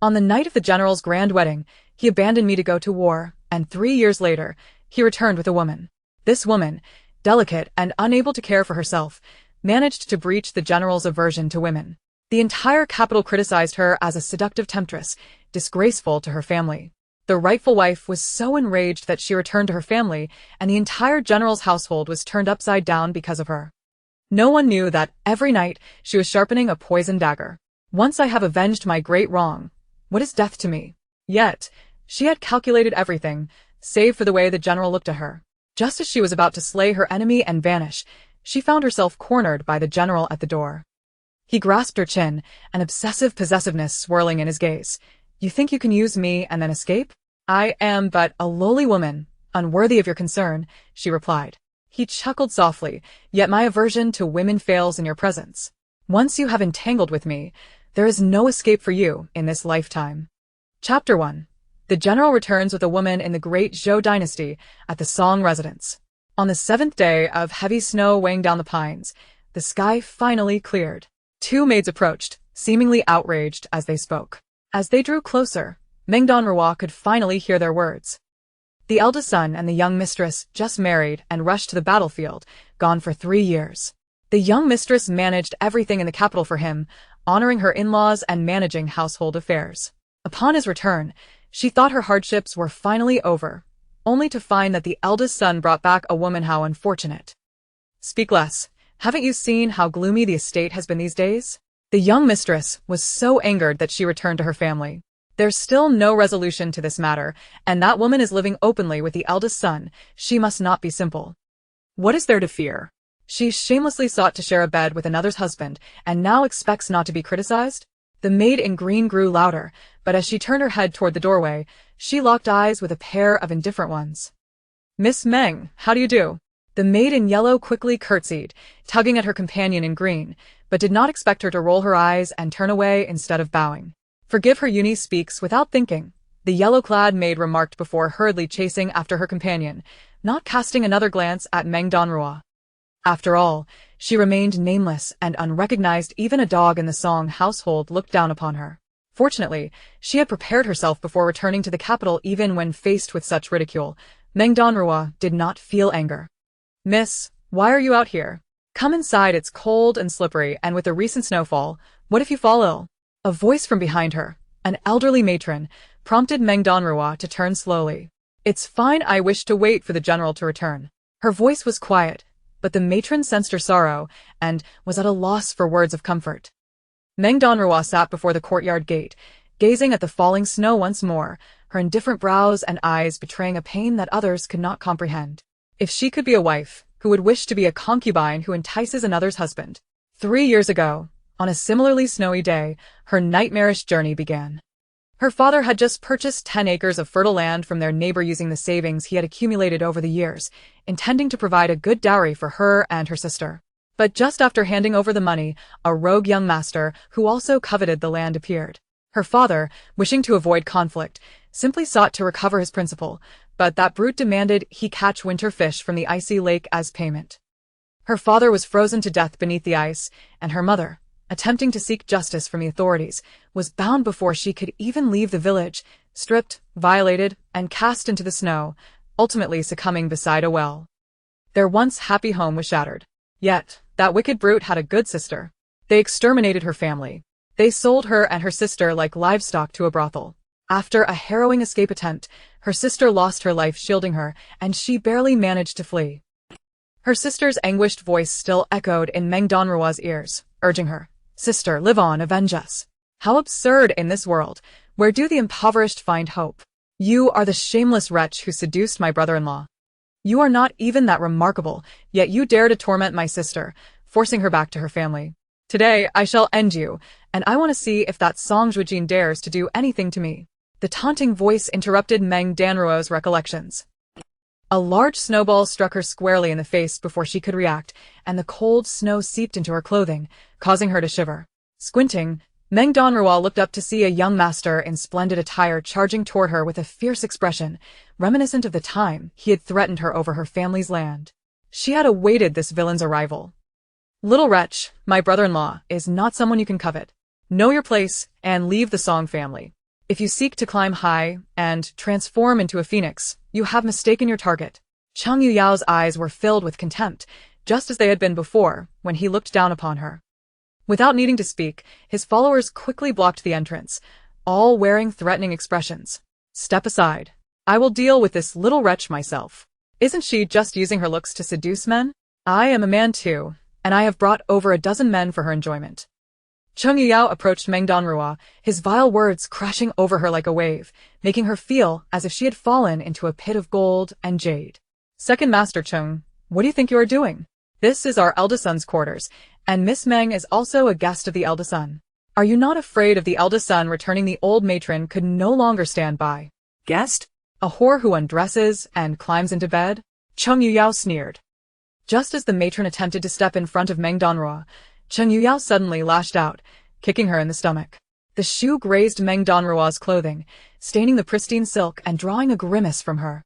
On the night of the general's grand wedding, he abandoned me to go to war, and 3 years later, he returned with a woman. This woman, delicate and unable to care for herself, managed to breach the general's aversion to women. The entire capital criticized her as a seductive temptress, disgraceful to her family. The rightful wife was so enraged that she returned to her family, and the entire general's household was turned upside down because of her. No one knew that every night she was sharpening a poisoned dagger. Once I have avenged my great wrong, what is death to me? Yet, she had calculated everything, save for the way the general looked at her. Just as she was about to slay her enemy and vanish, she found herself cornered by the general at the door. He grasped her chin, an obsessive possessiveness swirling in his gaze. You think you can use me and then escape? I am but a lowly woman, unworthy of your concern, she replied. He chuckled softly, yet my aversion to women fails in your presence. Once you have entangled with me, there is no escape for you in this lifetime. Chapter 1. The general returns with a woman in the great Zhou dynasty at the Song residence. On the 7th day of heavy snow weighing down the pines, the sky finally cleared. Two maids approached, seemingly outraged as they spoke. As they drew closer, Meng Danruo could finally hear their words. The eldest son and the young mistress just married and rushed to the battlefield, gone for 3 years. The young mistress managed everything in the capital for him, honoring her in-laws and managing household affairs. Upon his return, she thought her hardships were finally over, only to find that the eldest son brought back a woman. How unfortunate. Speak less. Haven't you seen how gloomy the estate has been these days? The young mistress was so angered that she returned to her family. There's still no resolution to this matter, and that woman is living openly with the eldest son. She must not be simple. What is there to fear? She shamelessly sought to share a bed with another's husband, and now expects not to be criticized? The maid in green grew louder, but as she turned her head toward the doorway, she locked eyes with a pair of indifferent ones. Miss Meng, how do you do? The maid in yellow quickly curtsied, tugging at her companion in green, but did not expect her to roll her eyes and turn away instead of bowing. Forgive her, Uni speaks without thinking, the yellow-clad maid remarked before hurriedly chasing after her companion, not casting another glance at Meng Danruo. After all, she remained nameless and unrecognized. Even a dog in the Song household looked down upon her. Fortunately, she had prepared herself before returning to the capital. Even when faced with such ridicule, Meng Danruo did not feel anger. Miss, why are you out here? Come inside, it's cold and slippery, and with the recent snowfall, what if you fall ill? A voice from behind her, an elderly matron, prompted Meng Danruo to turn slowly. It's fine, I wish to wait for the general to return. Her voice was quiet, but the matron sensed her sorrow and was at a loss for words of comfort. Meng Danruo sat before the courtyard gate, gazing at the falling snow once more, her indifferent brows and eyes betraying a pain that others could not comprehend. If she could be a wife, who would wish to be a concubine who entices another's husband? 3 years ago, on a similarly snowy day, her nightmarish journey began. Her father had just purchased 10 acres of fertile land from their neighbor using the savings he had accumulated over the years, intending to provide a good dowry for her and her sister. But just after handing over the money, a rogue young master, who also coveted the land, appeared. Her father, wishing to avoid conflict, simply sought to recover his principal, but that brute demanded he catch winter fish from the icy lake as payment. Her father was frozen to death beneath the ice, and her mother, attempting to seek justice from the authorities, was bound before she could even leave the village, stripped, violated, and cast into the snow, ultimately succumbing beside a well. Their once happy home was shattered. Yet, that wicked brute had a good sister. They exterminated her family. They sold her and her sister like livestock to a brothel. After a harrowing escape attempt, her sister lost her life shielding her, and she barely managed to flee. Her sister's anguished voice still echoed in Meng Danruo's ears, urging her, Sister, live on, avenge us. How absurd in this world. Where do the impoverished find hope? You are the shameless wretch who seduced my brother-in-law. You are not even that remarkable, yet you dare to torment my sister, forcing her back to her family. Today, I shall end you, and I want to see if that Song Zhuojin dares to do anything to me. The taunting voice interrupted Meng Danruo's recollections. A large snowball struck her squarely in the face before she could react, and the cold snow seeped into her clothing, causing her to shiver. Squinting, Meng Danruo looked up to see a young master in splendid attire charging toward her with a fierce expression, reminiscent of the time he had threatened her over her family's land. She had awaited this villain's arrival. Little wretch, my brother-in-law is not someone you can covet. Know your place, and leave the Song family. If you seek to climb high and transform into a phoenix, you have mistaken your target. Cheng Yuyao's eyes were filled with contempt, just as they had been before, when he looked down upon her. Without needing to speak, his followers quickly blocked the entrance, all wearing threatening expressions. Step aside. I will deal with this little wretch myself. Isn't she just using her looks to seduce men? I am a man too, and I have brought over a dozen men for her enjoyment. Cheng Yuyao approached Meng Danruo, his vile words crashing over her like a wave, making her feel as if she had fallen into a pit of gold and jade. Second Master Cheng, what do you think you are doing? This is our eldest son's quarters, and Miss Meng is also a guest of the eldest son. Are you not afraid of the eldest son returning? The old matron could no longer stand by. Guest? A whore who undresses and climbs into bed? Cheng Yuyao sneered. Just as the matron attempted to step in front of Meng Danruo, Cheng Yuyao suddenly lashed out, kicking her in the stomach. The shoe grazed Meng Danruo's clothing, staining the pristine silk and drawing a grimace from her.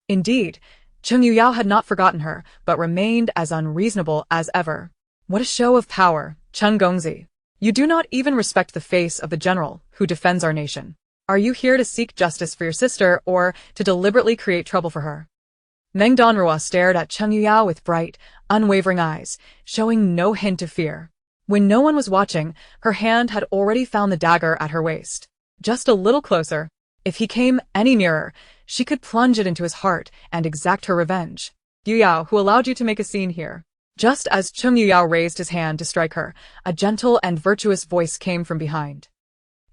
Indeed, Cheng Yuyao had not forgotten her, but remained as unreasonable as ever. What a show of power, Cheng Gongzi. You do not even respect the face of the general who defends our nation. Are you here to seek justice for your sister or to deliberately create trouble for her? Meng Danruo stared at Cheng Yuyao with bright, unwavering eyes, showing no hint of fear. When no one was watching, her hand had already found the dagger at her waist. Just a little closer. If he came any nearer, she could plunge it into his heart and exact her revenge. Yuyao, who allowed you to make a scene here? Just as Cheng Yuyao raised his hand to strike her, a gentle and virtuous voice came from behind.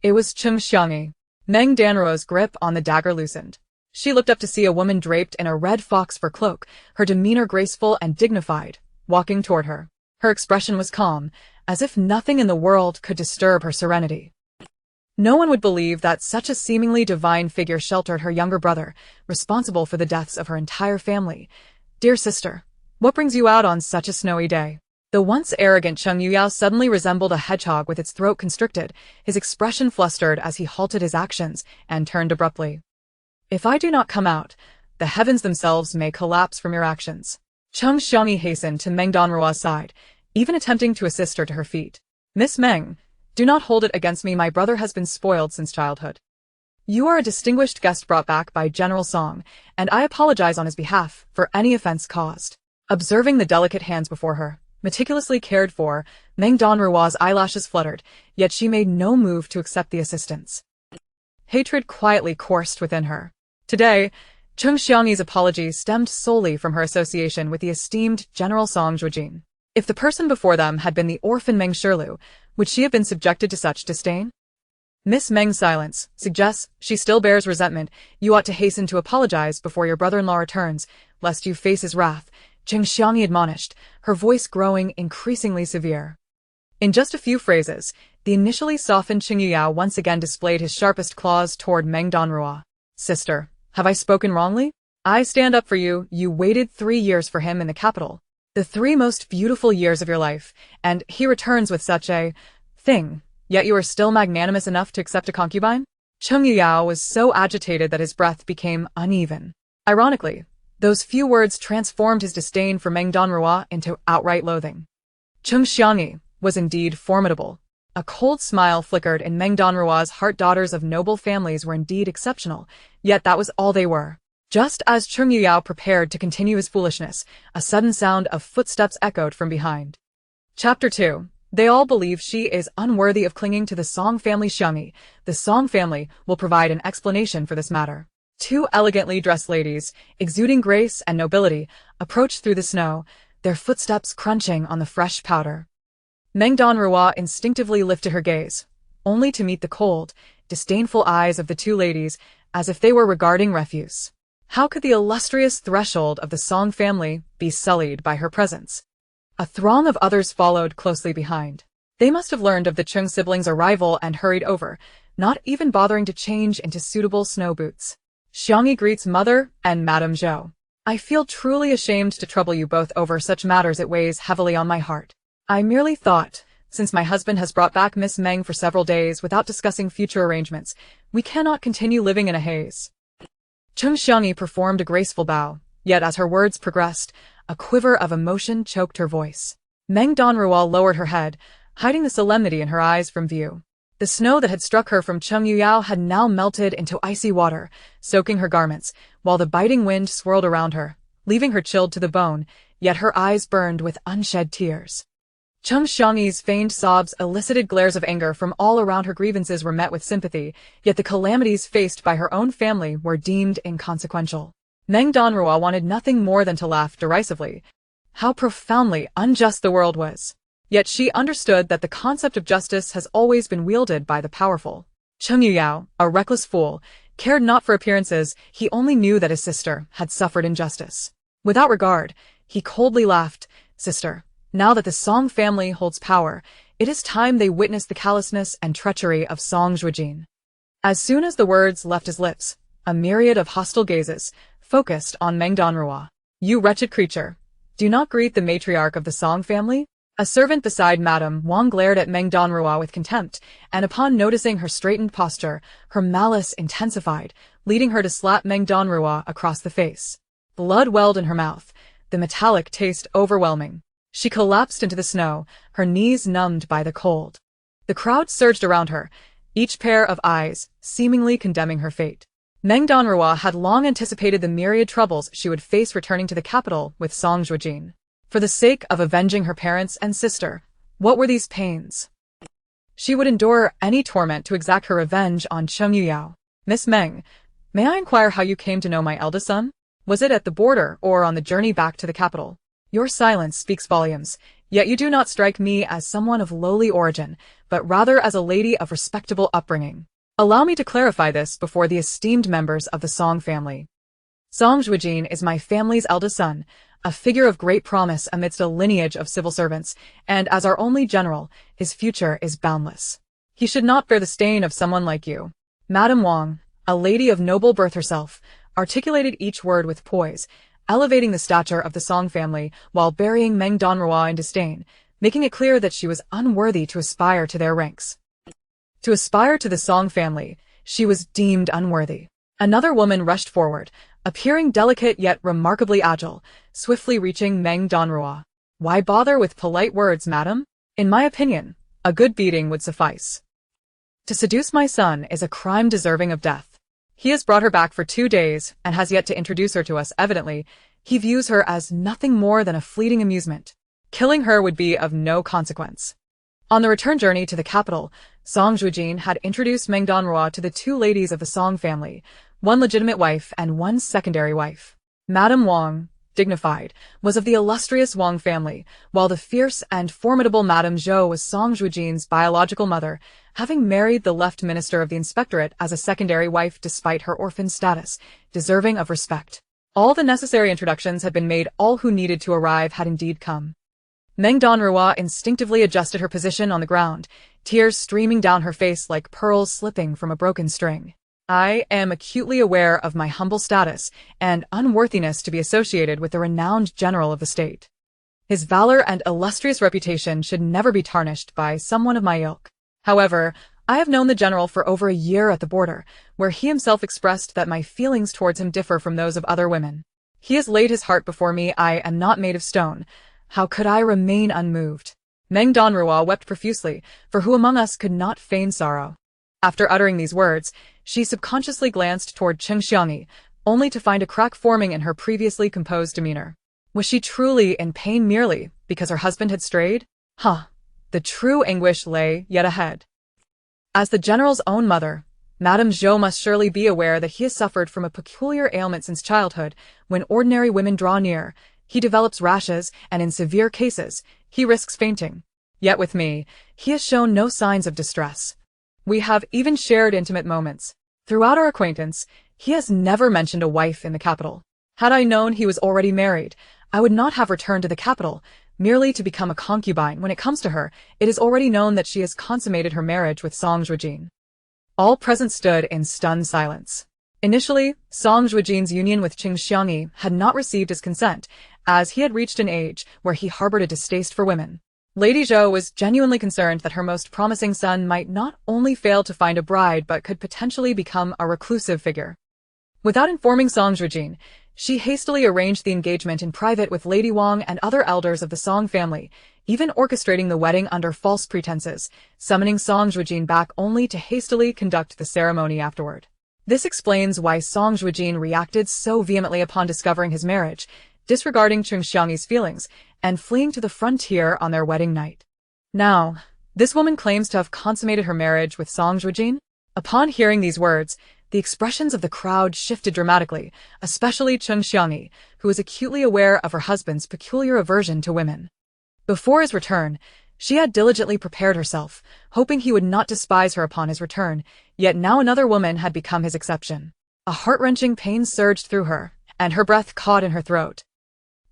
It was Cheng Xiangyi. Meng Danruo's grip on the dagger loosened. She looked up to see a woman draped in a red fox fur cloak, her demeanor graceful and dignified, walking toward her. Her expression was calm, as if nothing in the world could disturb her serenity. No one would believe that such a seemingly divine figure sheltered her younger brother, responsible for the deaths of her entire family. Dear sister, what brings you out on such a snowy day? The once arrogant Cheng Yuyao suddenly resembled a hedgehog with its throat constricted, his expression flustered as he halted his actions and turned abruptly. If I do not come out, the heavens themselves may collapse from your actions. Cheng Xiangyi hastened to Meng Danruo's side, even attempting to assist her to her feet. Miss Meng, do not hold it against me. My brother has been spoiled since childhood. You are a distinguished guest brought back by General Song, and I apologize on his behalf for any offense caused. Observing the delicate hands before her, meticulously cared for, Meng Danruo's eyelashes fluttered, yet she made no move to accept the assistance. Hatred quietly coursed within her. Today, Cheng Xiangyi's apology stemmed solely from her association with the esteemed General Song Zhuojin. If the person before them had been the orphan Meng Shirlu, would she have been subjected to such disdain? Miss Meng's silence suggests she still bears resentment. You ought to hasten to apologize before your brother-in-law returns, lest you face his wrath, Cheng Xiangyi admonished, her voice growing increasingly severe. In just a few phrases, the initially softened Cheng Yuyao once again displayed his sharpest claws toward Meng Danruo. Sister, have I spoken wrongly? I stand up for you. You waited 3 years for him in the capital. The 3 most beautiful years of your life, and he returns with such a thing, yet you are still magnanimous enough to accept a concubine? Cheng Yuyao was so agitated that his breath became uneven. Ironically, those few words transformed his disdain for Meng Danruo into outright loathing. Cheng Xiangyi was indeed formidable. A cold smile flickered in Meng Danruo's heart. Daughters of noble families were indeed exceptional, yet that was all they were. Just as Cheng Yuyao prepared to continue his foolishness, a sudden sound of footsteps echoed from behind. Chapter 2. They all believe she is unworthy of clinging to the Song family. Xiangyi, the Song family, will provide an explanation for this matter. 2 elegantly dressed ladies, exuding grace and nobility, approached through the snow, their footsteps crunching on the fresh powder. Meng Danruo instinctively lifted her gaze, only to meet the cold, disdainful eyes of the 2 ladies, as if they were regarding refuse. How could the illustrious threshold of the Song family be sullied by her presence? A throng of others followed closely behind. They must have learned of the Cheng siblings' arrival and hurried over, not even bothering to change into suitable snow boots. Xiangyi greets Mother and Madame Zhou. I feel truly ashamed to trouble you both over such matters. It weighs heavily on my heart. I merely thought, since my husband has brought back Miss Meng for several days without discussing future arrangements, we cannot continue living in a haze. Cheng Xiangyi performed a graceful bow, yet as her words progressed, a quiver of emotion choked her voice. Meng Danruo lowered her head, hiding the solemnity in her eyes from view. The snow that had struck her from Cheng had now melted into icy water, soaking her garments, while the biting wind swirled around her, leaving her chilled to the bone, yet her eyes burned with unshed tears. Cheng Xiangyi's feigned sobs elicited glares of anger from all around. Her grievances were met with sympathy, yet the calamities faced by her own family were deemed inconsequential. Meng Danruo wanted nothing more than to laugh derisively. How profoundly unjust the world was. Yet she understood that the concept of justice has always been wielded by the powerful. Cheng Yuyao, a reckless fool, cared not for appearances. He only knew that his sister had suffered injustice. Without regard, he coldly laughed. Sister, now that the Song family holds power, it is time they witness the callousness and treachery of Song Zhuojin. As soon as the words left his lips, a myriad of hostile gazes focused on Meng Danruo. You wretched creature! Do not greet the matriarch of the Song family? A servant beside Madame Wang glared at Meng Danruo with contempt, and upon noticing her straightened posture, her malice intensified, leading her to slap Meng Danruo across the face. Blood welled in her mouth, the metallic taste overwhelming. She collapsed into the snow, her knees numbed by the cold. The crowd surged around her, each pair of eyes seemingly condemning her fate. Meng Danruo had long anticipated the myriad troubles she would face returning to the capital with Song Zhuojin. For the sake of avenging her parents and sister, what were these pains? She would endure any torment to exact her revenge on Cheng Yuyao. Miss Meng, may I inquire how you came to know my eldest son? Was it at the border or on the journey back to the capital? Your silence speaks volumes, yet you do not strike me as someone of lowly origin, but rather as a lady of respectable upbringing. Allow me to clarify this before the esteemed members of the Song family. Song Zhuojin is my family's eldest son, a figure of great promise amidst a lineage of civil servants, and as our only general, his future is boundless. He should not bear the stain of someone like you. Madame Wang, a lady of noble birth herself, articulated each word with poise, elevating the stature of the Song family while burying Meng Danruo in disdain, making it clear that she was unworthy to aspire to their ranks. To aspire to the Song family, she was deemed unworthy. Another woman rushed forward, appearing delicate yet remarkably agile, swiftly reaching Meng Danruo. Why bother with polite words, madam? In my opinion, a good beating would suffice. To seduce my son is a crime deserving of death. He has brought her back for 2 days and has yet to introduce her to us. Evidently, he views her as nothing more than a fleeting amusement. Killing her would be of no consequence. On the return journey to the capital, Song Zhuojin had introduced Meng Danruo to the 2 ladies of the Song family, one legitimate wife and one secondary wife. Madame Wang, dignified, was of the illustrious Wang family, while the fierce and formidable Madame Zhou was Song Zhuojin's biological mother, having married the left minister of the inspectorate as a secondary wife despite her orphan status, deserving of respect. All the necessary introductions had been made. All who needed to arrive had indeed come. Meng Danruo instinctively adjusted her position on the ground, tears streaming down her face like pearls slipping from a broken string. I am acutely aware of my humble status and unworthiness to be associated with the renowned general of the state. His valor and illustrious reputation should never be tarnished by someone of my ilk. However, I have known the general for over a year at the border, where he himself expressed that my feelings towards him differ from those of other women. He has laid his heart before me. I am not made of stone. How could I remain unmoved? Meng Danruo wept profusely, for who among us could not feign sorrow? After uttering these words, she subconsciously glanced toward Cheng Xiangyi, only to find a crack forming in her previously composed demeanor. Was she truly in pain merely because her husband had strayed? The true anguish lay yet ahead. As the general's own mother, Madame Zhou must surely be aware that he has suffered from a peculiar ailment since childhood. When ordinary women draw near, he develops rashes, and in severe cases, he risks fainting. Yet with me, he has shown no signs of distress. We have even shared intimate moments. Throughout our acquaintance, he has never mentioned a wife in the capital. Had I known he was already married, I would not have returned to the capital, merely to become a concubine. When it comes to her, it is already known that she has consummated her marriage with Song Zhuojin. All present stood in stunned silence. Initially, Song Zhuojin's union with Cheng Xiangyi had not received his consent, as he had reached an age where he harbored a distaste for women. Lady Zhou was genuinely concerned that her most promising son might not only fail to find a bride but could potentially become a reclusive figure. Without informing Song Zhuojin, she hastily arranged the engagement in private with Lady Wang and other elders of the Song family, even orchestrating the wedding under false pretenses, summoning Song Zhuojin back only to hastily conduct the ceremony afterward. This explains why Song Zhuojin reacted so vehemently upon discovering his marriage, disregarding Cheng Xiangyi's feelings, and fleeing to the frontier on their wedding night. Now, this woman claims to have consummated her marriage with Song Zhuojin. Upon hearing these words, the expressions of the crowd shifted dramatically, especially Cheng Xiangyi, who was acutely aware of her husband's peculiar aversion to women. Before his return, she had diligently prepared herself, hoping he would not despise her upon his return, yet now another woman had become his exception. A heart-wrenching pain surged through her, and her breath caught in her throat.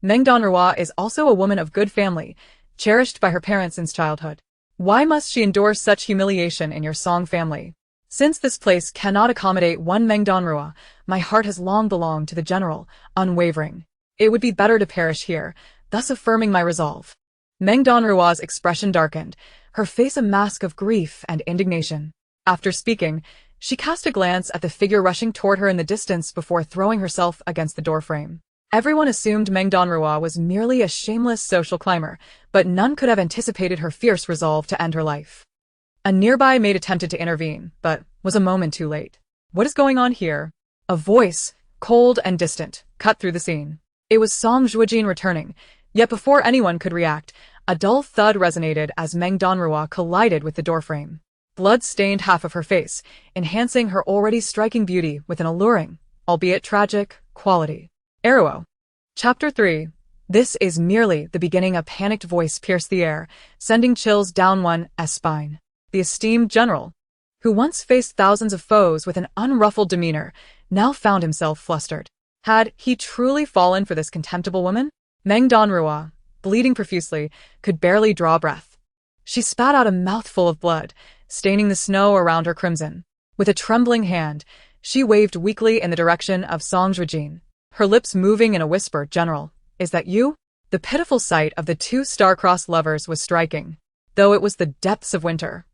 Meng Danruo is also a woman of good family, cherished by her parents since childhood. Why must she endure such humiliation in your Song family? Since this place cannot accommodate one Meng Danruo, my heart has long belonged to the general, unwavering. It would be better to perish here, thus affirming my resolve. Meng Danruo's expression darkened, her face a mask of grief and indignation. After speaking, she cast a glance at the figure rushing toward her in the distance before throwing herself against the doorframe. Everyone assumed Meng Danruo was merely a shameless social climber, but none could have anticipated her fierce resolve to end her life. A nearby maid attempted to intervene, but was a moment too late. What is going on here? A voice, cold and distant, cut through the scene. It was Song Zhuojin returning, yet before anyone could react, a dull thud resonated as Meng Danruo collided with the doorframe. Blood stained half of her face, enhancing her already striking beauty with an alluring, albeit tragic, quality. Arrow. Chapter 3. This is merely the beginning. A panicked voice pierced the air, sending chills down one's spine. The esteemed general, who once faced thousands of foes with an unruffled demeanor, now found himself flustered. Had he truly fallen for this contemptible woman? Meng Danruo, bleeding profusely, could barely draw breath. She spat out a mouthful of blood, staining the snow around her crimson. With a trembling hand, she waved weakly in the direction of Song Zhuojin, her lips moving in a whisper. "General, is that you?" The pitiful sight of the two star-crossed lovers was striking, though it was the depths of winter.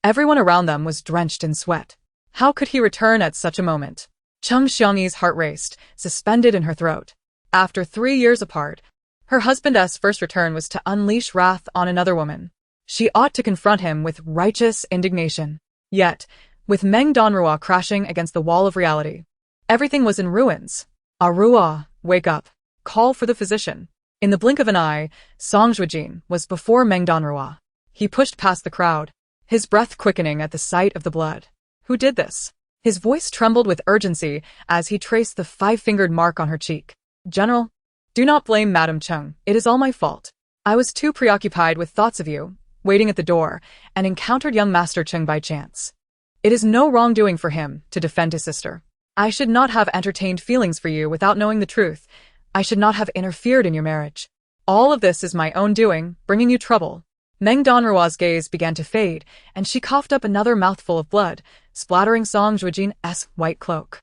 Everyone around them was drenched in sweat. How could he return at such a moment? Cheng Xiangyi's heart raced, suspended in her throat. After 3 years apart, her husband's first return was to unleash wrath on another woman. She ought to confront him with righteous indignation. Yet, with Meng Danruo crashing against the wall of reality, everything was in ruins. "Arua, wake up. Call for the physician." In the blink of an eye, Song Zhuojin was before Meng Danruo. He pushed past the crowd, his breath quickening at the sight of the blood. Who did this? His voice trembled with urgency as he traced the 5-fingered mark on her cheek. "General, do not blame Madame Cheng. It is all my fault. I was too preoccupied with thoughts of you, waiting at the door, and encountered young Master Cheng by chance. It is no wrongdoing for him to defend his sister. I should not have entertained feelings for you without knowing the truth. I should not have interfered in your marriage. All of this is my own doing, bringing you trouble." Meng Danruo's gaze began to fade, and she coughed up another mouthful of blood, splattering Song Zhuojin's white cloak.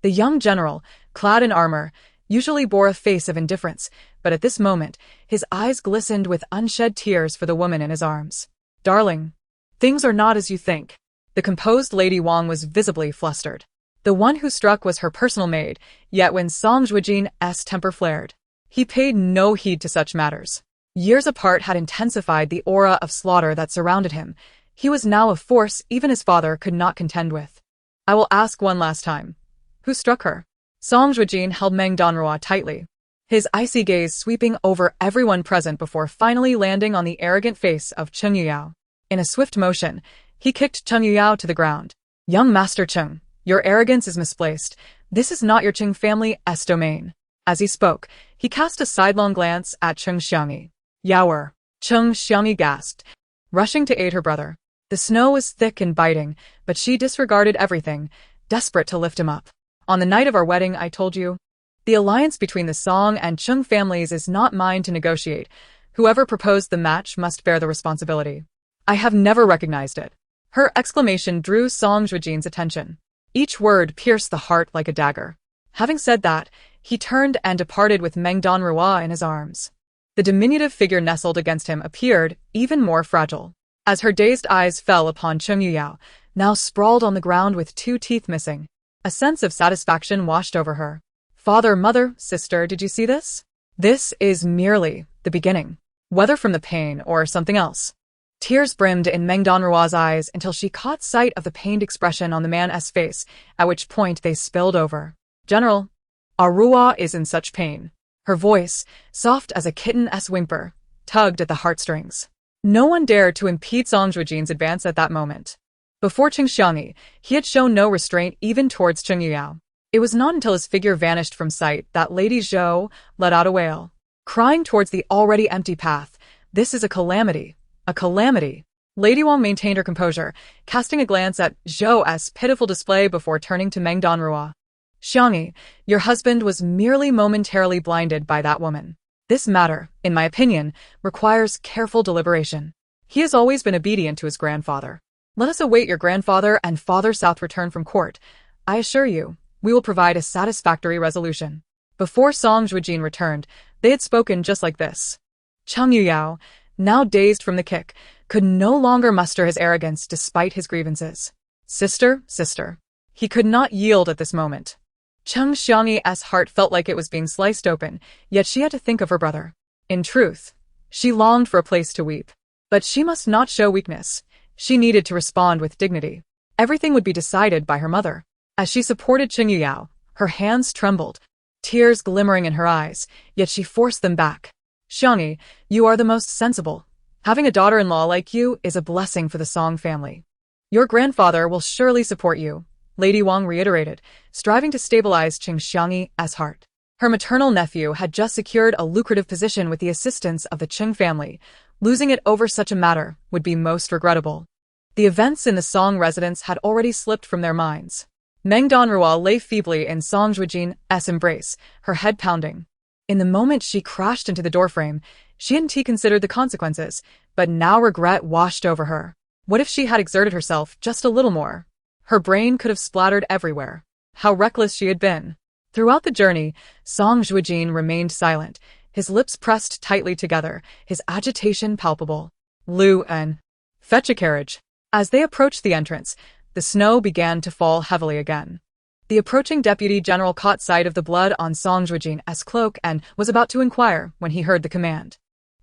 The young general, clad in armor, usually bore a face of indifference, but at this moment, his eyes glistened with unshed tears for the woman in his arms. "Darling, things are not as you think." The composed Lady Wang was visibly flustered. The one who struck was her personal maid, yet when Song Zhuojin's temper flared, he paid no heed to such matters. Years apart had intensified the aura of slaughter that surrounded him. He was now a force even his father could not contend with. "I will ask one last time. Who struck her?" Song Zhuojin held Meng Danruo tightly, his icy gaze sweeping over everyone present before finally landing on the arrogant face of Cheng Yuyao. In a swift motion, he kicked Cheng Yuyao to the ground. "Young Master Cheng, your arrogance is misplaced. This is not your Cheng family's domain." As he spoke, he cast a sidelong glance at Cheng Xiangyi. "Yaoer." Cheng Xiangyi gasped, rushing to aid her brother. The snow was thick and biting, but she disregarded everything, desperate to lift him up. "On the night of our wedding, I told you, the alliance between the Song and Cheng families is not mine to negotiate. Whoever proposed the match must bear the responsibility. I have never recognized it." Her exclamation drew Song Zhuojin's attention. Each word pierced the heart like a dagger. Having said that, he turned and departed with Meng Danruo in his arms. The diminutive figure nestled against him appeared even more fragile. As her dazed eyes fell upon Cheng Yuyao, now sprawled on the ground with 2 teeth missing, a sense of satisfaction washed over her. "Father, mother, sister, did you see this? This is merely the beginning. whether from the pain or something else. Tears brimmed in Meng Danruo's eyes until she caught sight of the pained expression on the man's face, at which point they spilled over. General, Arua is in such pain. Her voice, soft as a kitten's whimper, tugged at the heartstrings. No one dared to impede Song Zhuojin's advance at that moment. Before Qing Xiangyi, he had shown no restraint even towards Cheng Yuyao. It was not until his figure vanished from sight that Lady Zhou let out a wail, crying towards the already empty path. This is a calamity. A calamity. Lady Wang maintained her composure, casting a glance at Zhou's pitiful display before turning to Meng Danruo. Xiangyi, your husband was merely momentarily blinded by that woman. This matter, in my opinion, requires careful deliberation. He has always been obedient to his grandfather. Let us await your grandfather and Father South return from court. I assure you, we will provide a satisfactory resolution. Before Song Zhuojin returned, they had spoken just like this. Cheng Yuyao, now dazed from the kick, could no longer muster his arrogance despite his grievances. Sister. He could not yield at this moment. Cheng Xiangyi's heart felt like it was being sliced open, yet she had to think of her brother. In truth, she longed for a place to weep. But she must not show weakness. She needed to respond with dignity. Everything would be decided by her mother. As she supported Cheng Yuyao, her hands trembled, tears glimmering in her eyes, yet she forced them back. Xiangyi, you are the most sensible. Having a daughter-in-law like you is a blessing for the Song family. Your grandfather will surely support you, Lady Wang reiterated, striving to stabilize Qing Xiangyi's heart. Her maternal nephew had just secured a lucrative position with the assistance of the Qing family. Losing it over such a matter would be most regrettable. The events in the Song residence had already slipped from their minds. Meng Danruo lay feebly in Song Zhuojin's embrace, her head pounding. In the moment she crashed into the doorframe, she hadn't considered the consequences, but now regret washed over her. What if she had exerted herself just a little more? Her brain could have splattered everywhere. How reckless she had been. Throughout the journey, Song Zhuojin remained silent, his lips pressed tightly together, his agitation palpable. Lu En, fetch a carriage. As they approached the entrance, the snow began to fall heavily again. The approaching deputy general caught sight of the blood on Song Zhuojin's cloak and was about to inquire when he heard the command.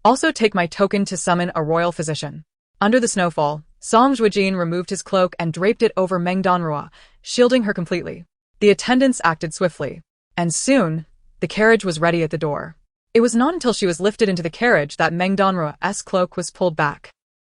Also take my token to summon a royal physician. Under the snowfall, Song Zhuojin removed his cloak and draped it over Meng Danruo, shielding her completely. The attendants acted swiftly, and soon, the carriage was ready at the door. It was not until she was lifted into the carriage that Meng Danruo's cloak was pulled back.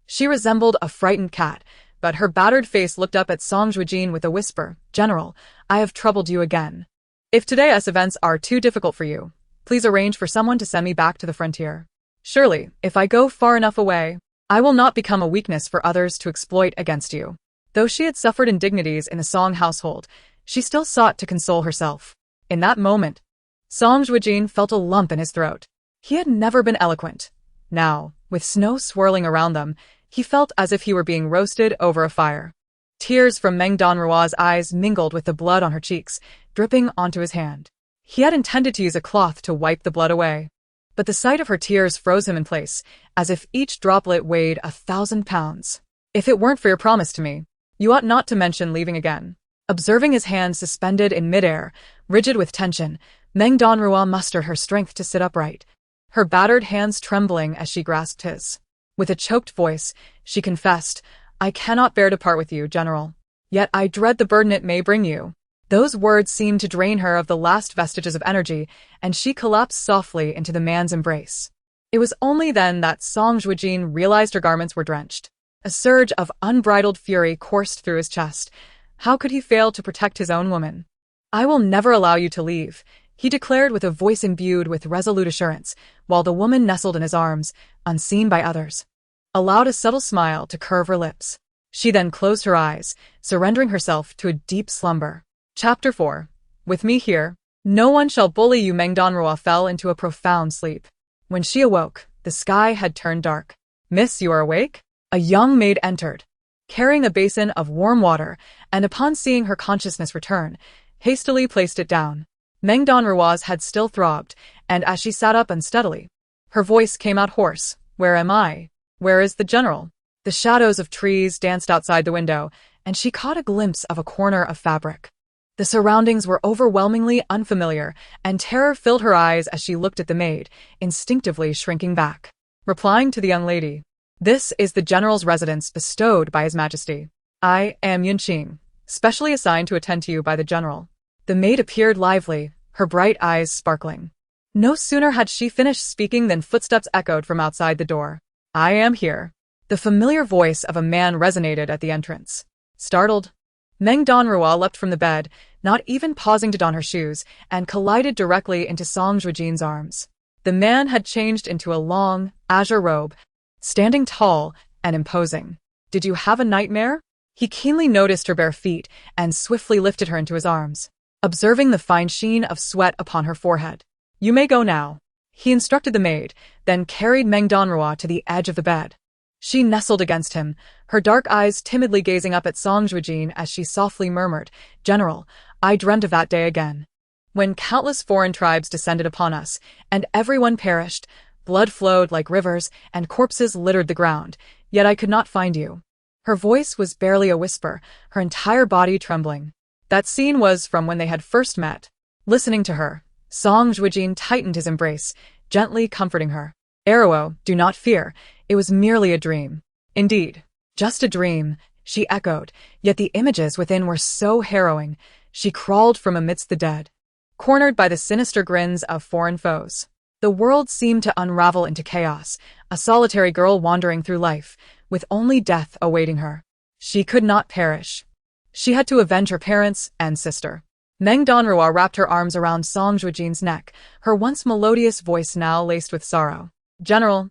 She resembled a frightened cat, but her battered face looked up at Song Zhuojin with a whisper, General, I have troubled you again. If today's events are too difficult for you, please arrange for someone to send me back to the frontier. Surely, if I go far enough away, I will not become a weakness for others to exploit against you. Though she had suffered indignities in the Song household, she still sought to console herself. In that moment, Song Zhuojin felt a lump in his throat. He had never been eloquent. Now, with snow swirling around them, he felt as if he were being roasted over a fire. Tears from Meng Danruo's eyes mingled with the blood on her cheeks, dripping onto his hand. He had intended to use a cloth to wipe the blood away, but the sight of her tears froze him in place, as if each droplet weighed 1,000 pounds. If it weren't for your promise to me, you ought not to mention leaving again. Observing his hands suspended in midair, rigid with tension, Meng Danruo mustered her strength to sit upright, her battered hands trembling as she grasped his. With a choked voice, she confessed, I cannot bear to part with you, General. Yet I dread the burden it may bring you. Those words seemed to drain her of the last vestiges of energy, and she collapsed softly into the man's embrace. It was only then that Song Zhuojin realized her garments were drenched. A surge of unbridled fury coursed through his chest. How could he fail to protect his own woman? I will never allow you to leave, he declared with a voice imbued with resolute assurance, while the woman nestled in his arms, unseen by others. Allowed a subtle smile to curve her lips. She then closed her eyes, surrendering herself to a deep slumber. Chapter 4. With me here, no one shall bully you. Meng Danruo fell into a profound sleep. When she awoke, the sky had turned dark. Miss, you are awake? A young maid entered, carrying a basin of warm water, and upon seeing her consciousness return, hastily placed it down. Meng Danruo's head still throbbed, and as she sat up unsteadily, her voice came out hoarse. Where am I? Where is the general? The shadows of trees danced outside the window, and she caught a glimpse of a corner of fabric. The surroundings were overwhelmingly unfamiliar, and terror filled her eyes as she looked at the maid, instinctively shrinking back. replying to the young lady. "This is the general's residence bestowed by His Majesty. I am Yunqing, specially assigned to attend to you by the general." The maid appeared lively, her bright eyes sparkling. No sooner had she finished speaking than footsteps echoed from outside the door. "I am here." The familiar voice of a man resonated at the entrance. Startled, Meng Danruo leapt from the bed, not even pausing to don her shoes, and collided directly into Song Zhuojin's arms. The man had changed into a long, azure robe, standing tall and imposing. "Did you have a nightmare?" He keenly noticed her bare feet and swiftly lifted her into his arms, observing the fine sheen of sweat upon her forehead. "You may go now," he instructed the maid, then carried Meng Danruo to the edge of the bed. She nestled against him, her dark eyes timidly gazing up at Song Zhuojin as she softly murmured, "General, I dreamt of that day again, when countless foreign tribes descended upon us, and everyone perished, blood flowed like rivers, and corpses littered the ground, yet I could not find you." Her voice was barely a whisper, her entire body trembling. That scene was from when they had first met. Listening to her, Song Zhuojin tightened his embrace, gently comforting her. "Eruo, do not fear, it was merely a dream." "Indeed, just a dream," she echoed, yet the images within were so harrowing. She crawled from amidst the dead, cornered by the sinister grins of foreign foes. The world seemed to unravel into chaos, a solitary girl wandering through life, with only death awaiting her. She could not perish. She had to avenge her parents and sister. Meng Danruo wrapped her arms around Song Zhuojin's neck, her once melodious voice now laced with sorrow. "General,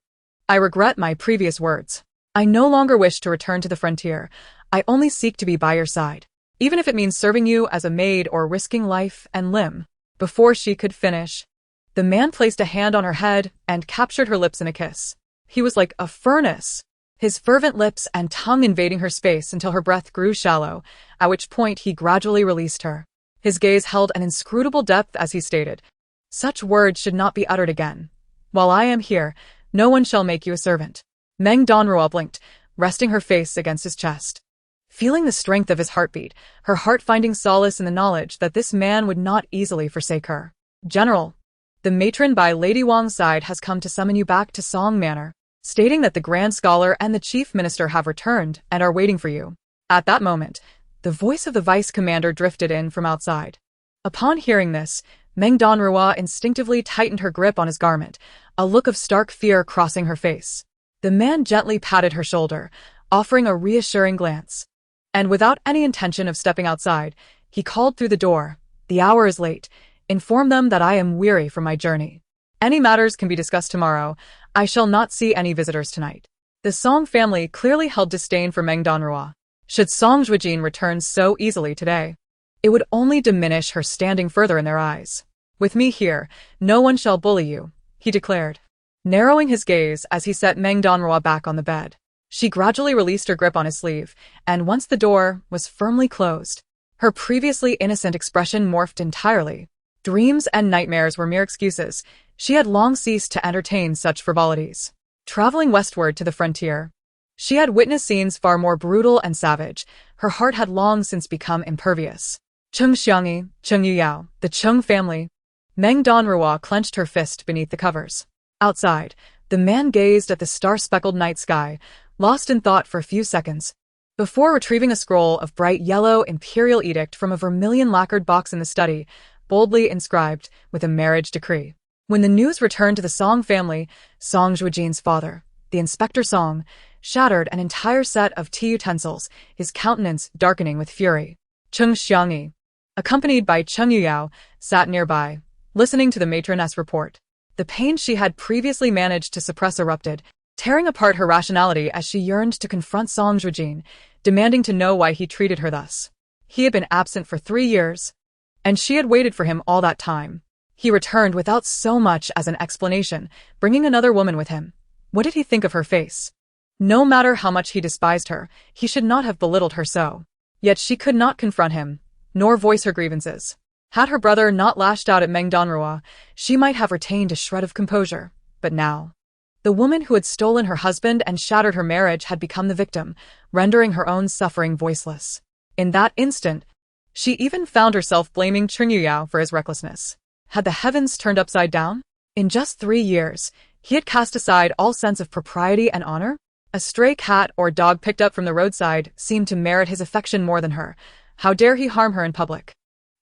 I regret my previous words. I no longer wish to return to the frontier. I only seek to be by your side, even if it means serving you as a maid or risking life and limb." Before she could finish, the man placed a hand on her head and captured her lips in a kiss. He was like a furnace, his fervent lips and tongue invading her space until her breath grew shallow, at which point he gradually released her. His gaze held an inscrutable depth as he stated, "Such words should not be uttered again. While I am here, no one shall make you a servant." Meng Danruo blinked, resting her face against his chest. Feeling the strength of his heartbeat, her heart finding solace in the knowledge that this man would not easily forsake her. "General, the matron by Lady Wang's side has come to summon you back to Song Manor, stating that the Grand Scholar and the Chief Minister have returned and are waiting for you." At that moment, the voice of the Vice Commander drifted in from outside. Upon hearing this, Meng Danruo instinctively tightened her grip on his garment, a look of stark fear crossing her face. The man gently patted her shoulder, offering a reassuring glance. And without any intention of stepping outside, he called through the door, "The hour is late. Inform them that I am weary from my journey. Any matters can be discussed tomorrow. I shall not see any visitors tonight." The Song family clearly held disdain for Meng Danruo. Should Song Zhuojin return so easily today, it would only diminish her standing further in their eyes. "With me here, no one shall bully you," he declared, narrowing his gaze as he set Meng Danruo back on the bed. She gradually released her grip on his sleeve, and once the door was firmly closed, her previously innocent expression morphed entirely. Dreams and nightmares were mere excuses. She had long ceased to entertain such frivolities. Traveling westward to the frontier, she had witnessed scenes far more brutal and savage. Her heart had long since become impervious. Cheng Xiangyi, Cheng Yuyao, the Cheng family. Meng Danruo clenched her fist beneath the covers. Outside, the man gazed at the star-speckled night sky, lost in thought for a few seconds, before retrieving a scroll of bright yellow imperial edict from a vermilion lacquered box in the study, boldly inscribed with a marriage decree. When the news returned to the Song family, Song Zhuojin's father, the Inspector Song, shattered an entire set of tea utensils, his countenance darkening with fury. Cheng Xiangyi, accompanied by Cheng Yuyao, sat nearby, listening to the matroness report. The pain she had previously managed to suppress erupted, tearing apart her rationality as she yearned to confront Song Zhuojin, demanding to know why he treated her thus. He had been absent for 3 years, and she had waited for him all that time. He returned without so much as an explanation, bringing another woman with him. What did he think of her face? No matter how much he despised her, he should not have belittled her so. Yet she could not confront him, nor voice her grievances. Had her brother not lashed out at Meng Danruo, she might have retained a shred of composure. But now, the woman who had stolen her husband and shattered her marriage had become the victim, rendering her own suffering voiceless. In that instant, she even found herself blaming Cheng Yuyao for his recklessness. Had the heavens turned upside down? In just 3 years, He had cast aside all sense of propriety and honor. A stray cat or dog picked up from the roadside seemed to merit his affection more than her. How dare he harm her in public?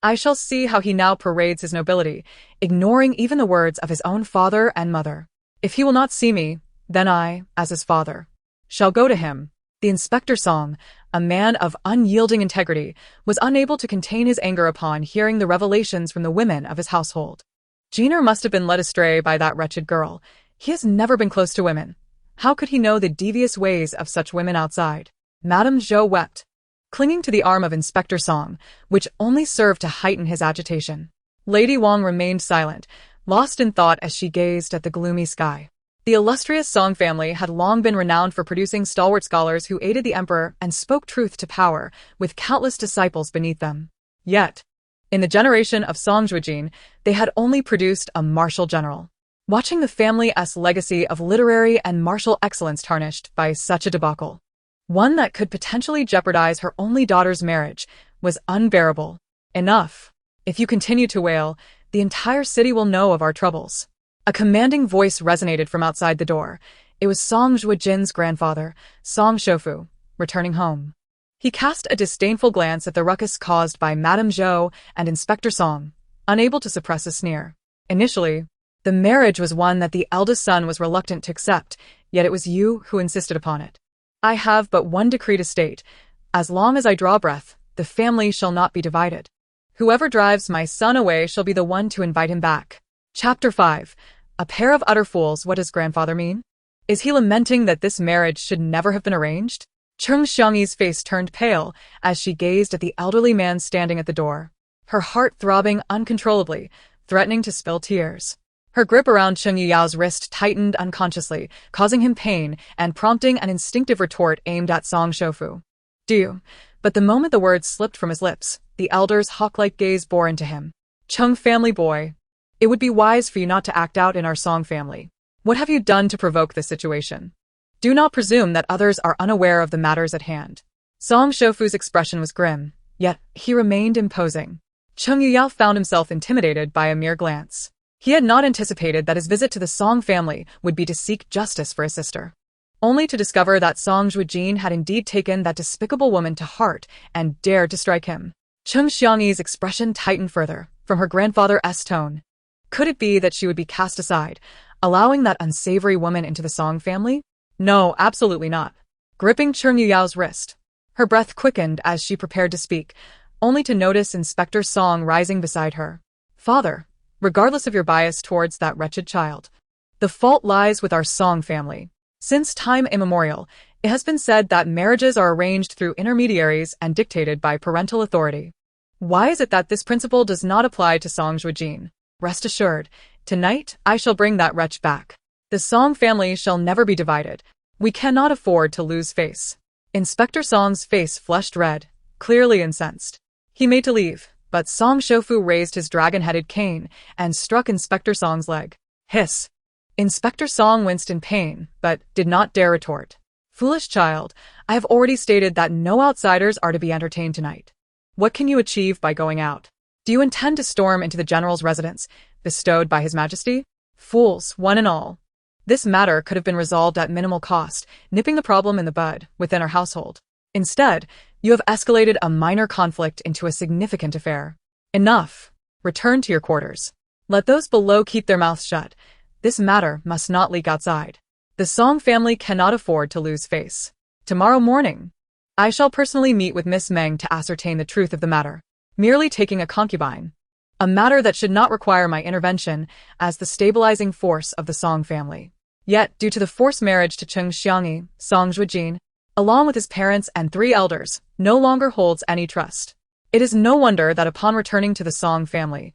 I shall see how he now parades his nobility, ignoring even the words of his own father and mother. If he will not see me, then I, as his father, shall go to him. The Inspector Song, a man of unyielding integrity, was unable to contain his anger upon hearing the revelations from the women of his household. Jenner must have been led astray by that wretched girl. He has never been close to women. How could he know the devious ways of such women outside? Madame Zhou wept, clinging to the arm of Inspector Song, which only served to heighten his agitation. Lady Wang remained silent, lost in thought as she gazed at the gloomy sky. The illustrious Song family had long been renowned for producing stalwart scholars who aided the emperor and spoke truth to power, with countless disciples beneath them. Yet, in the generation of Song Zhuojin, they had only produced a martial general. Watching the family's legacy of literary and martial excellence tarnished by such a debacle, one that could potentially jeopardize her only daughter's marriage, was unbearable. Enough. If you continue to wail, the entire city will know of our troubles. A commanding voice resonated from outside the door. It was Song Zhuojin's grandfather, Song Zhuofu, returning home. He cast a disdainful glance at the ruckus caused by Madame Zhou and Inspector Song, unable to suppress a sneer. Initially, the marriage was one that the eldest son was reluctant to accept, yet it was you who insisted upon it. I have but one decree to state. As long as I draw breath, the family shall not be divided. Whoever drives my son away shall be the one to invite him back. Chapter 5. A pair of utter fools. What does grandfather mean? Is he lamenting that this marriage should never have been arranged? Cheng Xiangyi's face turned pale as she gazed at the elderly man standing at the door, her heart throbbing uncontrollably, threatening to spill tears. Her grip around Cheng Yuyao's wrist tightened unconsciously, causing him pain and prompting an instinctive retort aimed at Song Zhuofu. Do you? But the moment the words slipped from his lips, the elder's hawk-like gaze bore into him. Cheng family boy, it would be wise for you not to act out in our Song family. What have you done to provoke this situation? Do not presume that others are unaware of the matters at hand. Song Zhuofu's expression was grim, yet he remained imposing. Cheng Yuyao found himself intimidated by a mere glance. He had not anticipated that his visit to the Song family would be to seek justice for his sister, only to discover that Song Zhuojin had indeed taken that despicable woman to heart and dared to strike him. Cheng Xiangyi's expression tightened further, from her grandfather's tone. Could it be that she would be cast aside, allowing that unsavory woman into the Song family? No, absolutely not. Gripping Cheng Yuyao's wrist, her breath quickened as she prepared to speak, only to notice Inspector Song rising beside her. Father, regardless of your bias towards that wretched child, the fault lies with our Song family. Since time immemorial, it has been said that marriages are arranged through intermediaries and dictated by parental authority. Why is it that this principle does not apply to Song Zhuojin? Rest assured, tonight I shall bring that wretch back. The Song family shall never be divided. We cannot afford to lose face. Inspector Song's face flushed red, clearly incensed. He made to leave, but Song Zhuofu raised his dragon-headed cane and struck Inspector Song's leg. Hiss. Inspector Song winced in pain, but did not dare retort. Foolish child, I have already stated that no outsiders are to be entertained tonight. What can you achieve by going out? Do you intend to storm into the general's residence, bestowed by His Majesty? Fools, one and all. This matter could have been resolved at minimal cost, nipping the problem in the bud within our household. Instead, you have escalated a minor conflict into a significant affair. Enough. Return to your quarters. Let those below keep their mouths shut. This matter must not leak outside. The Song family cannot afford to lose face. Tomorrow morning, I shall personally meet with Miss Meng to ascertain the truth of the matter. Merely taking a concubine, a matter that should not require my intervention as the stabilizing force of the Song family. Yet, due to the forced marriage to Cheng Xiangyi, Song Zhuojin, along with his parents and 3 elders, no longer holds any trust. It is no wonder that upon returning to the Song family,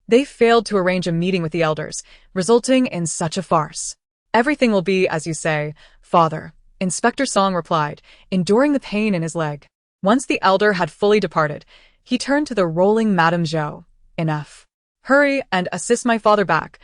they failed to arrange a meeting with the elders, resulting in such a farce. Everything will be as you say, father, Inspector Song replied, enduring the pain in his leg. Once the elder had fully departed, he turned to the rolling Madame Zhou. Enough. Hurry and assist my father back.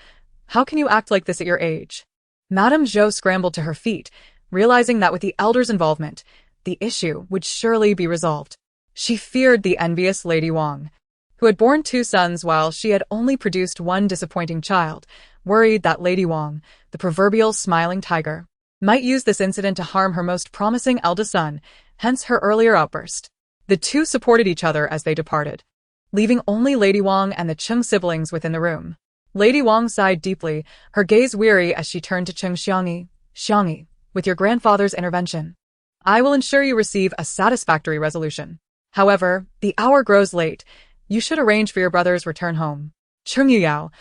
How can you act like this at your age? Madame Zhou scrambled to her feet, realizing that with the elder's involvement, the issue would surely be resolved. She feared the envious Lady Wang, who had borne 2 sons while she had only produced 1 disappointing child, worried that Lady Wang, the proverbial smiling tiger, might use this incident to harm her most promising eldest son, hence her earlier outburst. The two supported each other as they departed, leaving only Lady Wang and the Cheng siblings within the room. Lady Wang sighed deeply, her gaze weary as she turned to Cheng Xiangyi. Xiangyi, with your grandfather's intervention, I will ensure you receive a satisfactory resolution. However, the hour grows late. You should arrange for your brother's return home. Cheng Yuyao,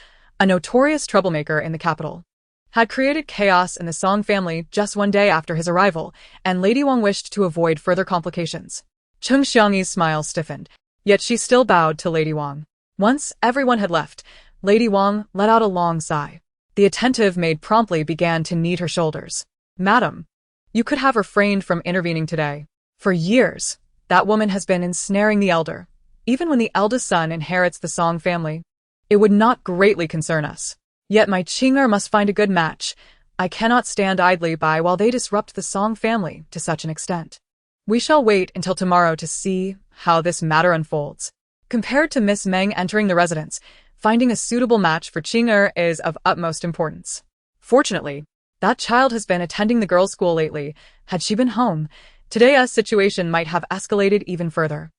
a notorious troublemaker in the capital, had created chaos in the Song family just one day after his arrival, and Lady Wang wished to avoid further complications. Cheng Xiangyi's smile stiffened, yet she still bowed to Lady Wang. Once everyone had left, Lady Wang let out a long sigh. The attentive maid promptly began to knead her shoulders. Madam, you could have refrained from intervening today. For years, that woman has been ensnaring the elder. Even when the eldest son inherits the Song family, it would not greatly concern us. Yet my Qing'er must find a good match. I cannot stand idly by while they disrupt the Song family to such an extent. We shall wait until tomorrow to see how this matter unfolds. Compared to Miss Meng entering the residence, finding a suitable match for Qing'er is of utmost importance. Fortunately, that child has been attending the girls' school lately. Had she been home, today's situation might have escalated even further.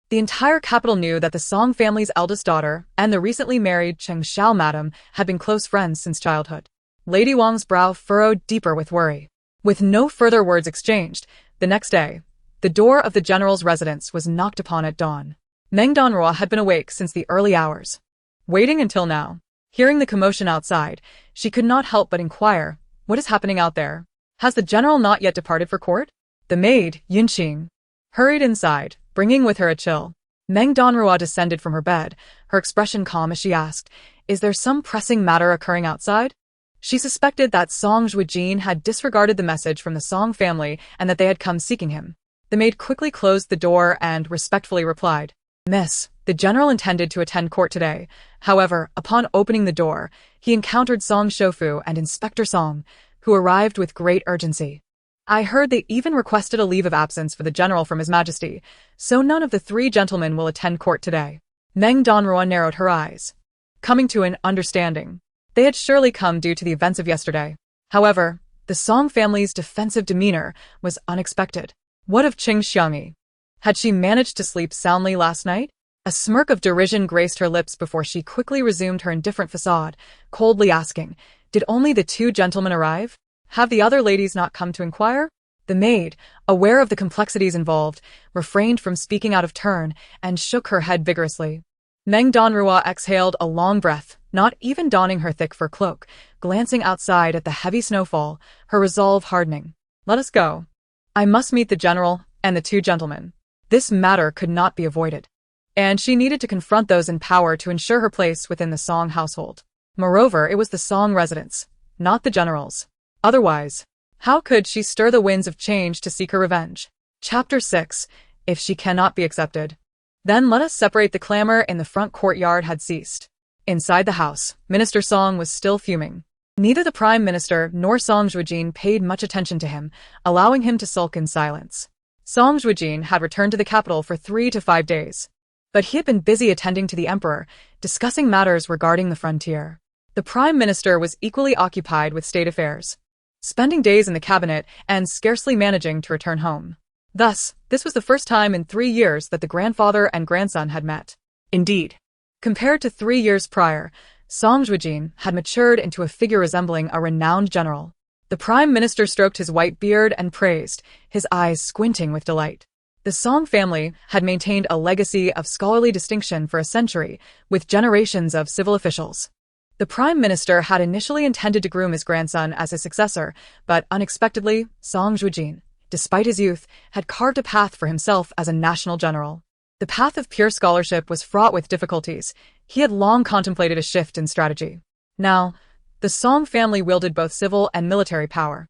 The entire capital knew that the Song family's eldest daughter and the recently married Cheng Xiao madam had been close friends since childhood. Lady Wang's brow furrowed deeper with worry. With no further words exchanged, the next day, the door of the general's residence was knocked upon at dawn. Meng Danruo had been awake since the early hours, waiting until now. Hearing the commotion outside, she could not help but inquire, what is happening out there? Has the general not yet departed for court? The maid, Yunqing, hurried inside, bringing with her a chill. Meng Danruo descended from her bed, her expression calm as she asked, is there some pressing matter occurring outside? She suspected that Song Zhuojin had disregarded the message from the Song family and that they had come seeking him. The maid quickly closed the door and respectfully replied, Miss, the general intended to attend court today. However, upon opening the door, he encountered Song Shofu and Inspector Song, who arrived with great urgency. I heard they even requested a leave of absence for the general from His Majesty, so none of the three gentlemen will attend court today. Meng Danruo narrowed her eyes, coming to an understanding. They had surely come due to the events of yesterday. However, the Song family's defensive demeanor was unexpected. What of Cheng Xiangyi? Had she managed to sleep soundly last night? A smirk of derision graced her lips before she quickly resumed her indifferent facade, coldly asking, did only the two gentlemen arrive? Have the other ladies not come to inquire? The maid, aware of the complexities involved, refrained from speaking out of turn and shook her head vigorously. Meng Danruo exhaled a long breath, not even donning her thick fur cloak, glancing outside at the heavy snowfall, her resolve hardening. Let us go. I must meet the general and the two gentlemen. This matter could not be avoided, and she needed to confront those in power to ensure her place within the Song household. Moreover, it was the Song residence, not the general's. Otherwise, how could she stir the winds of change to seek her revenge? Chapter 6. If she cannot be accepted, then let us separate. The clamor in the front courtyard had ceased. Inside the house, Minister Song was still fuming. Neither the Prime Minister nor Song Zhuojin paid much attention to him, allowing him to sulk in silence. Song Zhuojin had returned to the capital for 3 to 5 days, but he had been busy attending to the emperor, discussing matters regarding the frontier. The Prime Minister was equally occupied with state affairs, spending days in the cabinet and scarcely managing to return home. Thus, this was the first time in 3 years that the grandfather and grandson had met. Indeed, compared to 3 years prior, Song Zhuojin had matured into a figure resembling a renowned general. The Prime Minister stroked his white beard and praised, his eyes squinting with delight. The Song family had maintained a legacy of scholarly distinction for a century, with generations of civil officials. The Prime Minister had initially intended to groom his grandson as his successor, but unexpectedly, Song Zhuojin, despite his youth, had carved a path for himself as a national general. The path of pure scholarship was fraught with difficulties. He had long contemplated a shift in strategy. Now, the Song family wielded both civil and military power,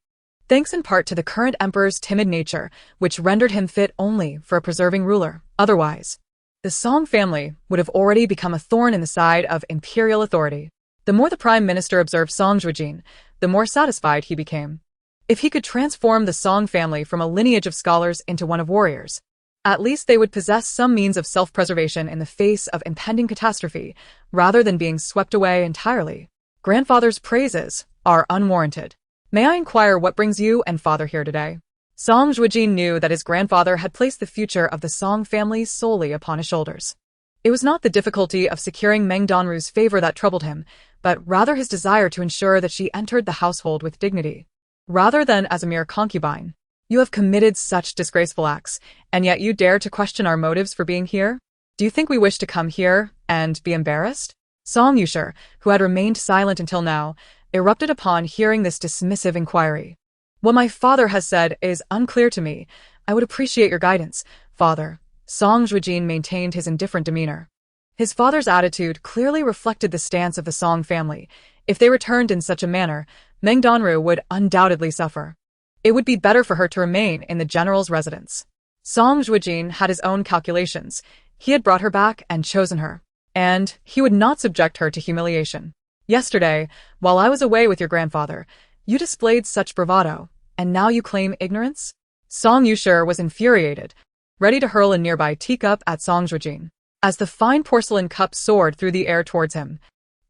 thanks in part to the current emperor's timid nature, which rendered him fit only for a preserving ruler. Otherwise, the Song family would have already become a thorn in the side of imperial authority. The more the Prime Minister observed Song Zhuojin, the more satisfied he became. If he could transform the Song family from a lineage of scholars into one of warriors, at least they would possess some means of self-preservation in the face of impending catastrophe, rather than being swept away entirely. Grandfather's praises are unwarranted. May I inquire what brings you and father here today? Song Zhuojin knew that his grandfather had placed the future of the Song family solely upon his shoulders. It was not the difficulty of securing Meng Danruo's favor that troubled him, but rather his desire to ensure that she entered the household with dignity, rather than as a mere concubine. You have committed such disgraceful acts, and yet you dare to question our motives for being here? Do you think we wish to come here and be embarrassed? Song Zhuojin, who had remained silent until now, erupted upon hearing this dismissive inquiry. What my father has said is unclear to me. I would appreciate your guidance, father. Song Zhuojin maintained his indifferent demeanor. His father's attitude clearly reflected the stance of the Song family. If they returned in such a manner, Meng Danruo would undoubtedly suffer. It would be better for her to remain in the general's residence. Song Zhuojin had his own calculations. He had brought her back and chosen her, and he would not subject her to humiliation. Yesterday, while I was away with your grandfather, you displayed such bravado, and now you claim ignorance? Song Zhuojin was infuriated, ready to hurl a nearby teacup at Song Zhuojin. As the fine porcelain cup soared through the air towards him,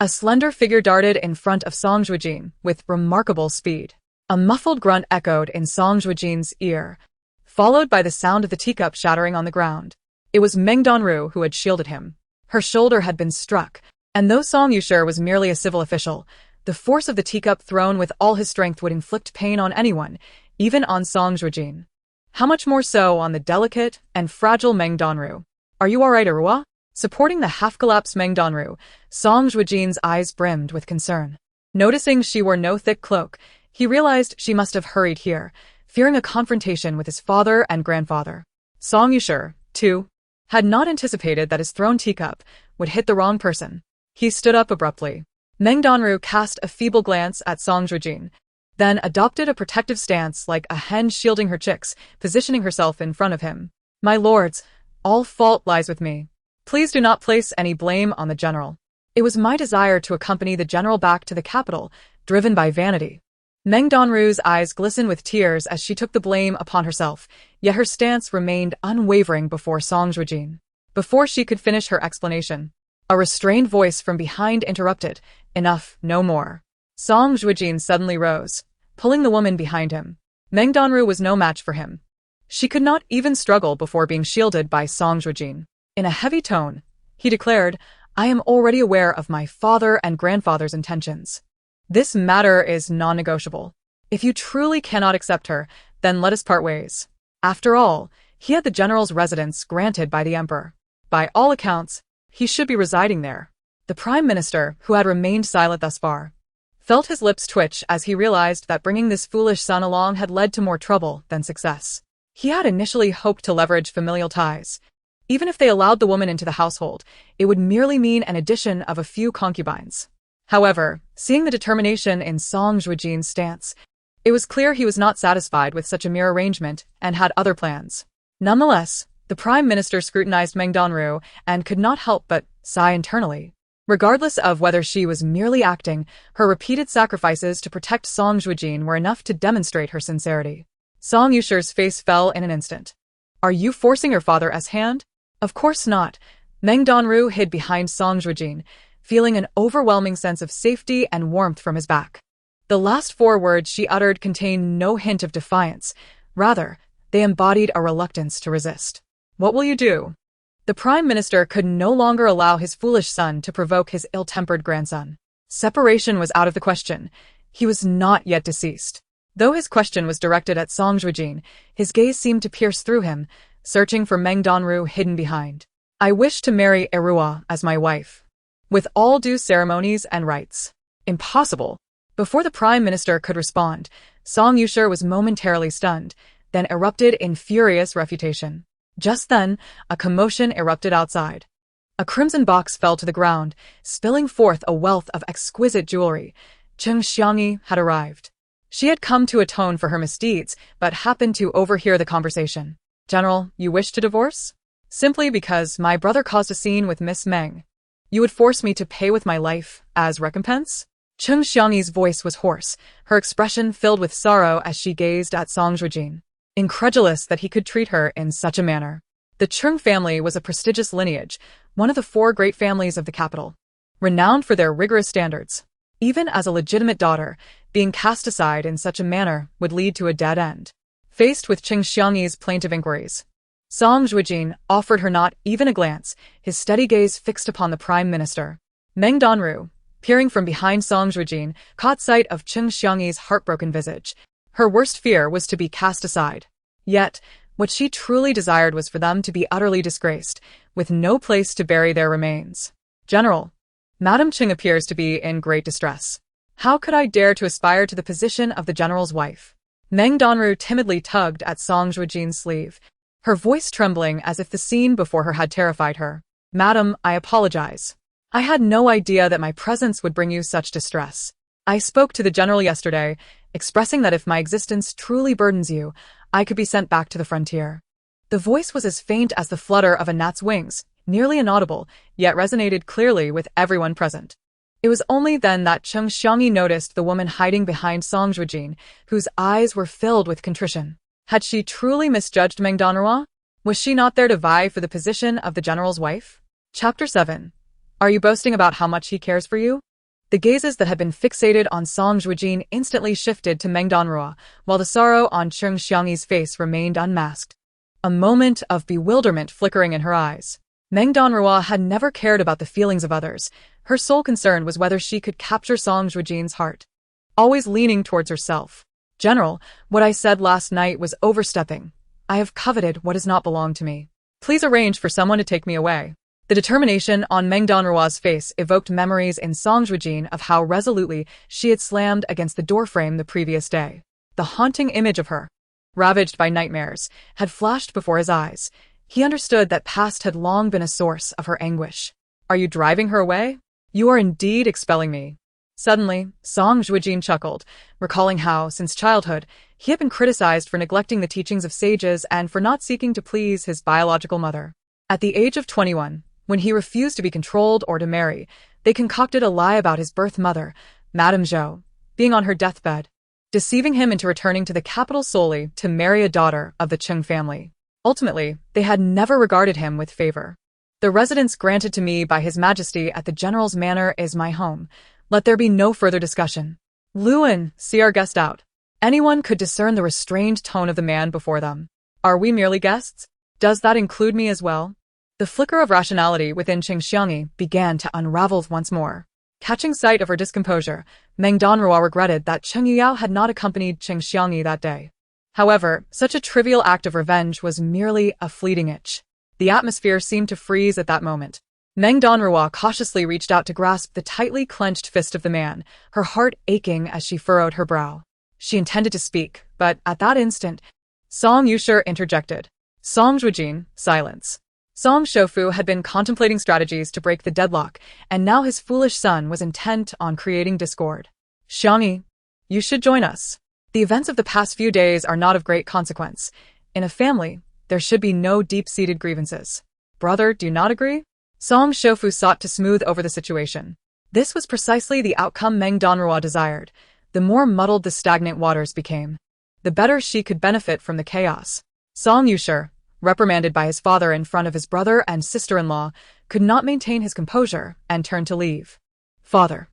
a slender figure darted in front of Song Zhuojin with remarkable speed. A muffled grunt echoed in Song Zhuojin's ear, followed by the sound of the teacup shattering on the ground. It was Meng Danruo who had shielded him. Her shoulder had been struck, and though Song Zhuojin was merely a civil official, the force of the teacup thrown with all his strength would inflict pain on anyone, even on Song Zhuojin. How much more so on the delicate and fragile Meng Danruo? Are you all right, Arua? Supporting the half-collapsed Meng Danruo, Song Zhuojin's eyes brimmed with concern. Noticing she wore no thick cloak, he realized she must have hurried here, fearing a confrontation with his father and grandfather. Song Zhuojin, too, had not anticipated that his thrown teacup would hit the wrong person. He stood up abruptly. Meng Danruo cast a feeble glance at Song Zhuojin, then adopted a protective stance like a hen shielding her chicks, positioning herself in front of him. My lords, all fault lies with me. Please do not place any blame on the general. It was my desire to accompany the general back to the capital, driven by vanity. Meng Danruo's eyes glistened with tears as she took the blame upon herself, yet her stance remained unwavering before Song Zhuojin. Before she could finish her explanation, a restrained voice from behind interrupted. Enough, no more. Song Zhuojin suddenly rose, pulling the woman behind him. Meng Danruo was no match for him. She could not even struggle before being shielded by Song Zhuojin. In a heavy tone, he declared, I am already aware of my father and grandfather's intentions. This matter is non-negotiable. If you truly cannot accept her, then let us part ways. After all, he had the general's residence granted by the emperor. By all accounts, he should be residing there. The prime minister, who had remained silent thus far, felt his lips twitch as he realized that bringing this foolish son along had led to more trouble than success. He had initially hoped to leverage familial ties. Even if they allowed the woman into the household, it would merely mean an addition of a few concubines. However, seeing the determination in Song Zhuojin's stance, it was clear he was not satisfied with such a mere arrangement and had other plans. Nonetheless, the prime minister scrutinized Meng Danruo and could not help but sigh internally. Regardless of whether she was merely acting, her repeated sacrifices to protect Song Zhuojin were enough to demonstrate her sincerity. Song Zhuojin's face fell in an instant. Are you forcing your father's hand? Of course not. Meng Danruo hid behind Song Zhuojin, feeling an overwhelming sense of safety and warmth from his back. The last 4 words she uttered contained no hint of defiance. Rather, they embodied a reluctance to resist. What will you do? The prime minister could no longer allow his foolish son to provoke his ill-tempered grandson. Separation was out of the question. He was not yet deceased. Though his question was directed at Song Zhuojin, his gaze seemed to pierce through him, searching for Meng Danruo hidden behind. I wish to marry Arua as my wife, with all due ceremonies and rites. Impossible. Before the prime minister could respond, Song Zhuojin was momentarily stunned, then erupted in furious refutation. Just then, a commotion erupted outside. A crimson box fell to the ground, spilling forth a wealth of exquisite jewelry. Cheng Xiangyi had arrived. She had come to atone for her misdeeds, but happened to overhear the conversation. General, you wish to divorce? Simply because my brother caused a scene with Miss Meng. You would force me to pay with my life as recompense? Cheng Xiangyi's voice was hoarse, her expression filled with sorrow as she gazed at Song Zhuojin, incredulous that he could treat her in such a manner. The Cheng family was a prestigious lineage, one of the 4 great families of the capital, renowned for their rigorous standards. Even as a legitimate daughter, being cast aside in such a manner would lead to a dead end. Faced with Qing Xiangyi's plaintive inquiries, Song Zhuojin offered her not even a glance, his steady gaze fixed upon the prime minister. Meng Danruo, peering from behind Song Zhuojin, caught sight of Qing Xiangyi's heartbroken visage. Her worst fear was to be cast aside. Yet, what she truly desired was for them to be utterly disgraced, with no place to bury their remains. General, Madame Qing appears to be in great distress. How could I dare to aspire to the position of the general's wife? Meng Danruo timidly tugged at Song Zhuojin's sleeve, her voice trembling as if the scene before her had terrified her. Madam, I apologize. I had no idea that my presence would bring you such distress. I spoke to the general yesterday, expressing that if my existence truly burdens you, I could be sent back to the frontier. The voice was as faint as the flutter of a gnat's wings, nearly inaudible, yet resonated clearly with everyone present. It was only then that Qing Xiangyi noticed the woman hiding behind Song Zhuojin, whose eyes were filled with contrition. Had she truly misjudged Meng Danruo? Was she not there to vie for the position of the general's wife? Chapter 7. Are you boasting about how much he cares for you? The gazes that had been fixated on Song Zhuojin instantly shifted to Meng Danruo, while the sorrow on Qing Xiangyi's face remained unmasked. A moment of bewilderment flickering in her eyes. Meng Danruo had never cared about the feelings of others. Her sole concern was whether she could capture Song Zhuojin's heart. Always leaning towards herself. General, what I said last night was overstepping. I have coveted what does not belong to me. Please arrange for someone to take me away. The determination on Meng Danruo's face evoked memories in Song Zhuojin of how resolutely she had slammed against the doorframe the previous day. The haunting image of her, ravaged by nightmares, had flashed before his eyes. He understood that past had long been a source of her anguish. Are you driving her away? You are indeed expelling me. Suddenly, Song Zhuojin chuckled, recalling how, since childhood, he had been criticized for neglecting the teachings of sages and for not seeking to please his biological mother. At the age of 21, when he refused to be controlled or to marry, they concocted a lie about his birth mother, Madame Zhou, being on her deathbed, deceiving him into returning to the capital solely to marry a daughter of the Qing family. Ultimately, they had never regarded him with favor. The residence granted to me by His Majesty at the General's Manor is my home. Let there be no further discussion. Luan, see our guest out. Anyone could discern the restrained tone of the man before them. Are we merely guests? Does that include me as well? The flicker of rationality within Qing Xiangyi began to unravel once more. Catching sight of her discomposure, Meng Danruo regretted that Cheng Yuyao had not accompanied Qing Xiangyi that day. However, such a trivial act of revenge was merely a fleeting itch. The atmosphere seemed to freeze at that moment. Meng Danruo cautiously reached out to grasp the tightly clenched fist of the man, her heart aching as she furrowed her brow. She intended to speak, but at that instant, Song Yusher interjected. Song Zhuojin, silence. Song Shofu had been contemplating strategies to break the deadlock, and now his foolish son was intent on creating discord. Xiangyi, you should join us. The events of the past few days are not of great consequence. In a family, there should be no deep-seated grievances. Brother, do you not agree? Song Shofu sought to smooth over the situation. This was precisely the outcome Meng Danruo desired. The more muddled the stagnant waters became, the better she could benefit from the chaos. Song Yusher, reprimanded by his father in front of his brother and sister-in-law, could not maintain his composure and turned to leave. Father.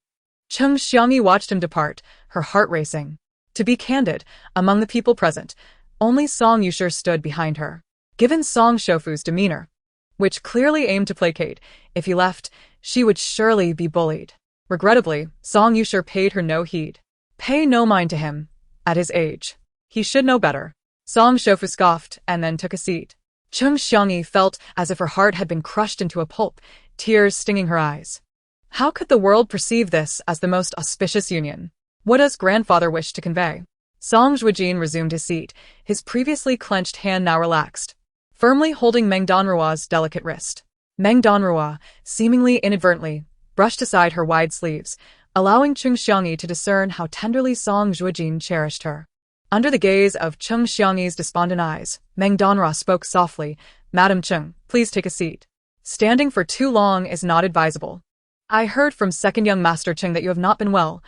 Qing Xiangyi watched him depart, her heart racing. To be candid, among the people present, only Song Yusher stood behind her. Given Song Shofu's demeanor, which clearly aimed to placate, if he left, she would surely be bullied. Regrettably, Song Yusher paid her no heed. Pay no mind to him. At his age, he should know better. Song Shofu scoffed and then took a seat. Qing Xiangyi felt as if her heart had been crushed into a pulp, tears stinging her eyes. How could the world perceive this as the most auspicious union? What does grandfather wish to convey? Song Zhuojin resumed his seat, his previously clenched hand now relaxed, firmly holding Meng Danruo's delicate wrist. Meng Danruo, seemingly inadvertently, brushed aside her wide sleeves, allowing Qing Xiangyi to discern how tenderly Song Zhuojin cherished her. Under the gaze of Qing Xiangyi's despondent eyes, Meng Danruo spoke softly, Madam Qing, please take a seat. Standing for too long is not advisable. I heard from second young master Qing that you have not been well.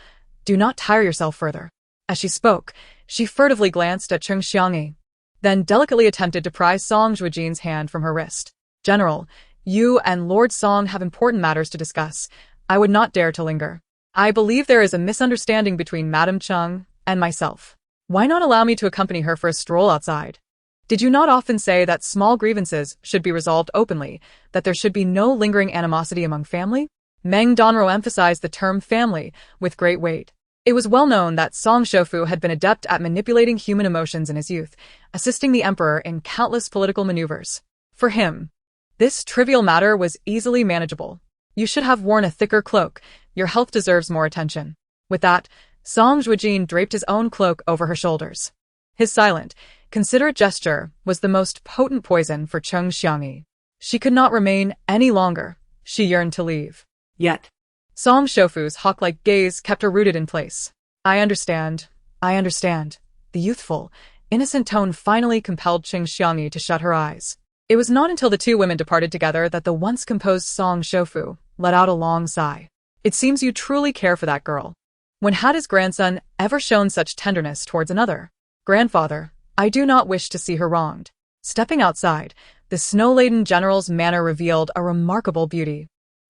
Do not tire yourself further. As she spoke, she furtively glanced at Qing Xiangyi, then delicately attempted to pry Song Zhuojin's hand from her wrist. General, you and Lord Song have important matters to discuss. I would not dare to linger. I believe there is a misunderstanding between Madame Chung and myself. Why not allow me to accompany her for a stroll outside? Did you not often say that small grievances should be resolved openly, that there should be no lingering animosity among family? Meng Danruo emphasized the term family with great weight. It was well known that Song Zhuojin had been adept at manipulating human emotions in his youth, assisting the emperor in countless political maneuvers. For him, this trivial matter was easily manageable. You should have worn a thicker cloak. Your health deserves more attention. With that, Song Zhuojin draped his own cloak over her shoulders. His silent, considerate gesture was the most potent poison for Cheng Xiangyi. She could not remain any longer. She yearned to leave. Yet, Song Zhuofin's hawk-like gaze kept her rooted in place. I understand. The youthful, innocent tone finally compelled Cheng Xiangyi to shut her eyes. It was not until the two women departed together that the once composed Song Zhuofin let out a long sigh. It seems you truly care for that girl. When had his grandson ever shown such tenderness towards another? Grandfather, I do not wish to see her wronged. Stepping outside, the snow-laden general's manner revealed a remarkable beauty.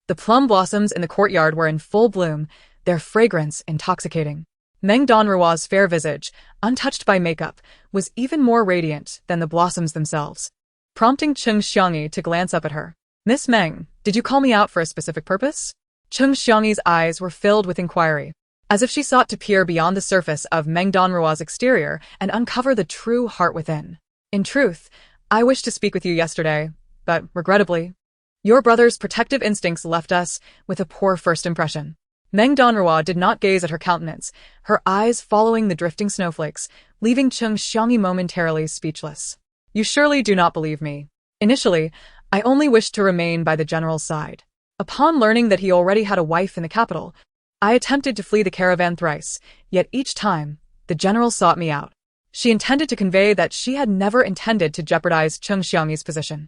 The plum blossoms in the courtyard were in full bloom, their fragrance intoxicating. Meng Danruo's fair visage, untouched by makeup, was even more radiant than the blossoms themselves, prompting Cheng Xiangyi to glance up at her. Miss Meng, did you call me out for a specific purpose? Cheng Xiangyi's eyes were filled with inquiry, as if she sought to peer beyond the surface of Meng Danruo's exterior and uncover the true heart within. In truth, I wished to speak with you yesterday, but regrettably, your brother's protective instincts left us with a poor first impression. Meng Danruo did not gaze at her countenance, her eyes following the drifting snowflakes, leaving Cheng Xiangyi momentarily speechless. You surely do not believe me. Initially, I only wished to remain by the general's side. Upon learning that he already had a wife in the capital, I attempted to flee the caravan thrice, yet each time, the general sought me out. She intended to convey that she had never intended to jeopardize Cheng Xiangyi's position.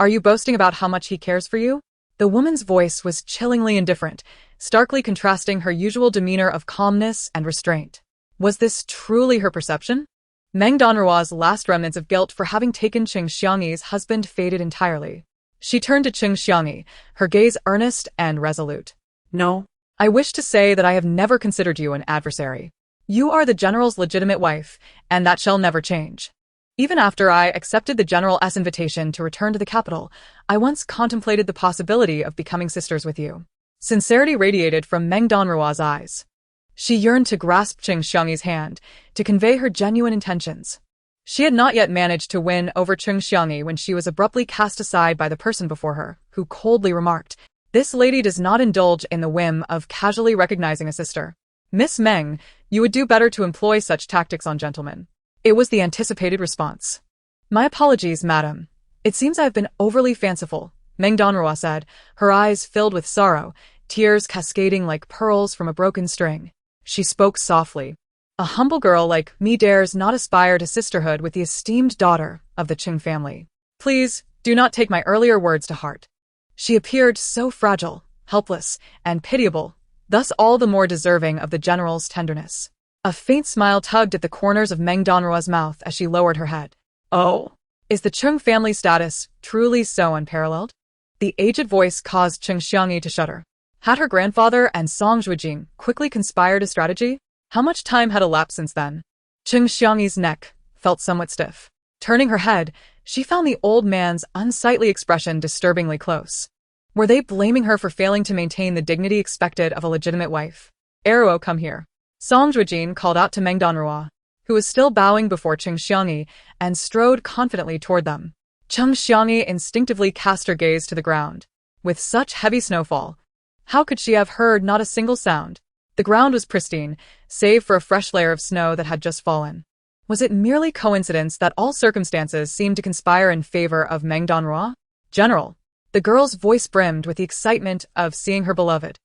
Are you boasting about how much he cares for you? The woman's voice was chillingly indifferent, starkly contrasting her usual demeanor of calmness and restraint. Was this truly her perception? Meng Danruo's last remnants of guilt for having taken Cheng Xiangyi's husband faded entirely. She turned to Cheng Xiangyi, her gaze earnest and resolute. No. I wish to say that I have never considered you an adversary. You are the general's legitimate wife, and that shall never change. Even after I accepted the general's invitation to return to the capital, I once contemplated the possibility of becoming sisters with you. Sincerity radiated from Meng Danruo's eyes. She yearned to grasp Cheng Xiangyi's hand, to convey her genuine intentions. She had not yet managed to win over Cheng Xiangyi when she was abruptly cast aside by the person before her, who coldly remarked, "This lady does not indulge in the whim of casually recognizing a sister. Miss Meng, you would do better to employ such tactics on gentlemen." It was the anticipated response. My apologies, madam. It seems I have been overly fanciful, Meng Danruo said, her eyes filled with sorrow, tears cascading like pearls from a broken string. She spoke softly. A humble girl like me dares not aspire to sisterhood with the esteemed daughter of the Qing family. Please, do not take my earlier words to heart. She appeared so fragile, helpless, and pitiable, thus all the more deserving of the general's tenderness. A faint smile tugged at the corners of Meng Danruo's mouth as she lowered her head. Oh, is the Chung family status truly so unparalleled? The aged voice caused Cheng Xiangyi to shudder. Had her grandfather and Song Zhuojin quickly conspired a strategy? How much time had elapsed since then? Cheng Xiangyi's neck felt somewhat stiff. Turning her head, she found the old man's unsightly expression disturbingly close. Were they blaming her for failing to maintain the dignity expected of a legitimate wife? Danruo, come here. Song Zhuojin called out to Meng Danruo, who was still bowing before Cheng Xiangyi, and strode confidently toward them. Cheng Xiangyi instinctively cast her gaze to the ground. With such heavy snowfall, how could she have heard not a single sound? The ground was pristine, save for a fresh layer of snow that had just fallen. Was it merely coincidence that all circumstances seemed to conspire in favor of Meng Danruo? General. The girl's voice brimmed with the excitement of seeing her beloved.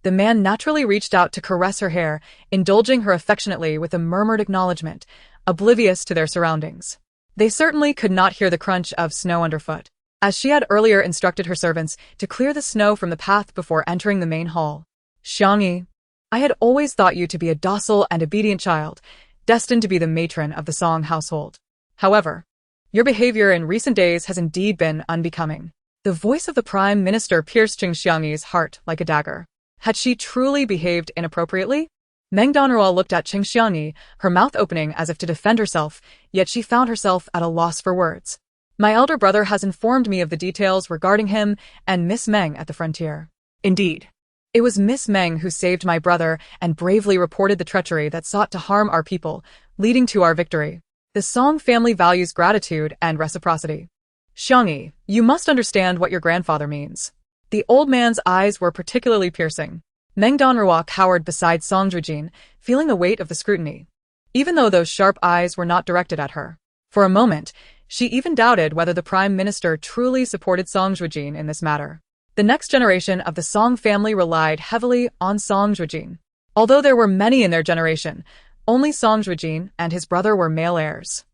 The man naturally reached out to caress her hair, indulging her affectionately with a murmured acknowledgement, oblivious to their surroundings. They certainly could not hear the crunch of snow underfoot, as she had earlier instructed her servants to clear the snow from the path before entering the main hall. Xiangyi, I had always thought you to be a docile and obedient child, destined to be the matron of the Song household. However, your behavior in recent days has indeed been unbecoming. The voice of the Prime Minister pierced Cheng Xiangyi's heart like a dagger. Had she truly behaved inappropriately? Meng Danruo looked at Qing Xiangyi, her mouth opening as if to defend herself, yet she found herself at a loss for words. My elder brother has informed me of the details regarding him and Miss Meng at the frontier. Indeed. It was Miss Meng who saved my brother and bravely reported the treachery that sought to harm our people, leading to our victory. The Song family values gratitude and reciprocity. Xiangyi, you must understand what your grandfather means. The old man's eyes were particularly piercing. Meng Danruo cowered beside Song Zhuojin, feeling the weight of the scrutiny. Even though those sharp eyes were not directed at her. For a moment, she even doubted whether the Prime Minister truly supported Song Zhuojin in this matter. The next generation of the Song family relied heavily on Song Zhuojin. Although there were many in their generation, only Song Zhuojin and his brother were male heirs.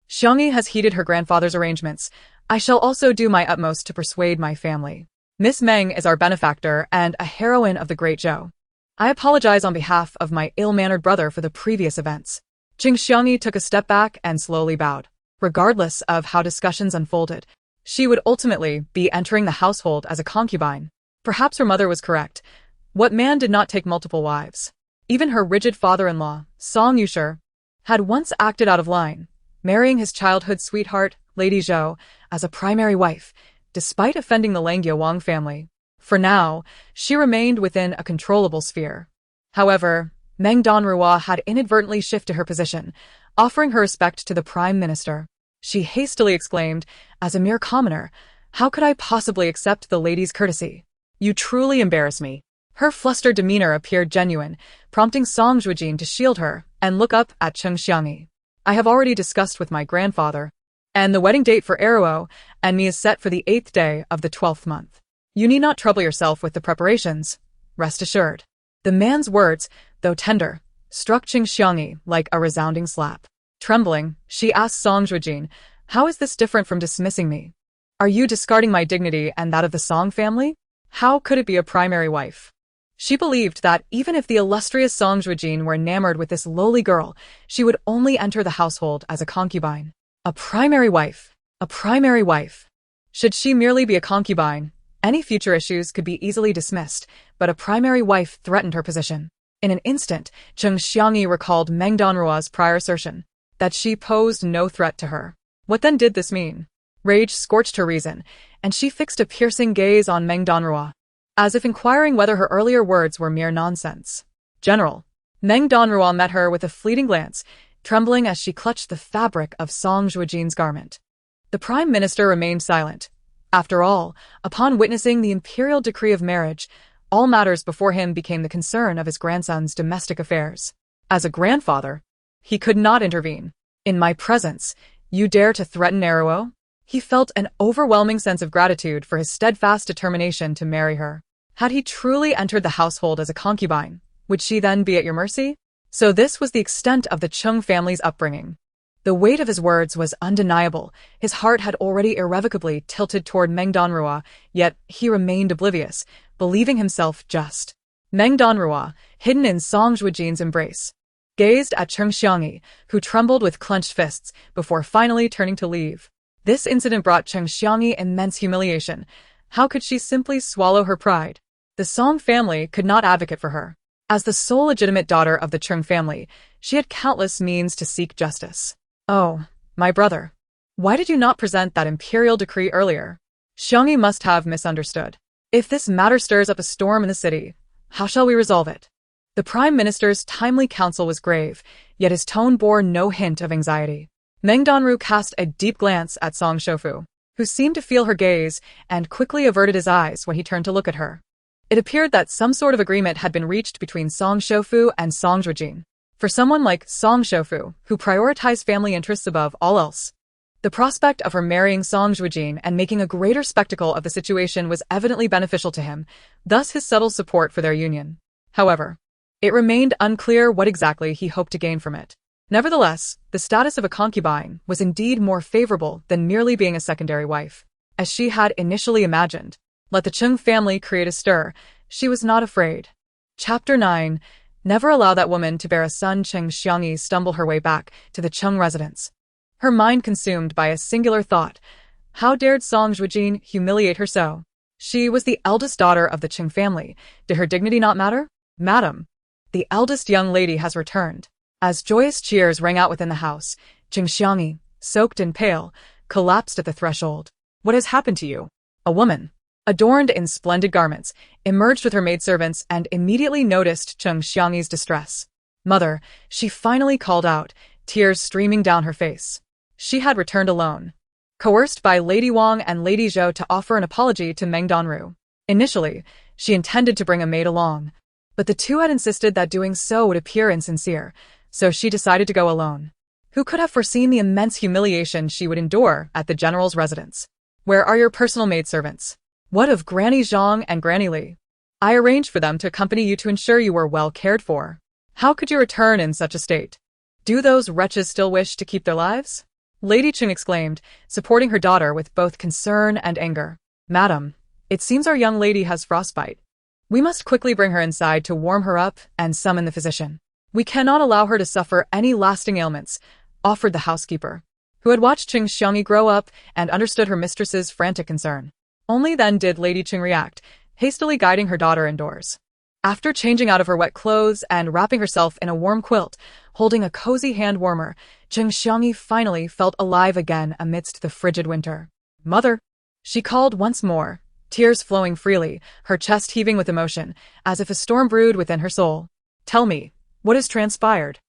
Xiangyi has heeded her grandfather's arrangements. I shall also do my utmost to persuade my family. Miss Meng is our benefactor and a heroine of the Great Zhou. I apologize on behalf of my ill-mannered brother for the previous events. Qing Xiangyi took a step back and slowly bowed. Regardless of how discussions unfolded, she would ultimately be entering the household as a concubine. Perhaps her mother was correct. What man did not take multiple wives? Even her rigid father-in-law, Song Yushi, had once acted out of line, marrying his childhood sweetheart, Lady Zhou, as a primary wife, despite offending the Langyao Wang family. For now, she remained within a controllable sphere. However, Meng Danruo had inadvertently shifted her position, offering her respect to the Prime Minister. She hastily exclaimed, as a mere commoner, how could I possibly accept the lady's courtesy? You truly embarrass me. Her flustered demeanor appeared genuine, prompting Song Zhuojin to shield her and look up at Qing Xiangyi. I have already discussed with my grandfather, and the wedding date for Eruo and me is set for the 8th day of the 12th month. You need not trouble yourself with the preparations. Rest assured. The man's words, though tender, struck Qing Xiangyi like a resounding slap. Trembling, she asked Song Zhuojin, how is this different from dismissing me? Are you discarding my dignity and that of the Song family? How could it be a primary wife? She believed that even if the illustrious Song Zhuojin were enamored with this lowly girl, she would only enter the household as a concubine. A primary wife. A primary wife. Should she merely be a concubine, any future issues could be easily dismissed, but a primary wife threatened her position. In an instant, Qing Xiangyi recalled Meng Danruo's prior assertion that she posed no threat to her. What then did this mean? Rage scorched her reason, and she fixed a piercing gaze on Meng Danruo, as if inquiring whether her earlier words were mere nonsense. General. Meng Danruo met her with a fleeting glance, trembling as she clutched the fabric of Song Zhuojin's garment. The Prime Minister remained silent. After all, upon witnessing the imperial decree of marriage, all matters before him became the concern of his grandson's domestic affairs. As a grandfather, he could not intervene. In my presence, you dare to threaten Eruo? He felt an overwhelming sense of gratitude for his steadfast determination to marry her. Had he truly entered the household as a concubine, would she then be at your mercy? So this was the extent of the Qing family's upbringing. The weight of his words was undeniable. His heart had already irrevocably tilted toward Meng Danruo, yet he remained oblivious, believing himself just. Meng Danruo, hidden in Song Zhuojin's embrace, gazed at Qing Xiangyi, who trembled with clenched fists before finally turning to leave. This incident brought Qing Xiangyi immense humiliation. How could she simply swallow her pride? The Song family could not advocate for her. As the sole legitimate daughter of the Qing family, she had countless means to seek justice. Oh, my brother. Why did you not present that imperial decree earlier? Xiangyi must have misunderstood. If this matter stirs up a storm in the city, how shall we resolve it? The Prime Minister's timely counsel was grave, yet his tone bore no hint of anxiety. Meng Danruo cast a deep glance at Song Zhuojin, who seemed to feel her gaze and quickly averted his eyes when he turned to look at her. It appeared that some sort of agreement had been reached between Song Zhuojin and Song Zhuojin. For someone like Song Zhuojin, who prioritized family interests above all else, the prospect of her marrying Song Zhuojin and making a greater spectacle of the situation was evidently beneficial to him, thus his subtle support for their union. However, it remained unclear what exactly he hoped to gain from it. Nevertheless, the status of a concubine was indeed more favorable than merely being a secondary wife. As she had initially imagined, let the Qing family create a stir, she was not afraid. Chapter 9. Never allow that woman to bear a son. Qing Xiangyi stumbled her way back to the Qing residence, her mind consumed by a singular thought. How dared Song Zhuojin humiliate her so? She was the eldest daughter of the Qing family. Did her dignity not matter? Madam, the eldest young lady has returned. As joyous cheers rang out within the house, Qing Xiangyi, soaked and pale, collapsed at the threshold. What has happened to you? A woman, adorned in splendid garments, emerged with her maidservants and immediately noticed Qing Xiangyi's distress. Mother, she finally called out, tears streaming down her face. She had returned alone, coerced by Lady Wang and Lady Zhou to offer an apology to Meng Danruo. Initially, she intended to bring a maid along, but the two had insisted that doing so would appear insincere, so she decided to go alone. Who could have foreseen the immense humiliation she would endure at the general's residence? Where are your personal maidservants? What of Granny Zhang and Granny Li? I arranged for them to accompany you to ensure you were well cared for. How could you return in such a state? Do those wretches still wish to keep their lives? Lady Qing exclaimed, supporting her daughter with both concern and anger. Madam, it seems our young lady has frostbite. We must quickly bring her inside to warm her up and summon the physician. We cannot allow her to suffer any lasting ailments, offered the housekeeper, who had watched Qing Xiangyi grow up and understood her mistress's frantic concern. Only then did Lady Qing react, hastily guiding her daughter indoors. After changing out of her wet clothes and wrapping herself in a warm quilt, holding a cozy hand warmer, Qing Xiangyi finally felt alive again amidst the frigid winter. Mother, she called once more, tears flowing freely, her chest heaving with emotion, as if a storm brewed within her soul. Tell me, what has transpired?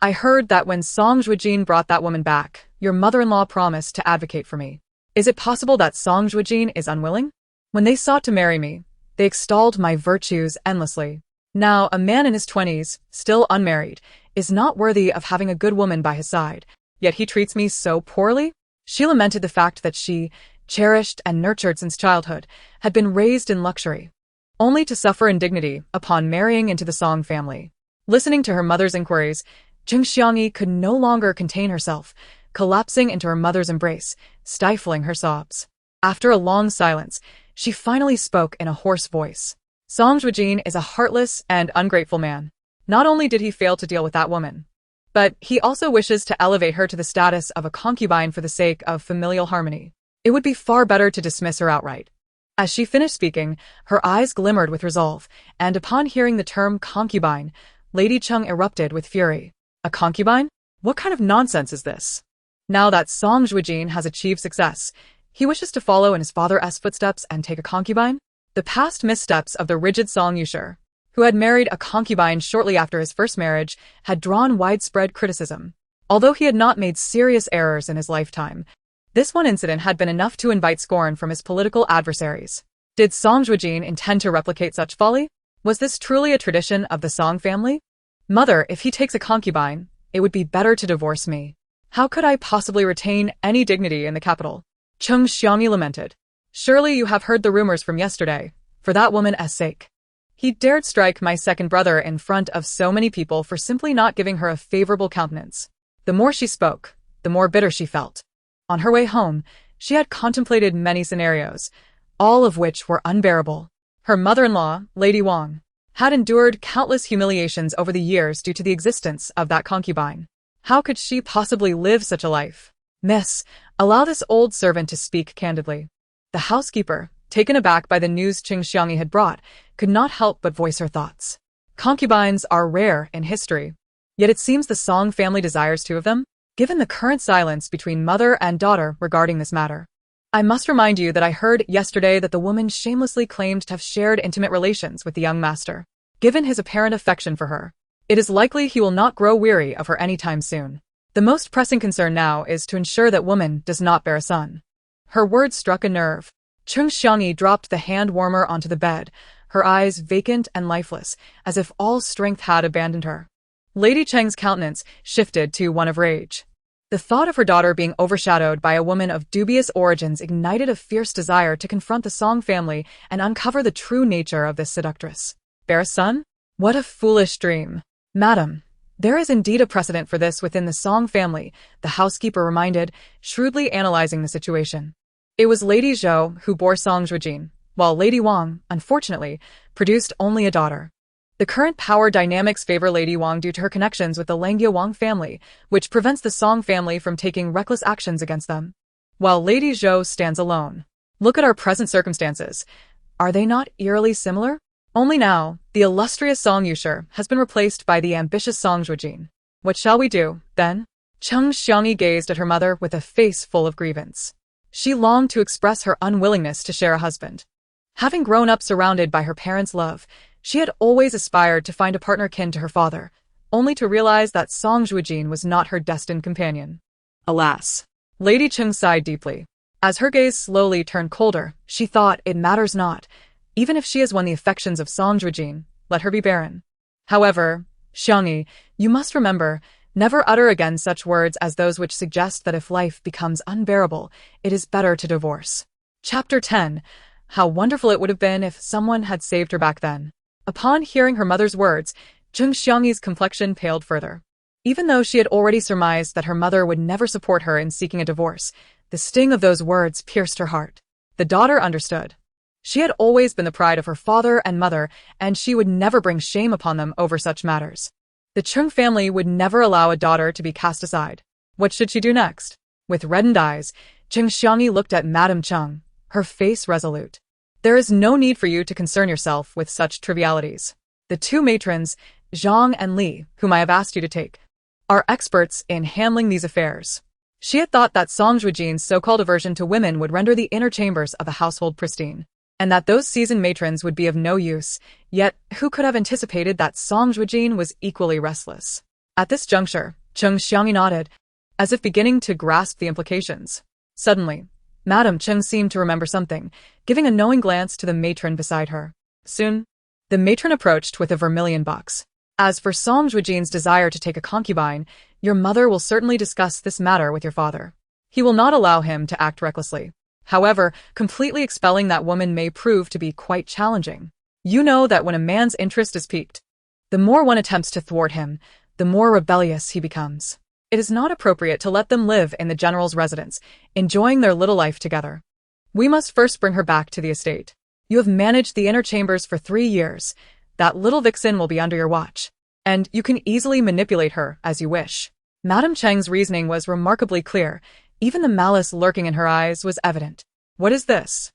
I heard that when Song Zhuojin brought that woman back, your mother-in-law promised to advocate for me. Is it possible that Song Zhuojin is unwilling? When they sought to marry me, they extolled my virtues endlessly. Now, a man in his 20s, still unmarried, is not worthy of having a good woman by his side, yet he treats me so poorly? She lamented the fact that she, cherished and nurtured since childhood, had been raised in luxury, only to suffer indignity upon marrying into the Song family. Listening to her mother's inquiries, Qing Xiangyi could no longer contain herself, collapsing into her mother's embrace, stifling her sobs. After a long silence, she finally spoke in a hoarse voice. Song Zhuojin is a heartless and ungrateful man. Not only did he fail to deal with that woman, but he also wishes to elevate her to the status of a concubine for the sake of familial harmony. It would be far better to dismiss her outright. As she finished speaking, her eyes glimmered with resolve, and upon hearing the term concubine, Lady Qing erupted with fury. A concubine? What kind of nonsense is this? Now that Song Zhuojin has achieved success, he wishes to follow in his father's footsteps and take a concubine? The past missteps of the rigid Song Yushe, who had married a concubine shortly after his first marriage, had drawn widespread criticism. Although he had not made serious errors in his lifetime, this one incident had been enough to invite scorn from his political adversaries. Did Song Zhuojin intend to replicate such folly? Was this truly a tradition of the Song family? Mother, if he takes a concubine, it would be better to divorce me. How could I possibly retain any dignity in the capital? Qing Xiangyi lamented. Surely you have heard the rumors from yesterday, for that woman's sake. He dared strike my second brother in front of so many people for simply not giving her a favorable countenance. The more she spoke, the more bitter she felt. On her way home, she had contemplated many scenarios, all of which were unbearable. Her mother-in-law, Lady Wang, had endured countless humiliations over the years due to the existence of that concubine. How could she possibly live such a life? Miss, allow this old servant to speak candidly. The housekeeper, taken aback by the news Qing Xiangyi had brought, could not help but voice her thoughts. Concubines are rare in history, yet it seems the Song family desires two of them, given the current silence between mother and daughter regarding this matter. I must remind you that I heard yesterday that the woman shamelessly claimed to have shared intimate relations with the young master. Given his apparent affection for her, it is likely he will not grow weary of her anytime soon. The most pressing concern now is to ensure that woman does not bear a son. Her words struck a nerve. Qing Xiangyi dropped the hand warmer onto the bed, her eyes vacant and lifeless, as if all strength had abandoned her. Lady Cheng's countenance shifted to one of rage. The thought of her daughter being overshadowed by a woman of dubious origins ignited a fierce desire to confront the Song family and uncover the true nature of this seductress. Bear a son? What a foolish dream. Madam, there is indeed a precedent for this within the Song family, the housekeeper reminded, shrewdly analyzing the situation. It was Lady Zhou who bore Song Zhuojin, while Lady Wang, unfortunately, produced only a daughter. The current power dynamics favor Lady Wang due to her connections with the Langia Wang family, which prevents the Song family from taking reckless actions against them. While Lady Zhou stands alone. Look at our present circumstances. Are they not eerily similar? Only now, the illustrious Song Yusher has been replaced by the ambitious Song Zhuojin. What shall we do, then? Cheng Xiangyi gazed at her mother with a face full of grievance. She longed to express her unwillingness to share a husband. Having grown up surrounded by her parents' love, she had always aspired to find a partner kin to her father, only to realize that Song Zhuojin was not her destined companion. Alas! Lady Cheng sighed deeply. As her gaze slowly turned colder, she thought, it matters not. Even if she has won the affections of Song Zhuojin, let her be barren. However, Xiangyi, you must remember, never utter again such words as those which suggest that if life becomes unbearable, it is better to divorce. Chapter 10. How wonderful it would have been if someone had saved her back then. Upon hearing her mother's words, Cheng Xiangyi's complexion paled further. Even though she had already surmised that her mother would never support her in seeking a divorce, the sting of those words pierced her heart. The daughter understood. She had always been the pride of her father and mother, and she would never bring shame upon them over such matters. The Cheng family would never allow a daughter to be cast aside. What should she do next? With reddened eyes, Cheng Xiangyi looked at Madame Cheng, her face resolute. There is no need for you to concern yourself with such trivialities. The two matrons, Zhang and Li, whom I have asked you to take, are experts in handling these affairs. She had thought that Song Zhuojin's so-called aversion to women would render the inner chambers of the household pristine, and that those seasoned matrons would be of no use, yet who could have anticipated that Song Zhuojin was equally restless? At this juncture, Cheng Xiangyi nodded, as if beginning to grasp the implications. Suddenly, Madame Cheng seemed to remember something, giving a knowing glance to the matron beside her. Soon, the matron approached with a vermilion box. As for Song Zhuojin's desire to take a concubine, your mother will certainly discuss this matter with your father. He will not allow him to act recklessly. However, completely expelling that woman may prove to be quite challenging. You know that when a man's interest is piqued, the more one attempts to thwart him, the more rebellious he becomes. It is not appropriate to let them live in the general's residence, enjoying their little life together. We must first bring her back to the estate. You have managed the inner chambers for 3 years. That little vixen will be under your watch, and you can easily manipulate her as you wish. Madame Cheng's reasoning was remarkably clear. Even the malice lurking in her eyes was evident. What is this?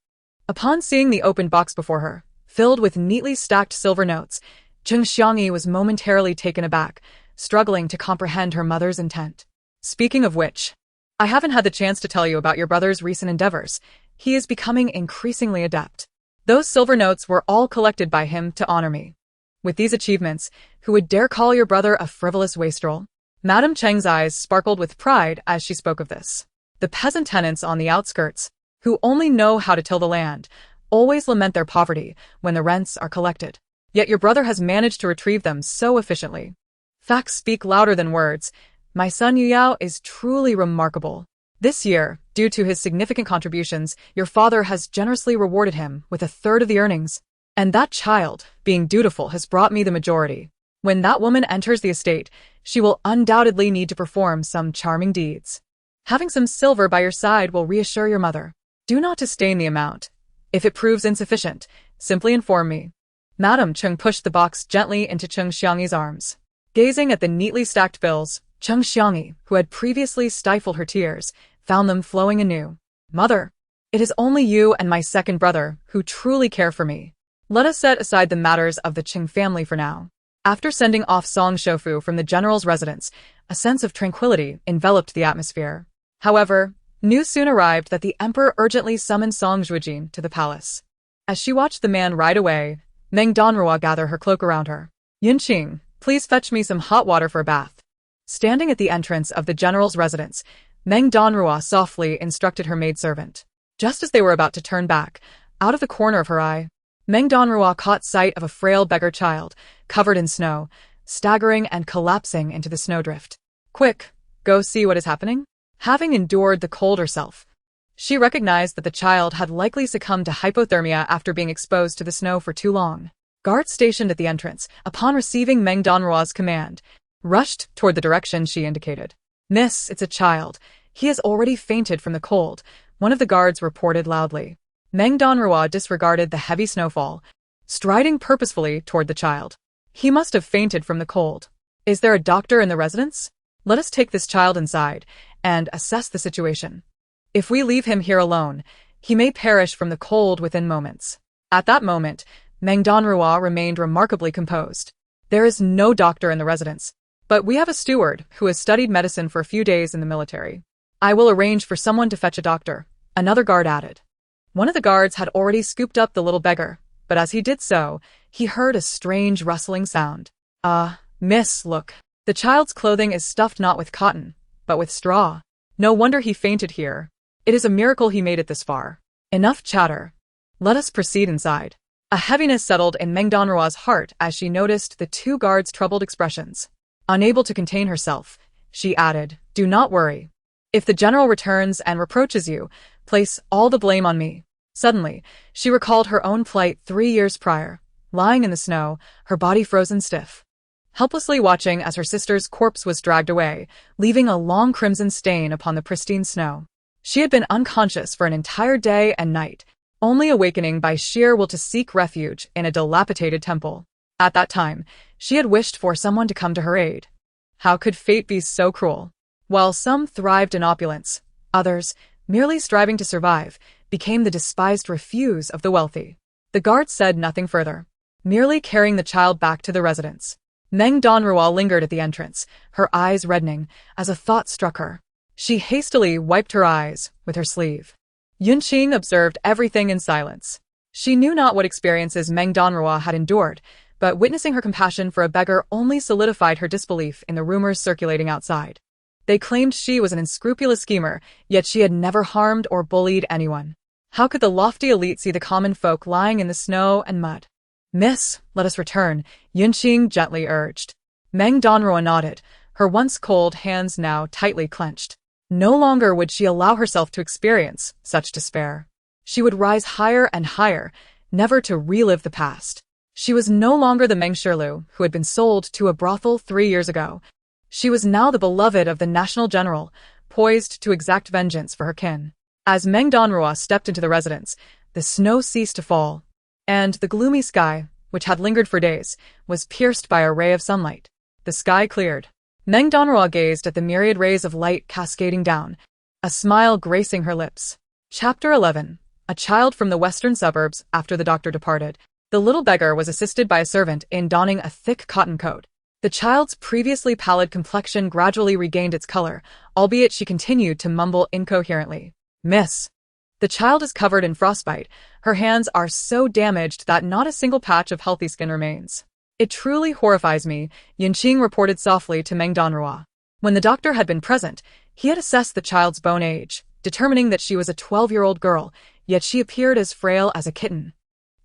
Upon seeing the open box before her, filled with neatly stacked silver notes, Cheng Xiangyi was momentarily taken aback, struggling to comprehend her mother's intent. Speaking of which, I haven't had the chance to tell you about your brother's recent endeavors. He is becoming increasingly adept. Those silver notes were all collected by him to honor me. With these achievements, who would dare call your brother a frivolous wastrel? Madame Cheng's eyes sparkled with pride as she spoke of this. The peasant tenants on the outskirts, who only know how to till the land, always lament their poverty when the rents are collected. Yet your brother has managed to retrieve them so efficiently. Facts speak louder than words. My son Yu Yao is truly remarkable. This year, due to his significant contributions, your father has generously rewarded him with 1/3 of the earnings. And that child, being dutiful, has brought me the majority. When that woman enters the estate, she will undoubtedly need to perform some charming deeds. Having some silver by your side will reassure your mother. Do not disdain the amount. If it proves insufficient, simply inform me. Madame Cheng pushed the box gently into Cheng Xiangyi's arms. Gazing at the neatly stacked bills, Cheng Xiangyi, who had previously stifled her tears, found them flowing anew. Mother, it is only you and my second brother who truly care for me. Let us set aside the matters of the Cheng family for now. After sending off Song Shofu from the general's residence, a sense of tranquility enveloped the atmosphere. However, news soon arrived that the emperor urgently summoned Song Zhuojin to the palace. As she watched the man ride away, Meng Danruo gathered her cloak around her. Yinqing, please fetch me some hot water for a bath. Standing at the entrance of the general's residence, Meng Danruo softly instructed her maidservant. Just as they were about to turn back, out of the corner of her eye, Meng Danruo caught sight of a frail beggar child, covered in snow, staggering and collapsing into the snowdrift. Quick, go see what is happening? Having endured the cold herself, she recognized that the child had likely succumbed to hypothermia after being exposed to the snow for too long. Guards stationed at the entrance, upon receiving Meng Danruo's command, rushed toward the direction she indicated. Miss, it's a child. He has already fainted from the cold, one of the guards reported loudly. Meng Danruo disregarded the heavy snowfall, striding purposefully toward the child. He must have fainted from the cold. Is there a doctor in the residence? Let us take this child inside and assess the situation. If we leave him here alone, he may perish from the cold within moments. At that moment, Meng Danruo remained remarkably composed. There is no doctor in the residence, but we have a steward who has studied medicine for a few days in the military. I will arrange for someone to fetch a doctor, another guard added. One of the guards had already scooped up the little beggar, but as he did so, he heard a strange rustling sound. Miss, look. The child's clothing is stuffed not with cotton, but with straw. No wonder he fainted here. It is a miracle he made it this far. Enough chatter. Let us proceed inside. A heaviness settled in Meng Danruo's heart as she noticed the two guards' troubled expressions. Unable to contain herself, she added, "Do not worry. If the general returns and reproaches you, place all the blame on me." Suddenly, she recalled her own plight 3 years prior, lying in the snow, her body frozen stiff, helplessly watching as her sister's corpse was dragged away, leaving a long crimson stain upon the pristine snow. She had been unconscious for an entire day and night, only awakening by sheer will to seek refuge in a dilapidated temple. At that time, she had wished for someone to come to her aid. How could fate be so cruel? While some thrived in opulence, others, merely striving to survive, became the despised refuse of the wealthy. The guard said nothing further, merely carrying the child back to the residence. Meng Danruo lingered at the entrance, her eyes reddening, as a thought struck her. She hastily wiped her eyes with her sleeve. Yunqing observed everything in silence. She knew not what experiences Meng Danruo had endured, but witnessing her compassion for a beggar only solidified her disbelief in the rumors circulating outside. They claimed she was an unscrupulous schemer, yet she had never harmed or bullied anyone. How could the lofty elite see the common folk lying in the snow and mud? "Miss, let us return," Yunqing gently urged. Meng Danruo nodded, her once cold hands now tightly clenched. No longer would she allow herself to experience such despair. She would rise higher and higher, never to relive the past. She was no longer the Meng Shirlu who had been sold to a brothel 3 years ago. She was now the beloved of the national general, poised to exact vengeance for her kin. As Meng Danruo stepped into the residence, the snow ceased to fall, and the gloomy sky, which had lingered for days, was pierced by a ray of sunlight. The sky cleared. Meng Danruo gazed at the myriad rays of light cascading down, a smile gracing her lips. Chapter 11. A child from the western suburbs. After the doctor departed, the little beggar was assisted by a servant in donning a thick cotton coat. The child's previously pallid complexion gradually regained its color, albeit she continued to mumble incoherently. "Miss, the child is covered in frostbite. Her hands are so damaged that not a single patch of healthy skin remains. It truly horrifies me," Yunqing reported softly to Meng Danruo. When the doctor had been present, he had assessed the child's bone age, determining that she was a 12-year-old girl, yet she appeared as frail as a kitten,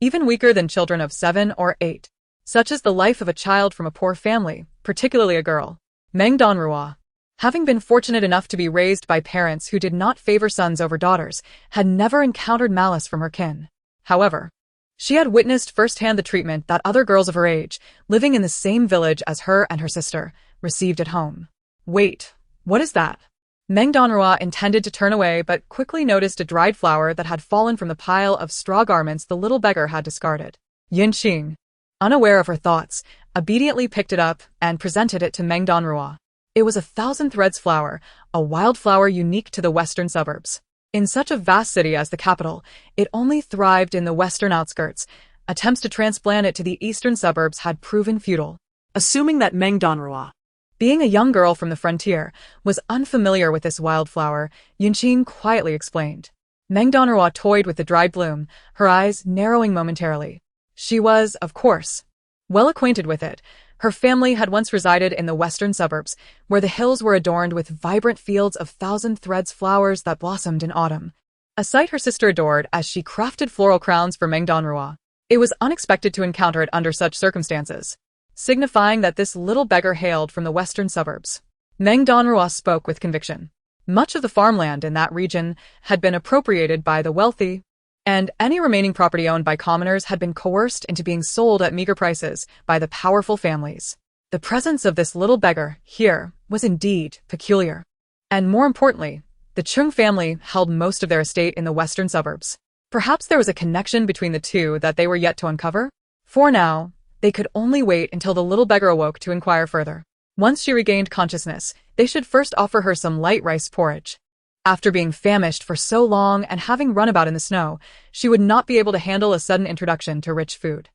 even weaker than children of 7 or 8. Such is the life of a child from a poor family, particularly a girl. Meng Danruo, having been fortunate enough to be raised by parents who did not favor sons over daughters, had never encountered malice from her kin. However, she had witnessed firsthand the treatment that other girls of her age, living in the same village as her and her sister, received at home. "Wait, what is that?" Meng Danruo intended to turn away but quickly noticed a dried flower that had fallen from the pile of straw garments the little beggar had discarded. Yunqing, unaware of her thoughts, obediently picked it up and presented it to Meng Danruo. It was a thousand threads flower, a wildflower unique to the western suburbs. In such a vast city as the capital, it only thrived in the western outskirts. Attempts to transplant it to the eastern suburbs had proven futile. Assuming that Meng Danruo, being a young girl from the frontier, was unfamiliar with this wildflower, Yunqing quietly explained. Meng Danruo toyed with the dried bloom, her eyes narrowing momentarily. She was, of course, well acquainted with it. Her family had once resided in the western suburbs, where the hills were adorned with vibrant fields of thousand threads flowers that blossomed in autumn, a sight her sister adored as she crafted floral crowns for Meng Danruo. It was unexpected to encounter it under such circumstances, signifying that this little beggar hailed from the western suburbs. Meng Danruo spoke with conviction. Much of the farmland in that region had been appropriated by the wealthy, and any remaining property owned by commoners had been coerced into being sold at meager prices by the powerful families. The presence of this little beggar here was indeed peculiar. And more importantly, the Chung family held most of their estate in the western suburbs. Perhaps there was a connection between the two that they were yet to uncover? For now, they could only wait until the little beggar awoke to inquire further. Once she regained consciousness, they should first offer her some light rice porridge. After being famished for so long and having run about in the snow, she would not be able to handle a sudden introduction to rich food.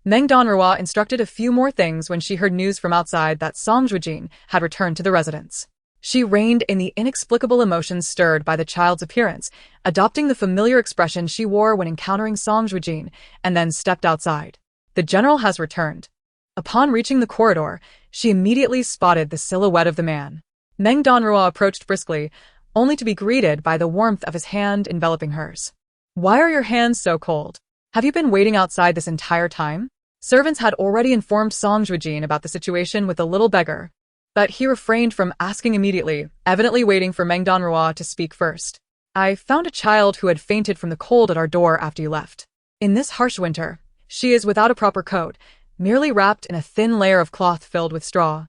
Meng Danruo instructed a few more things when she heard news from outside that Song Zhuojin had returned to the residence. She reigned in the inexplicable emotions stirred by the child's appearance, adopting the familiar expression she wore when encountering Song Zhuojin, and then stepped outside. The general has returned. Upon reaching the corridor, she immediately spotted the silhouette of the man. Meng Danruo approached briskly, only to be greeted by the warmth of his hand enveloping hers. "Why are your hands so cold? Have you been waiting outside this entire time?" Servants had already informed Song Zhuojin about the situation with the little beggar, but he refrained from asking immediately, evidently waiting for Meng Danruo to speak first. "I found a child who had fainted from the cold at our door after you left. In this harsh winter, she is without a proper coat, merely wrapped in a thin layer of cloth filled with straw."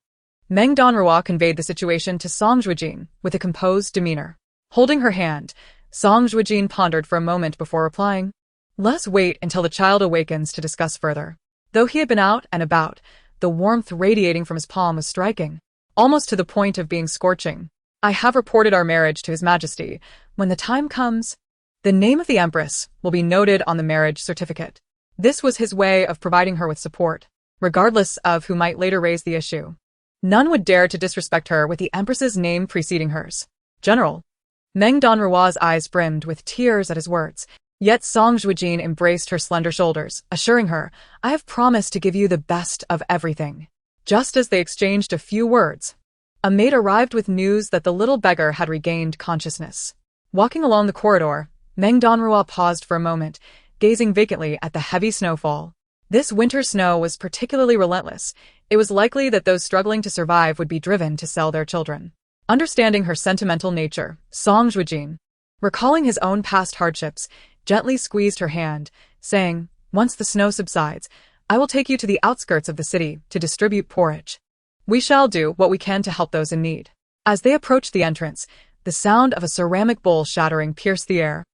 Meng Danruo conveyed the situation to Song Zhuojin with a composed demeanor. Holding her hand, Song Zhuojin pondered for a moment before replying, "Let's wait until the child awakens to discuss further." Though he had been out and about, the warmth radiating from his palm was striking, almost to the point of being scorching. "I have reported our marriage to His Majesty. When the time comes, the name of the Empress will be noted on the marriage certificate." This was his way of providing her with support, regardless of who might later raise the issue. None would dare to disrespect her with the Empress's name preceding hers. "General." Meng Danruo's eyes brimmed with tears at his words. Yet Song Zhuojin embraced her slender shoulders, assuring her, "I have promised to give you the best of everything." Just as they exchanged a few words, a maid arrived with news that the little beggar had regained consciousness. Walking along the corridor, Meng Danruo paused for a moment, gazing vacantly at the heavy snowfall. This winter snow was particularly relentless. It was likely that those struggling to survive would be driven to sell their children. Understanding her sentimental nature, Song Zhuojin, recalling his own past hardships, gently squeezed her hand, saying, "Once the snow subsides, I will take you to the outskirts of the city to distribute porridge. We shall do what we can to help those in need." As they approached the entrance, the sound of a ceramic bowl shattering pierced the air,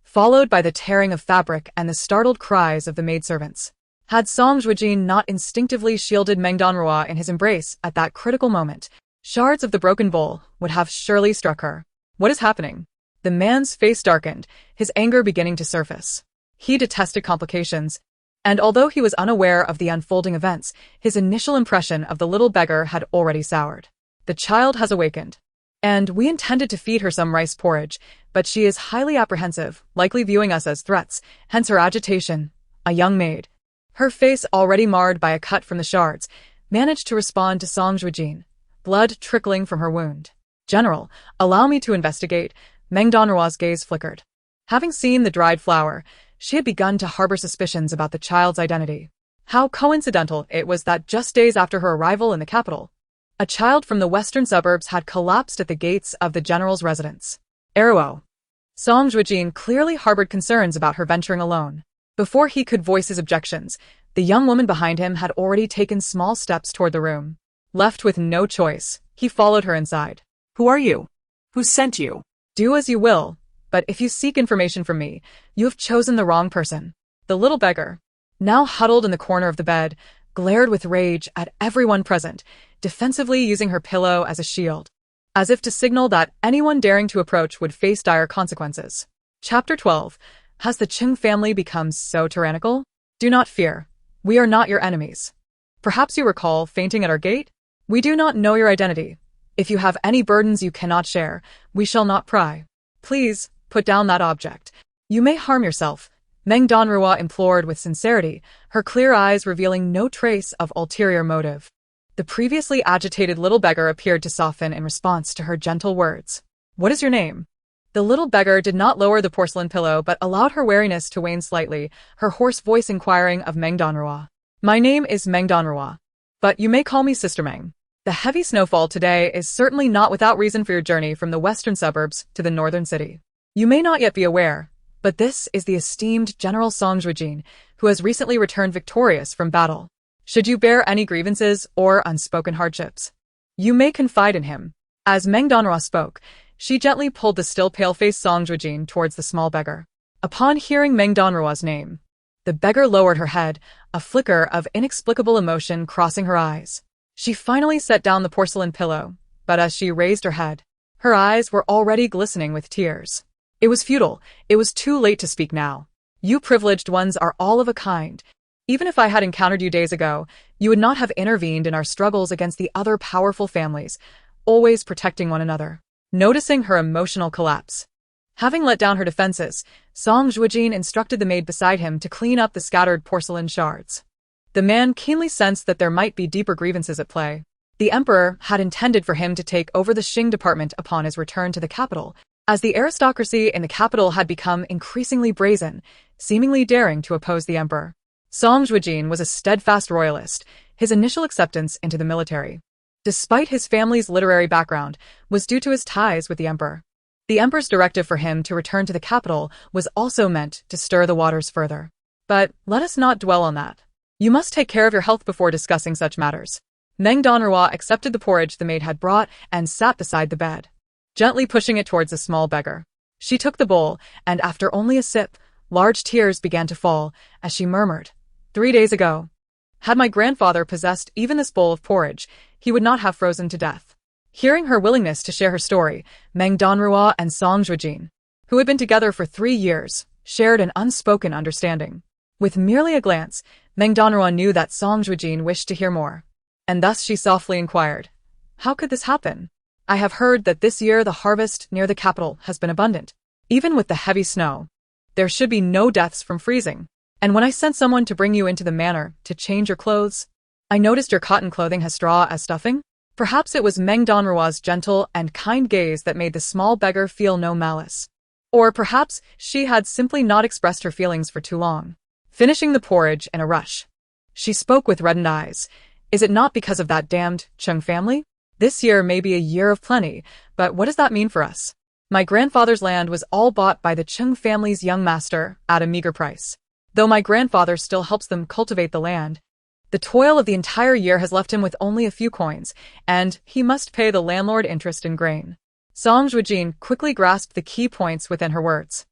followed by the tearing of fabric and the startled cries of the maidservants. Had Song Zhuojin not instinctively shielded Meng Danruo in his embrace at that critical moment, shards of the broken bowl would have surely struck her. "What is happening?" The man's face darkened, his anger beginning to surface. He detested complications, and although he was unaware of the unfolding events, his initial impression of the little beggar had already soured. "The child has awakened, and we intended to feed her some rice porridge, but she is highly apprehensive, likely viewing us as threats, hence her agitation." A young maid, her face already marred by a cut from the shards, managed to respond to Song Zhuojin, blood trickling from her wound. "General, allow me to investigate." Meng Danruo's gaze flickered. Having seen the dried flower, she had begun to harbor suspicions about the child's identity. How coincidental it was that just days after her arrival in the capital, a child from the western suburbs had collapsed at the gates of the general's residence. Erwo. Song Zhuojin clearly harbored concerns about her venturing alone. Before he could voice his objections, the young woman behind him had already taken small steps toward the room. Left with no choice, he followed her inside. "Who are you? Who sent you?" "Do as you will, but if you seek information from me, you have chosen the wrong person." The little beggar, now huddled in the corner of the bed, glared with rage at everyone present, defensively using her pillow as a shield, as if to signal that anyone daring to approach would face dire consequences. Chapter 12. Has the Qing family become so tyrannical? Do not fear. We are not your enemies. Perhaps you recall fainting at our gate? We do not know your identity. If you have any burdens you cannot share, we shall not pry. Please, put down that object. You may harm yourself." Meng Danruo implored with sincerity, her clear eyes revealing no trace of ulterior motive. The previously agitated little beggar appeared to soften in response to her gentle words. "What is your name?" The little beggar did not lower the porcelain pillow but allowed her wariness to wane slightly, her hoarse voice inquiring of Meng Danruo. "My name is Meng Danruo, but you may call me Sister Meng. The heavy snowfall today is certainly not without reason for your journey from the western suburbs to the northern city. You may not yet be aware, but this is the esteemed General Song Zhuojin, who has recently returned victorious from battle. Should you bear any grievances or unspoken hardships, you may confide in him." As Meng Danruo spoke, she gently pulled the still pale-faced Song Zhuojin towards the small beggar. Upon hearing Meng Danruo's name, the beggar lowered her head, a flicker of inexplicable emotion crossing her eyes. She finally set down the porcelain pillow, but as she raised her head, Her eyes were already glistening with tears. It was futile. It was too late to speak now. You privileged ones are all of a kind. Even if I had encountered you days ago, you would not have intervened in our struggles against the other powerful families, always protecting one another. Noticing her emotional collapse. Having let down her defenses, Song Zhuojin instructed the maid beside him to clean up the scattered porcelain shards. The man keenly sensed that there might be deeper grievances at play. The emperor had intended for him to take over the Qing department upon his return to the capital, as the aristocracy in the capital had become increasingly brazen, seemingly daring to oppose the emperor. Song Zhuojin was a steadfast royalist, his initial acceptance into the military, despite his family's literary background, was due to his ties with the emperor. The emperor's directive for him to return to the capital was also meant to stir the waters further. But let us not dwell on that. You must take care of your health before discussing such matters. Meng Danruo accepted the porridge the maid had brought and sat beside the bed, gently pushing it towards the small beggar. She took the bowl, and after only a sip, large tears began to fall as she murmured, 3 days ago, had my grandfather possessed even this bowl of porridge, he would not have frozen to death. Hearing her willingness to share her story, Meng Danruo and Song Zhuojin, who had been together for 3 years, shared an unspoken understanding. With merely a glance, Meng Danruo knew that Song Zhuojin wished to hear more. And thus she softly inquired, how could this happen? I have heard that this year the harvest near the capital has been abundant. Even with the heavy snow, there should be no deaths from freezing. And when I sent someone to bring you into the manor to change your clothes, I noticed your cotton clothing has straw as stuffing. Perhaps it was Meng Danruo's gentle and kind gaze that made the small beggar feel no malice. Or perhaps she had simply not expressed her feelings for too long. Finishing the porridge in a rush, she spoke with reddened eyes. Is it not because of that damned Qing family? This year may be a year of plenty, but what does that mean for us? My grandfather's land was all bought by the Qing family's young master at a meager price. Though my grandfather still helps them cultivate the land, the toil of the entire year has left him with only a few coins, and he must pay the landlord interest in grain. Song Zhuojin quickly grasped the key points within her words.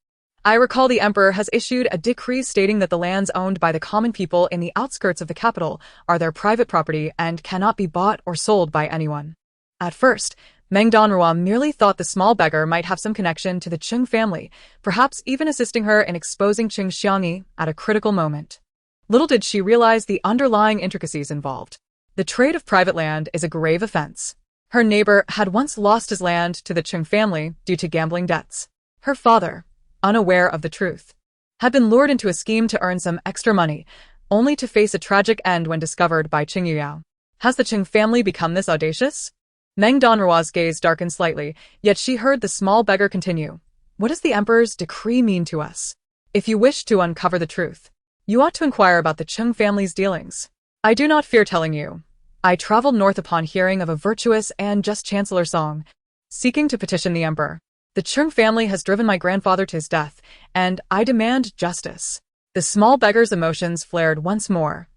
I recall the emperor has issued a decree stating that the lands owned by the common people in the outskirts of the capital are their private property and cannot be bought or sold by anyone. At first, Meng Danruo merely thought the small beggar might have some connection to the Qing family, perhaps even assisting her in exposing Qing Xiangyi at a critical moment. Little did she realize the underlying intricacies involved. The trade of private land is a grave offense. Her neighbor had once lost his land to the Qing family due to gambling debts. Her father, unaware of the truth, had been lured into a scheme to earn some extra money, only to face a tragic end when discovered by Qing Yuyao. Has the Qing family become this audacious? Meng Danruo's gaze darkened slightly, yet she heard the small beggar continue. What does the emperor's decree mean to us? If you wish to uncover the truth, you ought to inquire about the Qing family's dealings. I do not fear telling you. I traveled north upon hearing of a virtuous and just Chancellor Song, seeking to petition the emperor. The Qing family has driven my grandfather to his death, and I demand justice. The small beggar's emotions flared once more.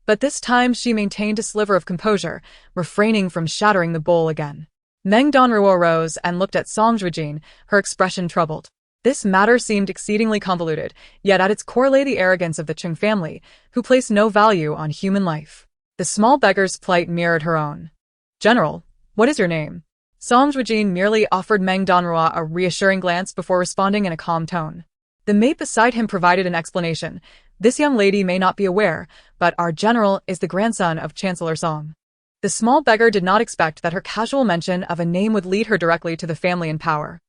But this time she maintained a sliver of composure, refraining from shattering the bowl again. Meng Danruo rose and looked at Song Zhuojin, her expression troubled. This matter seemed exceedingly convoluted, yet at its core lay the arrogance of the Qing family, who place no value on human life. The small beggar's plight mirrored her own. General, what is your name? Song Zhuojin merely offered Meng Danruo a reassuring glance before responding in a calm tone. The mate beside him provided an explanation. This young lady may not be aware, but our general is the grandson of Chancellor Song. The small beggar did not expect that her casual mention of a name would lead her directly to the family in power.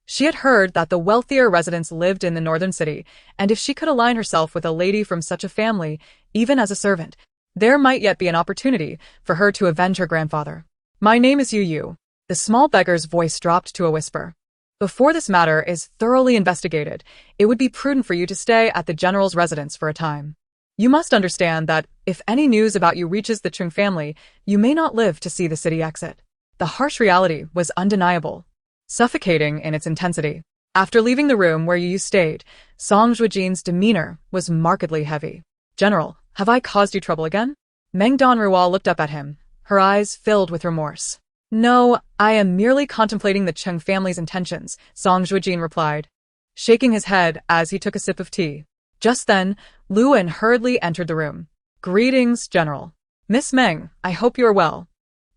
She had heard that the wealthier residents lived in the northern city, and if she could align herself with a lady from such a family, even as a servant, there might yet be an opportunity for her to avenge her grandfather. My name is Yu. The small beggar's voice dropped to a whisper. Before this matter is thoroughly investigated, it would be prudent for you to stay at the general's residence for a time. You must understand that if any news about you reaches the Qing family, you may not live to see the city exit. The harsh reality was undeniable, suffocating in its intensity. After leaving the room where Yu stayed, Song Zhuojin's demeanor was markedly heavy. General, have I caused you trouble again? Meng Danruo looked up at him, her eyes filled with remorse. No, I am merely contemplating the Qing family's intentions, Song Zhuojin replied, shaking his head as he took a sip of tea. Just then, Lu En hurriedly entered the room. Greetings, General. Miss Meng, I hope you are well.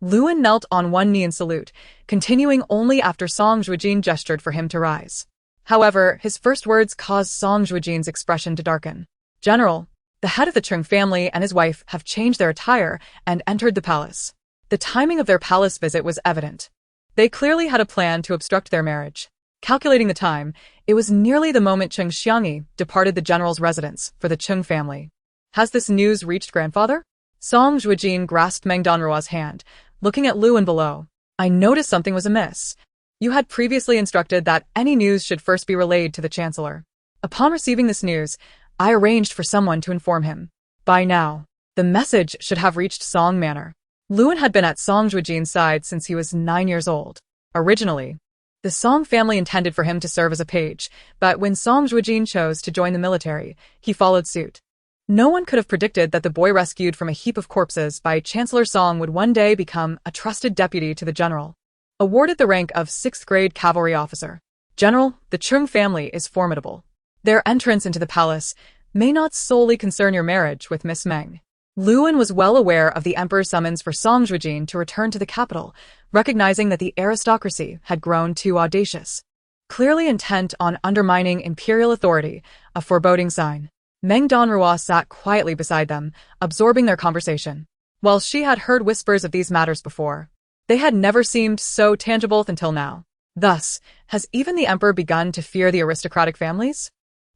Luan knelt on one knee in salute, continuing only after Song Zhuojin gestured for him to rise. However, his first words caused Song Zhuojin's expression to darken. "General, the head of the Chung family and his wife have changed their attire and entered the palace." The timing of their palace visit was evident. They clearly had a plan to obstruct their marriage. Calculating the time, it was nearly the moment Cheng Xiangyi departed the general's residence for the Chung family. "Has this news reached grandfather?" Song Zhuojin grasped Meng Danruo's hand, looking at Luan below. "I noticed something was amiss. You had previously instructed that any news should first be relayed to the chancellor. Upon receiving this news, I arranged for someone to inform him. By now, the message should have reached Song Manor." Luan had been at Song Zhuojin's side since he was 9 years old. Originally, the Song family intended for him to serve as a page, but when Song Zhuojin chose to join the military, he followed suit. No one could have predicted that the boy rescued from a heap of corpses by Chancellor Song would one day become a trusted deputy to the general, awarded the rank of 6th-grade cavalry officer. "General, the Chung family is formidable. Their entrance into the palace may not solely concern your marriage with Miss Meng." Luan was well aware of the emperor's summons for Song Zhuojin to return to the capital, recognizing that the aristocracy had grown too audacious. Clearly intent on undermining imperial authority, a foreboding sign. Meng Danruo sat quietly beside them, absorbing their conversation. While she had heard whispers of these matters before, they had never seemed so tangible until now. Thus, has even the emperor begun to fear the aristocratic families?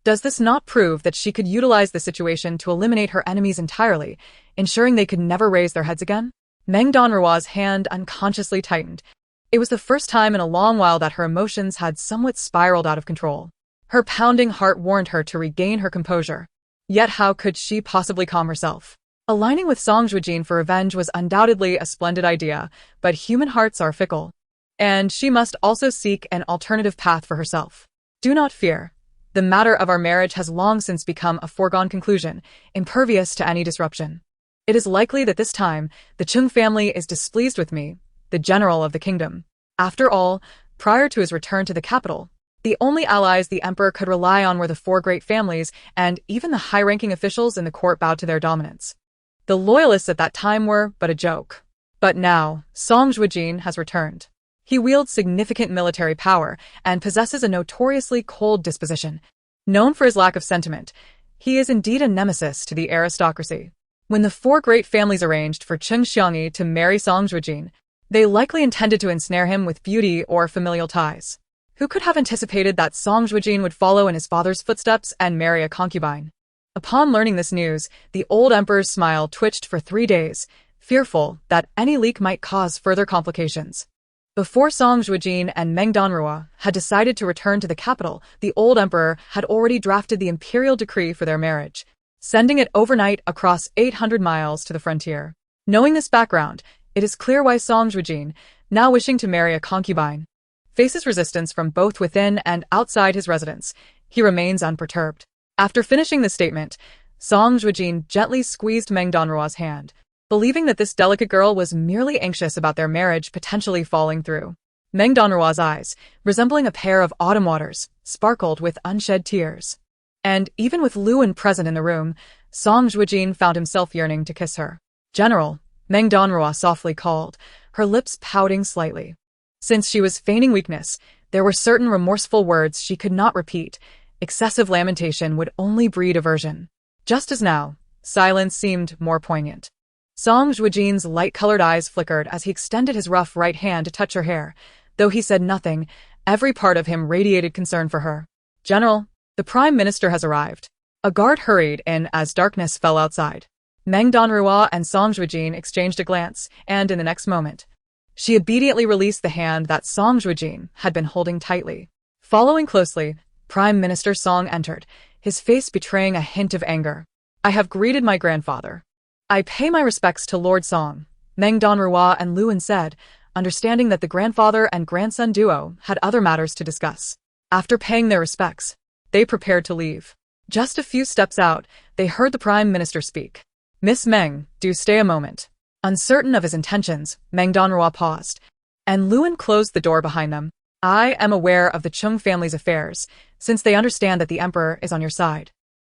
Does this not prove that she could utilize the situation to eliminate her enemies entirely, ensuring they could never raise their heads again? Meng Danruo's hand unconsciously tightened. It was the first time in a long while that her emotions had somewhat spiraled out of control. Her pounding heart warned her to regain her composure. Yet how could she possibly calm herself? Aligning with Song Zhuojin for revenge was undoubtedly a splendid idea, but human hearts are fickle. And she must also seek an alternative path for herself. "Do not fear. The matter of our marriage has long since become a foregone conclusion, impervious to any disruption. It is likely that this time, the Chung family is displeased with me, the general of the kingdom. After all, prior to his return to the capital, the only allies the emperor could rely on were the 4 great families, and even the high-ranking officials in the court bowed to their dominance. The loyalists at that time were but a joke. But now, Song Zhuojin has returned. He wields significant military power and possesses a notoriously cold disposition. Known for his lack of sentiment, he is indeed a nemesis to the aristocracy. When the 4 great families arranged for Cheng Xiangyi to marry Song Zhuojin, they likely intended to ensnare him with beauty or familial ties. Who could have anticipated that Song Zhuojin would follow in his father's footsteps and marry a concubine? Upon learning this news, the old emperor's smile twitched for 3 days, fearful that any leak might cause further complications. Before Song Zhuojin and Meng Danruo had decided to return to the capital, the old emperor had already drafted the imperial decree for their marriage, sending it overnight across 800 miles to the frontier. Knowing this background, it is clear why Song Zhuojin, now wishing to marry a concubine, faces resistance from both within and outside his residence. He remains unperturbed. After finishing the statement, Song Zhuojin gently squeezed Meng Danruo's hand, believing that this delicate girl was merely anxious about their marriage potentially falling through. Meng Danruo's eyes, resembling a pair of autumn waters, sparkled with unshed tears. And even with Luan present in the room, Song Zhuojin found himself yearning to kiss her. "General," Meng Danruo softly called, her lips pouting slightly. Since she was feigning weakness, there were certain remorseful words she could not repeat. Excessive lamentation would only breed aversion. Just as now, silence seemed more poignant. Song Zhuojin's light-colored eyes flickered as he extended his rough right hand to touch her hair. Though he said nothing, every part of him radiated concern for her. "General, the Prime Minister has arrived." A guard hurried in as darkness fell outside. Meng Danruo and Song Zhuojin exchanged a glance, and in the next moment, she obediently released the hand that Song Zhuojin had been holding tightly. Following closely, Prime Minister Song entered, his face betraying a hint of anger. "I have greeted my grandfather. I pay my respects to Lord Song," Meng Danruo and Luan said, understanding that the grandfather and grandson duo had other matters to discuss. After paying their respects, they prepared to leave. Just a few steps out, they heard the Prime Minister speak. "Miss Meng, do stay a moment." Uncertain of his intentions, Meng Danruo paused, and Luan closed the door behind them. "I am aware of the Chung family's affairs, since they understand that the emperor is on your side.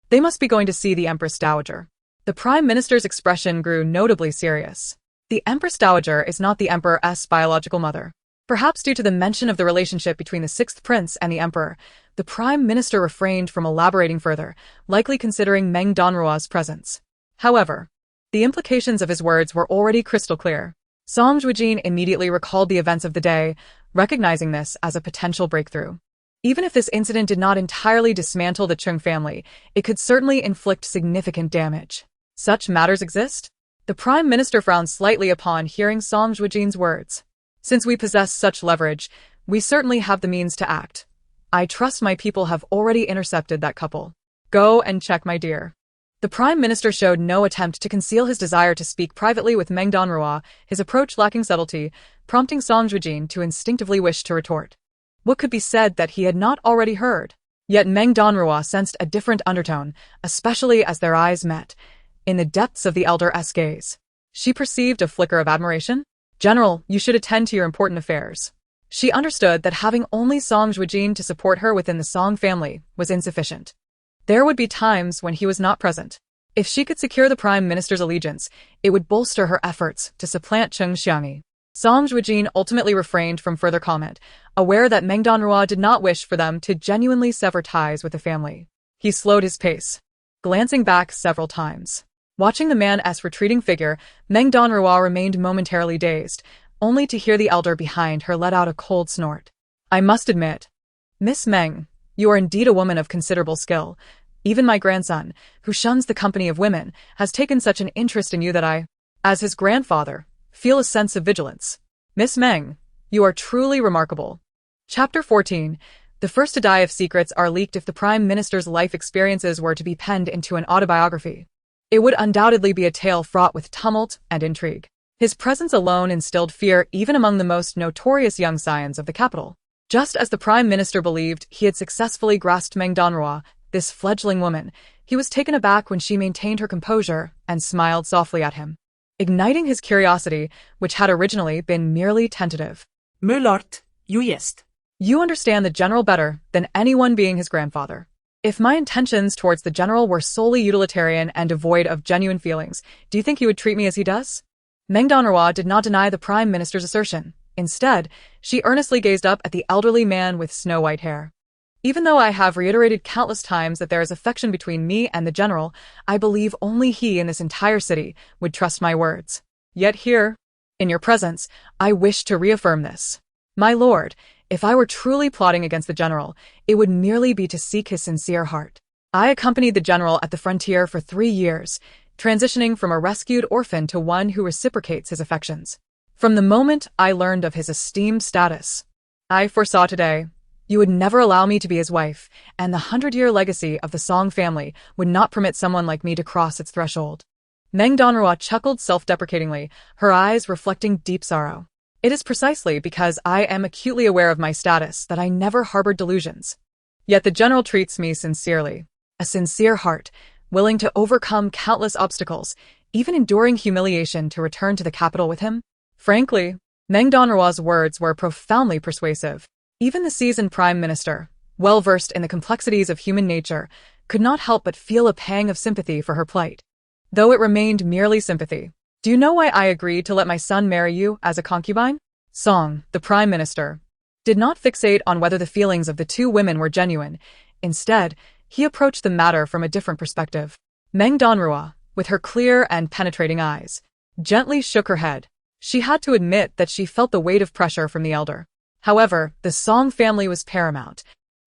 They must be going to see the Empress Dowager." The Prime Minister's expression grew notably serious. The Empress Dowager is not the Emperor's biological mother. Perhaps due to the mention of the relationship between the sixth prince and the emperor, the prime minister refrained from elaborating further, likely considering Meng Danruo's presence. However, the implications of his words were already crystal clear. Song Zhuojin immediately recalled the events of the day, recognizing this as a potential breakthrough. Even if this incident did not entirely dismantle the Chung family, it could certainly inflict significant damage. Such matters exist? The prime minister frowned slightly upon hearing Song Zhuojin's words. Since we possess such leverage, we certainly have the means to act. I trust my people have already intercepted that couple. Go and check, my dear. The prime minister showed no attempt to conceal his desire to speak privately with Meng Danruo, his approach lacking subtlety, prompting Song Zhuojin to instinctively wish to retort. What could be said that he had not already heard? Yet Meng Danruo sensed a different undertone, especially as their eyes met. In the depths of the elder's gaze, she perceived a flicker of admiration. General, you should attend to your important affairs. She understood that having only Song Zhuojin to support her within the Song family was insufficient. There would be times when he was not present. If she could secure the prime minister's allegiance, it would bolster her efforts to supplant Cheng Xiangyi. Song Zhuojin ultimately refrained from further comment, aware that Meng Danruo did not wish for them to genuinely sever ties with the family. He slowed his pace, glancing back several times. Watching the man's retreating figure, Meng Danruo remained momentarily dazed, only to hear the elder behind her let out a cold snort. I must admit, Miss Meng, you are indeed a woman of considerable skill. Even my grandson, who shuns the company of women, has taken such an interest in you that I, as his grandfather, feel a sense of vigilance. Miss Meng, you are truly remarkable. Chapter 14. The first to die of secrets are leaked. If the Prime Minister's life experiences were to be penned into an autobiography, it would undoubtedly be a tale fraught with tumult and intrigue. His presence alone instilled fear even among the most notorious young scions of the capital. Just as the Prime Minister believed he had successfully grasped Meng Danruo, this fledgling woman, he was taken aback when she maintained her composure and smiled softly at him, igniting his curiosity, which had originally been merely tentative. My lord, you jest. You understand the general better than anyone, being his grandfather. If my intentions towards the general were solely utilitarian and devoid of genuine feelings, do you think he would treat me as he does? Meng Danruo did not deny the Prime Minister's assertion. Instead, she earnestly gazed up at the elderly man with snow-white hair. Even though I have reiterated countless times that there is affection between me and the general, I believe only he in this entire city would trust my words. Yet here, in your presence, I wish to reaffirm this. My lord, if I were truly plotting against the general, it would merely be to seek his sincere heart. I accompanied the general at the frontier for 3 years, transitioning from a rescued orphan to one who reciprocates his affections. From the moment I learned of his esteemed status, I foresaw today you would never allow me to be his wife, and the 100-year legacy of the Song family would not permit someone like me to cross its threshold. Meng Danruo chuckled self-deprecatingly, her eyes reflecting deep sorrow. It is precisely because I am acutely aware of my status that I never harbored delusions. Yet the general treats me sincerely. A sincere heart, willing to overcome countless obstacles, even enduring humiliation to return to the capital with him. Frankly, Meng Danruo's words were profoundly persuasive. Even the seasoned prime minister, well-versed in the complexities of human nature, could not help but feel a pang of sympathy for her plight. Though it remained merely sympathy. Do you know why I agreed to let my son marry you as a concubine? Song, the prime minister, did not fixate on whether the feelings of the two women were genuine. Instead, he approached the matter from a different perspective. Meng Danruo, with her clear and penetrating eyes, gently shook her head. She had to admit that she felt the weight of pressure from the elder. However, the Song family was paramount.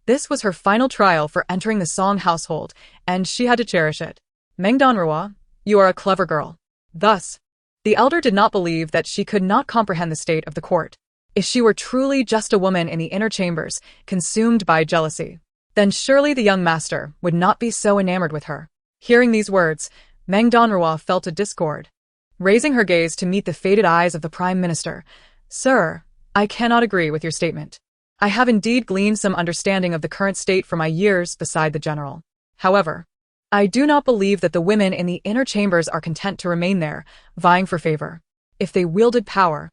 This was her final trial for entering the Song household, and she had to cherish it. Meng Danruo, you are a clever girl. Thus, the elder did not believe that she could not comprehend the state of the court. If she were truly just a woman in the inner chambers, consumed by jealousy, then surely the young master would not be so enamored with her. Hearing these words, Meng Danruo felt a discord. Raising her gaze to meet the faded eyes of the Prime Minister, Sir, I cannot agree with your statement. I have indeed gleaned some understanding of the current state from my years beside the general. However, I do not believe that the women in the inner chambers are content to remain there, vying for favor. If they wielded power,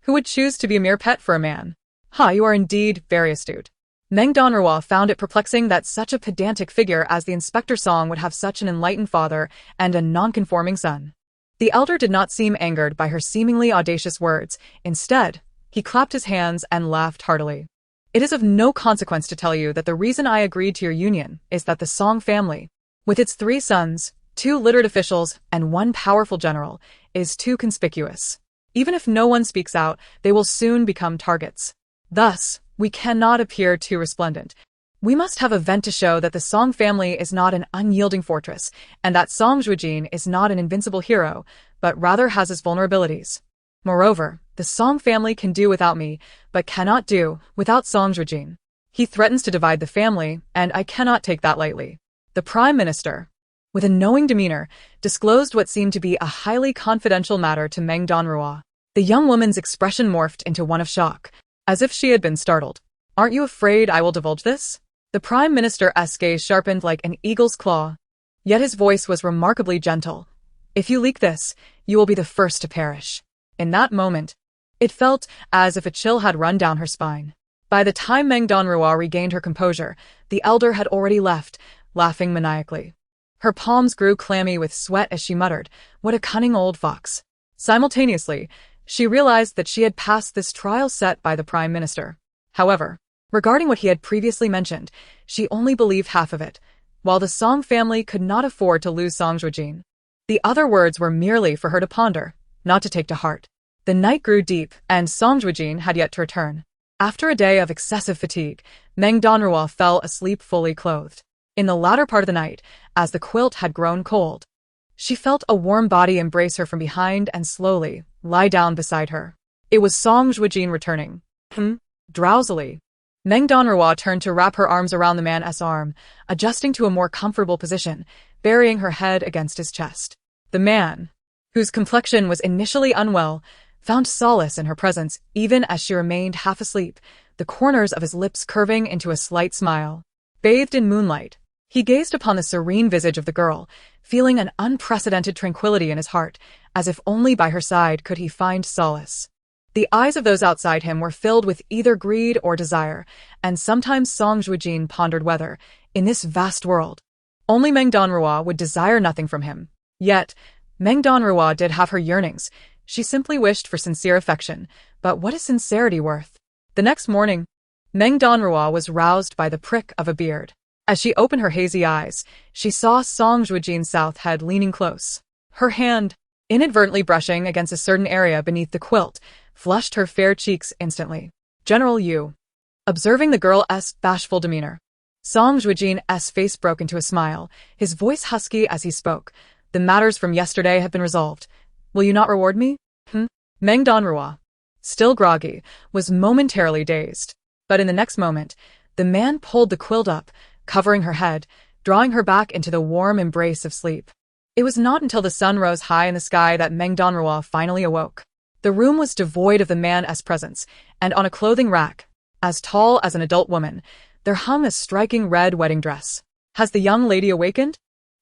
who would choose to be a mere pet for a man? You are indeed very astute. Meng Danruo found it perplexing that such a pedantic figure as the Inspector Song would have such an enlightened father and a non-conforming son. The elder did not seem angered by her seemingly audacious words. Instead, he clapped his hands and laughed heartily. It is of no consequence to tell you that the reason I agreed to your union is that the Song family, with its 3 sons, 2 literate officials, and 1 powerful general, is too conspicuous. Even if no one speaks out, they will soon become targets. Thus, we cannot appear too resplendent. We must have a vent to show that the Song family is not an unyielding fortress, and that Song Zhuojin is not an invincible hero, but rather has its vulnerabilities. Moreover, the Song family can do without me, but cannot do without Song Zhuojin. He threatens to divide the family, and I cannot take that lightly. The Prime Minister, with a knowing demeanor, disclosed what seemed to be a highly confidential matter to Meng Danruo. The young woman's expression morphed into one of shock, as if she had been startled. Aren't you afraid I will divulge this? The Prime Minister's gaze sharpened like an eagle's claw. Yet his voice was remarkably gentle. If you leak this, you will be the first to perish. In that moment, it felt as if a chill had run down her spine. By the time Meng Danruo regained her composure, the elder had already left, laughing maniacally. Her palms grew clammy with sweat as she muttered, "What a cunning old fox." Simultaneously, she realized that she had passed this trial set by the Prime Minister. However, regarding what he had previously mentioned, she only believed half of it. While the Song family could not afford to lose Song Zhuojin, the other words were merely for her to ponder, not to take to heart. The night grew deep, and Song Zhuojin had yet to return. After a day of excessive fatigue, Meng Danruo fell asleep fully clothed. In the latter part of the night, as the quilt had grown cold, she felt a warm body embrace her from behind and slowly lie down beside her. It was Song Zhuojin returning. Drowsily, Meng Danruo turned to wrap her arms around the man's arm, adjusting to a more comfortable position, burying her head against his chest. The man, whose complexion was initially unwell, found solace in her presence even as she remained half asleep, the corners of his lips curving into a slight smile. Bathed in moonlight, he gazed upon the serene visage of the girl, feeling an unprecedented tranquility in his heart, as if only by her side could he find solace. The eyes of those outside him were filled with either greed or desire, and sometimes Song Zhuojin pondered whether, in this vast world, only Meng Danruo would desire nothing from him. Yet, Meng Danruo did have her yearnings. She simply wished for sincere affection, but what is sincerity worth? The next morning, Meng Danruo was roused by the prick of a beard. As she opened her hazy eyes, she saw Song Zhuojin's south head leaning close. Her hand, inadvertently brushing against a certain area beneath the quilt, flushed her fair cheeks instantly. General Yu. Observing the girl's bashful demeanor, Song Zhuojin's face broke into a smile, his voice husky as he spoke. The matters from yesterday have been resolved. Will you not reward me? Meng Danruo, still groggy, was momentarily dazed. But in the next moment, the man pulled the quilt up, covering her head, drawing her back into the warm embrace of sleep. It was not until the sun rose high in the sky that Meng Danruo finally awoke. The room was devoid of the man's presence, and on a clothing rack, as tall as an adult woman, there hung a striking red wedding dress. Has the young lady awakened?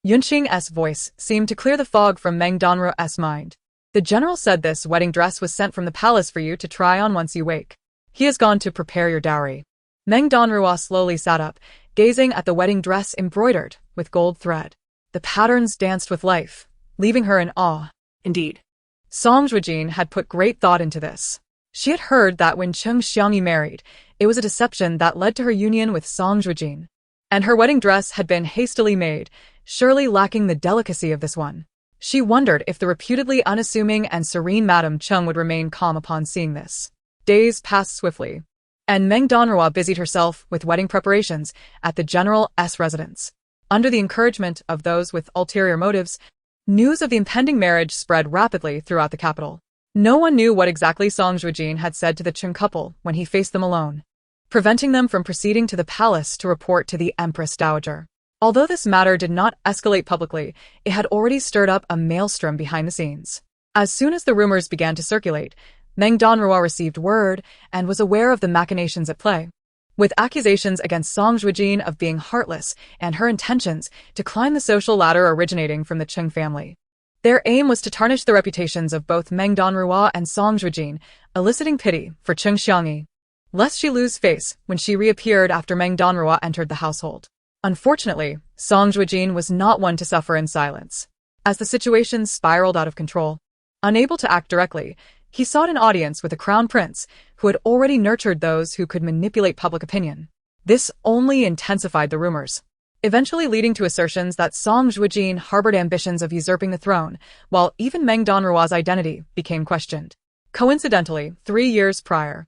Yunqing's voice seemed to clear the fog from Meng Danruo's mind. The general said this wedding dress was sent from the palace for you to try on once you wake. He has gone to prepare your dowry. Meng Danruo slowly sat up, gazing at the wedding dress embroidered with gold thread. The patterns danced with life, leaving her in awe. Indeed. Song Zhuojin had put great thought into this. She had heard that when Cheng Xiangyi married, it was a deception that led to her union with Song Zhuojin. And her wedding dress had been hastily made, surely lacking the delicacy of this one. She wondered if the reputedly unassuming and serene Madame Cheng would remain calm upon seeing this. Days passed swiftly, and Meng Danruo busied herself with wedding preparations at the general's residence. Under the encouragement of those with ulterior motives, news of the impending marriage spread rapidly throughout the capital. No one knew what exactly Song Zhuojin had said to the Cheng couple when he faced them alone, preventing them from proceeding to the palace to report to the Empress Dowager. Although this matter did not escalate publicly, it had already stirred up a maelstrom behind the scenes. As soon as the rumors began to circulate, Meng Danruo received word and was aware of the machinations at play. With accusations against Song Zhuojin of being heartless and her intentions to climb the social ladder originating from the Cheng family. Their aim was to tarnish the reputations of both Meng Danruo and Song Zhuojin, eliciting pity for Cheng Xiangyi, lest she lose face when she reappeared after Meng Danruo entered the household. Unfortunately, Song Zhuojin was not one to suffer in silence. as the situation spiraled out of control. Unable to act directly, he sought an audience with the crown prince, who had already nurtured those who could manipulate public opinion. This only intensified the rumors, eventually leading to assertions that Song Zhuojin harbored ambitions of usurping the throne, while even Meng Danruo's identity became questioned. Coincidentally, 3 years prior,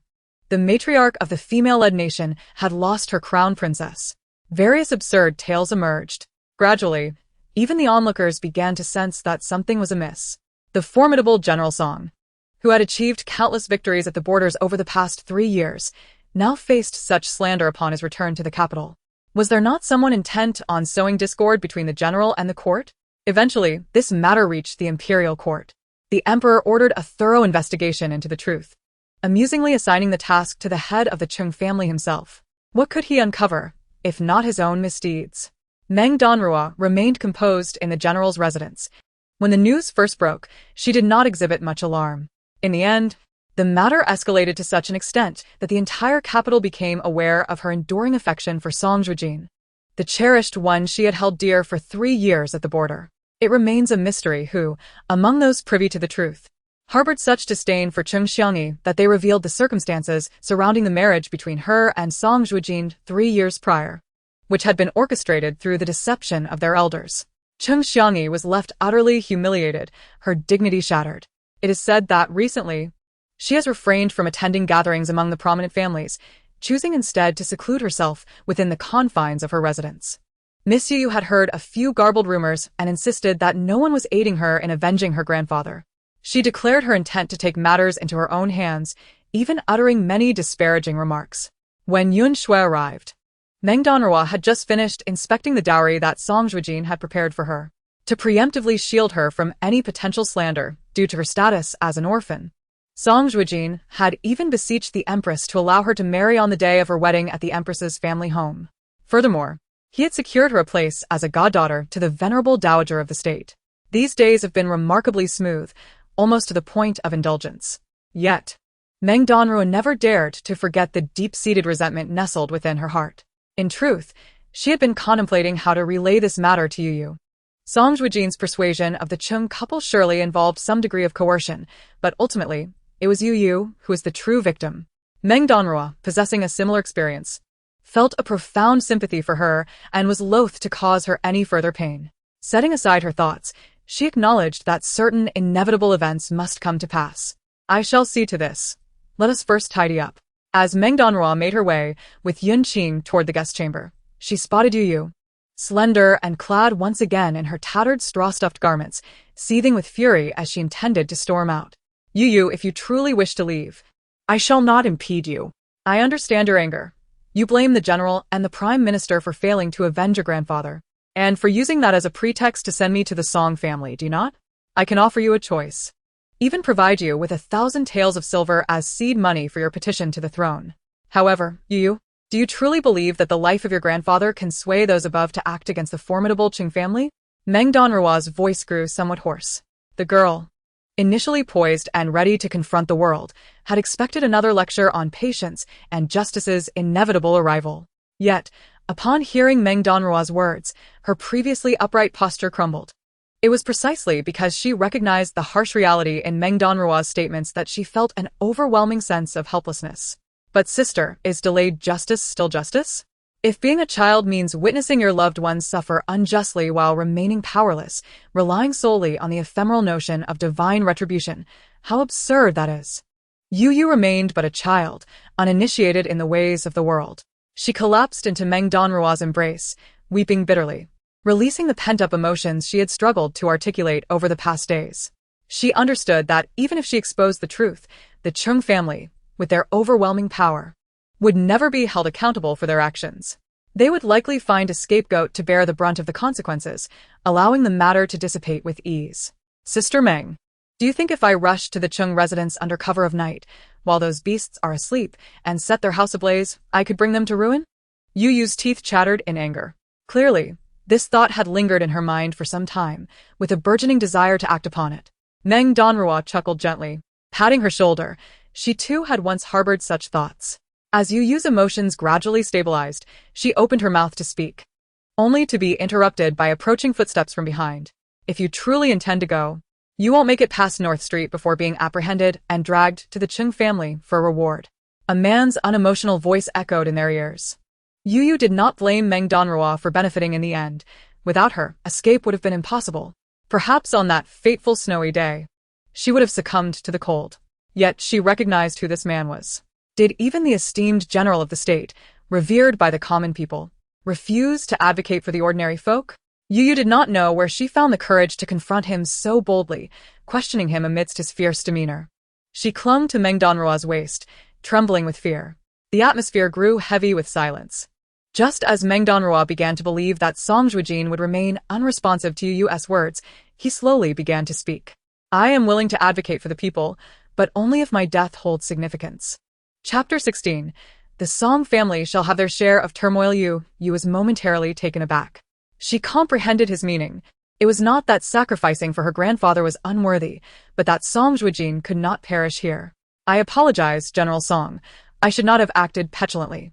the matriarch of the female-led nation had lost her crown princess. Various absurd tales emerged. Gradually, even the onlookers began to sense that something was amiss. The formidable General Song, who had achieved countless victories at the borders over the past 3 years, now faced such slander upon his return to the capital. Was there not someone intent on sowing discord between the general and the court? Eventually, this matter reached the imperial court. The emperor ordered a thorough investigation into the truth, amusingly assigning the task to the head of the Chung family himself. What could he uncover, if not his own misdeeds? Meng Danruo remained composed in the general's residence. When the news first broke, she did not exhibit much alarm. In the end, the matter escalated to such an extent that the entire capital became aware of her enduring affection for Song Zhuojin, the cherished one she had held dear for 3 years at the border. It remains a mystery who, among those privy to the truth, harbored such disdain for Chung Xiangyi that they revealed the circumstances surrounding the marriage between her and Song Zhuojin 3 years prior, which had been orchestrated through the deception of their elders. Chung Xiangyi was left utterly humiliated, her dignity shattered. It is said that recently, she has refrained from attending gatherings among the prominent families, choosing instead to seclude herself within the confines of her residence. Miss Yu had heard a few garbled rumors and insisted that no one was aiding her in avenging her grandfather. She declared her intent to take matters into her own hands, even uttering many disparaging remarks. When Yun Shui arrived, Meng Danruo had just finished inspecting the dowry that Song Zhuojin had prepared for her, to preemptively shield her from any potential slander due to her status as an orphan. Song Zhuojin had even beseeched the empress to allow her to marry on the day of her wedding at the empress's family home. Furthermore, he had secured her a place as a goddaughter to the venerable dowager of the state. These days have been remarkably smooth, almost to the point of indulgence. Yet, Meng Danruo never dared to forget the deep-seated resentment nestled within her heart. In truth, she had been contemplating how to relay this matter to Yu. Song Zhuojin's persuasion of the Chung couple surely involved some degree of coercion, but ultimately, it was Yu who was the true victim. Meng Danruo, possessing a similar experience, felt a profound sympathy for her and was loath to cause her any further pain. Setting aside her thoughts, she acknowledged that certain inevitable events must come to pass. I shall see to this. Let us first tidy up. As Meng Danruo made her way with Yun Qing toward the guest chamber, she spotted Yu, slender and clad once again in her tattered straw-stuffed garments, seething with fury as she intended to storm out. Yu, if you truly wish to leave, I shall not impede you. I understand your anger. You blame the general and the prime minister for failing to avenge your grandfather, and for using that as a pretext to send me to the Song family, do you not? I can offer you a choice. Even provide you with 1,000 taels of silver as seed money for your petition to the throne. However, Yu, do you truly believe that the life of your grandfather can sway those above to act against the formidable Qing family? Meng Danruo's voice grew somewhat hoarse. The girl, initially poised and ready to confront the world, had expected another lecture on patience and justice's inevitable arrival. Yet, upon hearing Meng Danruo's words, her previously upright posture crumbled. It was precisely because she recognized the harsh reality in Meng Danruo's statements that she felt an overwhelming sense of helplessness. But sister, is delayed justice still justice? If being a child means witnessing your loved ones suffer unjustly while remaining powerless, relying solely on the ephemeral notion of divine retribution, how absurd that is. Yu remained but a child, uninitiated in the ways of the world. She collapsed into Meng Danruo's embrace, weeping bitterly, releasing the pent-up emotions she had struggled to articulate over the past days. She understood that even if she exposed the truth, the Chung family, with their overwhelming power, would never be held accountable for their actions. They would likely find a scapegoat to bear the brunt of the consequences, allowing the matter to dissipate with ease. Sister Meng, do you think if I rushed to the Chung residence under cover of night, while those beasts are asleep, and set their house ablaze, I could bring them to ruin? Yu's teeth chattered in anger. Clearly, this thought had lingered in her mind for some time, with a burgeoning desire to act upon it. Meng Danruo chuckled gently, patting her shoulder. She too had once harbored such thoughts. As Yu's emotions gradually stabilized, she opened her mouth to speak, only to be interrupted by approaching footsteps from behind. If you truly intend to go, you won't make it past North Street before being apprehended and dragged to the Chung family for a reward. A man's unemotional voice echoed in their ears. Yu did not blame Meng Danruo for benefiting in the end. Without her, escape would have been impossible. Perhaps on that fateful snowy day, she would have succumbed to the cold. Yet she recognized who this man was. Did even the esteemed general of the state, revered by the common people, refuse to advocate for the ordinary folk? Yu did not know where she found the courage to confront him so boldly, questioning him amidst his fierce demeanor. She clung to Meng Danruo's waist, trembling with fear. The atmosphere grew heavy with silence. Just as Meng Danruo began to believe that Song Zhuojin would remain unresponsive to Yu's words, he slowly began to speak. I am willing to advocate for the people, but only if my death holds significance. Chapter 16. The Song family shall have their share of turmoil. Yu was momentarily taken aback. She comprehended his meaning. It was not that sacrificing for her grandfather was unworthy, but that Song Zhuojin could not perish here. I apologize, General Song. I should not have acted petulantly.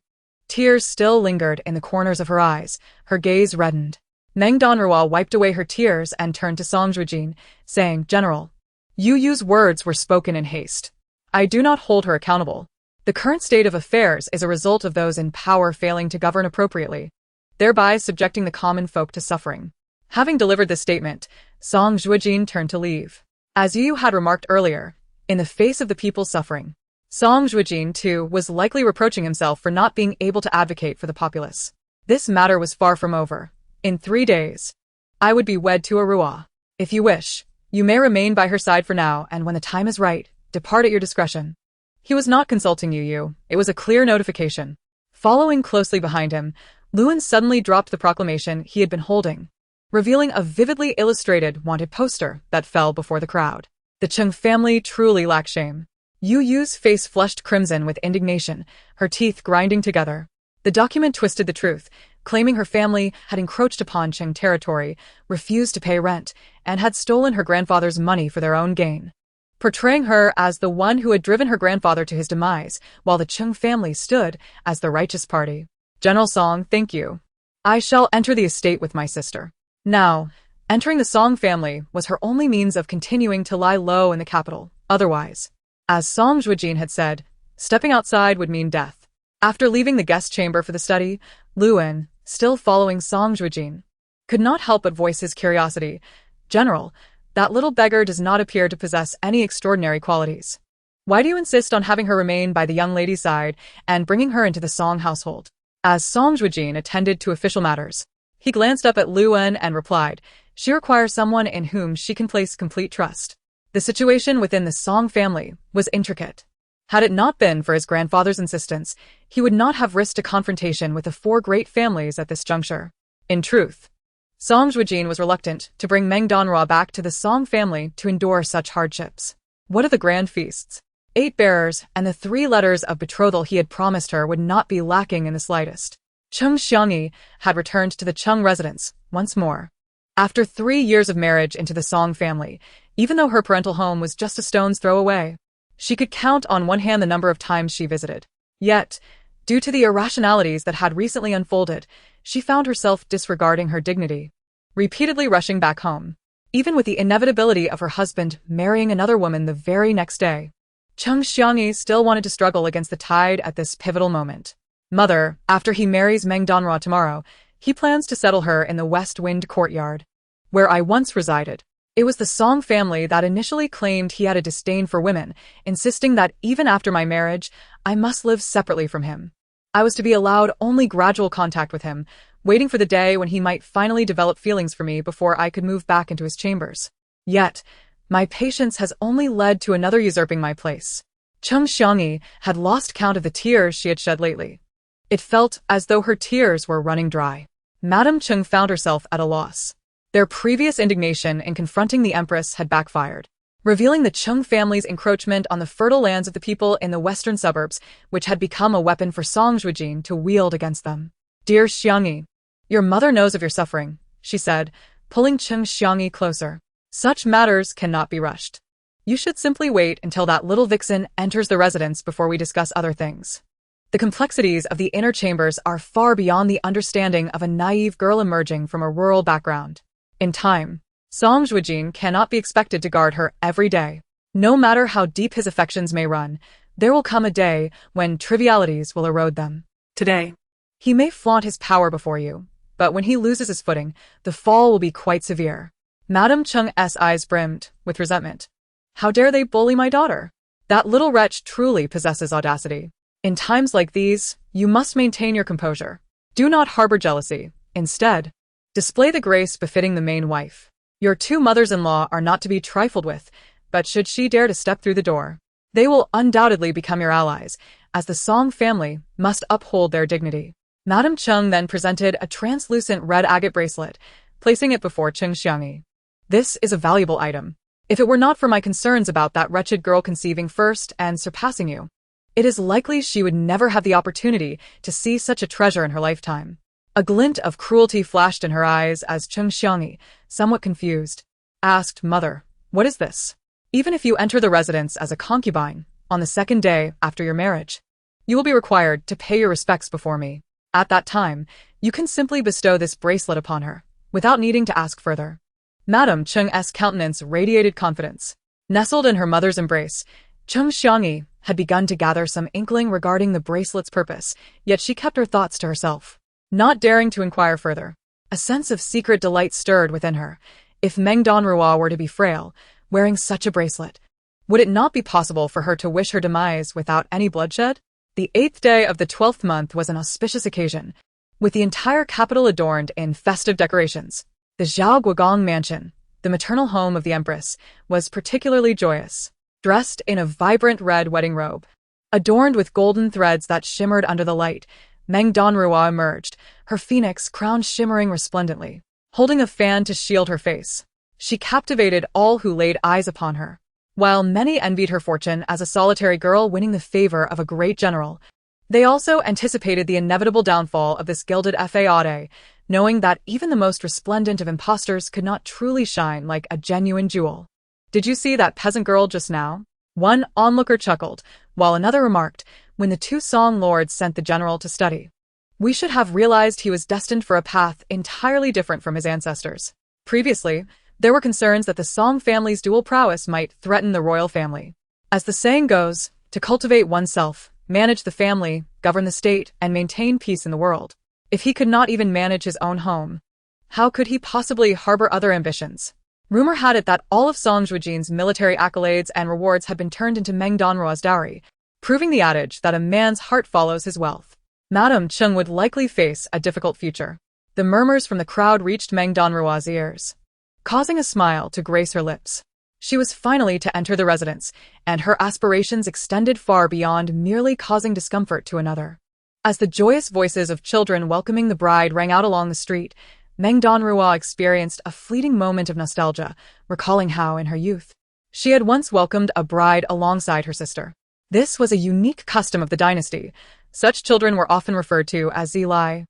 Tears still lingered in the corners of her eyes. Her gaze reddened. Meng Danruo wiped away her tears and turned to Song Zhuojin, saying, General, Yu's words were spoken in haste. I do not hold her accountable. The current state of affairs is a result of those in power failing to govern appropriately, thereby subjecting the common folk to suffering. Having delivered this statement, Song Zhuojin turned to leave. As Yu had remarked earlier, in the face of the people's suffering, Song Zhuojin, too, was likely reproaching himself for not being able to advocate for the populace. This matter was far from over. In 3 days, I would be wed to Arua. If you wish, you may remain by her side for now, and when the time is right, depart at your discretion. He was not consulting Yu. It was a clear notification. Following closely behind him, Luan suddenly dropped the proclamation he had been holding, revealing a vividly illustrated wanted poster that fell before the crowd. The Chung family truly lacked shame. Yu's face flushed crimson with indignation, her teeth grinding together. The document twisted the truth, claiming her family had encroached upon Chung territory, refused to pay rent, and had stolen her grandfather's money for their own gain, portraying her as the one who had driven her grandfather to his demise, while the Chung family stood as the righteous party. General Song, thank you. I shall enter the estate with my sister. Now, entering the Song family was her only means of continuing to lie low in the capital. Otherwise, as Song Zhuojin had said, stepping outside would mean death. After leaving the guest chamber for the study, Luan, still following Song Zhuojin, could not help but voice his curiosity. General, that little beggar does not appear to possess any extraordinary qualities. Why do you insist on having her remain by the young lady's side and bringing her into the Song household? As Song Zhuojin attended to official matters, he glanced up at Luan and replied, she requires someone in whom she can place complete trust. The situation within the Song family was intricate. Had it not been for his grandfather's insistence, he would not have risked a confrontation with the 4 great families at this juncture. In truth, Song Zhuojin was reluctant to bring Meng Danruo back to the Song family to endure such hardships. What of the grand feasts? 8 bearers and the 3 letters of betrothal he had promised her would not be lacking in the slightest. Chung Xiangyi had returned to the Chung residence once more. After 3 years of marriage into the Song family, even though her parental home was just a stone's throw away, she could count on one hand the number of times she visited. Yet, due to the irrationalities that had recently unfolded, she found herself disregarding her dignity, repeatedly rushing back home, even with the inevitability of her husband marrying another woman the very next day. Chung Xiangyi still wanted to struggle against the tide at this pivotal moment. Mother, after he marries Meng Danruo tomorrow, he plans to settle her in the West Wind courtyard, where I once resided. It was the Song family that initially claimed he had a disdain for women, insisting that even after my marriage, I must live separately from him. I was to be allowed only gradual contact with him, waiting for the day when he might finally develop feelings for me before I could move back into his chambers. Yet, my patience has only led to another usurping my place. Chung Xiangyi had lost count of the tears she had shed lately. It felt as though her tears were running dry. Madame Chung found herself at a loss. Their previous indignation in confronting the Empress had backfired, revealing the Chung family's encroachment on the fertile lands of the people in the western suburbs, which had become a weapon for Song Zhuojin to wield against them. Dear Xiangyi, your mother knows of your suffering, she said, pulling Chung Xiangyi closer. Such matters cannot be rushed. You should simply wait until that little vixen enters the residence before we discuss other things. The complexities of the inner chambers are far beyond the understanding of a naive girl emerging from a rural background. In time, Song Zhuojin cannot be expected to guard her every day. No matter how deep his affections may run, there will come a day when trivialities will erode them. Today. He may flaunt his power before you, but when he loses his footing, the fall will be quite severe. Madame Cheng's eyes brimmed with resentment. How dare they bully my daughter? That little wretch truly possesses audacity. In times like these, you must maintain your composure. Do not harbor jealousy. Instead, display the grace befitting the main wife. Your two mothers-in-law are not to be trifled with, but should she dare to step through the door, they will undoubtedly become your allies, as the Song family must uphold their dignity. Madame Cheng then presented a translucent red agate bracelet, placing it before Cheng Xiangyi. This is a valuable item. If it were not for my concerns about that wretched girl conceiving first and surpassing you, it is likely she would never have the opportunity to see such a treasure in her lifetime. A glint of cruelty flashed in her eyes as Cheng Xiangyi, somewhat confused, asked, Mother, what is this? Even if you enter the residence as a concubine, on the second day after your marriage, you will be required to pay your respects before me. At that time, you can simply bestow this bracelet upon her, without needing to ask further. Madame Cheng's countenance radiated confidence. Nestled in her mother's embrace, Cheng Xiangyi had begun to gather some inkling regarding the bracelet's purpose, yet she kept her thoughts to herself, not daring to inquire further. A sense of secret delight stirred within her. If Meng Danruo were to be frail, wearing such a bracelet, would it not be possible for her to wish her demise without any bloodshed? The 8th day of the 12th month was an auspicious occasion, with the entire capital adorned in festive decorations. The Zhao Guogong mansion, the maternal home of the empress, was particularly joyous. Dressed in a vibrant red wedding robe, adorned with golden threads that shimmered under the light, Meng Danruo emerged, her phoenix crown shimmering resplendently. Holding a fan to shield her face, she captivated all who laid eyes upon her. While many envied her fortune as a solitary girl winning the favor of a great general, they also anticipated the inevitable downfall of this gilded fade, knowing that even the most resplendent of impostors could not truly shine like a genuine jewel. Did you see that peasant girl just now? One onlooker chuckled, while another remarked, when the two Song lords sent the general to study. We should have realized he was destined for a path entirely different from his ancestors. Previously, there were concerns that the Song family's dual prowess might threaten the royal family. As the saying goes, to cultivate oneself, manage the family, govern the state, and maintain peace in the world. If he could not even manage his own home, how could he possibly harbor other ambitions? Rumor had it that all of Song Zhuojin's military accolades and rewards had been turned into Meng Danruo's dowry, proving the adage that a man's heart follows his wealth. Madame Cheng would likely face a difficult future. The murmurs from the crowd reached Meng Danruo's ears, causing a smile to grace her lips. She was finally to enter the residence, and her aspirations extended far beyond merely causing discomfort to another. As the joyous voices of children welcoming the bride rang out along the street, Meng Danruo experienced a fleeting moment of nostalgia, recalling how, in her youth, she had once welcomed a bride alongside her sister. This was a unique custom of the dynasty. Such children were often referred to as zilai,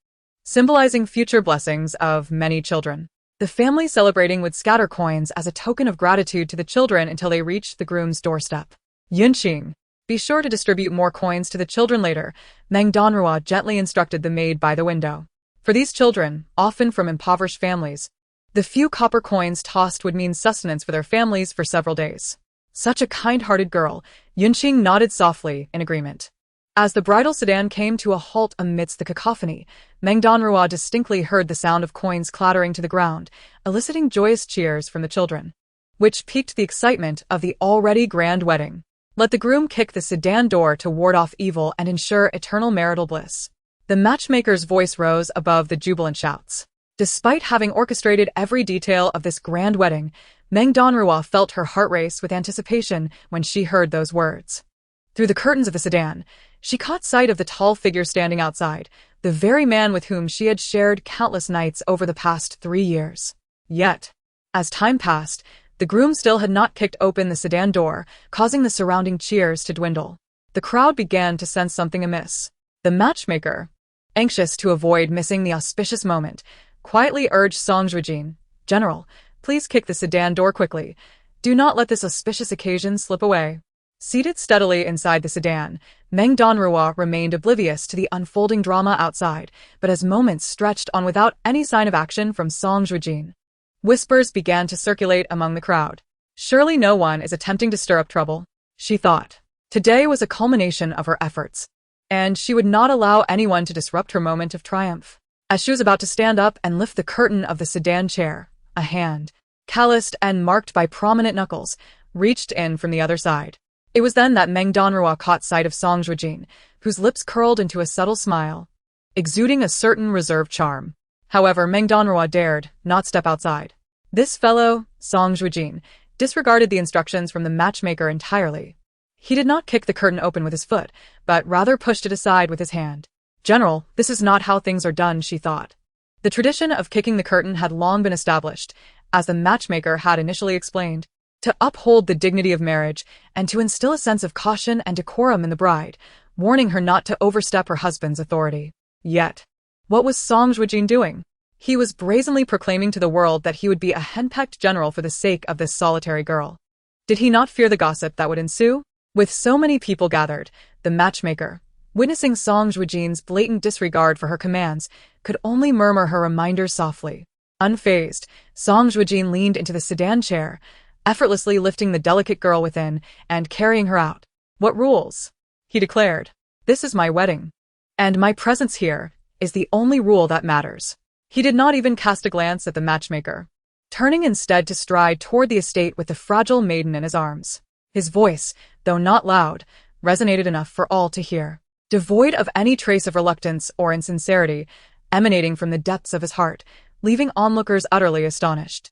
symbolizing future blessings of many children. The family celebrating would scatter coins as a token of gratitude to the children until they reached the groom's doorstep. Yunqing, be sure to distribute more coins to the children later, Meng Danruo gently instructed the maid by the window. For these children, often from impoverished families, the few copper coins tossed would mean sustenance for their families for several days. Such a kind-hearted girl, Yunqing nodded softly in agreement. As the bridal sedan came to a halt amidst the cacophony, Meng Danruo distinctly heard the sound of coins clattering to the ground, eliciting joyous cheers from the children, which piqued the excitement of the already grand wedding. Let the groom kick the sedan door to ward off evil and ensure eternal marital bliss. The matchmaker's voice rose above the jubilant shouts. Despite having orchestrated every detail of this grand wedding, Meng Danruo felt her heart race with anticipation when she heard those words. Through the curtains of the sedan, she caught sight of the tall figure standing outside, the very man with whom she had shared countless nights over the past 3 years. Yet, as time passed, the groom still had not kicked open the sedan door, causing the surrounding cheers to dwindle. The crowd began to sense something amiss. The matchmaker, anxious to avoid missing the auspicious moment, quietly urged Song Zhuojin, General, please kick the sedan door quickly. Do not let this auspicious occasion slip away. Seated steadily inside the sedan, Meng Danruo remained oblivious to the unfolding drama outside, but as moments stretched on without any sign of action from Song Zhuojin, Whispers began to circulate among the crowd. Surely no one is attempting to stir up trouble, she thought. Today was a culmination of her efforts, and she would not allow anyone to disrupt her moment of triumph. As she was about to stand up and lift the curtain of the sedan chair, a hand, calloused and marked by prominent knuckles, reached in from the other side. It was then that Meng Danruo caught sight of Song Zhuojin, whose lips curled into a subtle smile, exuding a certain reserved charm. However, Meng Danruo dared not step outside. This fellow, Song Zhuojin, disregarded the instructions from the matchmaker entirely. He did not kick the curtain open with his foot, but rather pushed it aside with his hand. General, this is not how things are done, she thought. The tradition of kicking the curtain had long been established, as the matchmaker had initially explained, to uphold the dignity of marriage and to instill a sense of caution and decorum in the bride, warning her not to overstep her husband's authority. Yet, what was Song Zhuojin doing? He was brazenly proclaiming to the world that he would be a henpecked general for the sake of this solitary girl. Did he not fear the gossip that would ensue? With so many people gathered, the matchmaker, witnessing Song Zhuojin's blatant disregard for her commands, could only murmur her reminders softly. Unfazed, Song Zhuojin leaned into the sedan chair, effortlessly lifting the delicate girl within and carrying her out. "What rules?" he declared. "This is my wedding, and my presence here is the only rule that matters." He did not even cast a glance at the matchmaker, turning instead to stride toward the estate with the fragile maiden in his arms. His voice, though not loud, resonated enough for all to hear, devoid of any trace of reluctance or insincerity, emanating from the depths of his heart, leaving onlookers utterly astonished.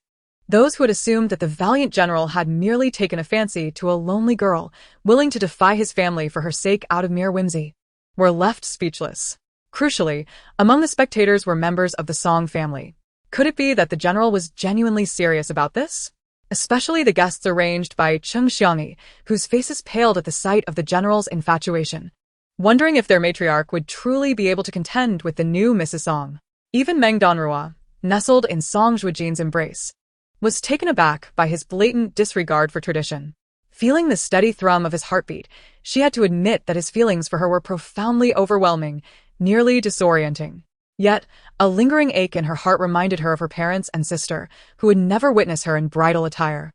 Those who had assumed that the valiant general had merely taken a fancy to a lonely girl, willing to defy his family for her sake out of mere whimsy, were left speechless. Crucially, among the spectators were members of the Song family. Could it be that the general was genuinely serious about this? Especially the guests arranged by Cheng Xiangyi, whose faces paled at the sight of the general's infatuation, wondering if their matriarch would truly be able to contend with the new Mrs. Song. Even Meng Danruo, nestled in Song Zhuojin's embrace, was taken aback by his blatant disregard for tradition. Feeling the steady thrum of his heartbeat, she had to admit that his feelings for her were profoundly overwhelming, nearly disorienting. Yet, a lingering ache in her heart reminded her of her parents and sister, who would never witness her in bridal attire,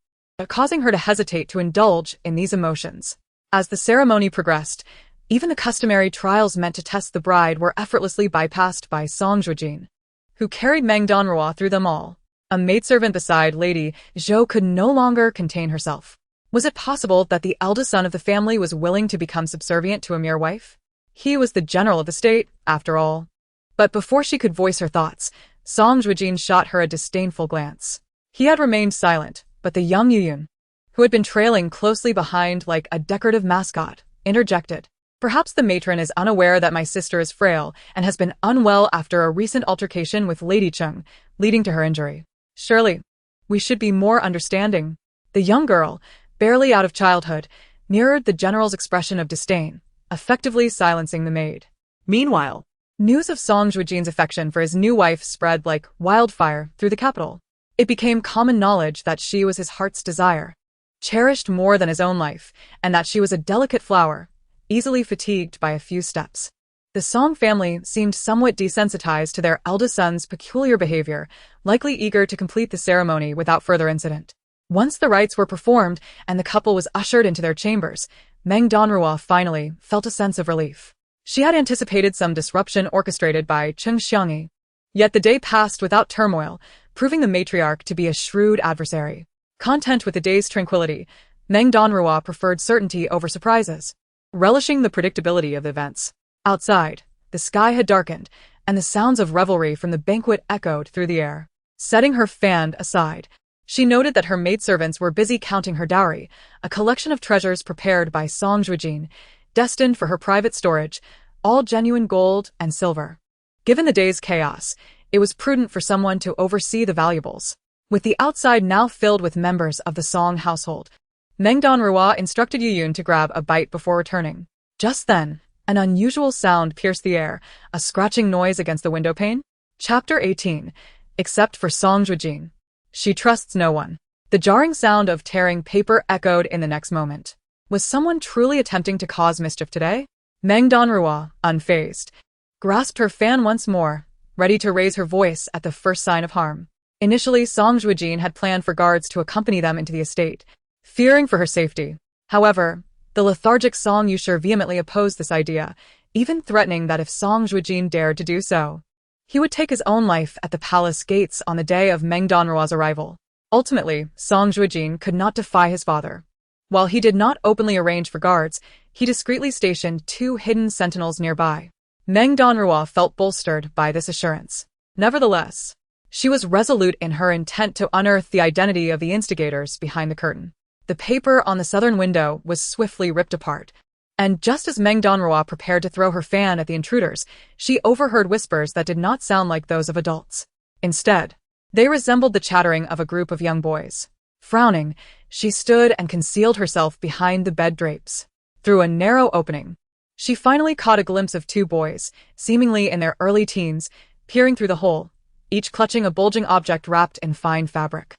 causing her to hesitate to indulge in these emotions. As the ceremony progressed, even the customary trials meant to test the bride were effortlessly bypassed by Song Zhuojin, who carried Meng Danruo through them all. A maidservant beside Lady Zhou could no longer contain herself. Was it possible that the eldest son of the family was willing to become subservient to a mere wife? He was the general of the state, after all. But before she could voice her thoughts, Song Zhuojin shot her a disdainful glance. He had remained silent, but the young Yuyun, who had been trailing closely behind like a decorative mascot, interjected. "Perhaps the matron is unaware that my sister is frail and has been unwell after a recent altercation with Lady Cheng, leading to her injury. Surely, we should be more understanding." The young girl, barely out of childhood, mirrored the general's expression of disdain, effectively silencing the maid. Meanwhile, news of Song Zhuojin's affection for his new wife spread like wildfire through the capital. It became common knowledge that she was his heart's desire, cherished more than his own life, and that she was a delicate flower, easily fatigued by a few steps. The Song family seemed somewhat desensitized to their eldest son's peculiar behavior, likely eager to complete the ceremony without further incident. Once the rites were performed and the couple was ushered into their chambers, Meng Danruo finally felt a sense of relief. She had anticipated some disruption orchestrated by Cheng Xiangyi. Yet the day passed without turmoil, proving the matriarch to be a shrewd adversary. Content with the day's tranquility, Meng Danruo preferred certainty over surprises, relishing the predictability of the events. Outside, the sky had darkened, and the sounds of revelry from the banquet echoed through the air. Setting her fan aside, she noted that her maidservants were busy counting her dowry, a collection of treasures prepared by Song Zhuojin, destined for her private storage, all genuine gold and silver. Given the day's chaos, it was prudent for someone to oversee the valuables. With the outside now filled with members of the Song household, Meng Danruo instructed Yuyun to grab a bite before returning. Just then, an unusual sound pierced the air, a scratching noise against the windowpane. Chapter 18. Except for Song Zhuojin, she trusts no one. The jarring sound of tearing paper echoed in the next moment. Was someone truly attempting to cause mischief today? Meng Danruo, unfazed, grasped her fan once more, ready to raise her voice at the first sign of harm. Initially, Song Zhuojin had planned for guards to accompany them into the estate, fearing for her safety. However, the lethargic Song Yusher vehemently opposed this idea, even threatening that if Song Zhuojin dared to do so, he would take his own life at the palace gates on the day of Meng Danruo's arrival. Ultimately, Song Zhuojin could not defy his father. While he did not openly arrange for guards, he discreetly stationed 2 hidden sentinels nearby. Meng Danruo felt bolstered by this assurance. Nevertheless, she was resolute in her intent to unearth the identity of the instigators behind the curtain. The paper on the southern window was swiftly ripped apart, and just as Meng Danruo prepared to throw her fan at the intruders, she overheard whispers that did not sound like those of adults. Instead, they resembled the chattering of a group of young boys. Frowning, she stood and concealed herself behind the bed drapes. Through a narrow opening, she finally caught a glimpse of 2 boys, seemingly in their early teens, peering through the hole, each clutching a bulging object wrapped in fine fabric.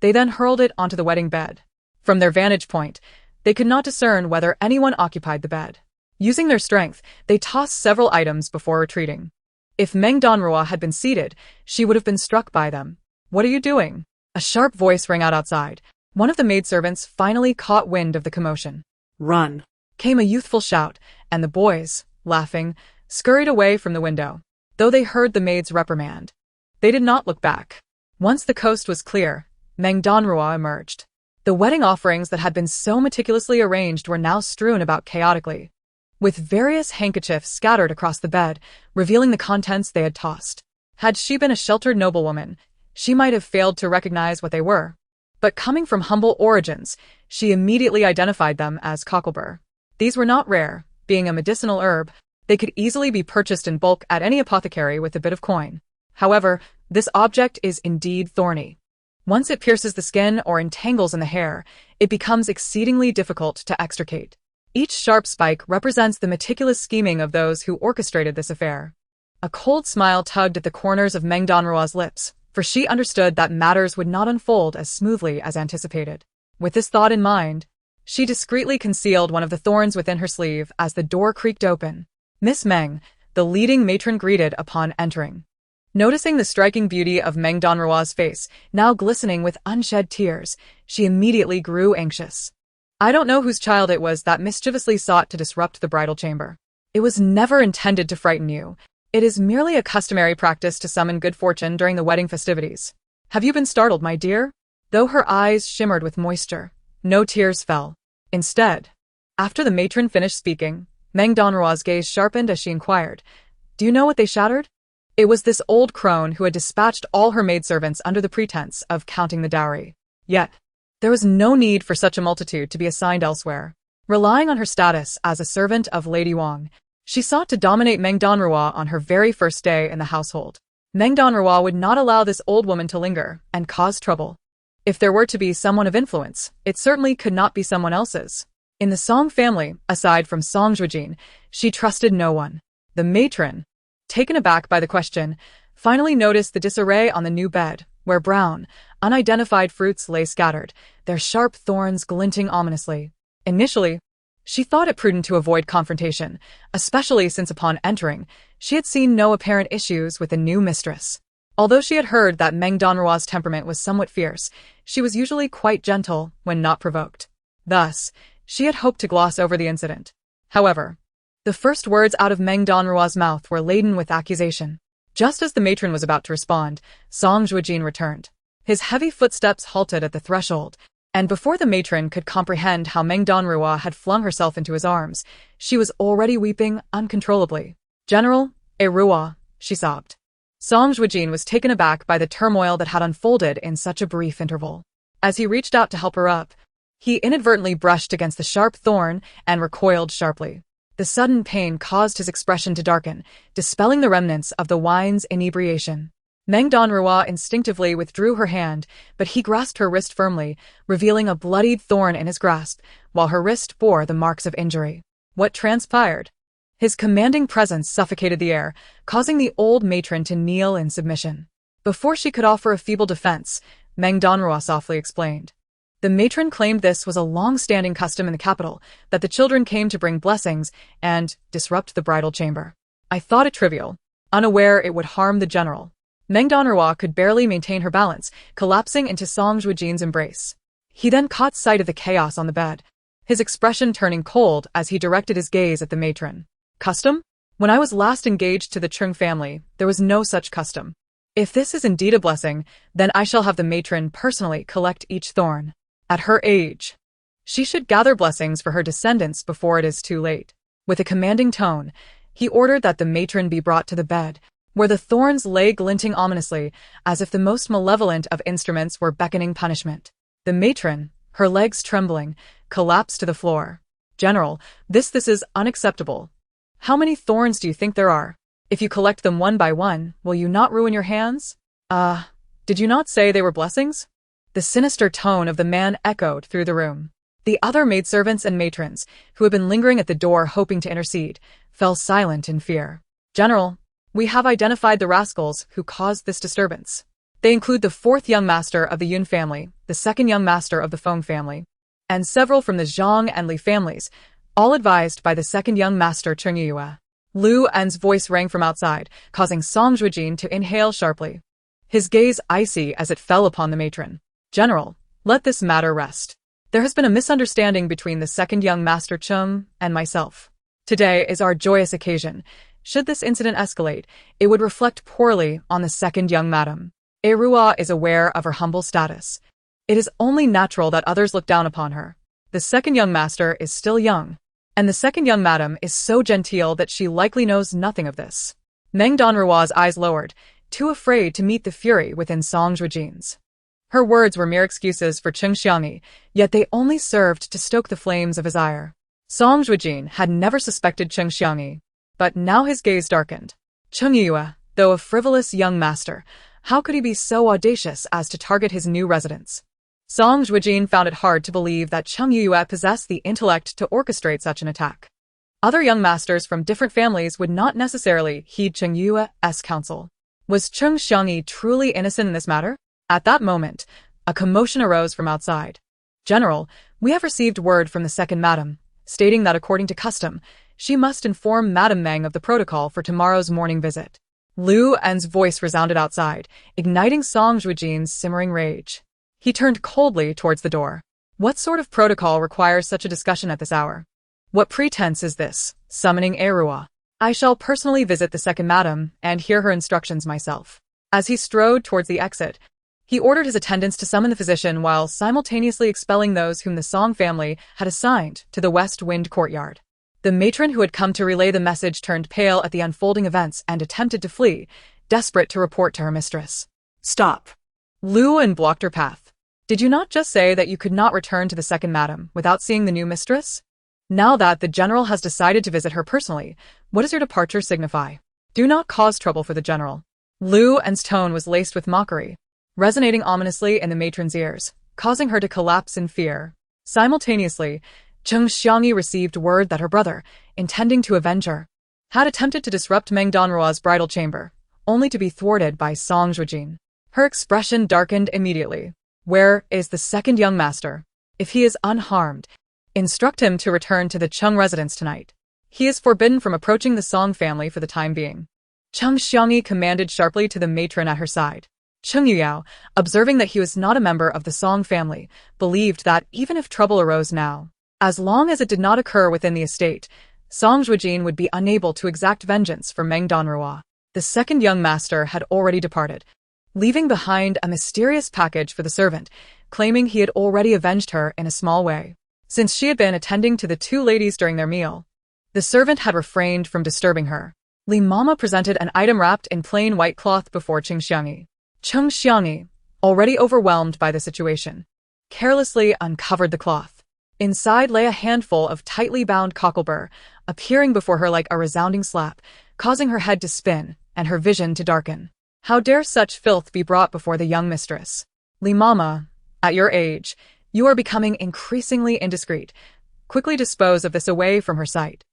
They then hurled it onto the wedding bed. From their vantage point, they could not discern whether anyone occupied the bed. Using their strength, they tossed several items before retreating. If Meng Danruo had been seated, she would have been struck by them. "What are you doing?" A sharp voice rang out outside. One of the maidservants finally caught wind of the commotion. Run, Came a youthful shout, and the boys, laughing, scurried away from the window. Though they heard the maid's reprimand, they did not look back. Once the coast was clear, Meng Danruo emerged. The wedding offerings that had been so meticulously arranged were now strewn about chaotically, with various handkerchiefs scattered across the bed, revealing the contents they had tossed. Had she been a sheltered noblewoman, she might have failed to recognize what they were. But coming from humble origins, she immediately identified them as cocklebur. These were not rare. Being a medicinal herb, they could easily be purchased in bulk at any apothecary with a bit of coin. However, this object is indeed thorny. Once it pierces the skin or entangles in the hair, it becomes exceedingly difficult to extricate. Each sharp spike represents the meticulous scheming of those who orchestrated this affair. A cold smile tugged at the corners of Meng Danruo's lips, for she understood that matters would not unfold as smoothly as anticipated. With this thought in mind, she discreetly concealed one of the thorns within her sleeve as the door creaked open. Miss Meng, the leading matron, greeted upon entering. Noticing the striking beauty of Meng Danruo's face, now glistening with unshed tears, she immediately grew anxious. "I don't know whose child it was that mischievously sought to disrupt the bridal chamber. It was never intended to frighten you. It is merely a customary practice to summon good fortune during the wedding festivities. Have you been startled, my dear?" Though her eyes shimmered with moisture, no tears fell. Instead, after the matron finished speaking, Meng Danruo's gaze sharpened as she inquired, "Do you know what they shattered?" It was this old crone who had dispatched all her maidservants under the pretense of counting the dowry. Yet, there was no need for such a multitude to be assigned elsewhere. Relying on her status as a servant of Lady Wang, she sought to dominate Meng Danruo on her very first day in the household. Meng Danruo would not allow this old woman to linger and cause trouble. If there were to be someone of influence, it certainly could not be someone else's. In the Song family, aside from Song Zhuojin, she trusted no one. The matron, taken aback by the question, finally noticed the disarray on the new bed, where brown, unidentified fruits lay scattered, their sharp thorns glinting ominously. Initially, she thought it prudent to avoid confrontation, especially since upon entering, she had seen no apparent issues with the new mistress. Although she had heard that Meng Danruo's temperament was somewhat fierce, she was usually quite gentle when not provoked. Thus, she had hoped to gloss over the incident. However, the first words out of Meng Danruo's mouth were laden with accusation. Just as the matron was about to respond, Song Zhuojin returned. His heavy footsteps halted at the threshold, and before the matron could comprehend how Meng Danruo had flung herself into his arms, she was already weeping uncontrollably. "General, Erua," she sobbed. Song Zhuojin was taken aback by the turmoil that had unfolded in such a brief interval. As he reached out to help her up, he inadvertently brushed against the sharp thorn and recoiled sharply. The sudden pain caused his expression to darken, dispelling the remnants of the wine's inebriation. Meng Danruo instinctively withdrew her hand, but he grasped her wrist firmly, revealing a bloodied thorn in his grasp, while her wrist bore the marks of injury. What transpired? His commanding presence suffocated the air, causing the old matron to kneel in submission. Before she could offer a feeble defense, Meng Danruo softly explained. The matron claimed this was a long-standing custom in the capital, that the children came to bring blessings and disrupt the bridal chamber. I thought it trivial, unaware it would harm the general. Meng Danruo could barely maintain her balance, collapsing into Song Zhuojin's embrace. He then caught sight of the chaos on the bed, his expression turning cold as he directed his gaze at the matron. Custom? When I was last engaged to the Chung family, there was no such custom. If this is indeed a blessing, then I shall have the matron personally collect each thorn. At her age, she should gather blessings for her descendants before it is too late. With a commanding tone, he ordered that the matron be brought to the bed, where the thorns lay glinting ominously, as if the most malevolent of instruments were beckoning punishment. The matron, her legs trembling, collapsed to the floor. General, this is unacceptable. How many thorns do you think there are? If you collect them one by one, will you not ruin your hands? Did you not say they were blessings? The sinister tone of the man echoed through the room. The other maidservants and matrons, who had been lingering at the door hoping to intercede, fell silent in fear. General, we have identified the rascals who caused this disturbance. They include the fourth young master of the Yun family, the second young master of the Feng family, and several from the Zhang and Li families, all advised by the second young master Cheng Yue. Lu An's voice rang from outside, causing Song Zhuojin to inhale sharply, his gaze icy as it fell upon the matron. General, let this matter rest. There has been a misunderstanding between the second young master Cheng and myself. Today is our joyous occasion. Should this incident escalate, it would reflect poorly on the second young madam. Erua is aware of her humble status. It is only natural that others look down upon her. The second young master is still young, and the second young madam is so genteel that she likely knows nothing of this. Meng Danruo's eyes lowered, too afraid to meet the fury within Song Zhuojin's. Her words were mere excuses for Cheng Xiangyi, yet they only served to stoke the flames of his ire. Song Zhuojin had never suspected Cheng Xiangyi, but now his gaze darkened. Cheng Yue, though a frivolous young master, how could he be so audacious as to target his new residence? Song Zhuojin found it hard to believe that Cheng Yue possessed the intellect to orchestrate such an attack. Other young masters from different families would not necessarily heed Cheng Yue's counsel. Was Cheng Xiangyi truly innocent in this matter? At that moment, a commotion arose from outside. General, we have received word from the second madam, stating that according to custom, she must inform Madame Meng of the protocol for tomorrow's morning visit. Lu An's voice resounded outside, igniting Song Zhuojin's simmering rage. He turned coldly towards the door. What sort of protocol requires such a discussion at this hour? What pretense is this, summoning Erua? I shall personally visit the second madam and hear her instructions myself. As he strode towards the exit, he ordered his attendants to summon the physician while simultaneously expelling those whom the Song family had assigned to the West Wind courtyard. The matron who had come to relay the message turned pale at the unfolding events and attempted to flee, desperate to report to her mistress. Stop. Lu An blocked her path. Did you not just say that you could not return to the second madam without seeing the new mistress? Now that the general has decided to visit her personally, what does your departure signify? Do not cause trouble for the general. Lu An's tone was laced with mockery, resonating ominously in the matron's ears, causing her to collapse in fear. Simultaneously, Cheng Xiangyi received word that her brother, intending to avenge her, had attempted to disrupt Meng Danruo's bridal chamber, only to be thwarted by Song Zhuojin. Her expression darkened immediately. Where is the second young master? If he is unharmed, instruct him to return to the Cheng residence tonight. He is forbidden from approaching the Song family for the time being. Cheng Xiangyi commanded sharply to the matron at her side. Cheng Yuyao, observing that he was not a member of the Song family, believed that even if trouble arose now, as long as it did not occur within the estate, Song Zhuojin would be unable to exact vengeance for Meng Danruo. The second young master had already departed, leaving behind a mysterious package for the servant, claiming he had already avenged her in a small way. Since she had been attending to the two ladies during their meal, the servant had refrained from disturbing her. Li Mama presented an item wrapped in plain white cloth before Cheng Xiangyi. Cheng Xiangyi, already overwhelmed by the situation, carelessly uncovered the cloth. Inside lay a handful of tightly bound cocklebur, appearing before her like a resounding slap, causing her head to spin and her vision to darken. How dare such filth be brought before the young mistress? Li Mama, at your age, you are becoming increasingly indiscreet. Quickly dispose of this away from her sight.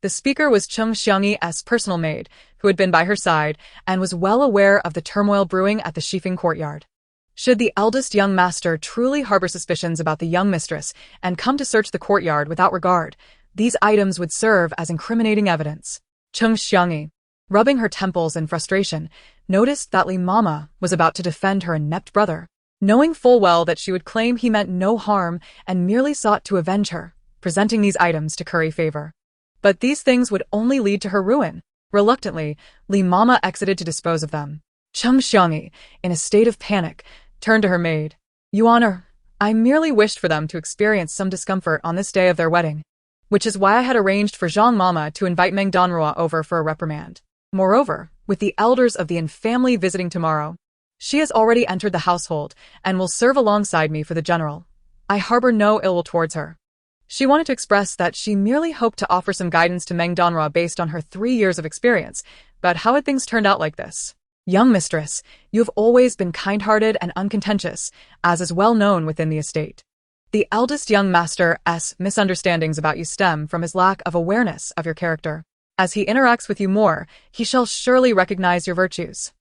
The speaker was Cheng Xiangyi's personal maid, who had been by her side and was well aware of the turmoil brewing at the Shifeng courtyard. Should the eldest young master truly harbor suspicions about the young mistress and come to search the courtyard without regard, these items would serve as incriminating evidence. Cheng Xiangyi, rubbing her temples in frustration, noticed that Li Mama was about to defend her inept brother. Knowing full well that she would claim he meant no harm and merely sought to avenge her, presenting these items to curry favor. But these things would only lead to her ruin. Reluctantly, Li Mama exited to dispose of them. Cheng Xiangyi, in a state of panic, turned to her maid. "You Honor, I merely wished for them to experience some discomfort on this day of their wedding, which is why I had arranged for Zhang Mama to invite Meng Danruo over for a reprimand. Moreover, with the elders of the Yin family visiting tomorrow, she has already entered the household and will serve alongside me for the general. I harbor no ill will towards her." She wanted to express that she merely hoped to offer some guidance to Meng Danruo based on her 3 years of experience, but how had things turned out like this? "Young mistress, you have always been kind-hearted and uncontentious, as is well known within the estate. The eldest young master's misunderstandings about you stem from his lack of awareness of your character. As he interacts with you more, he shall surely recognize your virtues.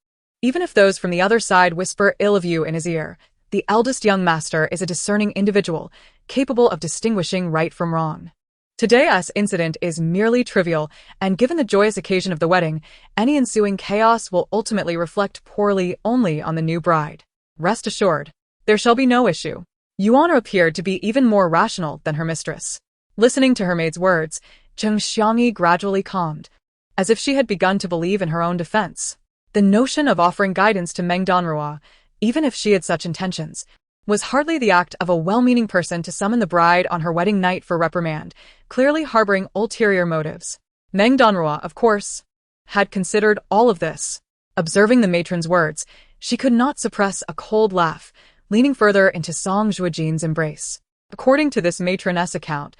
Even if those from the other side whisper ill of you in his ear, the eldest young master is a discerning individual, capable of distinguishing right from wrong. Today's incident is merely trivial, and given the joyous occasion of the wedding, any ensuing chaos will ultimately reflect poorly only on the new bride. Rest assured, there shall be no issue." Yuana appeared to be even more rational than her mistress. Listening to her maid's words, Cheng Xiangyi gradually calmed, as if she had begun to believe in her own defense. The notion of offering guidance to Meng Danruo, even if she had such intentions, was hardly the act of a well-meaning person to summon the bride on her wedding night for reprimand, clearly harboring ulterior motives. Meng Danruo, of course, had considered all of this. Observing the matron's words, she could not suppress a cold laugh, leaning further into Song Zhuojin's embrace. According to this matroness account,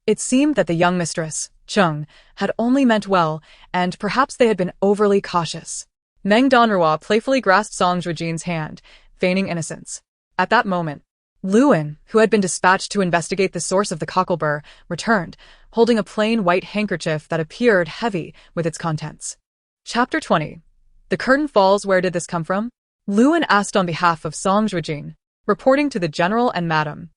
it seemed that the young mistress, Cheng, had only meant well, and perhaps they had been overly cautious. Meng Danruo playfully grasped Song Zhuojin's hand, feigning innocence. At that moment, Luan, who had been dispatched to investigate the source of the cockleburr, returned, holding a plain white handkerchief that appeared heavy with its contents. Chapter 20. The curtain falls. Where did this come from? Luan asked on behalf of Song Zhuojin, reporting to the general and madam.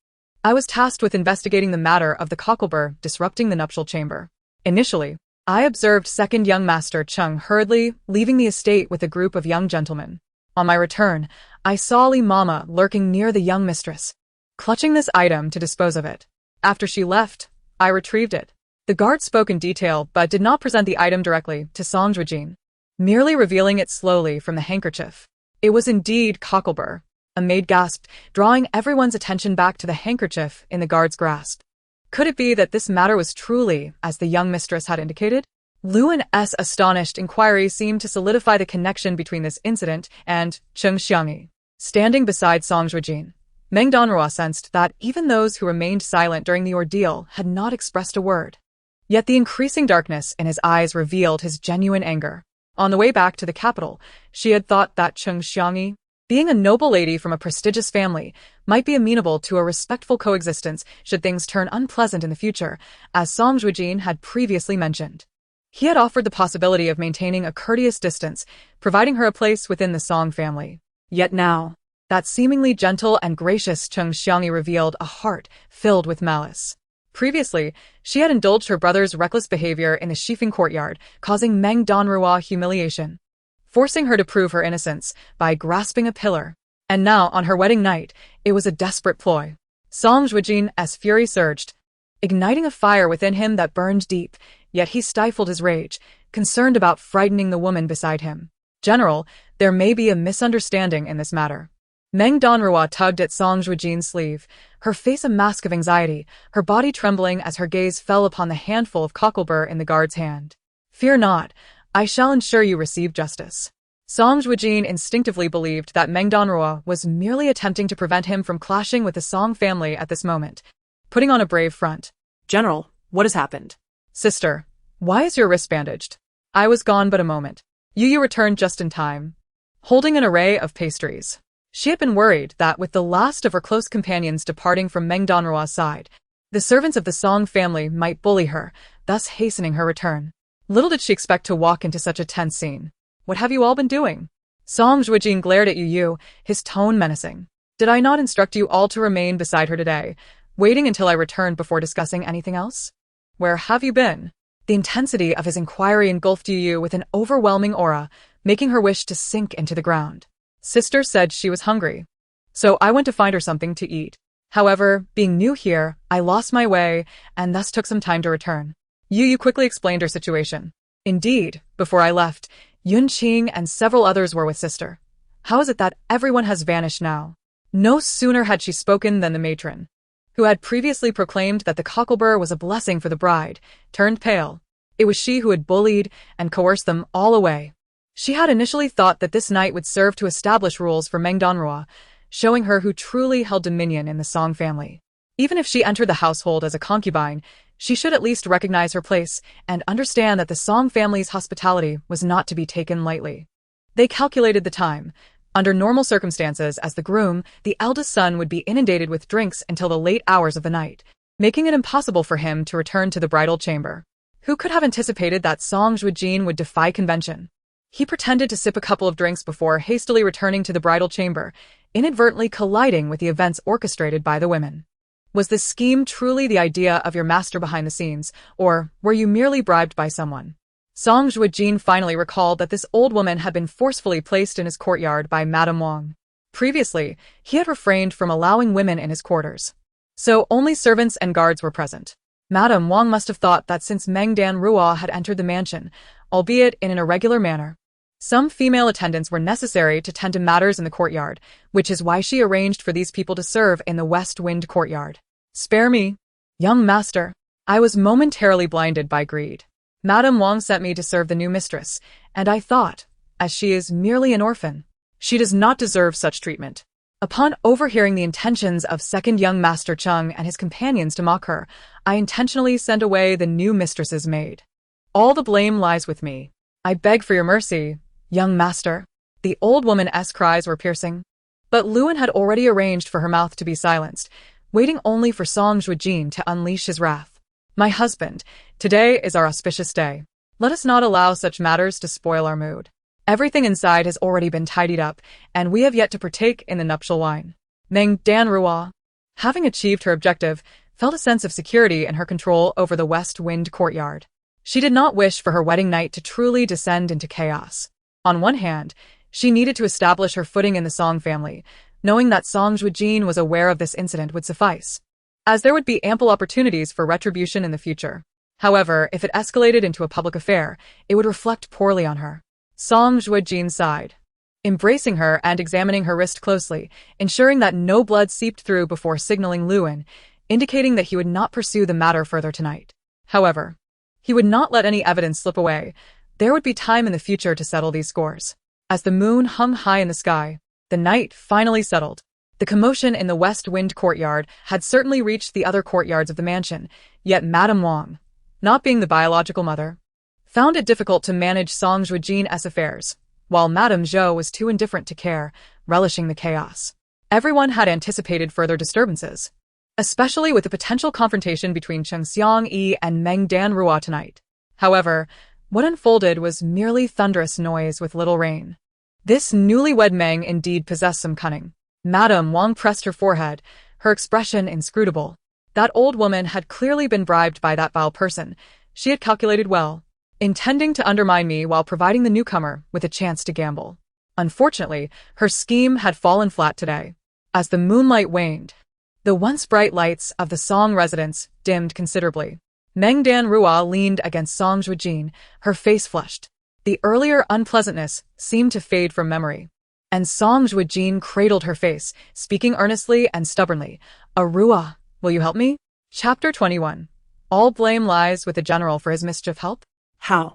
"I was tasked with investigating the matter of the cockleburr disrupting the nuptial chamber. Initially, I observed second young master Cheng hurriedly leaving the estate with a group of young gentlemen. On my return, I saw Li Mama lurking near the young mistress, clutching this item to dispose of it. After she left, I retrieved it." The guard spoke in detail but did not present the item directly to Song Zhuojin, merely revealing it slowly from the handkerchief. It was indeed cockleburr. A maid gasped, drawing everyone's attention back to the handkerchief in the guard's grasp. Could it be that this matter was truly as the young mistress had indicated? Luan's astonished inquiry seemed to solidify the connection between this incident and Cheng Xiangyi. Standing beside Song Zhuojin, Meng Danruo sensed that even those who remained silent during the ordeal had not expressed a word. Yet the increasing darkness in his eyes revealed his genuine anger. On the way back to the capital, she had thought that Cheng Xiangyi, being a noble lady from a prestigious family, might be amenable to a respectful coexistence should things turn unpleasant in the future, as Song Zhuojin had previously mentioned. He had offered the possibility of maintaining a courteous distance, providing her a place within the Song family. Yet now, that seemingly gentle and gracious Cheng Xiangyi revealed a heart filled with malice. Previously, she had indulged her brother's reckless behavior in the Shifeng courtyard, causing Meng Danruo humiliation, forcing her to prove her innocence by grasping a pillar. And now, on her wedding night, it was a desperate ploy. Song Zhuojin's fury surged, igniting a fire within him that burned deep, yet he stifled his rage, concerned about frightening the woman beside him. "General, there may be a misunderstanding in this matter." Meng Danruo tugged at Song Zhuojin's sleeve, her face a mask of anxiety, her body trembling as her gaze fell upon the handful of cockleburr in the guard's hand. "Fear not, I shall ensure you receive justice." Song Zhuojin instinctively believed that Meng Danruo was merely attempting to prevent him from clashing with the Song family at this moment, putting on a brave front. General, what has happened? "Sister, why is your wrist bandaged?" "I was gone but a moment. Yu returned just in time, holding an array of pastries." She had been worried that with the last of her close companions departing from Meng Danruo's side, the servants of the Song family might bully her, thus hastening her return. Little did she expect to walk into such a tense scene. "What have you all been doing?" Song Zhuojin glared at Yu, his tone menacing. "Did I not instruct you all to remain beside her today, waiting until I returned before discussing anything else? Where have you been?" The intensity of his inquiry engulfed Yu with an overwhelming aura, making her wish to sink into the ground. Sister said she was hungry, so I went to find her something to eat. However, being new here, I lost my way and thus took some time to return. Yu quickly explained her situation. Indeed, before I left, Yunqing and several others were with sister. How is it that everyone has vanished now? No sooner had she spoken than the matron, who had previously proclaimed that the cocklebur was a blessing for the bride, turned pale. It was she who had bullied and coerced them all away. She had initially thought that this night would serve to establish rules for Meng Danruo, showing her who truly held dominion in the Song family. Even if she entered the household as a concubine, she should at least recognize her place and understand that the Song family's hospitality was not to be taken lightly. They calculated the time. Under normal circumstances, as the groom, the eldest son would be inundated with drinks until the late hours of the night, making it impossible for him to return to the bridal chamber. Who could have anticipated that Song Zhuojin would defy convention? He pretended to sip a couple of drinks before hastily returning to the bridal chamber, inadvertently colliding with the events orchestrated by the women. Was this scheme truly the idea of your master behind the scenes, or were you merely bribed by someone? Song Zhuojin finally recalled that this old woman had been forcefully placed in his courtyard by Madame Wang. Previously, he had refrained from allowing women in his quarters, so only servants and guards were present. Madame Wang must have thought that since Meng Danruo had entered the mansion, albeit in an irregular manner, some female attendants were necessary to tend to matters in the courtyard, which is why she arranged for these people to serve in the West Wind courtyard. Spare me, young master. I was momentarily blinded by greed. Madame Wang sent me to serve the new mistress, and I thought, as she is merely an orphan, she does not deserve such treatment. Upon overhearing the intentions of second young master Chung and his companions to mock her, I intentionally sent away the new mistress's maid. All the blame lies with me. I beg for your mercy, young master. The old woman's cries were piercing. But Luan had already arranged for her mouth to be silenced, waiting only for Song Zhuojin to unleash his wrath. My husband, today is our auspicious day. Let us not allow such matters to spoil our mood. Everything inside has already been tidied up, and we have yet to partake in the nuptial wine. Meng Danruo, having achieved her objective, felt a sense of security in her control over the West Wind courtyard. She did not wish for her wedding night to truly descend into chaos. On one hand, she needed to establish her footing in the Song family. Knowing that Song Zhuojin was aware of this incident would suffice, as there would be ample opportunities for retribution in the future. However, if it escalated into a public affair, it would reflect poorly on her. Song Zhuojin sighed, embracing her and examining her wrist closely, ensuring that no blood seeped through before signaling Luan, indicating that he would not pursue the matter further tonight. However, he would not let any evidence slip away. There would be time in the future to settle these scores. As the moon hung high in the sky, the night finally settled. The commotion in the West Wind courtyard had certainly reached the other courtyards of the mansion, yet Madame Wang, not being the biological mother, found it difficult to manage Song Zhuojin's affairs, while Madame Zhou was too indifferent to care, relishing the chaos. Everyone had anticipated further disturbances, especially with the potential confrontation between Cheng Xiangyi and Meng Danruo tonight. However, what unfolded was merely thunderous noise with little rain. This newlywed Meng indeed possessed some cunning. Madame Wang pressed her forehead, her expression inscrutable. That old woman had clearly been bribed by that vile person. She had calculated well, intending to undermine me while providing the newcomer with a chance to gamble. Unfortunately, her scheme had fallen flat today. As the moonlight waned, the once bright lights of the Song residence dimmed considerably. Meng Danruo leaned against Song Zhuojin, her face flushed. The earlier unpleasantness seemed to fade from memory, and Song Zhuojin cradled her face, speaking earnestly and stubbornly. Arua, will you help me? Chapter 21. All blame lies with the general for his mischief. Help? How?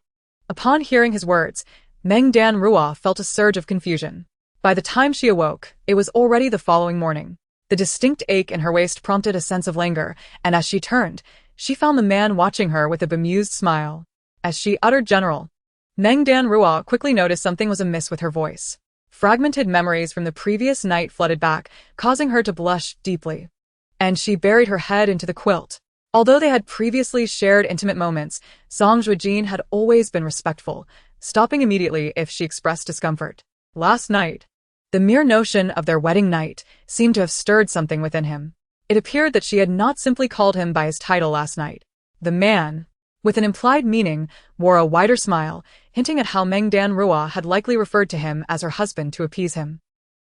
Upon hearing his words, Meng Danruo felt a surge of confusion. By the time she awoke, it was already the following morning. The distinct ache in her waist prompted a sense of languor, and as she turned, she found the man watching her with a bemused smile. As she uttered "General," Meng Danruo quickly noticed something was amiss with her voice. Fragmented memories from the previous night flooded back, causing her to blush deeply. And she buried her head into the quilt. Although they had previously shared intimate moments, Song Zhuojin had always been respectful, stopping immediately if she expressed discomfort. Last night, the mere notion of their wedding night seemed to have stirred something within him. It appeared that she had not simply called him by his title last night. The man, with an implied meaning, wore a wider smile, hinting at how Meng Danruo had likely referred to him as her husband to appease him.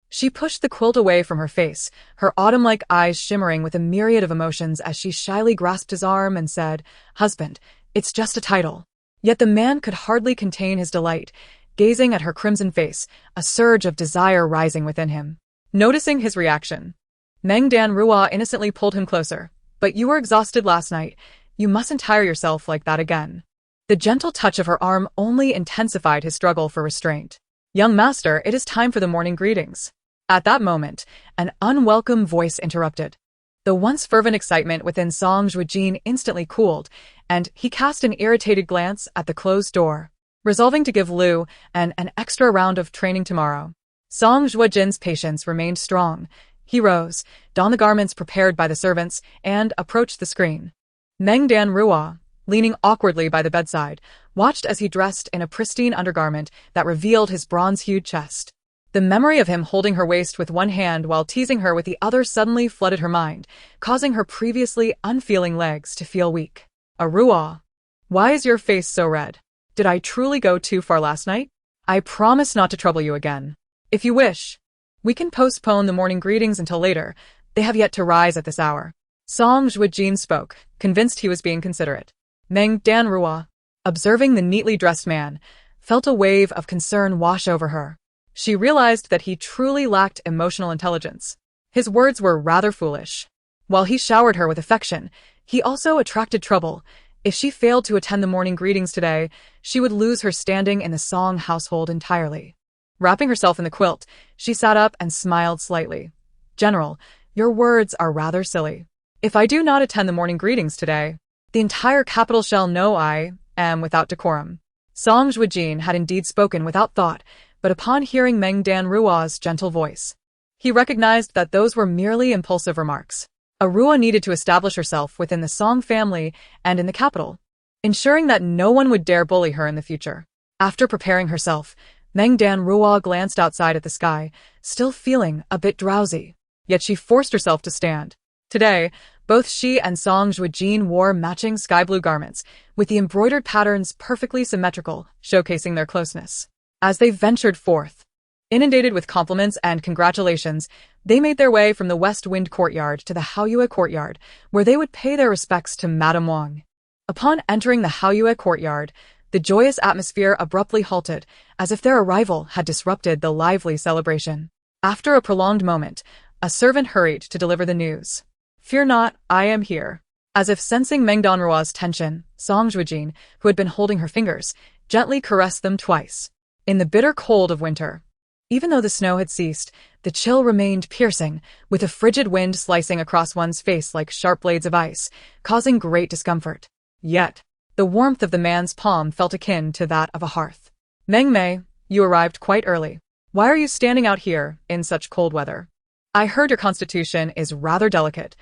She pushed the quilt away from her face, her autumn-like eyes shimmering with a myriad of emotions as she shyly grasped his arm and said, "Husband, it's just a title." Yet the man could hardly contain his delight, gazing at her crimson face, a surge of desire rising within him. Noticing his reaction, Meng Danruo innocently pulled him closer. "But you were exhausted last night. You mustn't tire yourself like that again." The gentle touch of her arm only intensified his struggle for restraint. "Young master, it is time for the morning greetings." At that moment, an unwelcome voice interrupted. The once fervent excitement within Song Zhuojin instantly cooled, and he cast an irritated glance at the closed door, resolving to give Liu an extra round of training tomorrow. Song Zhuojin's patience remained strong. He rose, donned the garments prepared by the servants, and approached the screen. Meng Danruo, leaning awkwardly by the bedside, watched as he dressed in a pristine undergarment that revealed his bronze-hued chest. The memory of him holding her waist with one hand while teasing her with the other suddenly flooded her mind, causing her previously unfeeling legs to feel weak. "Arua, why is your face so red? Did I truly go too far last night? I promise not to trouble you again. If you wish, we can postpone the morning greetings until later. They have yet to rise at this hour." Song Zhuojin spoke, convinced he was being considerate. Meng Danruo, observing the neatly dressed man, felt a wave of concern wash over her. She realized that he truly lacked emotional intelligence. His words were rather foolish. While he showered her with affection, he also attracted trouble. If she failed to attend the morning greetings today, she would lose her standing in the Song household entirely. Wrapping herself in the quilt, she sat up and smiled slightly. "General, your words are rather silly. If I do not attend the morning greetings today, the entire capital shall know I am without decorum." Song Zhuojin had indeed spoken without thought, but upon hearing Meng Danruo's gentle voice, he recognized that those were merely impulsive remarks. Arua needed to establish herself within the Song family and in the capital, ensuring that no one would dare bully her in the future. After preparing herself, Meng Danruo glanced outside at the sky, still feeling a bit drowsy. Yet she forced herself to stand. Today, both she and Song Zhuojin wore matching sky-blue garments, with the embroidered patterns perfectly symmetrical, showcasing their closeness. As they ventured forth, inundated with compliments and congratulations, they made their way from the West Wind courtyard to the Haoyue courtyard, where they would pay their respects to Madame Wang. Upon entering the Haoyue courtyard, the joyous atmosphere abruptly halted, as if their arrival had disrupted the lively celebration. After a prolonged moment, a servant hurried to deliver the news. "Fear not, I am here." As if sensing Meng Danruo's tension, Song Zhuojin, who had been holding her fingers, gently caressed them twice. In the bitter cold of winter, even though the snow had ceased, the chill remained piercing, with a frigid wind slicing across one's face like sharp blades of ice, causing great discomfort. Yet, the warmth of the man's palm felt akin to that of a hearth. "Meng Mei, you arrived quite early. Why are you standing out here in such cold weather? I heard your constitution is rather delicate.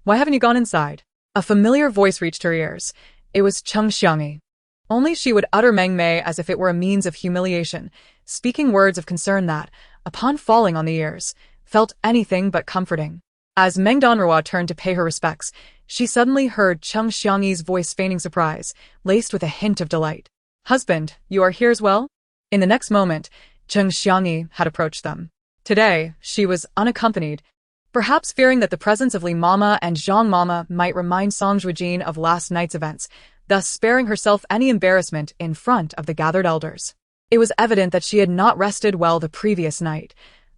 Why haven't you gone inside?" A familiar voice reached her ears. It was Cheng Xiangyi. Only she would utter Meng Mei as if it were a means of humiliation, speaking words of concern that, upon falling on the ears, felt anything but comforting. As Meng Danruo turned to pay her respects, she suddenly heard Cheng Xiangyi's voice feigning surprise, laced with a hint of delight. "Husband, you are here as well?" In the next moment, Cheng Xiangyi had approached them. Today, she was unaccompanied, perhaps fearing that the presence of Li Mama and Zhang Mama might remind Song Zhuojin of last night's events, thus sparing herself any embarrassment in front of the gathered elders. It was evident that she had not rested well the previous night.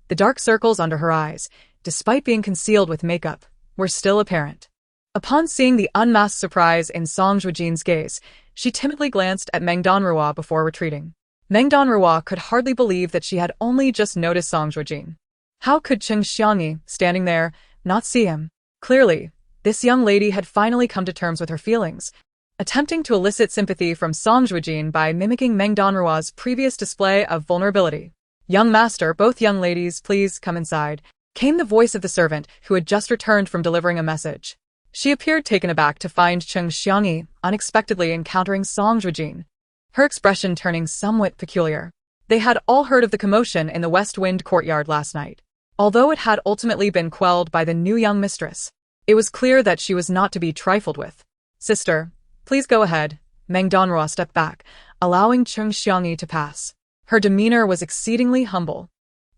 The dark circles under her eyes, despite being concealed with makeup, were still apparent. Upon seeing the unmasked surprise in Song Zhuojin's gaze, she timidly glanced at Meng Danruo before retreating. Meng Danruo could hardly believe that she had only just noticed Song Zhuojin. How could Cheng Xiangyi, standing there, not see him? Clearly, this young lady had finally come to terms with her feelings, attempting to elicit sympathy from Song Zhuojin by mimicking Meng Danruo's previous display of vulnerability. "Young master, both young ladies, please come inside," came the voice of the servant who had just returned from delivering a message. She appeared taken aback to find Cheng Xiangyi unexpectedly encountering Song Zhuojin, her expression turning somewhat peculiar. They had all heard of the commotion in the West Wind courtyard last night. Although it had ultimately been quelled by the new young mistress, it was clear that she was not to be trifled with. "Sister, please go ahead. Meng Danruo stepped back, allowing Cheng Xiangyi to pass. Her demeanor was exceedingly humble,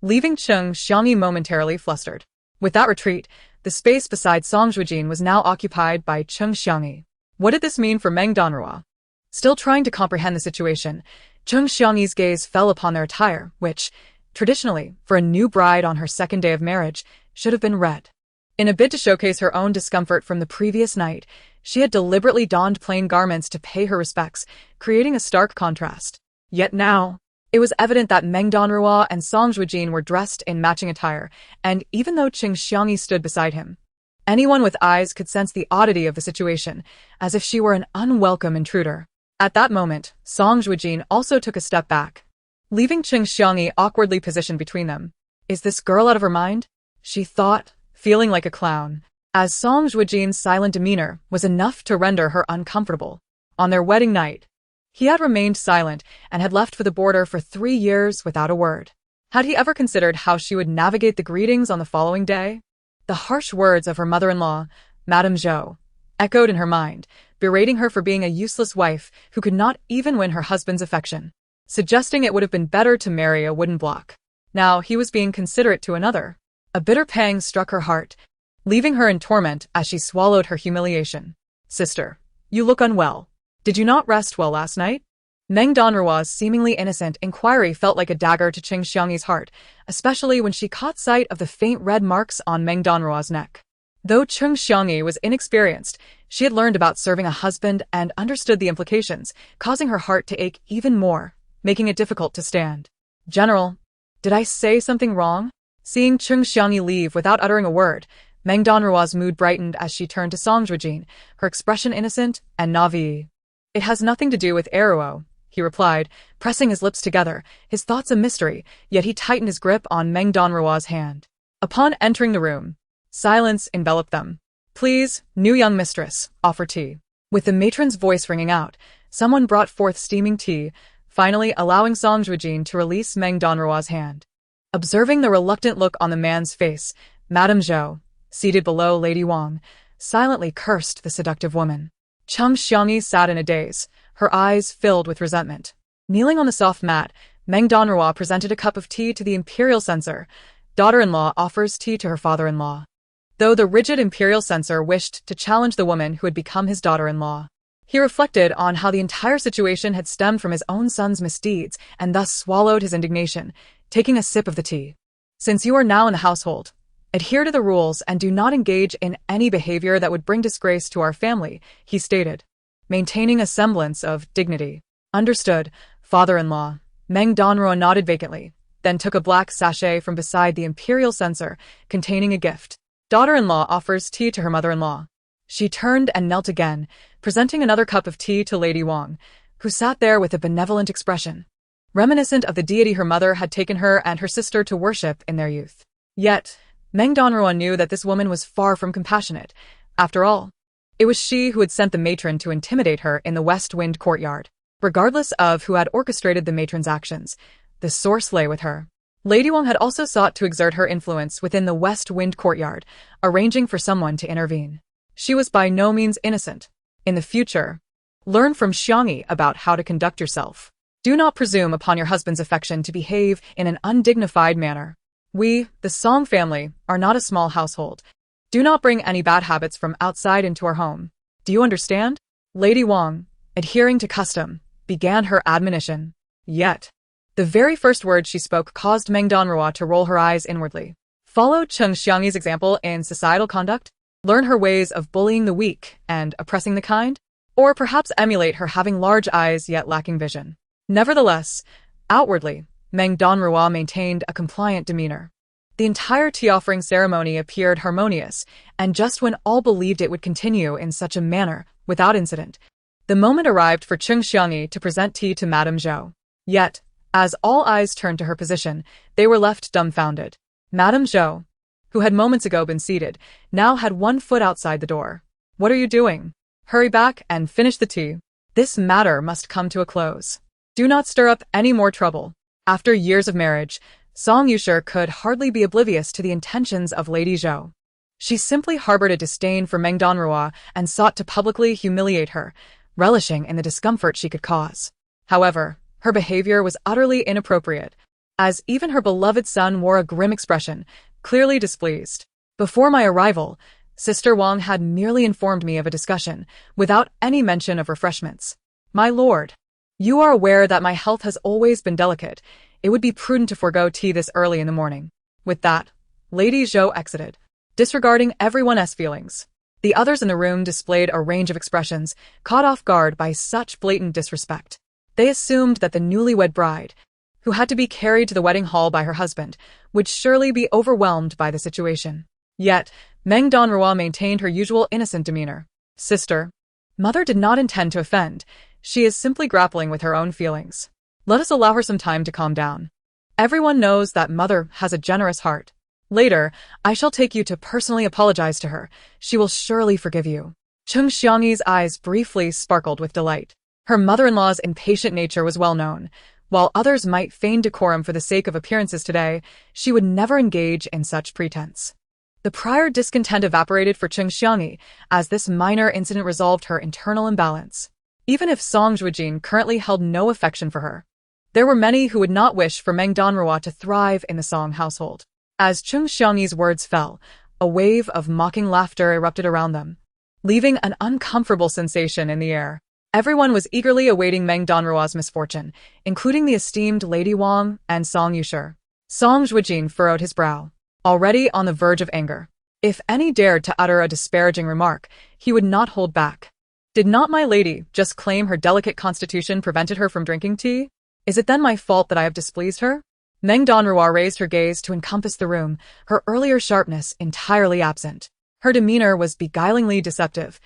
leaving Cheng Xiangyi momentarily flustered. With that retreat, the space beside Song Zhuojin was now occupied by Cheng Xiangyi. What did this mean for Meng Danruo? Still trying to comprehend the situation, Cheng Xiangyi's gaze fell upon their attire, which, traditionally, for a new bride on her second day of marriage, should have been red. In a bid to showcase her own discomfort from the previous night, she had deliberately donned plain garments to pay her respects, creating a stark contrast. Yet now, it was evident that Meng Danruo and Song Zhuojin were dressed in matching attire, and even though Cheng Xiangyi stood beside him, anyone with eyes could sense the oddity of the situation, as if she were an unwelcome intruder. At that moment, Song Zhuojin also took a step back, leaving Cheng Xiangyi awkwardly positioned between them. Is this girl out of her mind? She thought, feeling like a clown, as Song Zhuojin's silent demeanor was enough to render her uncomfortable. On their wedding night, he had remained silent and had left for the border for 3 years without a word. Had he ever considered how she would navigate the greetings on the following day? The harsh words of her mother-in-law, Madame Zhou, echoed in her mind, berating her for being a useless wife who could not even win her husband's affection, suggesting it would have been better to marry a wooden block. Now he was being considerate to another. A bitter pang struck her heart, leaving her in torment as she swallowed her humiliation. Sister, you look unwell. Did you not rest well last night? Meng Danruo's seemingly innocent inquiry felt like a dagger to Cheng Xiangyi's heart, especially when she caught sight of the faint red marks on Meng Danruo's neck. Though Cheng Xiangyi was inexperienced, she had learned about serving a husband and understood the implications, causing her heart to ache even more, making it difficult to stand. General, did I say something wrong? Seeing Cheng Xiangyi leave without uttering a word, Meng Danruo's mood brightened as she turned to Song Zhuojin, her expression innocent and naive. It has nothing to do with Eruo, he replied, pressing his lips together, his thoughts a mystery, yet he tightened his grip on Meng Danruo's hand. Upon entering the room, silence enveloped them. Please, new young mistress, offer tea. With the matron's voice ringing out, someone brought forth steaming tea, finally allowing Song Zhuojin to release Meng Danruo's hand. Observing the reluctant look on the man's face, Madame Zhou, seated below Lady Wang, silently cursed the seductive woman. Cheng Xiangyi sat in a daze, her eyes filled with resentment. Kneeling on the soft mat, Meng Danruo presented a cup of tea to the imperial censor. Daughter-in-law offers tea to her father-in-law. Though the rigid imperial censor wished to challenge the woman who had become his daughter-in-law, he reflected on how the entire situation had stemmed from his own son's misdeeds and thus swallowed his indignation, taking a sip of the tea. Since you are now in the household, adhere to the rules and do not engage in any behavior that would bring disgrace to our family, he stated, maintaining a semblance of dignity. Understood, father-in-law. Meng Danruo nodded vacantly, then took a black sachet from beside the imperial censor, containing a gift. Daughter-in-law offers tea to her mother-in-law. She turned and knelt again, presenting another cup of tea to Lady Wang, who sat there with a benevolent expression, reminiscent of the deity her mother had taken her and her sister to worship in their youth. Yet, Meng Danruo knew that this woman was far from compassionate. After all, it was she who had sent the matron to intimidate her in the West Wind courtyard. Regardless of who had orchestrated the matron's actions, the source lay with her. Lady Wang had also sought to exert her influence within the West Wind courtyard, arranging for someone to intervene. She was by no means innocent. In the future, learn from Xiangyi about how to conduct yourself. Do not presume upon your husband's affection to behave in an undignified manner. We, the Song family, are not a small household. Do not bring any bad habits from outside into our home. Do you understand? Lady Wang, adhering to custom, began her admonition. Yet, the very first words she spoke caused Meng Danruo to roll her eyes inwardly. Follow Cheng Xiangyi's example in societal conduct? Learn her ways of bullying the weak and oppressing the kind? Or perhaps emulate her having large eyes yet lacking vision? Nevertheless, outwardly, Meng Danruo maintained a compliant demeanor. The entire tea-offering ceremony appeared harmonious, and just when all believed it would continue in such a manner, without incident, the moment arrived for Cheng Xiangyi to present tea to Madame Zhou. Yet, as all eyes turned to her position, they were left dumbfounded. Madame Zhou, who had moments ago been seated, now had one foot outside the door. What are you doing? Hurry back and finish the tea. This matter must come to a close. Do not stir up any more trouble. After years of marriage, Song Yusher could hardly be oblivious to the intentions of Lady Zhou. She simply harbored a disdain for Meng Danruo and sought to publicly humiliate her, relishing in the discomfort she could cause. However, her behavior was utterly inappropriate, as even her beloved son wore a grim expression, clearly displeased. Before my arrival, Sister Wang had merely informed me of a discussion, without any mention of refreshments. My lord, you are aware that my health has always been delicate. It would be prudent to forego tea this early in the morning. With that, Lady Zhou exited, disregarding everyone's feelings. The others in the room displayed a range of expressions, caught off guard by such blatant disrespect. They assumed that the newlywed bride, who had to be carried to the wedding hall by her husband, would surely be overwhelmed by the situation. Yet, Meng Danruo maintained her usual innocent demeanor. Sister, Mother did not intend to offend. She is simply grappling with her own feelings. Let us allow her some time to calm down. Everyone knows that Mother has a generous heart. Later, I shall take you to personally apologize to her. She will surely forgive you. Cheng Xiangyi's eyes briefly sparkled with delight. Her mother-in-law's impatient nature was well known. While others might feign decorum for the sake of appearances today, she would never engage in such pretense. The prior discontent evaporated for Cheng Xiangyi, as this minor incident resolved her internal imbalance. Even if Song Zhuojin currently held no affection for her, there were many who would not wish for Meng Danruo to thrive in the Song household. As Cheng Xiangyi's words fell, a wave of mocking laughter erupted around them, leaving an uncomfortable sensation in the air. Everyone was eagerly awaiting Meng Danruo's misfortune, including the esteemed Lady Wang and Song Yushe. Song Zhuojin furrowed his brow, already on the verge of anger. If any dared to utter a disparaging remark, he would not hold back. Did not my lady just claim her delicate constitution prevented her from drinking tea? Is it then my fault that I have displeased her? Meng Danruo raised her gaze to encompass the room, her earlier sharpness entirely absent. Her demeanor was beguilingly deceptive.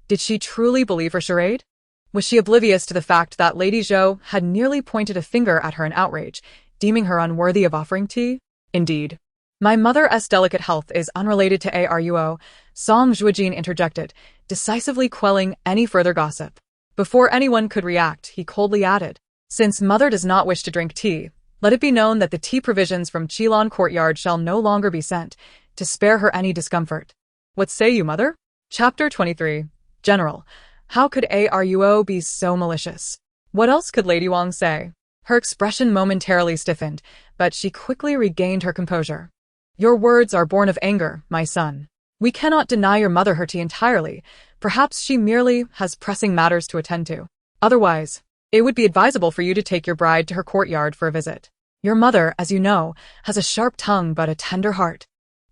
Did she truly believe her charade? Was she oblivious to the fact that Lady Zhou had nearly pointed a finger at her in outrage, deeming her unworthy of offering tea? Indeed. My mother's delicate health is unrelated to Aruo, Song Zhuojin interjected, decisively quelling any further gossip. Before anyone could react, he coldly added, since mother does not wish to drink tea, let it be known that the tea provisions from Qilin Courtyard shall no longer be sent, to spare her any discomfort. What say you, mother? Chapter 23. General, how could Aruo be so malicious? What else could Lady Wang say? Her expression momentarily stiffened, but she quickly regained her composure. Your words are born of anger, my son. We cannot deny your mother her tea entirely. Perhaps she merely has pressing matters to attend to. Otherwise, it would be advisable for you to take your bride to her courtyard for a visit. Your mother, as you know, has a sharp tongue but a tender heart.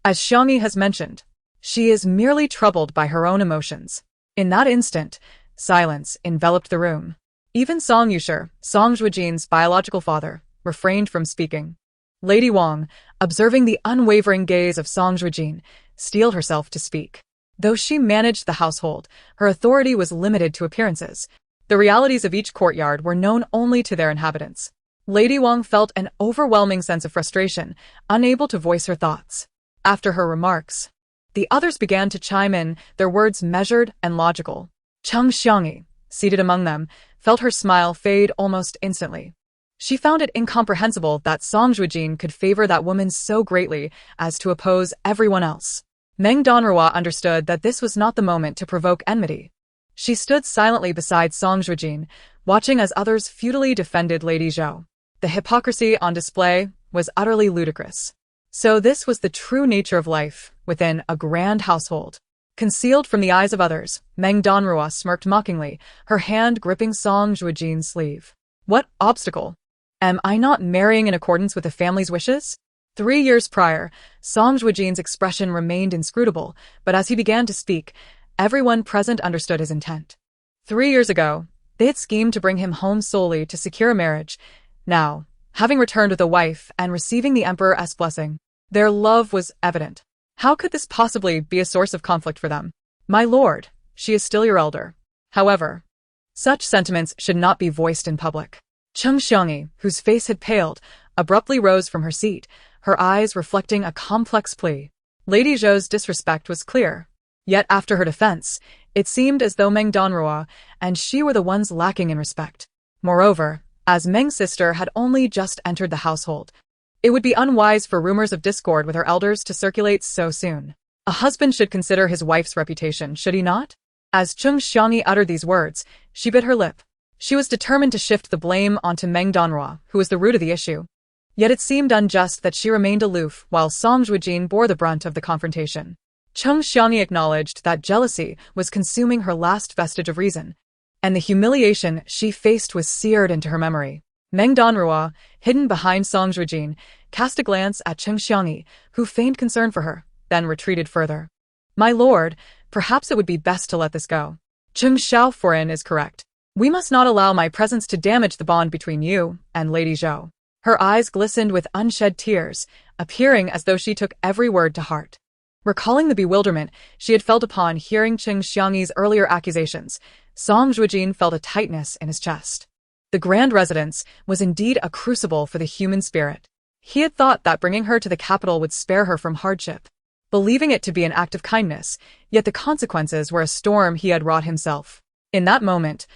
As Xiangyi has mentioned, she is merely troubled by her own emotions. In that instant, silence enveloped the room. Even Song Yushe, Song Zhuojin's biological father, refrained from speaking. Lady Wang, observing the unwavering gaze of Song Zhuojin, steeled herself to speak. Though she managed the household, her authority was limited to appearances. The realities of each courtyard were known only to their inhabitants. Lady Wang felt an overwhelming sense of frustration, unable to voice her thoughts. After her remarks, the others began to chime in, their words measured and logical. Cheng Xiangyi, seated among them, felt her smile fade almost instantly. She found it incomprehensible that Song Zhuojin could favor that woman so greatly as to oppose everyone else. Meng Danruo understood that this was not the moment to provoke enmity. She stood silently beside Song Zhuojin, watching as others futilely defended Lady Zhou. The hypocrisy on display was utterly ludicrous. So this was the true nature of life within a grand household. Concealed from the eyes of others, Meng Danruo smirked mockingly, her hand gripping Song Zhuojin's sleeve. What obstacle? Am I not marrying in accordance with the family's wishes? 3 years prior, Song Zhuojin's expression remained inscrutable, but as he began to speak, everyone present understood his intent. 3 years ago, they had schemed to bring him home solely to secure a marriage. Now, having returned with a wife and receiving the emperor's blessing, their love was evident. How could this possibly be a source of conflict for them? My lord, she is still your elder. However, such sentiments should not be voiced in public. Cheng Xiangyi, whose face had paled, abruptly rose from her seat, her eyes reflecting a complex plea. Lady Zhou's disrespect was clear. Yet after her defense, it seemed as though Meng Danruo and she were the ones lacking in respect. Moreover, as Meng's sister had only just entered the household, it would be unwise for rumors of discord with her elders to circulate so soon. A husband should consider his wife's reputation, should he not? As Cheng Xiangyi uttered these words, she bit her lip. She was determined to shift the blame onto Meng Danruo, who was the root of the issue. Yet it seemed unjust that she remained aloof while Song Zhuojin bore the brunt of the confrontation. Cheng Xiangyi acknowledged that jealousy was consuming her last vestige of reason, and the humiliation she faced was seared into her memory. Meng Danruo, hidden behind Song Zhuojin, cast a glance at Cheng Xiangyi, who feigned concern for her, then retreated further. "My lord, perhaps it would be best to let this go. Cheng Xiaoforan is correct. We must not allow my presence to damage the bond between you and Lady Zhou." Her eyes glistened with unshed tears, appearing as though she took every word to heart. Recalling the bewilderment she had felt upon hearing Cheng Xiangyi's earlier accusations, Song Zhuojin felt a tightness in his chest. The grand residence was indeed a crucible for the human spirit. He had thought that bringing her to the capital would spare her from hardship, believing it to be an act of kindness, yet the consequences were a storm he had wrought himself. In that moment,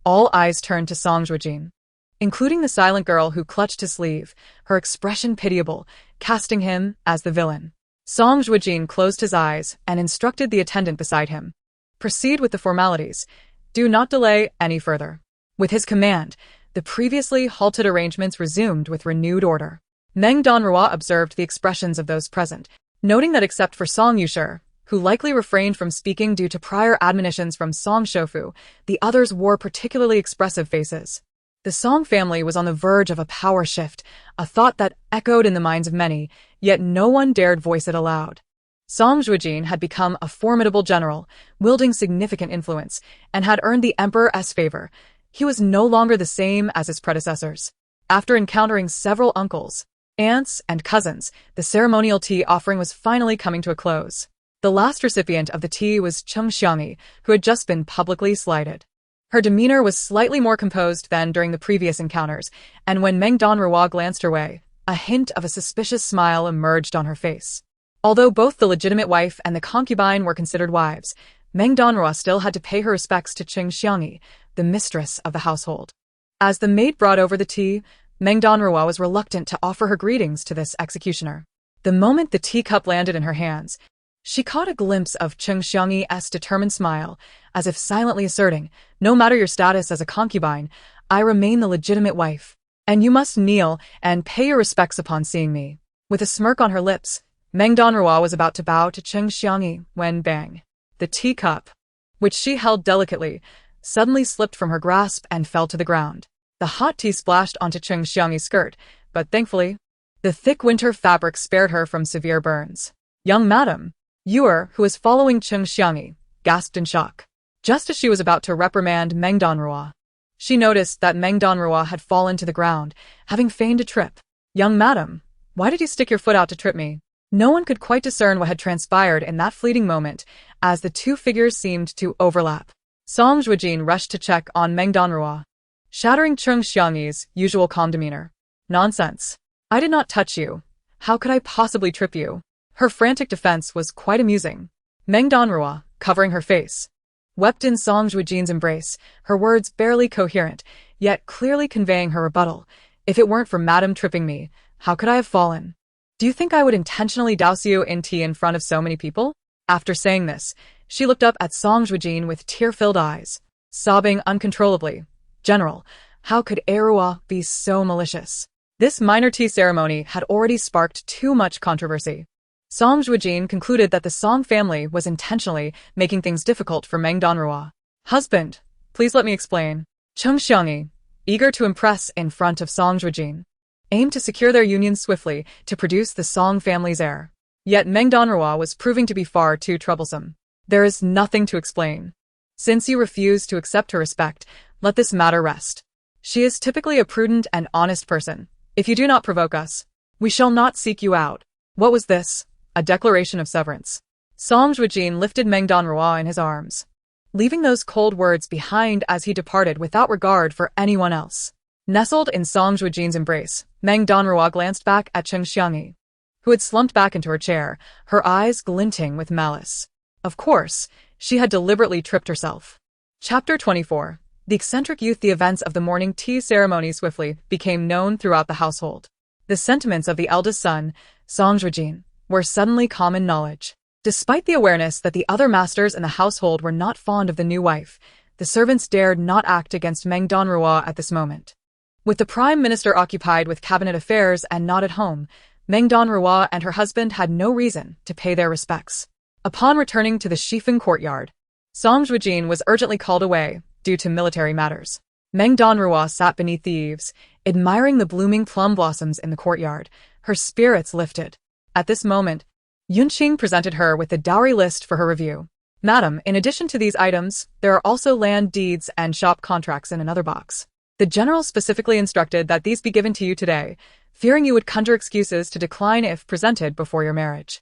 all eyes turned to Song Zhuojin, including the silent girl who clutched his sleeve, her expression pitiable, casting him as the villain. Song Zhuojin closed his eyes and instructed the attendant beside him. "Proceed with the formalities. Do not delay any further." With his command, the previously halted arrangements resumed with renewed order. Meng Danruo observed the expressions of those present, noting that except for Song Yushe, who likely refrained from speaking due to prior admonitions from Song Shofu, the others wore particularly expressive faces. The Song family was on the verge of a power shift, a thought that echoed in the minds of many, yet no one dared voice it aloud. Song Zhuojin had become a formidable general, wielding significant influence, and had earned the emperor's favor. He was no longer the same as his predecessors. After encountering several uncles, aunts, and cousins, the ceremonial tea offering was finally coming to a close. The last recipient of the tea was Cheng Xiangyi, who had just been publicly slighted. Her demeanor was slightly more composed than during the previous encounters, and when Meng Danruo glanced her way, a hint of a suspicious smile emerged on her face. Although both the legitimate wife and the concubine were considered wives, Meng Danruo still had to pay her respects to Cheng Xiangyi, the mistress of the household. As the maid brought over the tea, Meng Danruo was reluctant to offer her greetings to this executioner. The moment the teacup landed in her hands, she caught a glimpse of Cheng Xiangyi's determined smile, as if silently asserting, "No matter your status as a concubine, I remain the legitimate wife, and you must kneel and pay your respects upon seeing me." With a smirk on her lips, Meng Danruo was about to bow to Cheng Xiangyi when bang! The teacup, which she held delicately, suddenly slipped from her grasp and fell to the ground. The hot tea splashed onto Cheng Xiangyi's skirt, but thankfully, the thick winter fabric spared her from severe burns. "Young madam," Yuer, who was following Cheng Xiangyi, gasped in shock. Just as she was about to reprimand Meng Danruo, she noticed that Meng Danruo had fallen to the ground, having feigned a trip. "Young madam, why did you stick your foot out to trip me?" No one could quite discern what had transpired in that fleeting moment, as the two figures seemed to overlap. Song Zhuojin rushed to check on Meng Danruo, shattering Cheng Xiangyi's usual calm demeanor. "Nonsense. I did not touch you. How could I possibly trip you?" Her frantic defense was quite amusing. Meng Danruo, covering her face, wept in Song Zhuojin's embrace, her words barely coherent, yet clearly conveying her rebuttal. "If it weren't for Madam tripping me, how could I have fallen? Do you think I would intentionally douse you in tea in front of so many people?" After saying this, she looked up at Song Zhuojin with tear-filled eyes, sobbing uncontrollably. "General, how could Erua be so malicious?" This minor tea ceremony had already sparked too much controversy. Song Zhuojin concluded that the Song family was intentionally making things difficult for Meng Danruo. "Husband, please let me explain." Cheng Xiangyi, eager to impress in front of Song Zhuojin, aimed to secure their union swiftly to produce the Song family's heir. Yet Meng Danruo was proving to be far too troublesome. "There is nothing to explain. Since you refuse to accept her respect, let this matter rest. She is typically a prudent and honest person. If you do not provoke us, we shall not seek you out." What was this? A declaration of severance. Song Zhuojin lifted Meng Danruo in his arms, leaving those cold words behind as he departed without regard for anyone else. Nestled in Song Zhuojin's embrace, Meng Danruo glanced back at Cheng Xiangyi, who had slumped back into her chair, her eyes glinting with malice. Of course, she had deliberately tripped herself. Chapter 24. The eccentric youth. The events of the morning tea ceremony swiftly became known throughout the household. The sentiments of the eldest son, Song Zhuojin, were suddenly common knowledge. Despite the awareness that the other masters in the household were not fond of the new wife, the servants dared not act against Meng Danruo at this moment. With the prime minister occupied with cabinet affairs and not at home, Meng Danruo and her husband had no reason to pay their respects. Upon returning to the Shifeng courtyard, Song Zhuojin was urgently called away due to military matters. Meng Danruo sat beneath the eaves, admiring the blooming plum blossoms in the courtyard, her spirits lifted. At this moment, Yunqing presented her with the dowry list for her review. Madam, in addition to these items, there are also land deeds and shop contracts in another box. The general specifically instructed that these be given to you today, fearing you would conjure excuses to decline if presented before your marriage.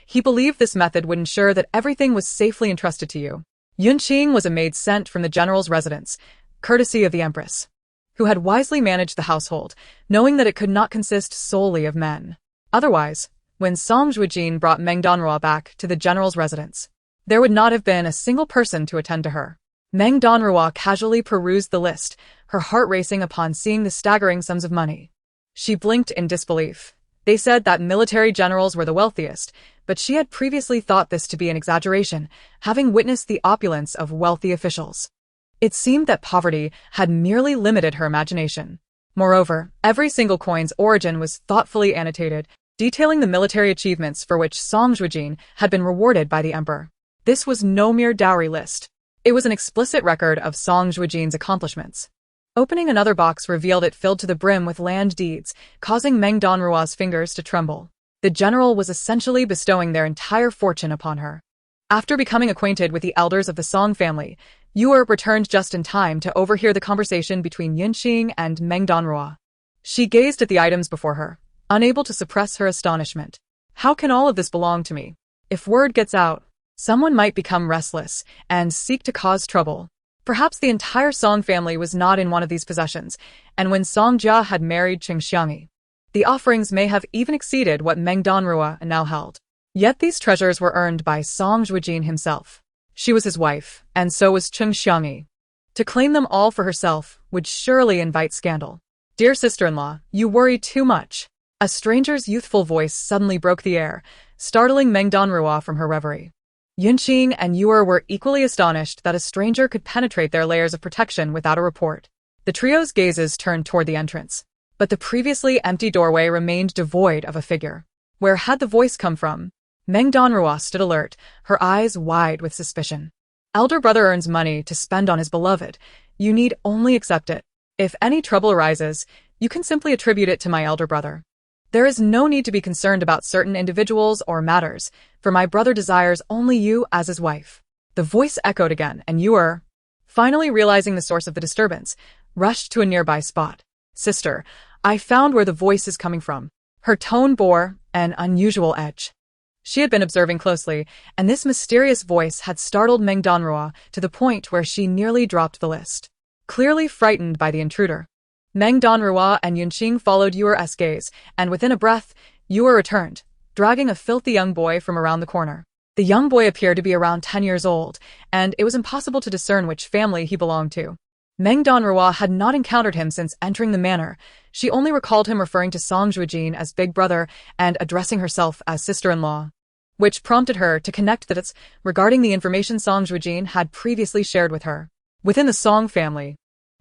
He believed this method would ensure that everything was safely entrusted to you. Yunqing was a maid sent from the general's residence, courtesy of the empress, who had wisely managed the household, knowing that it could not consist solely of men. Otherwise, when Song Zhuojin brought Meng Danruo back to the general's residence, there would not have been a single person to attend to her. Meng Danruo casually perused the list, her heart racing upon seeing the staggering sums of money. She blinked in disbelief. They said that military generals were the wealthiest, but she had previously thought this to be an exaggeration, having witnessed the opulence of wealthy officials. It seemed that poverty had merely limited her imagination. Moreover, every single coin's origin was thoughtfully annotated, detailing the military achievements for which Song Zhuojin had been rewarded by the emperor. This was no mere dowry list. It was an explicit record of Song Zhuojin's accomplishments. Opening another box revealed it filled to the brim with land deeds, causing Meng Danruo's fingers to tremble. The general was essentially bestowing their entire fortune upon her. After becoming acquainted with the elders of the Song family, Yu returned just in time to overhear the conversation between Yunqing and Meng Danruo. She gazed at the items before her, unable to suppress her astonishment. How can all of this belong to me? If word gets out, someone might become restless and seek to cause trouble. Perhaps the entire Song family was not in one of these possessions, and when Song Jia had married Qing Xiangyi, the offerings may have even exceeded what Meng Danruo now held. Yet these treasures were earned by Song Zhuojin himself. She was his wife, and so was Qing Xiangyi. To claim them all for herself would surely invite scandal. Dear sister-in-law, you worry too much. A stranger's youthful voice suddenly broke the air, startling Meng Danruo from her reverie. Yunqing and Yu were equally astonished that a stranger could penetrate their layers of protection without a report. The trio's gazes turned toward the entrance, but the previously empty doorway remained devoid of a figure. Where had the voice come from? Meng Danruo stood alert, her eyes wide with suspicion. Elder brother earns money to spend on his beloved. You need only accept it. If any trouble arises, you can simply attribute it to my elder brother. There is no need to be concerned about certain individuals or matters, for my brother desires only you as his wife. The voice echoed again, and Yu, finally realizing the source of the disturbance, rushed to a nearby spot. Sister, I found where the voice is coming from. Her tone bore an unusual edge. She had been observing closely, and this mysterious voice had startled Meng Danruo to the point where she nearly dropped the list. Clearly frightened by the intruder, Meng Danruo and Yunqing followed Yu's gaze, and within a breath, Yu returned, dragging a filthy young boy from around the corner. The young boy appeared to be around 10 years old, and it was impossible to discern which family he belonged to. Meng Danruo had not encountered him since entering the manor. She only recalled him referring to Song Zhuojin as big brother and addressing herself as sister-in-law, which prompted her to connect the dots regarding the information Song Zhuojin had previously shared with her. Within the Song family,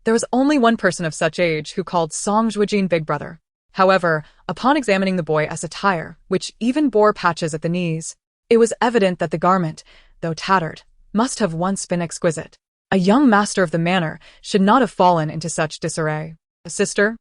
there was only one person of such age who called Song Zhuojin big brother. However, upon examining the boy's attire, which even bore patches at the knees, it was evident that the garment, though tattered, must have once been exquisite. A young master of the manor should not have fallen into such disarray. Sister,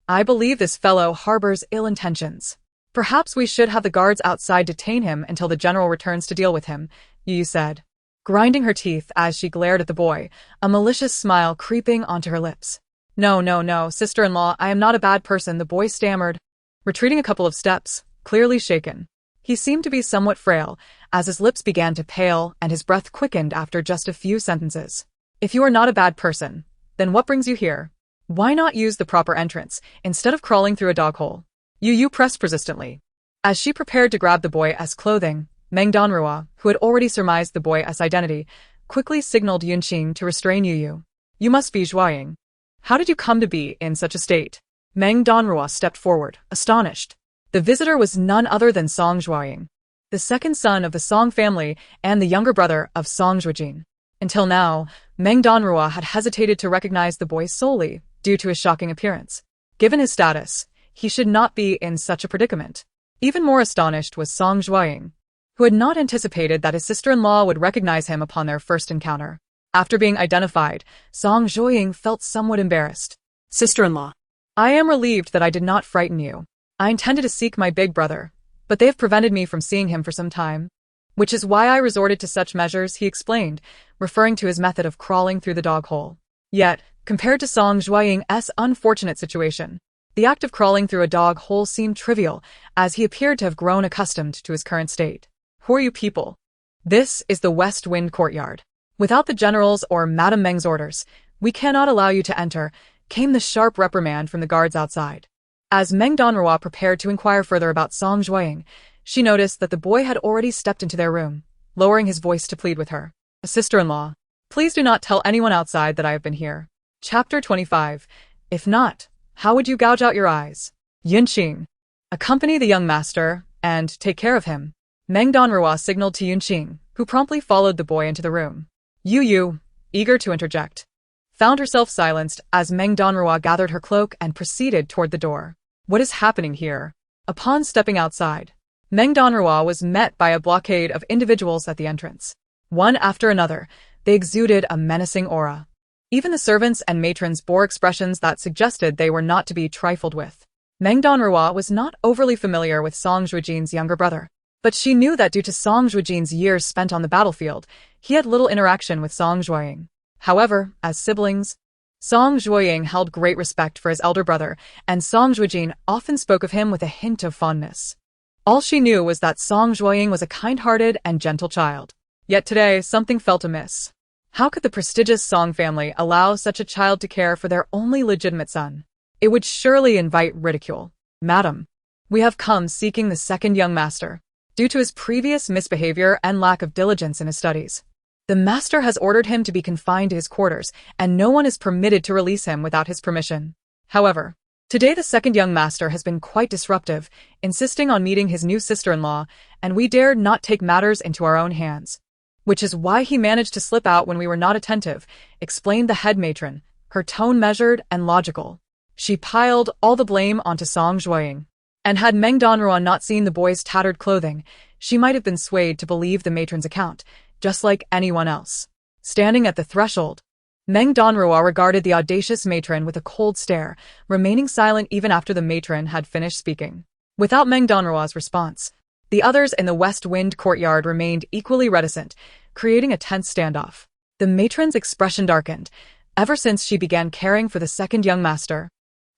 I believe this fellow harbors ill intentions. Perhaps we should have the guards outside detain him until the general returns to deal with him, Yu said, grinding her teeth as she glared at the boy, a malicious smile creeping onto her lips. No, sister-in-law, I am not a bad person, the boy stammered, retreating a couple of steps, clearly shaken. He seemed to be somewhat frail, as his lips began to pale and his breath quickened after just a few sentences. If you are not a bad person, then what brings you here? Why not use the proper entrance, instead of crawling through a dog hole? Yu pressed persistently. As she prepared to grab the boy's clothing, Meng Danruo, who had already surmised the boy's identity, quickly signaled Yunqing to restrain Yu. You must be Zhuoying. How did you come to be in such a state? Meng Danruo stepped forward, astonished. The visitor was none other than Song Zhuojin. the second son of the Song family and the younger brother of Song Zhuojin. Until now, Meng Danruo had hesitated to recognize the boy solely due to his shocking appearance. Given his status, he should not be in such a predicament. Even more astonished was Song Zhuojin, who had not anticipated that his sister-in-law would recognize him upon their first encounter. After being identified, Song Zhuojin felt somewhat embarrassed. Sister-in-law. I am relieved that I did not frighten you. I intended to seek my big brother, but they have prevented me from seeing him for some time, which is why I resorted to such measures, he explained, referring to his method of crawling through the dog hole. Yet, compared to Song Zhuojin's unfortunate situation, the act of crawling through a dog hole seemed trivial, as he appeared to have grown accustomed to his current state. Who are you people? This is the West Wind Courtyard. Without the general's or Madame Meng's orders, we cannot allow you to enter, came the sharp reprimand from the guards outside. As Meng Danruo prepared to inquire further about Song Zhuojin, she noticed that the boy had already stepped into their room, lowering his voice to plead with her. A sister-in-law, please do not tell anyone outside that I have been here. Chapter 25. If not, how would you gouge out your eyes? Yunqing. Accompany the young master, and take care of him. Meng Danruo signaled to Yunqing, who promptly followed the boy into the room. Yu, eager to interject, found herself silenced as Meng Danruo gathered her cloak and proceeded toward the door. What is happening here? Upon stepping outside, Meng Danruo was met by a blockade of individuals at the entrance. One after another, they exuded a menacing aura. Even the servants and matrons bore expressions that suggested they were not to be trifled with. Meng Danruo was not overly familiar with Song Zhuojin's younger brother, but she knew that due to Song Zhuojin's years spent on the battlefield, he had little interaction with Song Zhuojin. However, as siblings, Song Zhuojin held great respect for his elder brother, and Song Zhuojin often spoke of him with a hint of fondness. All she knew was that Song Zhuojin was a kind-hearted and gentle child. Yet today, something felt amiss. How could the prestigious Song family allow such a child to care for their only legitimate son? It would surely invite ridicule. Madam, we have come seeking the second young master. Due to his previous misbehavior and lack of diligence in his studies, the master has ordered him to be confined to his quarters, and no one is permitted to release him without his permission. However, today the second young master has been quite disruptive, insisting on meeting his new sister-in-law, and we dared not take matters into our own hands. Which is why he managed to slip out when we were not attentive, explained the head matron, her tone measured and logical. She piled all the blame onto Song Zhuojin. And had Meng Danruo not seen the boy's tattered clothing, she might have been swayed to believe the matron's account, just like anyone else. Standing at the threshold, Meng Danruo regarded the audacious matron with a cold stare, remaining silent even after the matron had finished speaking. Without Meng Danruo's response, the others in the West Wind Courtyard remained equally reticent, creating a tense standoff. The matron's expression darkened. Ever since she began caring for the second young master,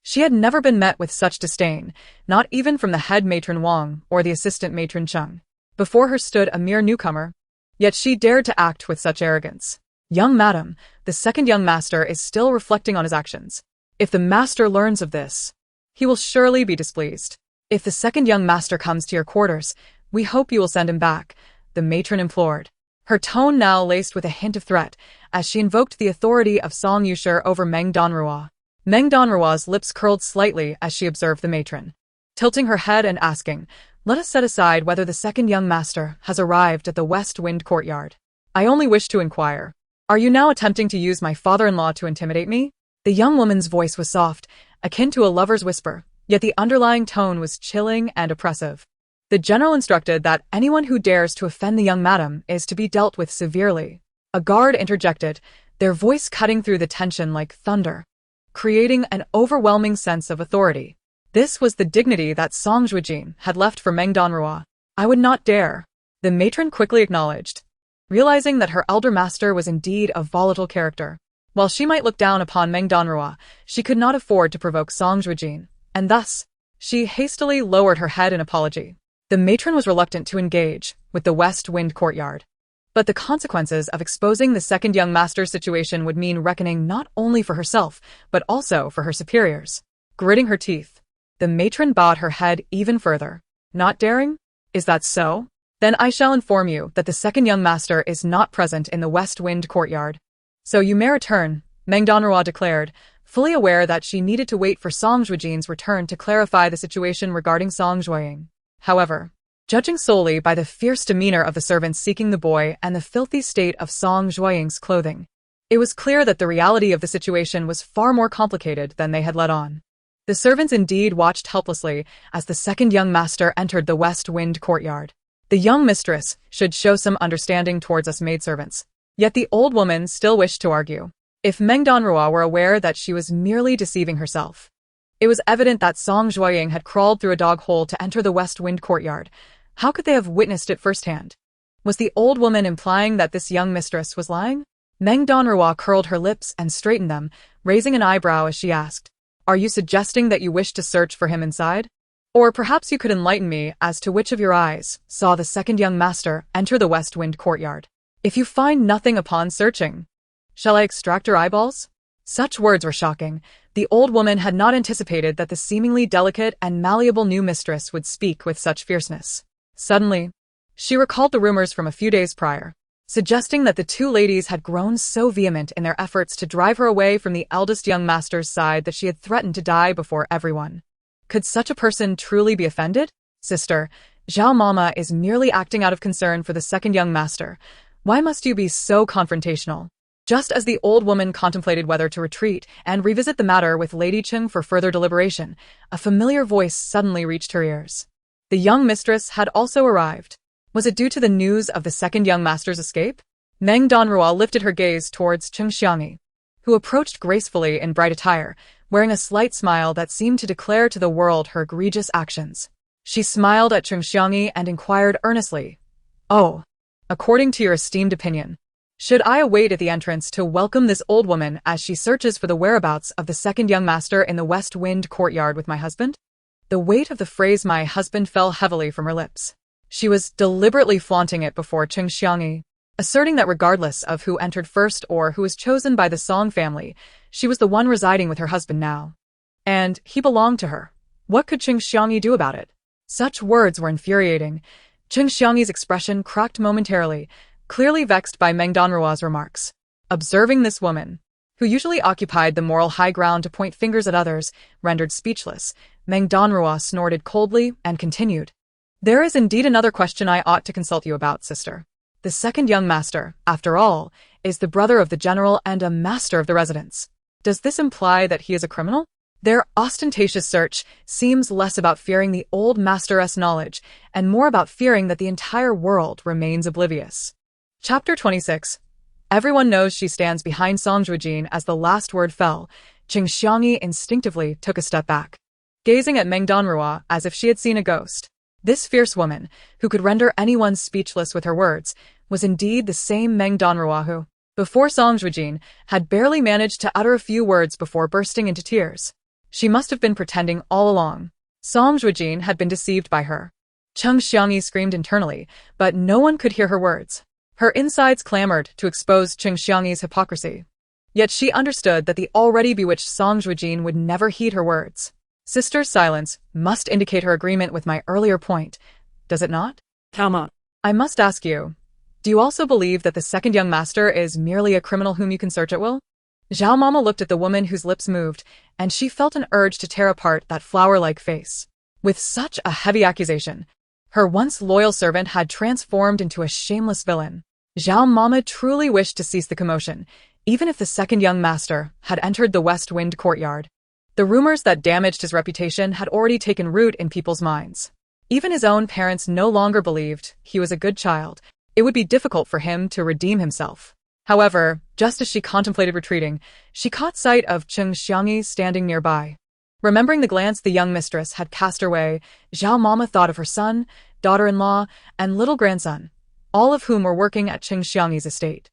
she had never been met with such disdain, not even from the head matron Wang or the assistant matron Cheng. Before her stood a mere newcomer, yet she dared to act with such arrogance. Young madam, the second young master is still reflecting on his actions. If the master learns of this, he will surely be displeased. If the second young master comes to your quarters, we hope you will send him back, the matron implored. Her tone now laced with a hint of threat, as she invoked the authority of Song Yusher over Meng Danruo. Meng Danruo's lips curled slightly as she observed the matron, tilting her head and asking, "Let us set aside whether the second young master has arrived at the West Wind Courtyard. I only wish to inquire, are you now attempting to use my father-in-law to intimidate me?" The young woman's voice was soft, akin to a lover's whisper, yet the underlying tone was chilling and oppressive. The general instructed that anyone who dares to offend the young madam is to be dealt with severely. A guard interjected, their voice cutting through the tension like thunder, creating an overwhelming sense of authority. This was the dignity that Song Zhuojin had left for Meng Danruo. I would not dare, the matron quickly acknowledged, realizing that her elder master was indeed a volatile character. While she might look down upon Meng Danruo, she could not afford to provoke Song Zhuojin, and thus, she hastily lowered her head in apology. The matron was reluctant to engage with the West Wind Courtyard, but the consequences of exposing the second young master's situation would mean reckoning not only for herself, but also for her superiors. Gritting her teeth, the matron bowed her head even further. Not daring? Is that so? Then I shall inform you that the second young master is not present in the West Wind Courtyard. So you may return, Meng Danruo declared, fully aware that she needed to wait for Song Zhuojin's return to clarify the situation regarding Song Zhuojin. However, Judging solely by the fierce demeanor of the servants seeking the boy and the filthy state of Song Zhuojin's clothing, it was clear that the reality of the situation was far more complicated than they had let on. The servants indeed watched helplessly as the second young master entered the west wind courtyard. The young mistress should show some understanding towards us maidservants. Yet the old woman still wished to argue. If Meng Danruo were aware that she was merely deceiving herself, it was evident that Song Zhuojin had crawled through a dog hole to enter the west wind courtyard. How could they have witnessed it firsthand? Was the old woman implying that this young mistress was lying? Meng Danruo curled her lips and straightened them, raising an eyebrow as she asked, "Are you suggesting that you wish to search for him inside? Or perhaps you could enlighten me as to which of your eyes saw the second young master enter the west wind courtyard? If you find nothing upon searching, shall I extract your eyeballs?" Such words were shocking. The old woman had not anticipated that the seemingly delicate and malleable new mistress would speak with such fierceness. Suddenly, she recalled the rumors from a few days prior, suggesting that the two ladies had grown so vehement in their efforts to drive her away from the eldest young master's side that she had threatened to die before everyone. Could such a person truly be offended? "Sister, Zhao Mama is merely acting out of concern for the second young master. Why must you be so confrontational?" Just as the old woman contemplated whether to retreat and revisit the matter with Lady Cheng for further deliberation, a familiar voice suddenly reached her ears. The young mistress had also arrived. Was it due to the news of the second young master's escape? Meng Danruo lifted her gaze towards Cheng Xiangyi, who approached gracefully in bright attire, wearing a slight smile that seemed to declare to the world her egregious actions. She smiled at Cheng Xiangyi and inquired earnestly, "Oh, according to your esteemed opinion, should I await at the entrance to welcome this old woman as she searches for the whereabouts of the second young master in the west wind courtyard with my husband?" The weight of the phrase "my husband" fell heavily from her lips. She was deliberately flaunting it before Cheng Xiangyi, asserting that regardless of who entered first or who was chosen by the Song family, she was the one residing with her husband now. And he belonged to her. What could Cheng Xiangyi do about it? Such words were infuriating. Cheng Xiangyi's expression cracked momentarily, clearly vexed by Meng Danruo's remarks. Observing this woman, who usually occupied the moral high ground to point fingers at others, rendered speechless, Meng Danruo snorted coldly and continued, "There is indeed another question I ought to consult you about, sister. The second young master, after all, is the brother of the general and a master of the residence. Does this imply that he is a criminal? Their ostentatious search seems less about fearing the old master's knowledge and more about fearing that the entire world remains oblivious." Chapter 26. Everyone knows she stands behind Song Zhuojin. As the last word fell, Cheng Xiangyi instinctively took a step back, gazing at Meng Danruo as if she had seen a ghost. This fierce woman, who could render anyone speechless with her words, was indeed the same Meng Danruo who, before Song Zhuojin, had barely managed to utter a few words before bursting into tears. She must have been pretending all along. Song Zhuojin had been deceived by her. Cheng Xiangyi screamed internally, but no one could hear her words. Her insides clamored to expose Cheng Xiangyi's hypocrisy. Yet she understood that the already bewitched Song Zhuojin would never heed her words. Sister's silence must indicate her agreement with my earlier point, does it not? Talma. I must ask you, do you also believe that the second young master is merely a criminal whom you can search at will? Zhao Mama looked at the woman whose lips moved, and she felt an urge to tear apart that flower-like face. With such a heavy accusation, her once loyal servant had transformed into a shameless villain. Zhao Mama truly wished to cease the commotion, even if the second young master had entered the west wind courtyard. The rumors that damaged his reputation had already taken root in people's minds. Even his own parents no longer believed he was a good child. It would be difficult for him to redeem himself. However, just as she contemplated retreating, she caught sight of Cheng Xiangyi standing nearby. Remembering the glance the young mistress had cast her way, Zhao Mama thought of her son, daughter-in-law, and little grandson, all of whom were working at Cheng Xiangyi's estate.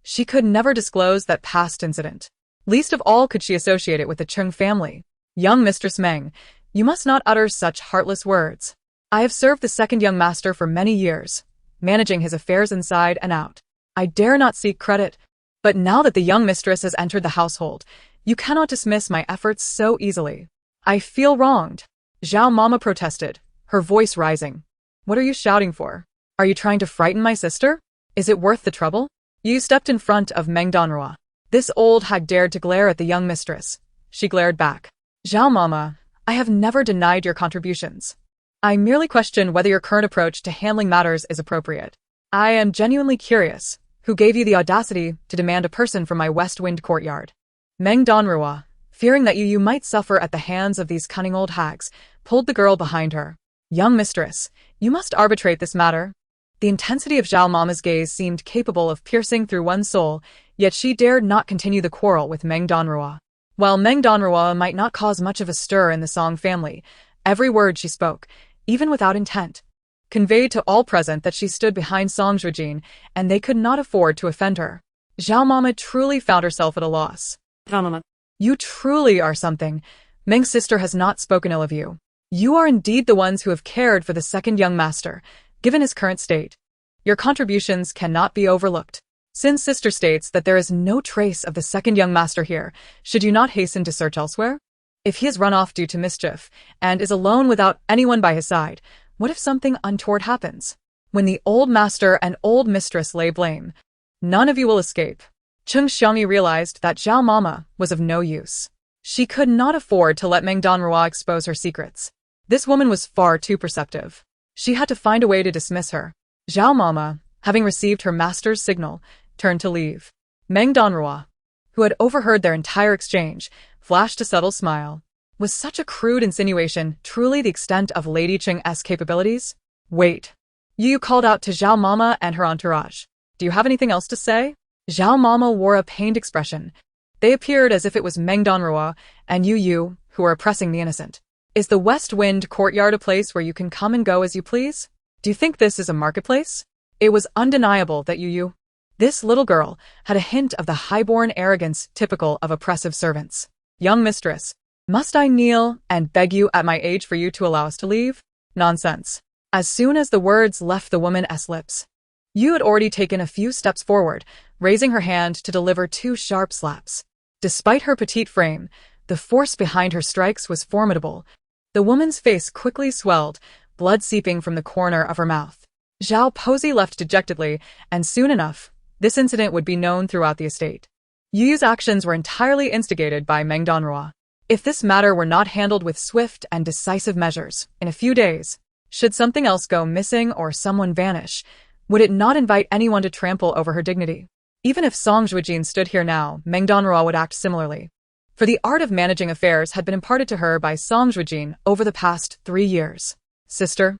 She could never disclose that past incident. Least of all could she associate it with the Cheng family. Young Mistress Meng, you must not utter such heartless words. I have served the second young master for many years, managing his affairs inside and out. I dare not seek credit, but now that the young mistress has entered the household, you cannot dismiss my efforts so easily. I feel wronged. Zhao Mama protested, her voice rising. What are you shouting for? Are you trying to frighten my sister? Is it worth the trouble? You stepped in front of Meng Danruo. This old hag dared to glare at the young mistress. She glared back. Zhao Mama, I have never denied your contributions. I merely question whether your current approach to handling matters is appropriate. I am genuinely curious. Who gave you the audacity to demand a person from my West Wind courtyard? Meng Danruo, fearing that you might suffer at the hands of these cunning old hags, pulled the girl behind her. Young mistress, you must arbitrate this matter. The intensity of Zhao Mama's gaze seemed capable of piercing through one's soul, yet she dared not continue the quarrel with Meng Danruo. While Meng Danruo might not cause much of a stir in the Song family, every word she spoke, even without intent, conveyed to all present that she stood behind Song Zhuojin, and they could not afford to offend her. Zhao Mama truly found herself at a loss. Mama. You truly are something. Meng's sister has not spoken ill of you. You are indeed the ones who have cared for the second young master, given his current state. Your contributions cannot be overlooked. Sin's sister states that there is no trace of the second young master here, should you not hasten to search elsewhere? If he has run off due to mischief, and is alone without anyone by his side, what if something untoward happens? When the old master and old mistress lay blame, none of you will escape. Cheng Xiangyi realized that Zhao Mama was of no use. She could not afford to let Meng Danruo expose her secrets. This woman was far too perceptive. She had to find a way to dismiss her. Zhao Mama, having received her master's signal, turned to leave. Meng Danruo, who had overheard their entire exchange, flashed a subtle smile. Was such a crude insinuation truly the extent of Lady Cheng's capabilities? Wait. Yu called out to Zhao Mama and her entourage. Do you have anything else to say? Zhao Mama wore a pained expression. They appeared as if it was Meng Danruo and Yu who were oppressing the innocent. Is the West Wind courtyard a place where you can come and go as you please? Do you think this is a marketplace? It was undeniable that Yu, this little girl, had a hint of the highborn arrogance typical of oppressive servants. Young mistress, must I kneel and beg you at my age for you to allow us to leave? Nonsense. As soon as the words left the woman's lips, Yu had already taken a few steps forward, raising her hand to deliver 2 sharp slaps. Despite her petite frame, the force behind her strikes was formidable. The woman's face quickly swelled, blood seeping from the corner of her mouth. Zhao Pozi left dejectedly, and soon enough, this incident would be known throughout the estate. Yu's actions were entirely instigated by Meng Danruo. If this matter were not handled with swift and decisive measures, in a few days, should something else go missing or someone vanish, would it not invite anyone to trample over her dignity? Even if Song Zhuojin stood here now, Meng Danruo would act similarly. For the art of managing affairs had been imparted to her by Song Zhuojin over the past 3 years. Sister,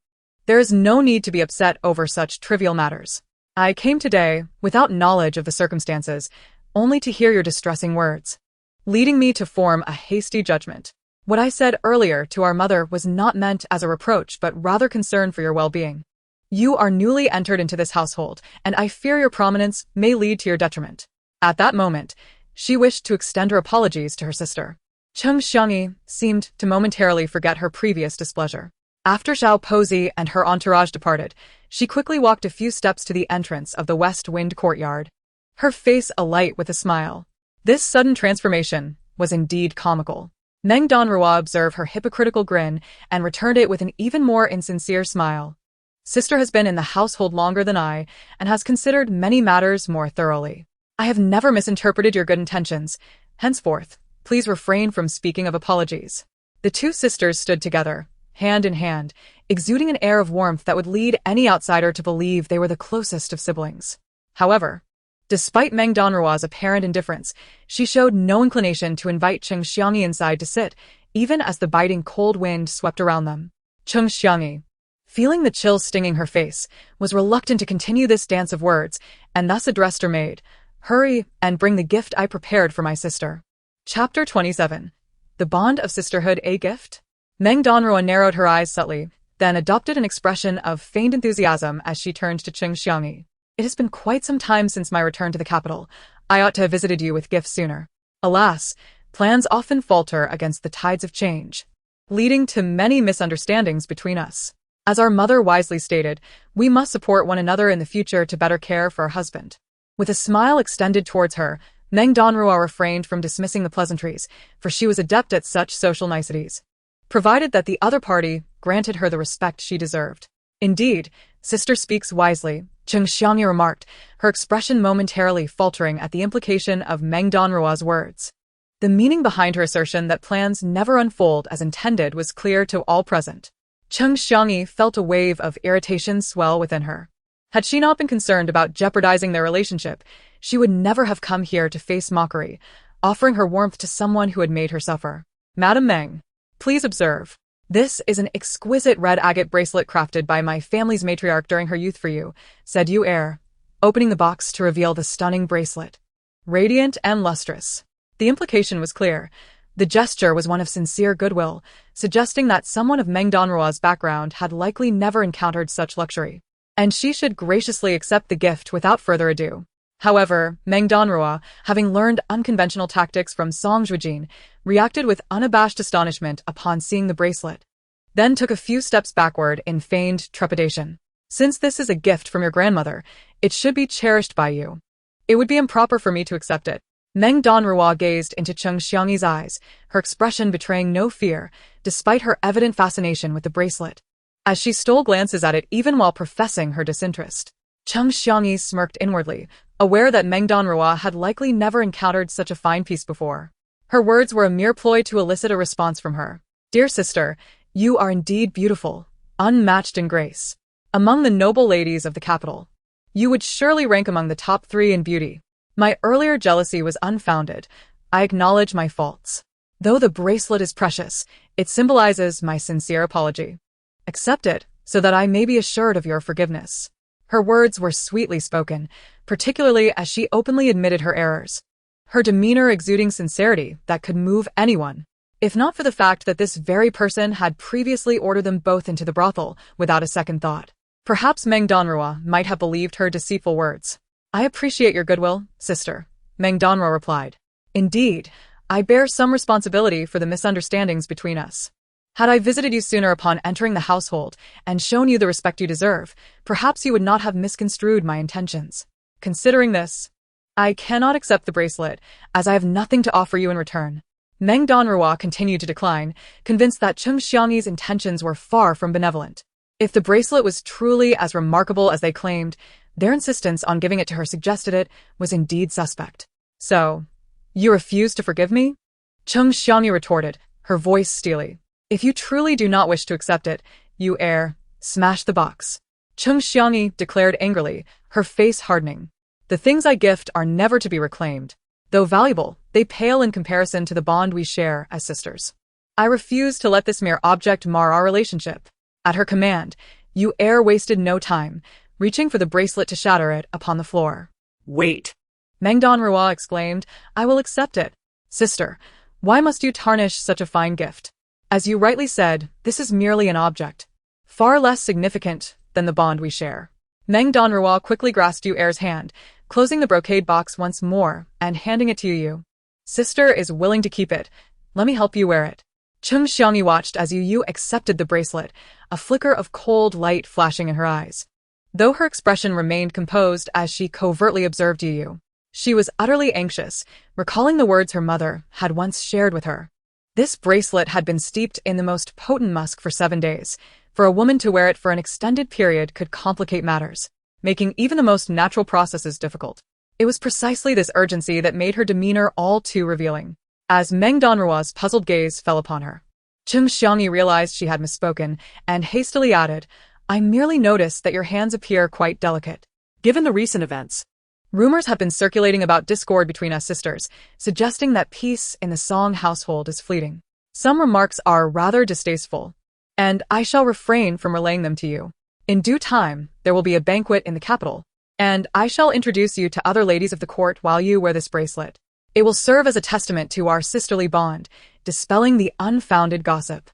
there is no need to be upset over such trivial matters. I came today, without knowledge of the circumstances, only to hear your distressing words, leading me to form a hasty judgment. What I said earlier to our mother was not meant as a reproach but rather concern for your well-being. You are newly entered into this household, and I fear your prominence may lead to your detriment. At that moment, she wished to extend her apologies to her sister. Cheng Xiangyi seemed to momentarily forget her previous displeasure. After Zhao Pozi and her entourage departed, she quickly walked a few steps to the entrance of the West Wind courtyard, her face alight with a smile. This sudden transformation was indeed comical. Meng Danruo observed her hypocritical grin and returned it with an even more insincere smile. Sister has been in the household longer than I and has considered many matters more thoroughly. I have never misinterpreted your good intentions. Henceforth, please refrain from speaking of apologies. The 2 sisters stood together, hand in hand, exuding an air of warmth that would lead any outsider to believe they were the closest of siblings. However, despite Meng Danruo's apparent indifference, she showed no inclination to invite Cheng Xiangyi inside to sit, even as the biting cold wind swept around them. Cheng Xiangyi, feeling the chill stinging her face, was reluctant to continue this dance of words, and thus addressed her maid. Hurry and bring the gift I prepared for my sister. Chapter 27. The Bond of Sisterhood, a Gift? Meng Danruo narrowed her eyes subtly, then adopted an expression of feigned enthusiasm as she turned to Cheng Xiangyi. It has been quite some time since my return to the capital. I ought to have visited you with gifts sooner. Alas, plans often falter against the tides of change, leading to many misunderstandings between us. As our mother wisely stated, we must support one another in the future to better care for our husband. With a smile extended towards her, Meng Danruo refrained from dismissing the pleasantries, for she was adept at such social niceties, provided that the other party granted her the respect she deserved. Indeed, sister speaks wisely, Cheng Xiangyi remarked, her expression momentarily faltering at the implication of Meng Danruo's words. The meaning behind her assertion that plans never unfold as intended was clear to all present. Cheng Xiangyi felt a wave of irritation swell within her. Had she not been concerned about jeopardizing their relationship, she would never have come here to face mockery, offering her warmth to someone who had made her suffer. Madam Meng, please observe. This is an exquisite red agate bracelet crafted by my family's matriarch during her youth for you, said Yu Er, opening the box to reveal the stunning bracelet. Radiant and lustrous. The implication was clear. The gesture was one of sincere goodwill, suggesting that someone of Meng Danruo's background had likely never encountered such luxury, and she should graciously accept the gift without further ado. However, Meng Danruo, having learned unconventional tactics from Song Zhuojin, reacted with unabashed astonishment upon seeing the bracelet, then took a few steps backward in feigned trepidation. Since this is a gift from your grandmother, it should be cherished by you. It would be improper for me to accept it. Meng Danruo gazed into Cheng Xiangyi's eyes, her expression betraying no fear, despite her evident fascination with the bracelet, as she stole glances at it even while professing her disinterest. Cheng Xiangyi smirked inwardly, aware that Meng Danruo had likely never encountered such a fine piece before. Her words were a mere ploy to elicit a response from her. Dear sister, you are indeed beautiful, unmatched in grace. Among the noble ladies of the capital, you would surely rank among the top 3 in beauty. My earlier jealousy was unfounded. I acknowledge my faults. Though the bracelet is precious, it symbolizes my sincere apology. Accept it, so that I may be assured of your forgiveness. Her words were sweetly spoken, particularly as she openly admitted her errors, her demeanor exuding sincerity that could move anyone, if not for the fact that this very person had previously ordered them both into the brothel without a second thought. Perhaps Meng Danruo might have believed her deceitful words. I appreciate your goodwill, sister, Meng Danruo replied. Indeed, I bear some responsibility for the misunderstandings between us. Had I visited you sooner upon entering the household and shown you the respect you deserve, perhaps you would not have misconstrued my intentions. Considering this, I cannot accept the bracelet, as I have nothing to offer you in return. Meng Danruo continued to decline, convinced that Cheng Xiangyi's intentions were far from benevolent. If the bracelet was truly as remarkable as they claimed, their insistence on giving it to her suggested it was indeed suspect. So, you refuse to forgive me? Cheng Xiangyi retorted, her voice steely. If you truly do not wish to accept it, you smash the box. Cheng Xiangyi declared angrily, her face hardening. The things I gift are never to be reclaimed. Though valuable, they pale in comparison to the bond we share as sisters. I refuse to let this mere object mar our relationship. At her command, Yu Er wasted no time, reaching for the bracelet to shatter it upon the floor. Wait. Meng Danruo exclaimed, I will accept it. Sister, why must you tarnish such a fine gift? As you rightly said, this is merely an object, far less significant than the bond we share. Meng Danruo quickly grasped Yu Er's hand, closing the brocade box once more and handing it to Yu. Sister is willing to keep it. Let me help you wear it. Cheng Xiangyi watched as Yu accepted the bracelet, a flicker of cold light flashing in her eyes. Though her expression remained composed as she covertly observed Yu, she was utterly anxious, recalling the words her mother had once shared with her. This bracelet had been steeped in the most potent musk for 7 days. For a woman to wear it for an extended period could complicate matters, making even the most natural processes difficult. It was precisely this urgency that made her demeanor all too revealing. As Meng Danruo's puzzled gaze fell upon her, Cheng Xiangyi realized she had misspoken and hastily added, I merely noticed that your hands appear quite delicate. Given the recent events, rumors have been circulating about discord between us sisters, suggesting that peace in the Song household is fleeting. Some remarks are rather distasteful, and I shall refrain from relaying them to you. In due time, there will be a banquet in the capital, and I shall introduce you to other ladies of the court while you wear this bracelet. It will serve as a testament to our sisterly bond, dispelling the unfounded gossip.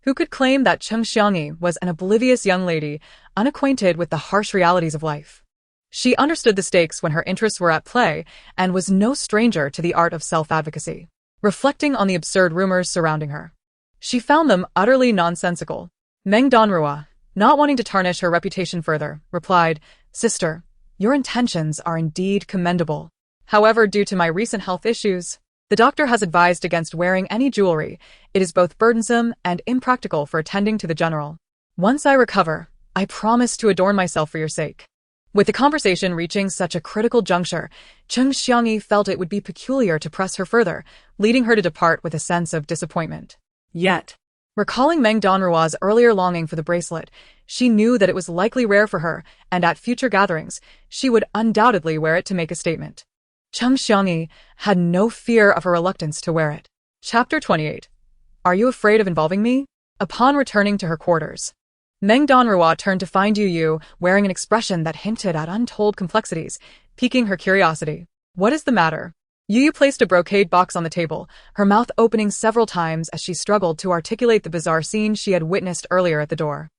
Who could claim that Cheng Xiangyi was an oblivious young lady, unacquainted with the harsh realities of life? She understood the stakes when her interests were at play and was no stranger to the art of self-advocacy. Reflecting on the absurd rumors surrounding her, she found them utterly nonsensical. Meng Danruo, not wanting to tarnish her reputation further, replied, Sister, your intentions are indeed commendable. However, due to my recent health issues, the doctor has advised against wearing any jewelry. It is both burdensome and impractical for attending to the general. Once I recover, I promise to adorn myself for your sake. With the conversation reaching such a critical juncture, Cheng Xiangyi felt it would be peculiar to press her further, leading her to depart with a sense of disappointment. Yet, Recalling Meng Danruo's earlier longing for the bracelet, she knew that it was likely rare for her, and at future gatherings, she would undoubtedly wear it to make a statement. Cheng Xiangyi had no fear of her reluctance to wear it. Chapter 28. Are you afraid of involving me? Upon returning to her quarters, Meng Danruo turned to find Yu Yu wearing an expression that hinted at untold complexities, piquing her curiosity. What is the matter? Yu Yu placed a brocade box on the table, her mouth opening several times as she struggled to articulate the bizarre scene she had witnessed earlier at the door.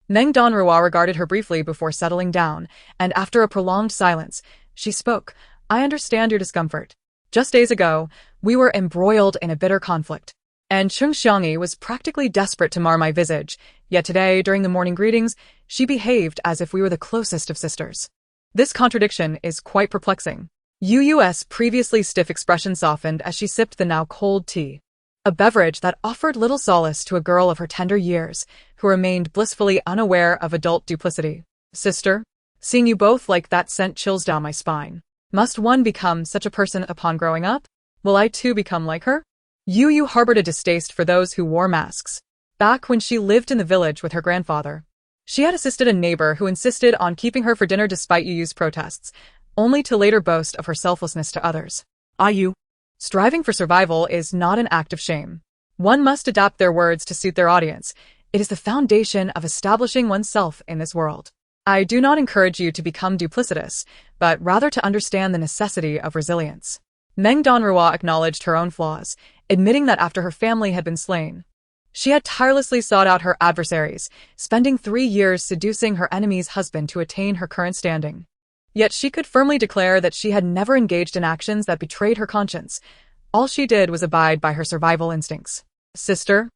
Meng Danruo regarded her briefly before settling down, and after a prolonged silence, she spoke. I understand your discomfort. Just days ago, we were embroiled in a bitter conflict, and Cheng Xiangyi was practically desperate to mar my visage, yet today, during the morning greetings, she behaved as if we were the closest of sisters. This contradiction is quite perplexing. Yu Yu's previously stiff expression softened as she sipped the now cold tea, a beverage that offered little solace to a girl of her tender years, who remained blissfully unaware of adult duplicity. Sister, seeing you both like that sent chills down my spine. Must one become such a person upon growing up? Will I too become like her? Yu Yu harbored a distaste for those who wore masks. Back when she lived in the village with her grandfather, she had assisted a neighbor who insisted on keeping her for dinner despite Yu Yu's protests, only to later boast of her selflessness to others. Yu. Striving for survival is not an act of shame. One must adapt their words to suit their audience. It is the foundation of establishing oneself in this world. I do not encourage you to become duplicitous, but rather to understand the necessity of resilience. Meng Danruo acknowledged her own flaws, admitting that after her family had been slain, she had tirelessly sought out her adversaries, spending 3 years seducing her enemy's husband to attain her current standing. Yet she could firmly declare that she had never engaged in actions that betrayed her conscience. All she did was abide by her survival instincts. Sister,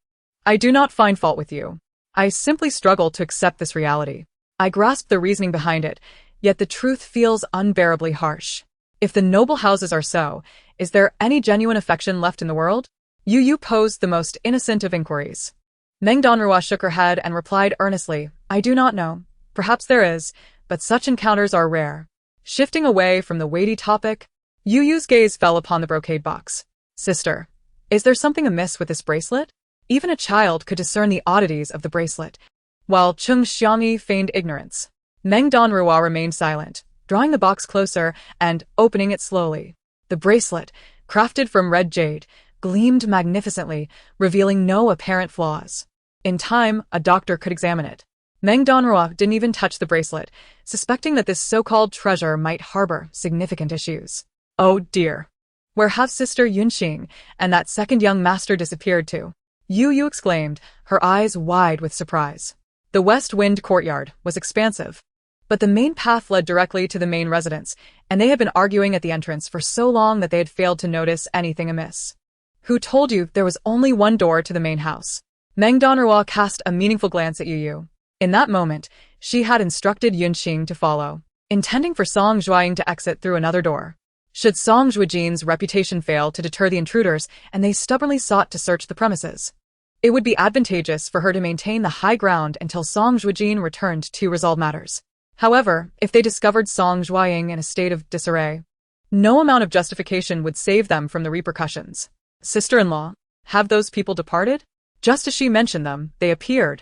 I do not find fault with you. I simply struggle to accept this reality. I grasp the reasoning behind it, yet the truth feels unbearably harsh. If the noble houses are so, is there any genuine affection left in the world? Yu Yu posed the most innocent of inquiries. Meng Danruo shook her head and replied earnestly, I do not know. Perhaps there is, but such encounters are rare. Shifting away from the weighty topic, Yu Yu's gaze fell upon the brocade box. Sister, is there something amiss with this bracelet? Even a child could discern the oddities of the bracelet, while Cheng Xiangyi feigned ignorance. Meng Danruo remained silent, drawing the box closer and opening it slowly. The bracelet, crafted from red jade, gleamed magnificently, revealing no apparent flaws. In time, a doctor could examine it. Meng Danruo didn't even touch the bracelet, suspecting that this so-called treasure might harbor significant issues. Oh dear. Where have Sister Yunxing and that second young master disappeared to? Yu Yu exclaimed, her eyes wide with surprise. The West Wind courtyard was expansive, but the main path led directly to the main residence, and they had been arguing at the entrance for so long that they had failed to notice anything amiss. Who told you there was only one door to the main house? Meng Danruo cast a meaningful glance at Yu Yu. In that moment, she had instructed Yunxing to follow, intending for Song Zhuojin to exit through another door. Should Song Zhuojin's reputation fail to deter the intruders and they stubbornly sought to search the premises, it would be advantageous for her to maintain the high ground until Song Zhuojin returned to resolve matters. However, if they discovered Song Zhuojin in a state of disarray, no amount of justification would save them from the repercussions. Sister-in-law, have those people departed? Just as she mentioned them, they appeared.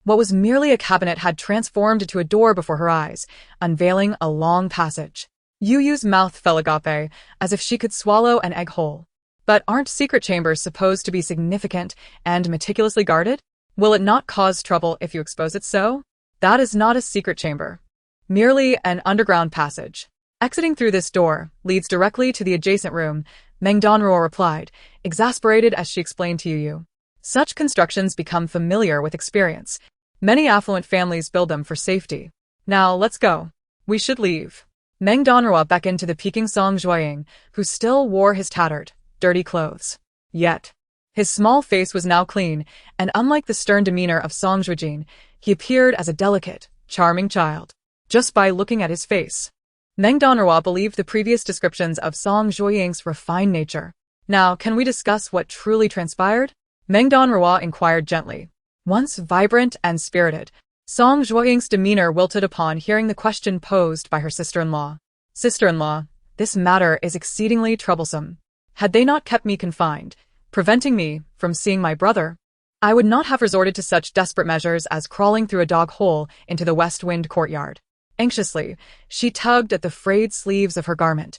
What was merely a cabinet had transformed into a door before her eyes, unveiling a long passage. Yu Yu's mouth fell agape, as if she could swallow an egg whole. But aren't secret chambers supposed to be significant and meticulously guarded? Will it not cause trouble if you expose it so? That is not a secret chamber. Merely an underground passage. Exiting through this door leads directly to the adjacent room, Meng Danruo replied, exasperated as she explained to Yu Yu. Such constructions become familiar with experience. Many affluent families build them for safety. Now, let's go. We should leave. Meng Danruo beckoned to the Peking Song Zhuojin, who still wore his tattered, dirty clothes. Yet, his small face was now clean, and unlike the stern demeanor of Song Zhuojin, he appeared as a delicate, charming child. Just by looking at his face, Meng Danruo believed the previous descriptions of Song Zhuojin's refined nature. Now, can we discuss what truly transpired? Meng Danruo inquired gently. Once vibrant and spirited, Song Zhuojin's demeanor wilted upon hearing the question posed by her sister-in-law. Sister-in-law, this matter is exceedingly troublesome. Had they not kept me confined, preventing me from seeing my brother, I would not have resorted to such desperate measures as crawling through a dog hole into the west wind courtyard. Anxiously, she tugged at the frayed sleeves of her garment,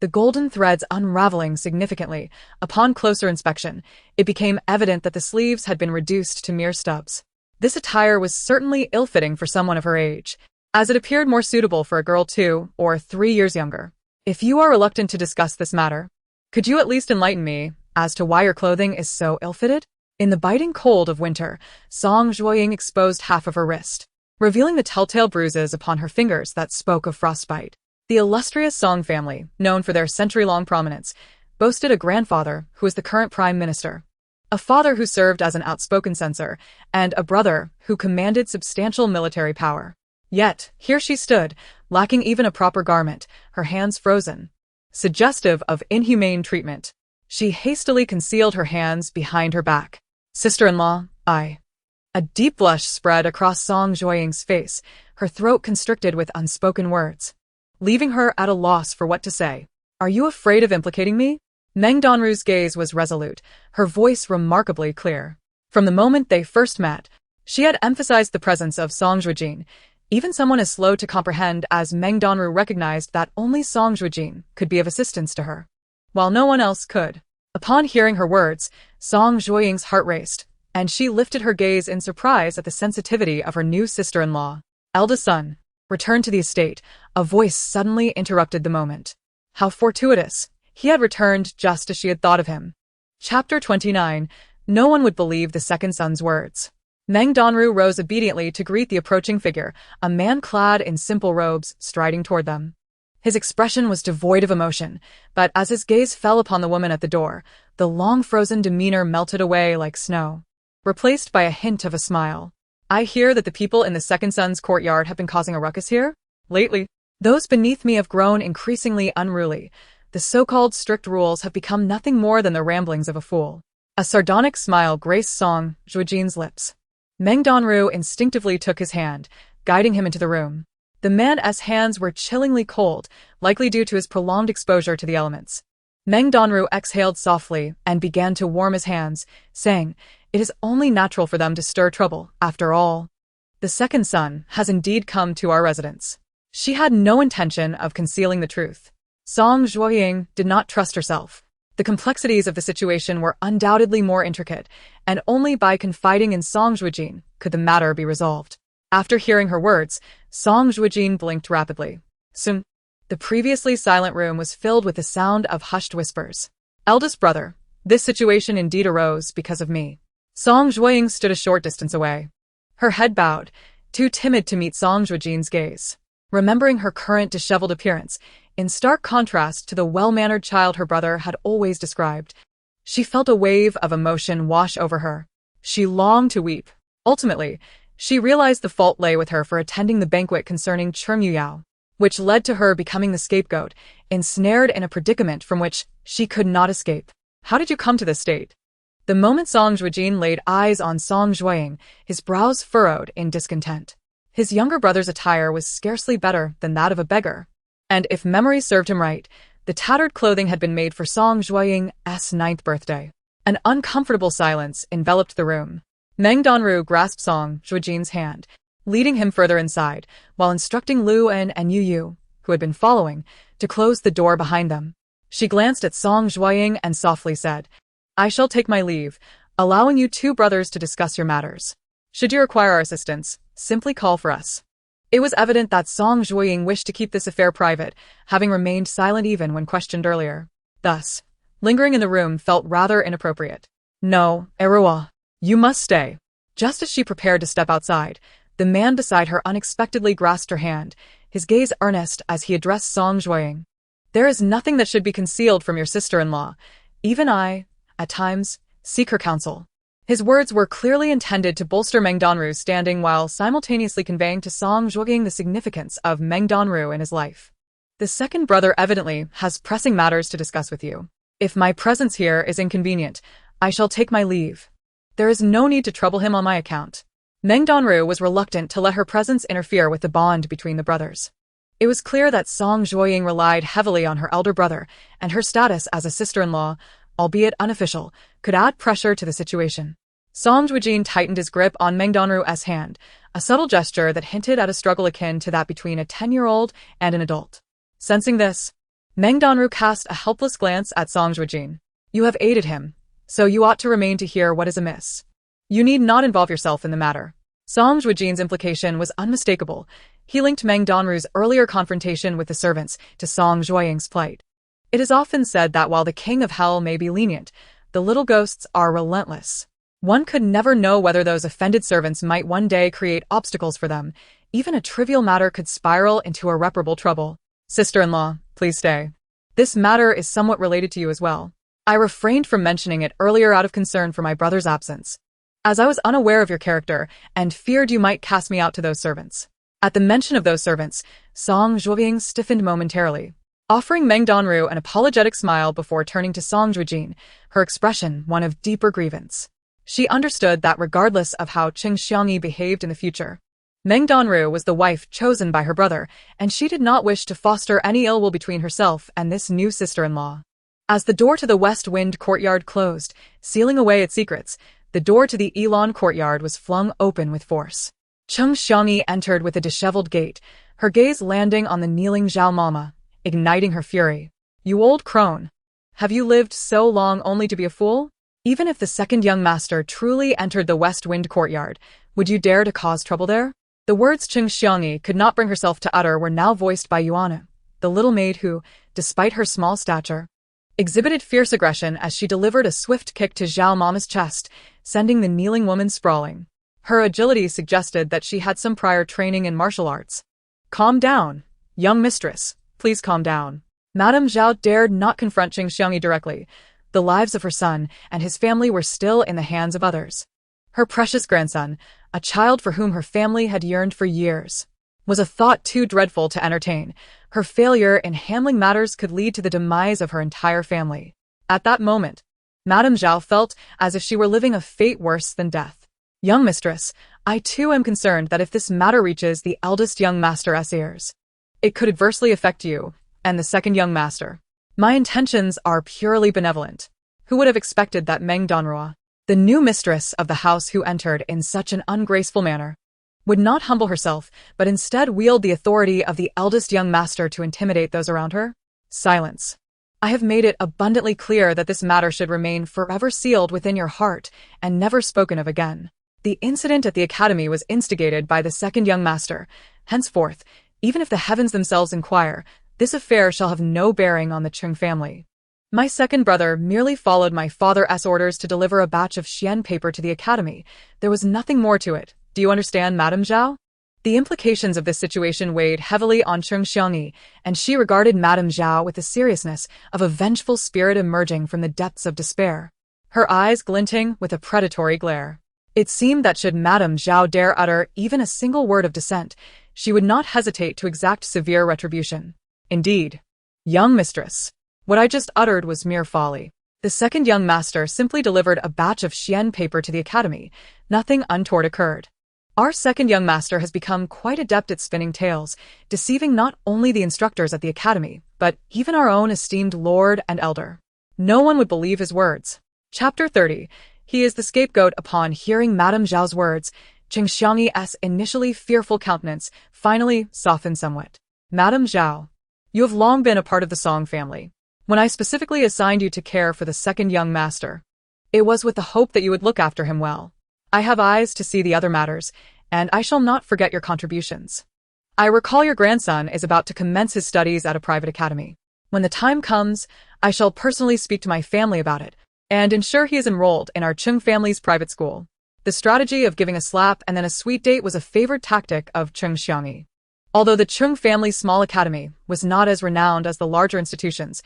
the golden threads unraveling significantly. Upon closer inspection, it became evident that the sleeves had been reduced to mere stubs. This attire was certainly ill-fitting for someone of her age, as it appeared more suitable for a girl 2 or 3 years younger. If you are reluctant to discuss this matter, could you at least enlighten me as to why your clothing is so ill-fitted? In the biting cold of winter, Song Zhuojin exposed half of her wrist, revealing the telltale bruises upon her fingers that spoke of frostbite. The illustrious Song family, known for their century-long prominence, boasted a grandfather who was the current prime minister, a father who served as an outspoken censor, and a brother who commanded substantial military power. Yet, here she stood, lacking even a proper garment, her hands frozen, suggestive of inhumane treatment. She hastily concealed her hands behind her back. Sister-in-law, I. A deep blush spread across Song Zhuojin's face, her throat constricted with unspoken words, leaving her at a loss for what to say. Are you afraid of implicating me? Meng Danruo's gaze was resolute, her voice remarkably clear. From the moment they first met, she had emphasized the presence of Song Zhuojin. Even someone as slow to comprehend as Meng Danruo recognized that only Song Zhuojin could be of assistance to her, while no one else could. Upon hearing her words, Song Zhuojin's heart raced, and she lifted her gaze in surprise at the sensitivity of her new sister-in-law. Eldest son, return to the estate, a voice suddenly interrupted the moment. How fortuitous. He had returned just as she had thought of him. Chapter 29. No one would believe the second son's words. Meng Danruo rose obediently to greet the approaching figure, a man clad in simple robes, striding toward them. His expression was devoid of emotion, but as his gaze fell upon the woman at the door, the long-frozen demeanor melted away like snow, replaced by a hint of a smile. I hear that the people in the second son's courtyard have been causing a ruckus here lately. Those beneath me have grown increasingly unruly. The so-called strict rules have become nothing more than the ramblings of a fool. A sardonic smile graced Song Zhuojin's lips. Meng Danruo instinctively took his hand, guiding him into the room. The man's hands were chillingly cold, likely due to his prolonged exposure to the elements. Meng Danruo exhaled softly and began to warm his hands, saying, "It is only natural for them to stir trouble, after all. The second son has indeed come to our residence." She had no intention of concealing the truth. Song Zhuojin did not trust herself. The complexities of the situation were undoubtedly more intricate, and only by confiding in Song Zhuojin could the matter be resolved. After hearing her words, Song Zhuojin blinked rapidly. Soon, the previously silent room was filled with the sound of hushed whispers. Eldest brother, this situation indeed arose because of me. Song Zhuojin stood a short distance away, her head bowed, too timid to meet Song Zhuojin's gaze. Remembering her current disheveled appearance, in stark contrast to the well-mannered child her brother had always described, she felt a wave of emotion wash over her. She longed to weep. Ultimately, she realized the fault lay with her for attending the banquet concerning Cheng Yuyao, which led to her becoming the scapegoat, ensnared in a predicament from which she could not escape. How did you come to this state? The moment Song Zhuojin laid eyes on Song Zhuojin, his brows furrowed in discontent. His younger brother's attire was scarcely better than that of a beggar, and if memory served him right, the tattered clothing had been made for Song Zhuojin's 9th birthday. An uncomfortable silence enveloped the room. Meng Danruo grasped Song Zhuojin's hand, leading him further inside, while instructing Lu En and Yu Yu, who had been following, to close the door behind them. She glanced at Song Zhuojin and softly said, "I shall take my leave, allowing you 2 brothers to discuss your matters. Should you require our assistance, simply call for us." It was evident that Song Zhuojin wished to keep this affair private, having remained silent even when questioned earlier. Thus, lingering in the room felt rather inappropriate. "No, Erua. You must stay." Just as she prepared to step outside, the man beside her unexpectedly grasped her hand, his gaze earnest as he addressed Song Zhuojin. "There is nothing that should be concealed from your sister-in-law. Even I, at times, seek her counsel." His words were clearly intended to bolster Meng Danruo's standing while simultaneously conveying to Song Zhuojin the significance of Meng Danruo in his life. "The second brother evidently has pressing matters to discuss with you. If my presence here is inconvenient, I shall take my leave. There is no need to trouble him on my account." Meng Danruo was reluctant to let her presence interfere with the bond between the brothers. It was clear that Song Zhuojin relied heavily on her elder brother, and her status as a sister-in-law, albeit unofficial, could add pressure to the situation. Song Zhuojin tightened his grip on Meng Danruo's hand, a subtle gesture that hinted at a struggle akin to that between a 10-year-old and an adult. Sensing this, Meng Danruo cast a helpless glance at Song Zhuojin. You have aided him, so you ought to remain to hear what is amiss. You need not involve yourself in the matter. Song Zhuojin's implication was unmistakable. He linked Meng Danruo's earlier confrontation with the servants to Song Zhuojin's plight. It is often said that while the king of hell may be lenient, the little ghosts are relentless. One could never know whether those offended servants might one day create obstacles for them. Even a trivial matter could spiral into irreparable trouble. Sister-in-law, please stay. This matter is somewhat related to you as well. I refrained from mentioning it earlier out of concern for my brother's absence, as I was unaware of your character and feared you might cast me out to those servants. At the mention of those servants, Song Zhuojin stiffened momentarily, offering Meng Danruo an apologetic smile before turning to Song Zhuojin, her expression one of deeper grievance. She understood that regardless of how Qing Xiangyi behaved in the future, Meng Danruo was the wife chosen by her brother, and she did not wish to foster any ill will between herself and this new sister-in-law. As the door to the West Wind courtyard closed, sealing away its secrets, the door to the Elan courtyard was flung open with force. Qing Xiangyi entered with a disheveled gait, her gaze landing on the kneeling Zhao Mama, igniting her fury. You old crone! Have you lived so long only to be a fool? Even if the second young master truly entered the West Wind courtyard, would you dare to cause trouble there? The words Qing Xiangyi could not bring herself to utter were now voiced by Yuana, the little maid who, despite her small stature, exhibited fierce aggression as she delivered a swift kick to Zhao Mama's chest, sending the kneeling woman sprawling. Her agility suggested that she had some prior training in martial arts. Calm down, young mistress, please calm down. Madame Zhao dared not confront Qing Xiangyi directly. The lives of her son and his family were still in the hands of others. Her precious grandson, a child for whom her family had yearned for years, was a thought too dreadful to entertain. Her failure in handling matters could lead to the demise of her entire family. At that moment, Madame Zhao felt as if she were living a fate worse than death. Young mistress, I too am concerned that if this matter reaches the eldest young master's ears, it could adversely affect you and the second young master. My intentions are purely benevolent. Who would have expected that Meng Danruo, the new mistress of the house who entered in such an ungraceful manner, would not humble herself, but instead wield the authority of the eldest young master to intimidate those around her? Silence. I have made it abundantly clear that this matter should remain forever sealed within your heart and never spoken of again. The incident at the academy was instigated by the second young master. Henceforth, even if the heavens themselves inquire, this affair shall have no bearing on the Qing family. My second brother merely followed my father's orders to deliver a batch of Xian paper to the academy. There was nothing more to it. Do you understand, Madame Zhao? The implications of this situation weighed heavily on Qing Xiangyi, and she regarded Madame Zhao with the seriousness of a vengeful spirit emerging from the depths of despair, her eyes glinting with a predatory glare. It seemed that should Madame Zhao dare utter even a single word of dissent, she would not hesitate to exact severe retribution. Indeed, young mistress, what I just uttered was mere folly. The second young master simply delivered a batch of Xian paper to the academy. Nothing untoward occurred. Our second young master has become quite adept at spinning tales, deceiving not only the instructors at the academy, but even our own esteemed lord and elder. No one would believe his words. Chapter 30. He is the scapegoat. Upon hearing Madame Zhao's words, Qing Xiangyi's initially fearful countenance finally softened somewhat. Madame Zhao, you have long been a part of the Song family. When I specifically assigned you to care for the second young master, it was with the hope that you would look after him well. I have eyes to see the other matters, and I shall not forget your contributions. I recall your grandson is about to commence his studies at a private academy. When the time comes, I shall personally speak to my family about it, and ensure he is enrolled in our Qing family's private school. The strategy of giving a slap and then a sweet date was a favored tactic of Qing Xiangyi. Although the Qing family's small academy was not as renowned as the larger institutions,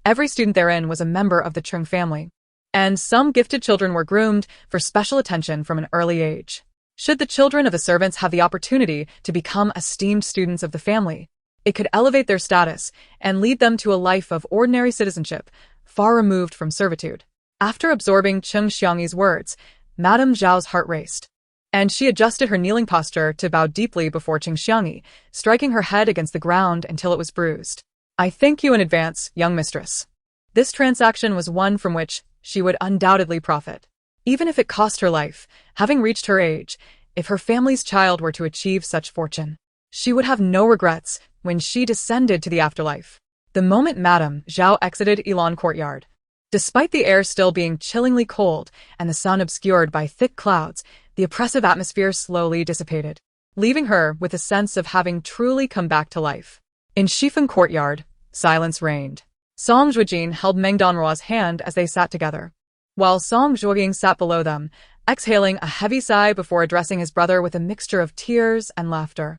every student therein was a member of the Qing family, and some gifted children were groomed for special attention from an early age. Should the children of the servants have the opportunity to become esteemed students of the family, it could elevate their status and lead them to a life of ordinary citizenship, far removed from servitude. After absorbing Qing Xiangyi's words, Madame Zhao's heart raced, and she adjusted her kneeling posture to bow deeply before Qing Xiangyi, striking her head against the ground until it was bruised. I thank you in advance, young mistress. This transaction was one from which she would undoubtedly profit. Even if it cost her life, having reached her age, if her family's child were to achieve such fortune, she would have no regrets when she descended to the afterlife. The moment Madame Zhao exited Elan Courtyard, despite the air still being chillingly cold and the sun obscured by thick clouds, the oppressive atmosphere slowly dissipated, leaving her with a sense of having truly come back to life. In Shifeng Courtyard, silence reigned. Song Zhuojin held Meng Danruo's hand as they sat together, while Song Zhuojin sat below them, exhaling a heavy sigh before addressing his brother with a mixture of tears and laughter.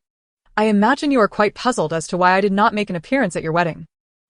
I imagine you are quite puzzled as to why I did not make an appearance at your wedding.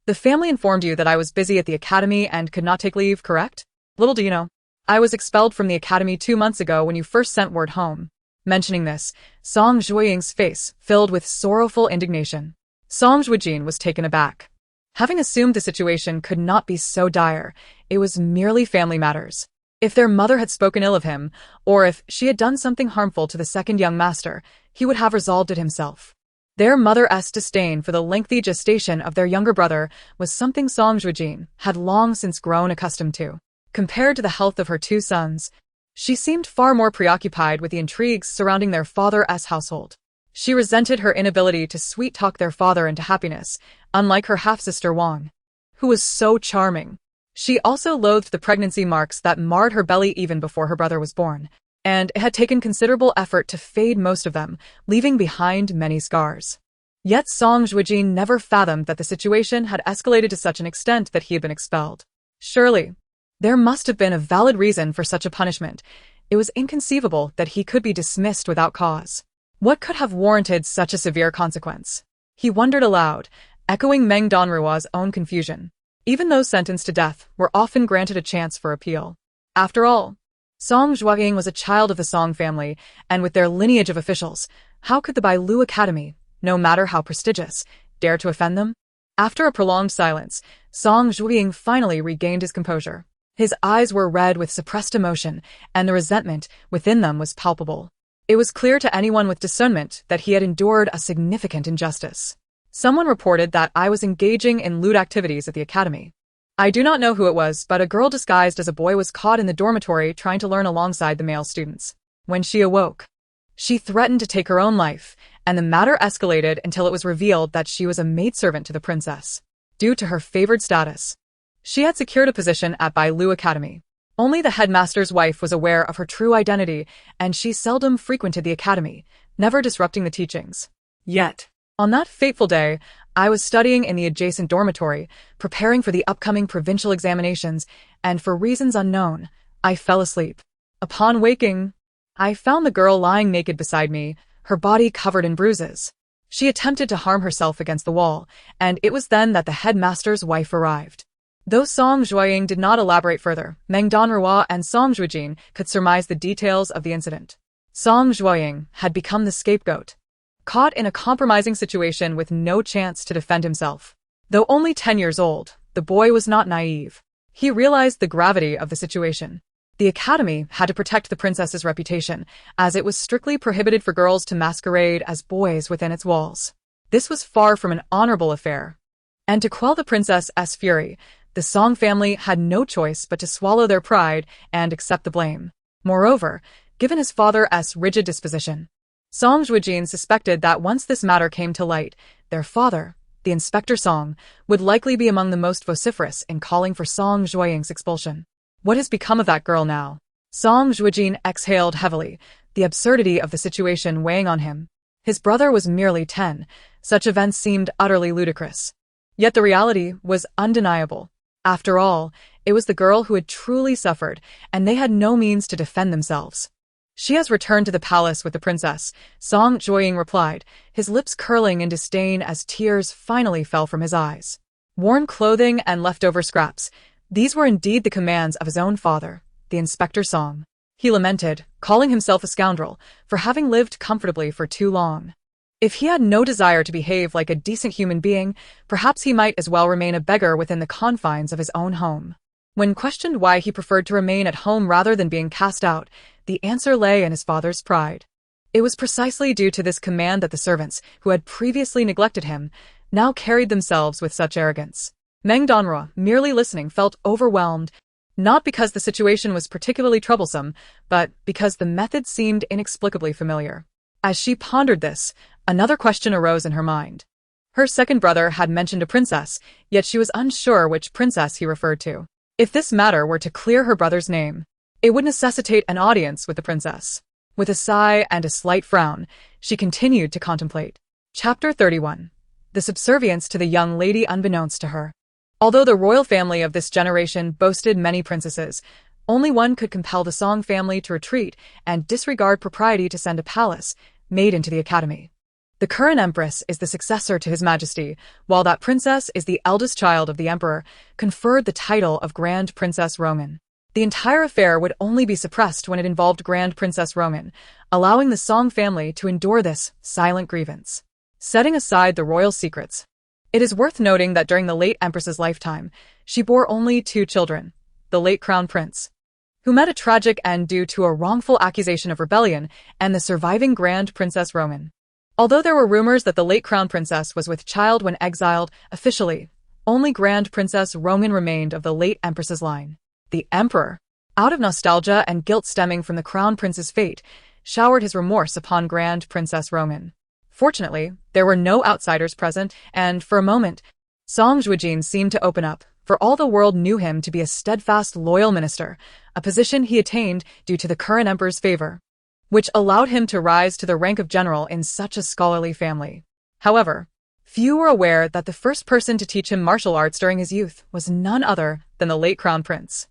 The family informed you that I was busy at the academy and could not take leave, correct? Little do you know, I was expelled from the academy 2 months ago when you first sent word home. Mentioning this, Song Zhuojin's face filled with sorrowful indignation. Song Zhuojin was taken aback. Having assumed the situation could not be so dire, it was merely family matters. If their mother had spoken ill of him, or if she had done something harmful to the second young master, he would have resolved it himself. Their mother's disdain for the lengthy gestation of their younger brother was something Song Zhuojin had long since grown accustomed to. Compared to the health of her 2 sons, she seemed far more preoccupied with the intrigues surrounding their father's household. She resented her inability to sweet-talk their father into happiness, unlike her half-sister Wang, who was so charming. She also loathed the pregnancy marks that marred her belly even before her brother was born, and it had taken considerable effort to fade most of them, leaving behind many scars. Yet Song Zhuojin never fathomed that the situation had escalated to such an extent that he had been expelled. Surely, there must have been a valid reason for such a punishment. It was inconceivable that he could be dismissed without cause. What could have warranted such a severe consequence? He wondered aloud, echoing Meng Danruo's own confusion. Even those sentenced to death were often granted a chance for appeal. After all, Song Zhuojin was a child of the Song family, and with their lineage of officials, how could the Bailu Academy, no matter how prestigious, dare to offend them? After a prolonged silence, Song Zhuojin finally regained his composure. His eyes were red with suppressed emotion, and the resentment within them was palpable. It was clear to anyone with discernment that he had endured a significant injustice. Someone reported that I was engaging in lewd activities at the academy. I do not know who it was, but a girl disguised as a boy was caught in the dormitory trying to learn alongside the male students. When she awoke, she threatened to take her own life, and the matter escalated until it was revealed that she was a maidservant to the princess. Due to her favored status, she had secured a position at Bailu Academy. Only the headmaster's wife was aware of her true identity, and she seldom frequented the academy, never disrupting the teachings. Yet, on that fateful day, I was studying in the adjacent dormitory, preparing for the upcoming provincial examinations, and for reasons unknown, I fell asleep. Upon waking, I found the girl lying naked beside me, her body covered in bruises. She attempted to harm herself against the wall, and it was then that the headmaster's wife arrived. Though Song Zhuojin did not elaborate further, Meng Danruo and Song Zhuojin could surmise the details of the incident. Song Zhuojin had become the scapegoat, caught in a compromising situation with no chance to defend himself. Though only 10 years old, the boy was not naive. He realized the gravity of the situation. The academy had to protect the princess's reputation, as it was strictly prohibited for girls to masquerade as boys within its walls. This was far from an honorable affair. And to quell the princess's fury, the Song family had no choice but to swallow their pride and accept the blame. Moreover, given his father's rigid disposition, Song Zhuojin suspected that once this matter came to light, their father, the Inspector Song, would likely be among the most vociferous in calling for Song Zhuojin's expulsion. What has become of that girl now? Song Zhuojin exhaled heavily, the absurdity of the situation weighing on him. His brother was merely 10. Such events seemed utterly ludicrous. Yet the reality was undeniable. After all, it was the girl who had truly suffered, and they had no means to defend themselves. She has returned to the palace with the princess, Song Zhuojin replied, his lips curling in disdain as tears finally fell from his eyes. Worn clothing and leftover scraps, these were indeed the commands of his own father, the Inspector Song. He lamented, calling himself a scoundrel, for having lived comfortably for too long. If he had no desire to behave like a decent human being, perhaps he might as well remain a beggar within the confines of his own home. When questioned why he preferred to remain at home rather than being cast out, the answer lay in his father's pride. It was precisely due to this command that the servants, who had previously neglected him, now carried themselves with such arrogance. Meng Danruo, merely listening, felt overwhelmed. Not because the situation was particularly troublesome, but because the method seemed inexplicably familiar. As she pondered this, another question arose in her mind. Her second brother had mentioned a princess, yet she was unsure which princess he referred to. If this matter were to clear her brother's name, it would necessitate an audience with the princess. With a sigh and a slight frown, she continued to contemplate. Chapter 31. The subservience to the young lady unbeknownst to her. Although the royal family of this generation boasted many princesses, only one could compel the Song family to retreat and disregard propriety to send a palace maid into the academy. The current empress is the successor to His Majesty, while that princess is the eldest child of the emperor, conferred the title of Grand Princess Roman. The entire affair would only be suppressed when it involved Grand Princess Roman, allowing the Song family to endure this silent grievance. Setting aside the royal secrets, it is worth noting that during the late empress's lifetime, she bore only 2 children, the late crown prince, who met a tragic end due to a wrongful accusation of rebellion, and the surviving Grand Princess Roman. Although there were rumors that the late crown princess was with child when exiled, officially, only Grand Princess Roman remained of the late empress's line. The emperor, out of nostalgia and guilt stemming from the crown prince's fate, showered his remorse upon Grand Princess Roman. Fortunately, there were no outsiders present, and for a moment, Song Zhuojin seemed to open up, for all the world knew him to be a steadfast, loyal minister, a position he attained due to the current emperor's favor, which allowed him to rise to the rank of general in such a scholarly family. However, few were aware that the first person to teach him martial arts during his youth was none other than the late crown prince.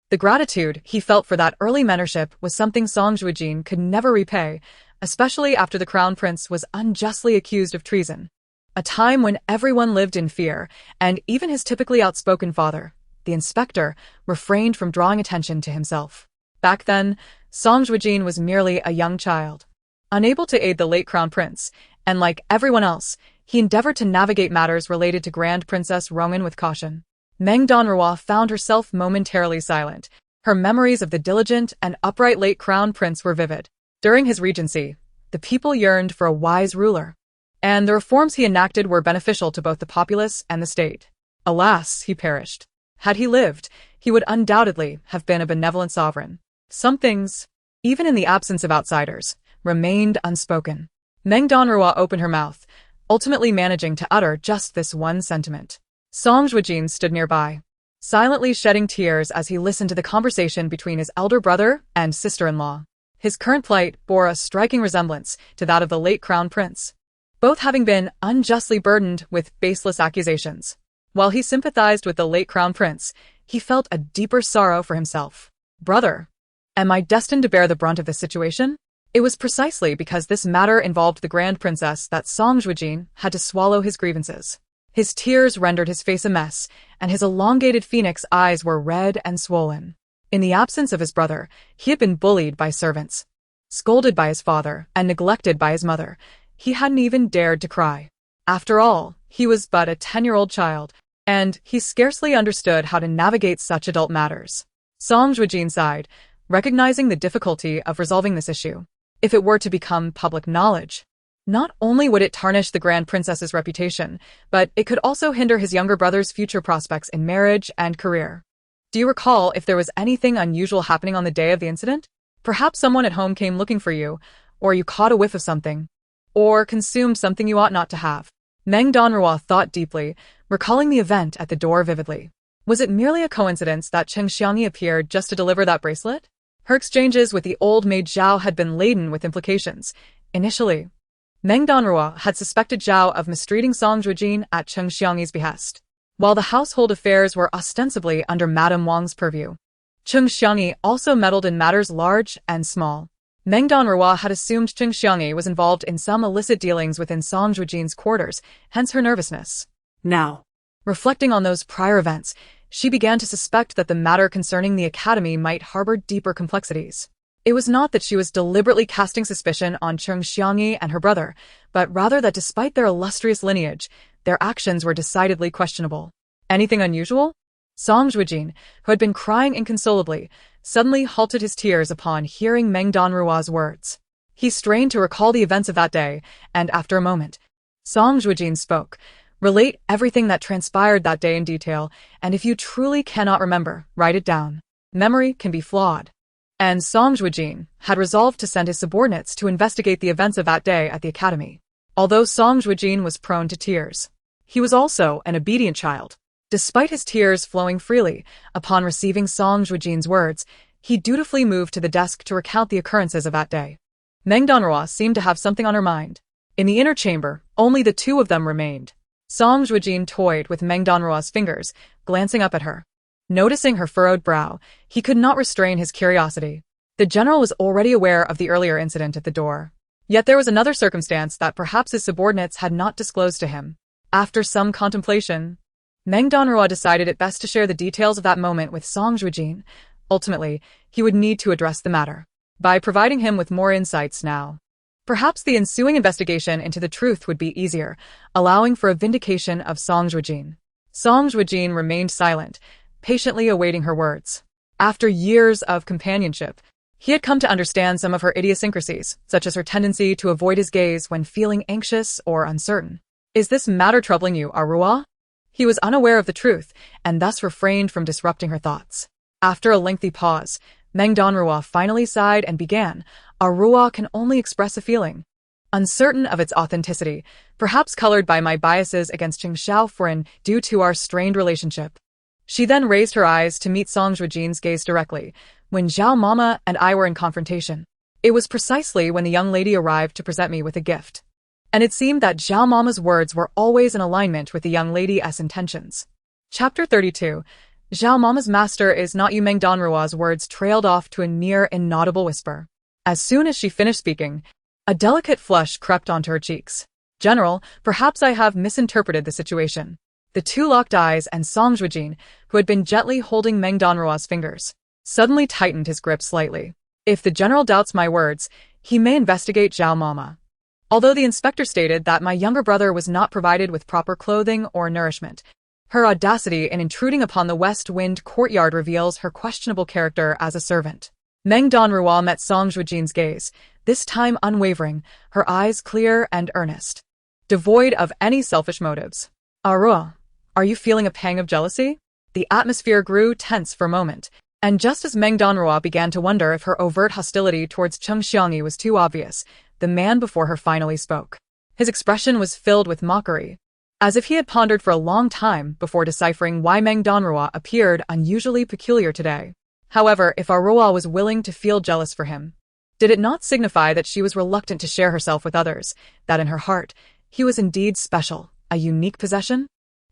The gratitude he felt for that early mentorship was something Song Zhuojin could never repay, especially after the crown prince was unjustly accused of treason. A time when everyone lived in fear, and even his typically outspoken father, the inspector, refrained from drawing attention to himself. Back then, Song Zhuojin was merely a young child, unable to aid the late crown prince, and like everyone else, he endeavored to navigate matters related to Grand Princess Roman with caution. Meng Danruo found herself momentarily silent. Her memories of the diligent and upright late crown prince were vivid. During his regency, the people yearned for a wise ruler, and the reforms he enacted were beneficial to both the populace and the state. Alas, he perished. Had he lived, he would undoubtedly have been a benevolent sovereign. Some things, even in the absence of outsiders, remained unspoken. Meng Danruo opened her mouth, ultimately managing to utter just this one sentiment. Song Zhuojin stood nearby, silently shedding tears as he listened to the conversation between his elder brother and sister-in-law. His current plight bore a striking resemblance to that of the late crown prince, both having been unjustly burdened with baseless accusations. While he sympathized with the late crown prince, he felt a deeper sorrow for himself. Brother, am I destined to bear the brunt of this situation? It was precisely because this matter involved the grand princess that Song Zhuojin had to swallow his grievances. His tears rendered his face a mess, and his elongated phoenix eyes were red and swollen. In the absence of his brother, he had been bullied by servants, scolded by his father, and neglected by his mother. He hadn't even dared to cry. After all, he was but a 10-year-old child, and he scarcely understood how to navigate such adult matters. Song Zhuojin sighed, recognizing the difficulty of resolving this issue. If it were to become public knowledge, not only would it tarnish the grand princess's reputation, but it could also hinder his younger brother's future prospects in marriage and career. Do you recall if there was anything unusual happening on the day of the incident? Perhaps someone at home came looking for you, or you caught a whiff of something, or consumed something you ought not to have. Meng Danruo thought deeply, recalling the event at the door vividly. Was it merely a coincidence that Cheng Xiangyi appeared just to deliver that bracelet? Her exchanges with the old maid Zhao had been laden with implications. Initially, Meng Danruo had suspected Zhao of mistreating Song Zhuojin at Cheng Xiangyi's behest, while the household affairs were ostensibly under Madame Wang's purview. Cheng Xiangyi also meddled in matters large and small. Meng Danruo had assumed Cheng Xiangyi was involved in some illicit dealings within Song Zhuojin's quarters, hence her nervousness. Now, reflecting on those prior events, she began to suspect that the matter concerning the academy might harbor deeper complexities. It was not that she was deliberately casting suspicion on Cheng Xiangyi and her brother, but rather that despite their illustrious lineage, their actions were decidedly questionable. Anything unusual? Song Zhuojin, who had been crying inconsolably, suddenly halted his tears upon hearing Meng Danruo's words. He strained to recall the events of that day, and after a moment, Song Zhuojin spoke. Relate everything that transpired that day in detail, and if you truly cannot remember, write it down. Memory can be flawed. And Song Zhuojin had resolved to send his subordinates to investigate the events of that day at the academy. Although Song Zhuojin was prone to tears, he was also an obedient child. Despite his tears flowing freely, upon receiving Song Zhuojin's words, he dutifully moved to the desk to recount the occurrences of that day. Meng Danruo seemed to have something on her mind. In the inner chamber, only the two of them remained. Song Zhuojin toyed with Meng Danruo's fingers, glancing up at her. Noticing her furrowed brow, he could not restrain his curiosity. The general was already aware of the earlier incident at the door. Yet there was another circumstance that perhaps his subordinates had not disclosed to him. After some contemplation, Meng Danruo decided it best to share the details of that moment with Song Zhuojin. Ultimately, he would need to address the matter by providing him with more insights now. Perhaps the ensuing investigation into the truth would be easier, allowing for a vindication of Song Zhuojin. Song Zhuojin remained silent, patiently awaiting her words. After years of companionship, he had come to understand some of her idiosyncrasies, such as her tendency to avoid his gaze when feeling anxious or uncertain. Is this matter troubling you, Arua? He was unaware of the truth, and thus refrained from disrupting her thoughts. After a lengthy pause, Meng Danruo finally sighed and began. Arua can only express a feeling, uncertain of its authenticity, perhaps colored by my biases against Qing Xiaofuran due to our strained relationship. She then raised her eyes to meet Song Zhuojin's gaze directly, when Zhao Mama and I were in confrontation. It was precisely when the young lady arrived to present me with a gift. And it seemed that Zhao Mama's words were always in alignment with the young lady's intentions. Chapter 32. Zhao Mama's master is not you. Meng Danruo's words trailed off to a near inaudible whisper. As soon as she finished speaking, a delicate flush crept onto her cheeks. General, perhaps I have misinterpreted the situation. The two locked eyes, and Song Zhuojin, who had been gently holding Meng Danruo's fingers, suddenly tightened his grip slightly. If the general doubts my words, he may investigate Zhao Mama. Although the inspector stated that my younger brother was not provided with proper clothing or nourishment, her audacity in intruding upon the West Wind courtyard reveals her questionable character as a servant. Meng Danruo met Song Zhuojin's gaze, this time unwavering, her eyes clear and earnest, devoid of any selfish motives. Arua, are you feeling a pang of jealousy? The atmosphere grew tense for a moment, and just as Meng Danruo began to wonder if her overt hostility towards Cheng Xiangyi was too obvious, the man before her finally spoke. His expression was filled with mockery, as if he had pondered for a long time before deciphering why Meng Danruo appeared unusually peculiar today. However, if Arua was willing to feel jealous for him, did it not signify that she was reluctant to share herself with others, that in her heart, he was indeed special, a unique possession?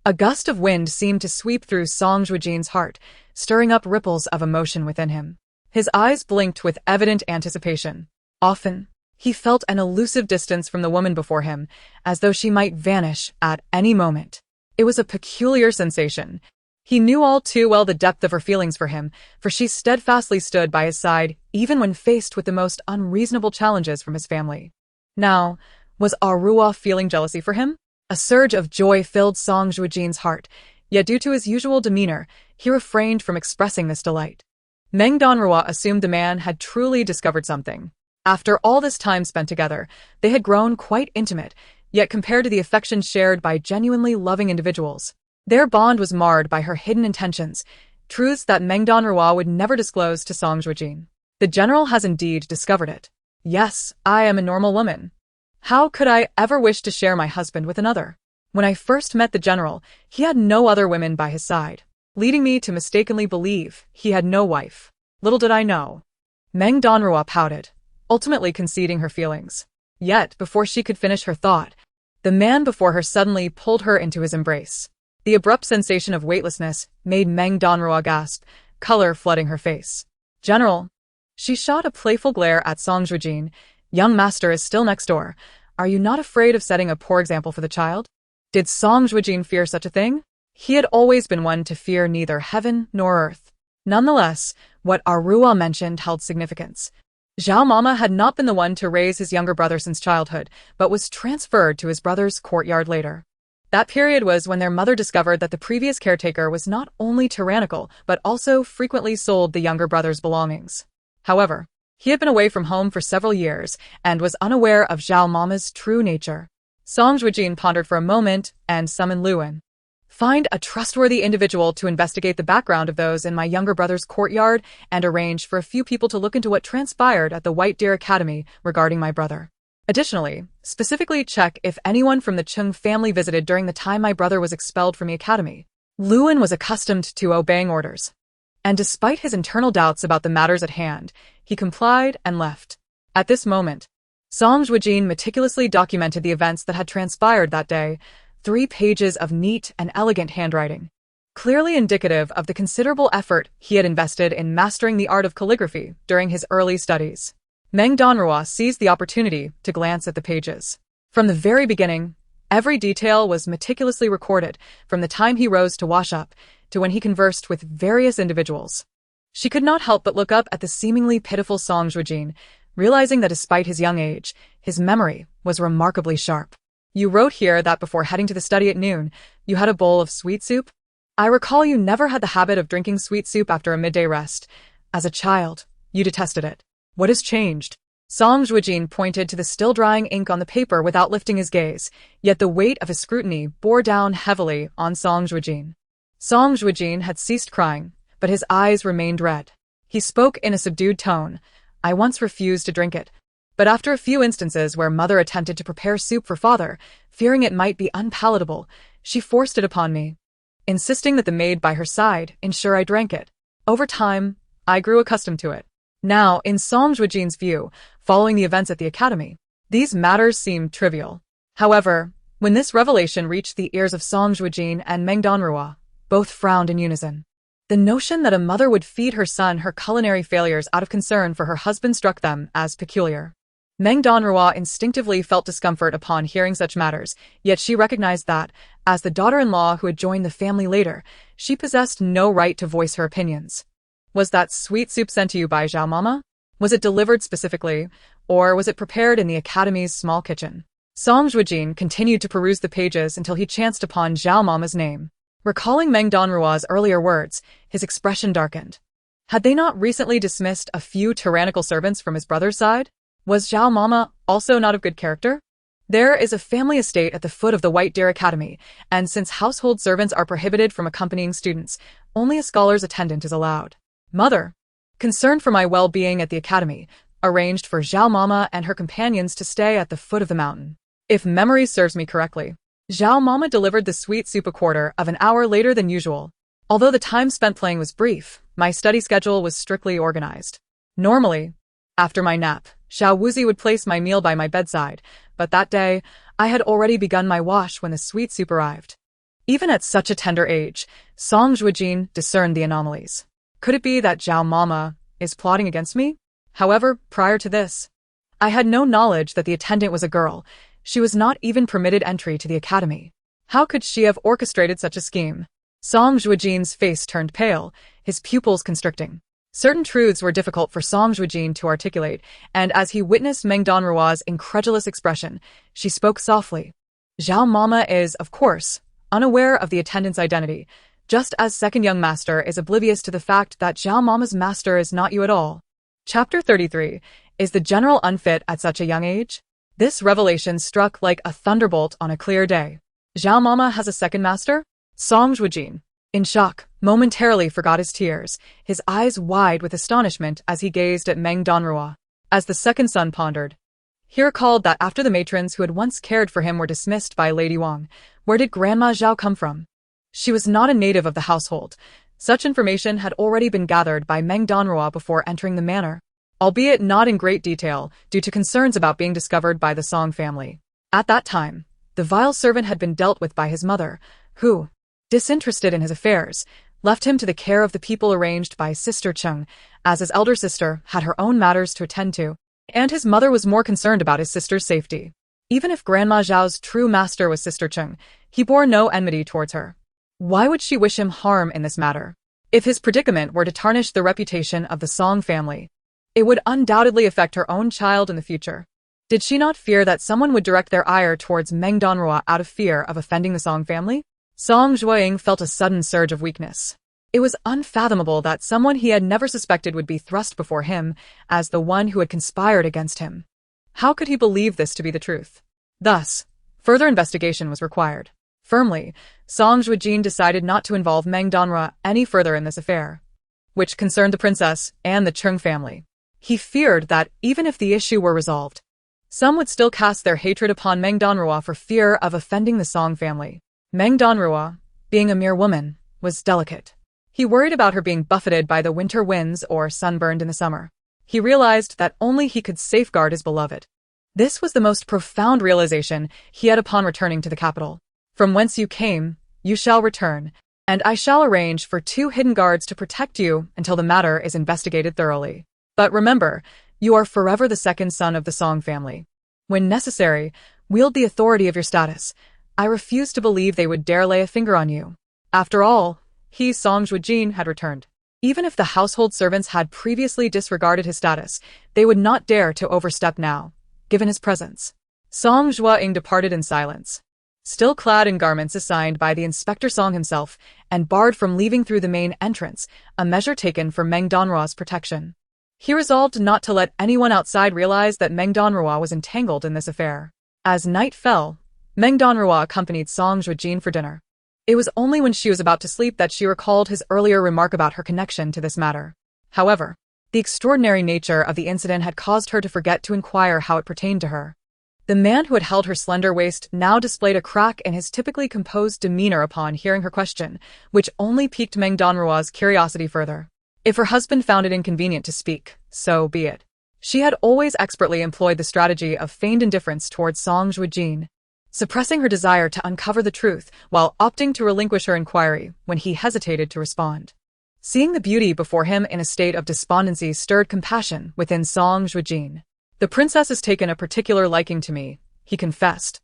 A gust of wind seemed to sweep through Song Zhuojin's heart, stirring up ripples of emotion within him. His eyes blinked with evident anticipation. Often, he felt an elusive distance from the woman before him, as though she might vanish at any moment. It was a peculiar sensation. He knew all too well the depth of her feelings for him, for she steadfastly stood by his side, even when faced with the most unreasonable challenges from his family. Now, was Arua feeling jealousy for him? A surge of joy filled Song Zhuojin's heart, yet due to his usual demeanor, he refrained from expressing this delight. Meng Danruo assumed the man had truly discovered something. After all this time spent together, they had grown quite intimate, yet compared to the affection shared by genuinely loving individuals, their bond was marred by her hidden intentions, truths that Meng Danruo would never disclose to Song Zhuojin. The general has indeed discovered it. Yes, I am a normal woman. How could I ever wish to share my husband with another? When I first met the general, he had no other women by his side, leading me to mistakenly believe he had no wife. Little did I know. Meng Danruo pouted, ultimately conceding her feelings. Yet, before she could finish her thought, the man before her suddenly pulled her into his embrace. The abrupt sensation of weightlessness made Meng Danruo gasp, color flooding her face. General, she shot a playful glare at Song Zhuojin. Young master is still next door. Are you not afraid of setting a poor example for the child? Did Song Zhuojin fear such a thing? He had always been one to fear neither heaven nor earth. Nonetheless, what Arua mentioned held significance. Zhao Mama had not been the one to raise his younger brother since childhood, but was transferred to his brother's courtyard later. That period was when their mother discovered that the previous caretaker was not only tyrannical, but also frequently sold the younger brother's belongings. However, he had been away from home for several years and was unaware of Zhao Mama's true nature. Song Zhuojin pondered for a moment and summoned Luan. Find a trustworthy individual to investigate the background of those in my younger brother's courtyard and arrange for a few people to look into what transpired at the White Deer Academy regarding my brother. Additionally, specifically check if anyone from the Chung family visited during the time my brother was expelled from the academy. Luan was accustomed to obeying orders, and despite his internal doubts about the matters at hand, he complied and left. At this moment, Song Zhuojin meticulously documented the events that had transpired that day, 3 pages of neat and elegant handwriting, clearly indicative of the considerable effort he had invested in mastering the art of calligraphy during his early studies. Meng Danruo seized the opportunity to glance at the pages. From the very beginning, every detail was meticulously recorded, from the time he rose to wash up to when he conversed with various individuals. She could not help but look up at the seemingly pitiful Song Zhuojin, realizing that despite his young age, his memory was remarkably sharp. You wrote here that before heading to the study at noon, you had a bowl of sweet soup? I recall you never had the habit of drinking sweet soup after a midday rest. As a child, you detested it. What has changed? Song Zhuojin pointed to the still-drying ink on the paper without lifting his gaze, yet the weight of his scrutiny bore down heavily on Song Zhuojin. Song Zhuojin had ceased crying, but his eyes remained red. He spoke in a subdued tone. I once refused to drink it, but after a few instances where mother attempted to prepare soup for father, fearing it might be unpalatable, she forced it upon me, insisting that the maid by her side ensure I drank it. Over time, I grew accustomed to it. Now, in Song Zhuojin's view, following the events at the academy, these matters seemed trivial. However, when this revelation reached the ears of Song Zhuojin and Meng Danruo, both frowned in unison. The notion that a mother would feed her son her culinary failures out of concern for her husband struck them as peculiar. Meng Danruo instinctively felt discomfort upon hearing such matters, yet she recognized that, as the daughter-in-law who had joined the family later, she possessed no right to voice her opinions. Was that sweet soup sent to you by Zhao Mama? Was it delivered specifically, or was it prepared in the academy's small kitchen? Song Zhuojin continued to peruse the pages until he chanced upon Zhao Mama's name. Recalling Meng Danruo's earlier words, his expression darkened. Had they not recently dismissed a few tyrannical servants from his brother's side? Was Zhao Mama also not of good character? There is a family estate at the foot of the White Deer Academy, and since household servants are prohibited from accompanying students, only a scholar's attendant is allowed. Mother, concerned for my well-being at the academy, arranged for Zhao Mama and her companions to stay at the foot of the mountain. If memory serves me correctly, Zhao Mama delivered the sweet soup a quarter of an hour later than usual. Although the time spent playing was brief, my study schedule was strictly organized. Normally, after my nap, Xiao Wuzi would place my meal by my bedside, but that day, I had already begun my wash when the sweet soup arrived. Even at such a tender age, Song Zhuojin discerned the anomalies. Could it be that Zhao Mama is plotting against me? However, prior to this, I had no knowledge that the attendant was a girl. She was not even permitted entry to the academy. How could she have orchestrated such a scheme? Song Zhuojin's face turned pale, his pupils constricting. Certain truths were difficult for Song Zhuojin to articulate, and as he witnessed Meng Danruo's incredulous expression, she spoke softly. Zhao Mama is, of course, unaware of the attendant's identity, just as second young master is oblivious to the fact that Zhao Mama's master is not you at all. Chapter 33. Is the general unfit at such a young age? This revelation struck like a thunderbolt on a clear day. Zhao Mama has a second master? Song Zhuojin, in shock, momentarily forgot his tears, his eyes wide with astonishment as he gazed at Meng Danruo. As the second son pondered, he recalled that after the matrons who had once cared for him were dismissed by Lady Wang, where did Grandma Zhao come from? She was not a native of the household. Such information had already been gathered by Meng Danruo before entering the manor, albeit not in great detail due to concerns about being discovered by the Song family. At that time, the vile servant had been dealt with by his mother, who, disinterested in his affairs, left him to the care of the people arranged by Sister Chung, as his elder sister had her own matters to attend to, and his mother was more concerned about his sister's safety. Even if Grandma Zhao's true master was Sister Chung, he bore no enmity towards her. Why would she wish him harm in this matter? If his predicament were to tarnish the reputation of the Song family, it would undoubtedly affect her own child in the future. Did she not fear that someone would direct their ire towards Meng Danruo out of fear of offending the Song family? Song Zhuojin felt a sudden surge of weakness. It was unfathomable that someone he had never suspected would be thrust before him as the one who had conspired against him. How could he believe this to be the truth? Thus, further investigation was required. Firmly, Song Zhuojin decided not to involve Meng Danruo any further in this affair, which concerned the princess and the Chung family. He feared that even if the issue were resolved, some would still cast their hatred upon Meng Danruo for fear of offending the Song family. Meng Danruo, being a mere woman, was delicate. He worried about her being buffeted by the winter winds or sunburned in the summer. He realized that only he could safeguard his beloved. This was the most profound realization he had upon returning to the capital. From whence you came, you shall return, and I shall arrange for 2 hidden guards to protect you until the matter is investigated thoroughly. But remember, you are forever the second son of the Song family. When necessary, wield the authority of your status. I refuse to believe they would dare lay a finger on you. After all, he, Song Zhuojin, had returned. Even if the household servants had previously disregarded his status, they would not dare to overstep now, given his presence. Song Zhuojin departed in silence, still clad in garments assigned by the Inspector Song himself, and barred from leaving through the main entrance, a measure taken for Meng Danruo's protection. He resolved not to let anyone outside realize that Meng Danruo was entangled in this affair. As night fell, Meng Danruo accompanied Song Zhuojin for dinner. It was only when she was about to sleep that she recalled his earlier remark about her connection to this matter. However, the extraordinary nature of the incident had caused her to forget to inquire how it pertained to her. The man who had held her slender waist now displayed a crack in his typically composed demeanor upon hearing her question, which only piqued Meng Danruo's curiosity further. If her husband found it inconvenient to speak, so be it. She had always expertly employed the strategy of feigned indifference towards Song Zhuojin, suppressing her desire to uncover the truth while opting to relinquish her inquiry when he hesitated to respond. Seeing the beauty before him in a state of despondency stirred compassion within Song Zhuojin. The princess has taken a particular liking to me, he confessed,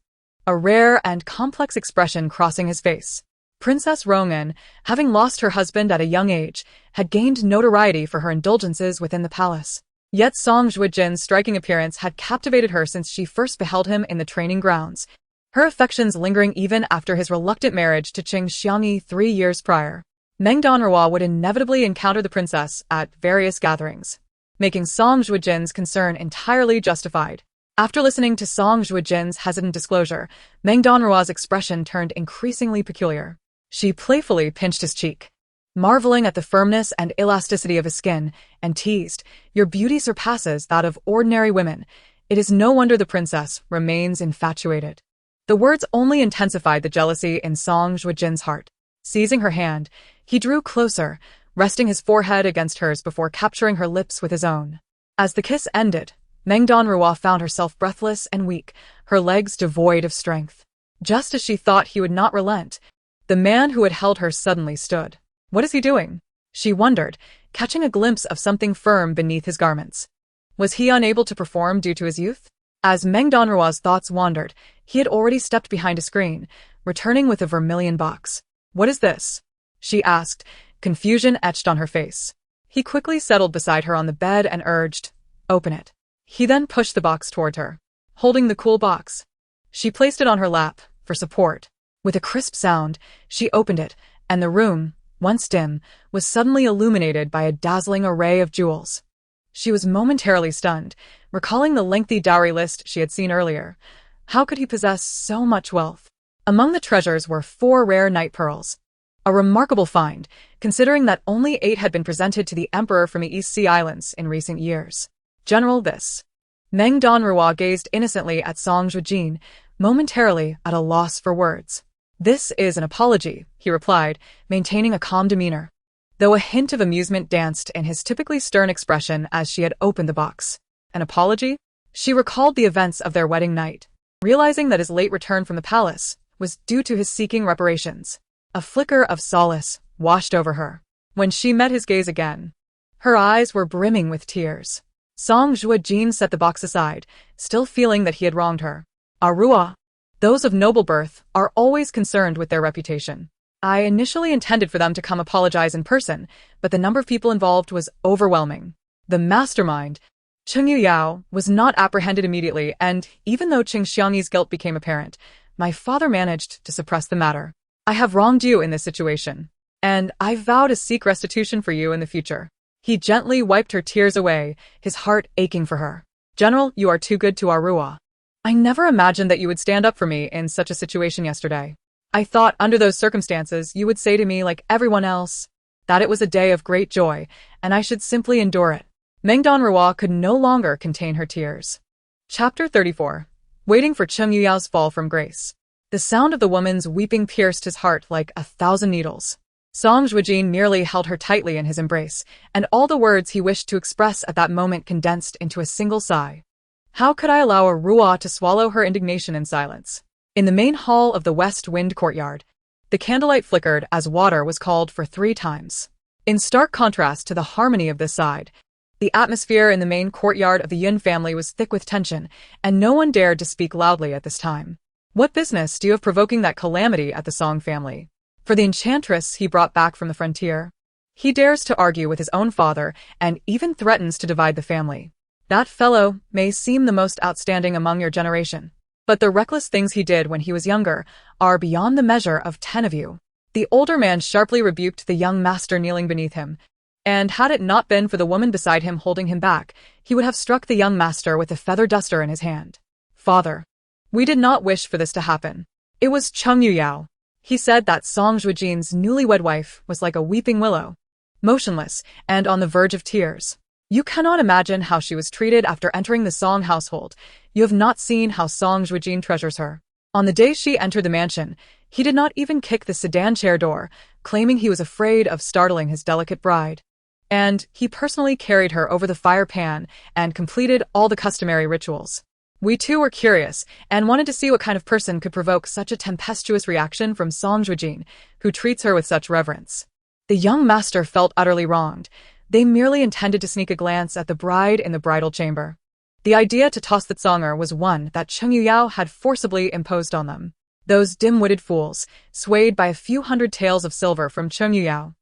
a rare and complex expression crossing his face. Princess Rongan, having lost her husband at a young age, had gained notoriety for her indulgences within the palace. Yet Song Zhuojin's striking appearance had captivated her since she first beheld him in the training grounds, her affections lingering even after his reluctant marriage to Qing Xiangyi 3 years prior. Meng Danruo would inevitably encounter the princess at various gatherings, making Song Zhuojin's concern entirely justified. After listening to Song Zhuojin's hesitant disclosure, Meng Danruo's expression turned increasingly peculiar. She playfully pinched his cheek, marveling at the firmness and elasticity of his skin, and teased, "Your beauty surpasses that of ordinary women. It is no wonder the princess remains infatuated." The words only intensified the jealousy in Song Zhuojin's heart. Seizing her hand, he drew closer, resting his forehead against hers before capturing her lips with his own. As the kiss ended, Meng Danruo found herself breathless and weak, her legs devoid of strength. Just as she thought he would not relent, the man who had held her suddenly stood. What is he doing? She wondered, catching a glimpse of something firm beneath his garments. Was he unable to perform due to his youth? As Meng Danruo's thoughts wandered, he had already stepped behind a screen, returning with a vermilion box. What is this? She asked, confusion etched on her face. He quickly settled beside her on the bed and urged, "Open it." He then pushed the box toward her, holding the cool box. She placed it on her lap, for support. With a crisp sound, she opened it, and the room, once dim, was suddenly illuminated by a dazzling array of jewels. She was momentarily stunned, recalling the lengthy dowry list she had seen earlier. How could he possess so much wealth? Among the treasures were 4 rare night pearls. A remarkable find, considering that only 8 had been presented to the emperor from the East Sea Islands in recent years. General, this. Meng Danruo gazed innocently at Song Zhuojin, momentarily at a loss for words. "This is an apology," he replied, maintaining a calm demeanor, though a hint of amusement danced in his typically stern expression as she had opened the box. An apology? She recalled the events of their wedding night, realizing that his late return from the palace was due to his seeking reparations. A flicker of solace washed over her. When she met his gaze again, her eyes were brimming with tears. Song Zhuojin set the box aside, still feeling that he had wronged her. "Arua. Those of noble birth are always concerned with their reputation. I initially intended for them to come apologize in person, but the number of people involved was overwhelming. The mastermind, Cheng Yuyao, was not apprehended immediately, and even though Qing Xiangyi's guilt became apparent, my father managed to suppress the matter. I have wronged you in this situation, and I vow to seek restitution for you in the future." He gently wiped her tears away, his heart aching for her. "General, you are too good to Arua. I never imagined that you would stand up for me in such a situation yesterday." I thought under those circumstances you would say to me like everyone else that it was a day of great joy, and I should simply endure it. Meng Danruo could no longer contain her tears. Chapter 34. Waiting for Cheng Yuyao's fall from grace. The sound of the woman's weeping pierced his heart like 1,000 needles. Song Zhuojin merely held her tightly in his embrace, and all the words he wished to express at that moment condensed into a single sigh. How could I allow a Ruo to swallow her indignation in silence? In the main hall of the West Wind courtyard, the candlelight flickered as water was called for 3 times. In stark contrast to the harmony of this side, the atmosphere in the main courtyard of the Yun family was thick with tension, and no one dared to speak loudly at this time. What business do you have provoking that calamity at the Song family? For the enchantress he brought back from the frontier. He dares to argue with his own father and even threatens to divide the family. That fellow may seem the most outstanding among your generation, but the reckless things he did when he was younger are beyond the measure of 10 of you. The older man sharply rebuked the young master kneeling beneath him, and had it not been for the woman beside him holding him back, he would have struck the young master with a feather duster in his hand. Father, we did not wish for this to happen. It was Cheng Yuyao. He said that Song Zhuojin's newlywed wife was like a weeping willow, motionless and on the verge of tears. You cannot imagine how she was treated after entering the Song household. You have not seen how Song Zhuojin treasures her. On the day she entered the mansion, he did not even kick the sedan chair door, claiming he was afraid of startling his delicate bride. And he personally carried her over the fire pan and completed all the customary rituals. We too were curious and wanted to see what kind of person could provoke such a tempestuous reaction from Song Zhuojin, who treats her with such reverence. The young master felt utterly wronged. They merely intended to sneak a glance at the bride in the bridal chamber. The idea to toss the tsonger was one that Cheng Yuyao had forcibly imposed on them. Those dim-witted fools, swayed by a few hundred taels of silver from Cheng Yuyao,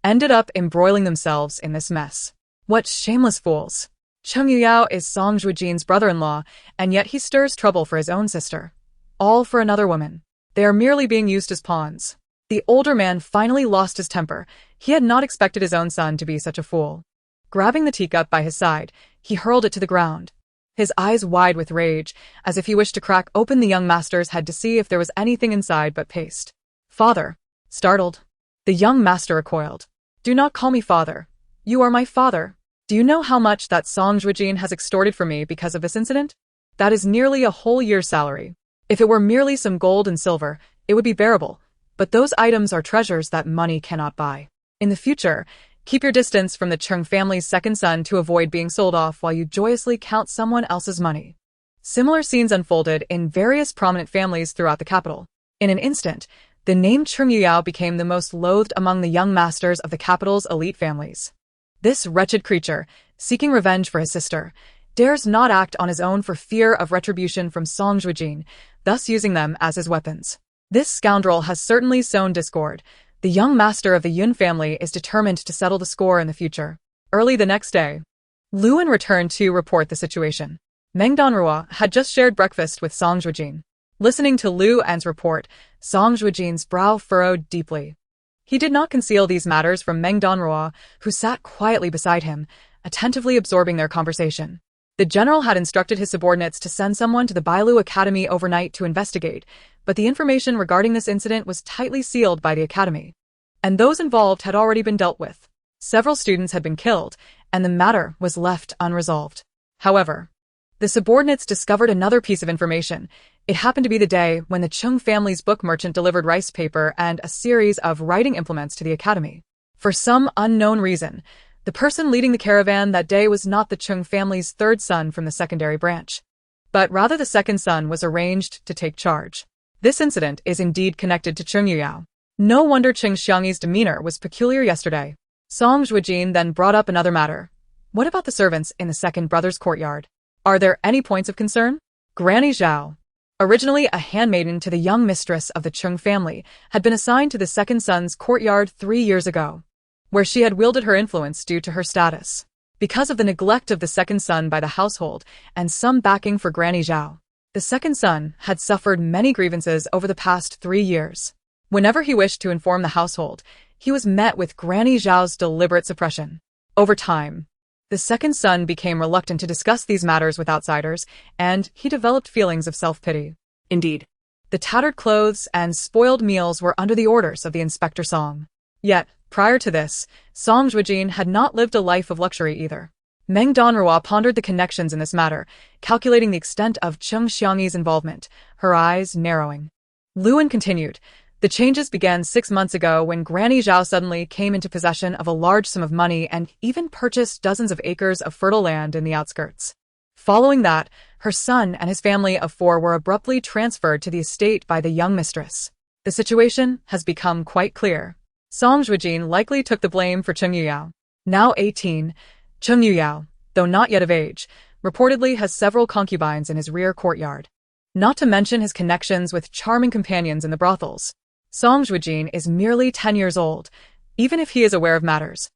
ended up embroiling themselves in this mess. What shameless fools! Cheng Yuyao is Song Zhuojin's brother-in-law, and yet he stirs trouble for his own sister. All for another woman. They are merely being used as pawns. The older man finally lost his temper. He had not expected his own son to be such a fool. Grabbing the teacup by his side, he hurled it to the ground, his eyes wide with rage, as if he wished to crack open the young master's head to see if there was anything inside but paste. Father. Startled, the young master recoiled. Do not call me father. You are my father. Do you know how much that Song Zhuojin has extorted from me because of this incident? That is nearly a whole year's salary. If it were merely some gold and silver, it would be bearable, but those items are treasures that money cannot buy. In the future, keep your distance from the Cheng family's second son to avoid being sold off while you joyously count someone else's money. Similar scenes unfolded in various prominent families throughout the capital. In an instant, the name Cheng Yuyao became the most loathed among the young masters of the capital's elite families. This wretched creature, seeking revenge for his sister, dares not act on his own for fear of retribution from Song Zhuojin, thus using them as his weapons. This scoundrel has certainly sown discord. The young master of the Yun family is determined to settle the score in the future. Early the next day, Luan returned to report the situation. Meng Danruo had just shared breakfast with Song Zhuojin. Listening to Lu An's report, Song Zhuojin's brow furrowed deeply. He did not conceal these matters from Meng Danruo, who sat quietly beside him, attentively absorbing their conversation. The general had instructed his subordinates to send someone to the Bailu Academy overnight to investigate, but the information regarding this incident was tightly sealed by the academy, and those involved had already been dealt with. Several students had been killed, and the matter was left unresolved. However, the subordinates discovered another piece of information. It happened to be the day when the Chung family's book merchant delivered rice paper and a series of writing implements to the academy. For some unknown reason, the person leading the caravan that day was not the Chung family's third son from the secondary branch, but rather the second son was arranged to take charge. This incident is indeed connected to Cheng Yuyao. No wonder Cheng Xiangyi's demeanor was peculiar yesterday. Song Zhuojin then brought up another matter. What about the servants in the second brother's courtyard? Are there any points of concern? Granny Zhao, originally a handmaiden to the young mistress of the Chung family, had been assigned to the second son's courtyard 3 years ago, where she had wielded her influence due to her status. Because of the neglect of the second son by the household and some backing for Granny Zhao, the second son had suffered many grievances over the past 3 years. Whenever he wished to inform the household, he was met with Granny Zhao's deliberate suppression. Over time, the second son became reluctant to discuss these matters with outsiders, and he developed feelings of self-pity. Indeed, The tattered clothes and spoiled meals were under the orders of the Inspector Song. Yet, prior to this, Song Zhuojin had not lived a life of luxury either. Meng Danruo pondered the connections in this matter, calculating the extent of Cheng Xiangyi's involvement, her eyes narrowing. Luan continued, "The changes began 6 months ago when Granny Zhao suddenly came into possession of a large sum of money and even purchased dozens of acres of fertile land in the outskirts. Following that, her son and his family of 4 were abruptly transferred to the estate by the young mistress. The situation has become quite clear. Song Zhuojin likely took the blame for Cheng Yuyao. Now 18, Cheng Yuyao, though not yet of age, reportedly has several concubines in his rear courtyard. Not to mention his connections with charming companions in the brothels. Song Zhuojin is merely 10 years old, even if he is aware of matters.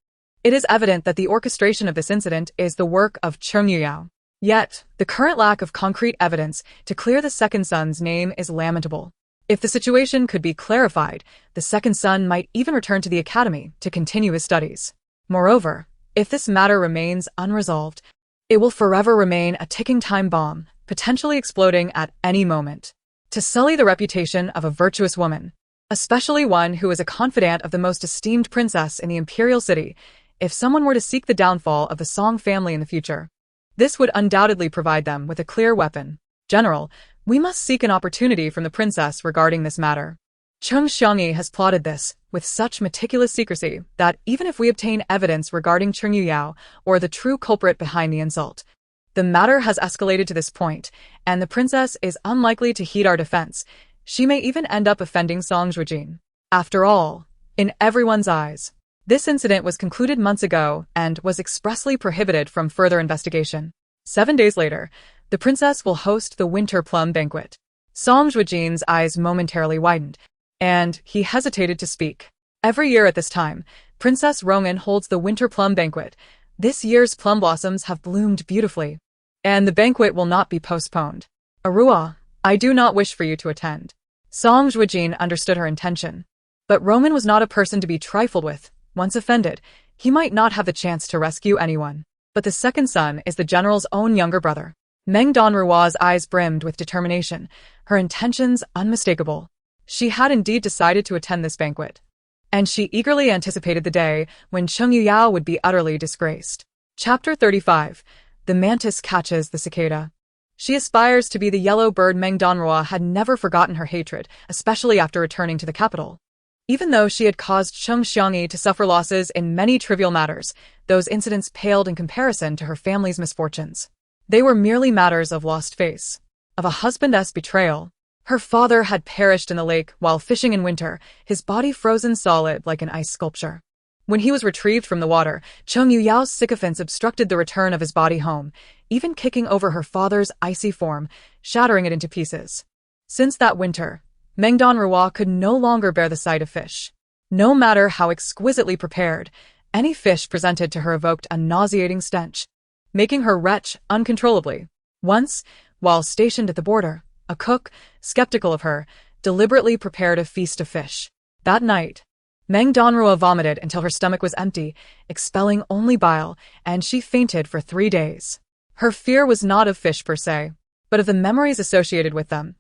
It is evident that the orchestration of this incident is the work of Cheng Yuyao. Yet, the current lack of concrete evidence to clear the second son's name is lamentable. If the situation could be clarified, the second son might even return to the academy to continue his studies. Moreover, if this matter remains unresolved, it will forever remain a ticking time bomb, potentially exploding at any moment. To sully the reputation of a virtuous woman, especially one who is a confidant of the most esteemed princess in the imperial city, if someone were to seek the downfall of the Song family in the future, this would undoubtedly provide them with a clear weapon. General, we must seek an opportunity from the princess regarding this matter. Cheng Xiangyi has plotted this with such meticulous secrecy that even if we obtain evidence regarding Cheng Yuyao or the true culprit behind the insult, the matter has escalated to this point, and the princess is unlikely to heed our defense. She may even end up offending Song Zhuojin. After all, in everyone's eyes, this incident was concluded months ago and was expressly prohibited from further investigation. 7 days later, the princess will host the Winter Plum Banquet. Song Zhuojin's eyes momentarily widened, and he hesitated to speak. Every year at this time, Princess Rongan holds the Winter Plum Banquet. This year's plum blossoms have bloomed beautifully, and the banquet will not be postponed. Arua, I do not wish for you to attend. Song Zhuojin understood her intention. But Rongan was not a person to be trifled with. Once offended, he might not have the chance to rescue anyone. But the second son is the general's own younger brother. Meng Danruo's eyes brimmed with determination, her intentions unmistakable. She had indeed decided to attend this banquet, and she eagerly anticipated the day when Cheng Yuyao would be utterly disgraced. Chapter 35. The Mantis Catches the Cicada. She aspires to be the yellow bird. Meng Danruo had never forgotten her hatred, especially after returning to the capital. Even though she had caused Cheng Xiangyi to suffer losses in many trivial matters, those incidents paled in comparison to her family's misfortunes. They were merely matters of lost face, of a husband's betrayal. Her father had perished in the lake while fishing in winter, his body frozen solid like an ice sculpture. When he was retrieved from the water, Cheng Yuyao's sycophants obstructed the return of his body home, even kicking over her father's icy form, shattering it into pieces. Since that winter, Meng Danruo could no longer bear the sight of fish. No matter how exquisitely prepared, any fish presented to her evoked a nauseating stench, making her retch uncontrollably. Once, while stationed at the border, a cook, skeptical of her, deliberately prepared a feast of fish. That night, Meng Danruo vomited until her stomach was empty, expelling only bile, and she fainted for 3 days. Her fear was not of fish per se, but of the memories associated with them,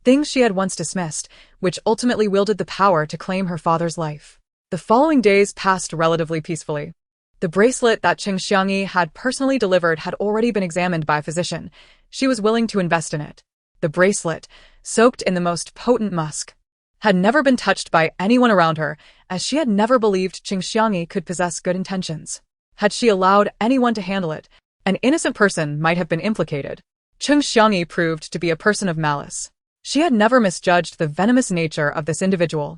things she had once dismissed, which ultimately wielded the power to claim her father's life. The following days passed relatively peacefully. The bracelet that Cheng Xiangyi had personally delivered had already been examined by a physician. She was willing to invest in it. The bracelet, soaked in the most potent musk, had never been touched by anyone around her, as she had never believed Cheng Xiangyi could possess good intentions. Had she allowed anyone to handle it, an innocent person might have been implicated. Cheng Xiangyi proved to be a person of malice. She had never misjudged the venomous nature of this individual.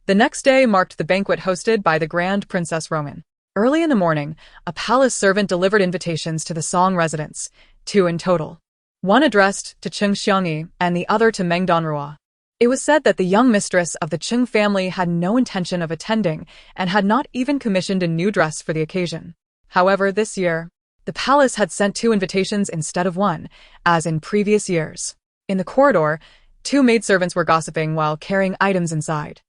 The next day marked the banquet hosted by the Grand Princess Rongan. Early in the morning, a palace servant delivered invitations to the Song residence, 2 in total. One addressed to Cheng Xiangyi and the other to Meng Danruo. It was said that the young mistress of the Cheng family had no intention of attending and had not even commissioned a new dress for the occasion. However, this year, the palace had sent 2 invitations instead of 1, as in previous years. In the corridor, 2 maidservants were gossiping while carrying items inside.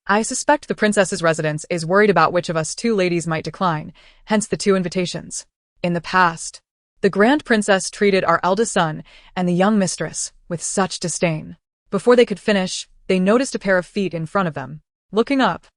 I suspect the princess's residence is worried about which of us 2 ladies might decline, hence the 2 invitations. In the past, the Grand Princess treated our eldest son and the young mistress with such disdain. Before they could finish, they noticed a pair of feet in front of them. Looking up,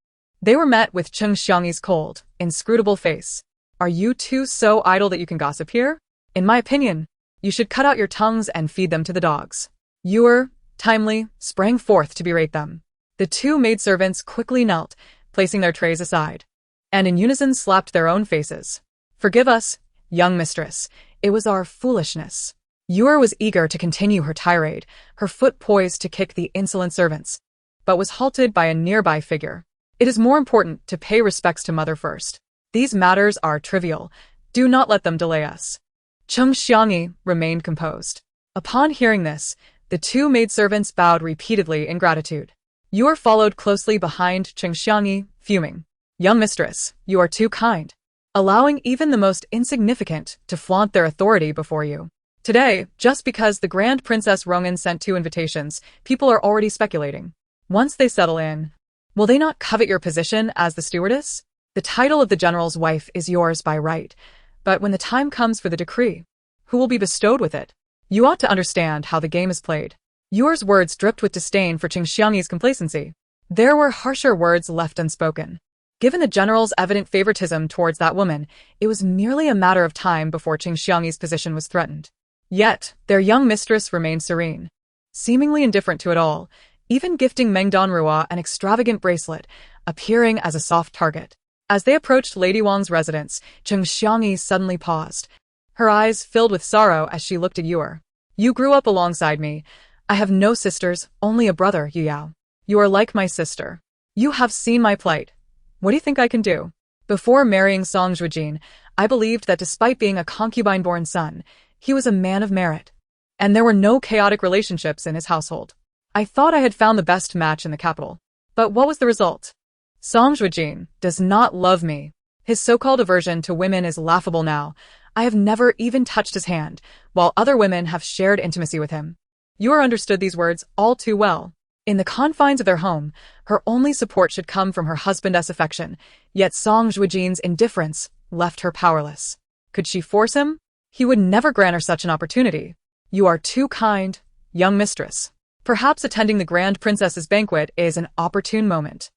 they were met with Cheng Xiangyi's cold, inscrutable face. Are you two so idle that you can gossip here? In my opinion, you should cut out your tongues and feed them to the dogs. Yuer, timely, sprang forth to berate them. The two maidservants quickly knelt, placing their trays aside, and in unison slapped their own faces. Forgive us, young mistress, it was our foolishness. Yuer was eager to continue her tirade, her foot poised to kick the insolent servants, but was halted by a nearby figure. It is more important to pay respects to mother first. These matters are trivial. Do not let them delay us. Cheng Xiangyi remained composed. Upon hearing this, the two maidservants bowed repeatedly in gratitude. Yuer followed closely behind Cheng Xiangyi, fuming. Young mistress, you are too kind, allowing even the most insignificant to flaunt their authority before you. Today, just because the Grand Princess Rongin sent 2 invitations, people are already speculating. Once they settle in, will they not covet your position as the stewardess? The title of the general's wife is yours by right, but when the time comes for the decree, who will be bestowed with it? You ought to understand how the game is played. Yuer's words dripped with disdain for Cheng Xiangyi's complacency. There were harsher words left unspoken. Given the general's evident favoritism towards that woman, it was merely a matter of time before Cheng Xiangyi's position was threatened. Yet, their young mistress remained serene, seemingly indifferent to it all, even gifting Meng Danruo an extravagant bracelet, appearing as a soft target. As they approached Lady Wang's residence, Cheng Xiangyi suddenly paused, her eyes filled with sorrow as she looked at Yuer. You grew up alongside me. I have no sisters, only a brother, Yu Yao. You are like my sister. You have seen my plight. What do you think I can do? Before marrying Song Zhuojin, I believed that despite being a concubine-born son, he was a man of merit, and there were no chaotic relationships in his household. I thought I had found the best match in the capital. But what was the result? Song Zhuojin does not love me. His so-called aversion to women is laughable now. I have never even touched his hand, while other women have shared intimacy with him. Yuer understood these words all too well. In the confines of their home, her only support should come from her husband's affection, yet Song Zhuojin's indifference left her powerless. Could she force him? He would never grant her such an opportunity. You are too kind, young mistress. Perhaps attending the Grand Princess's banquet is an opportune moment.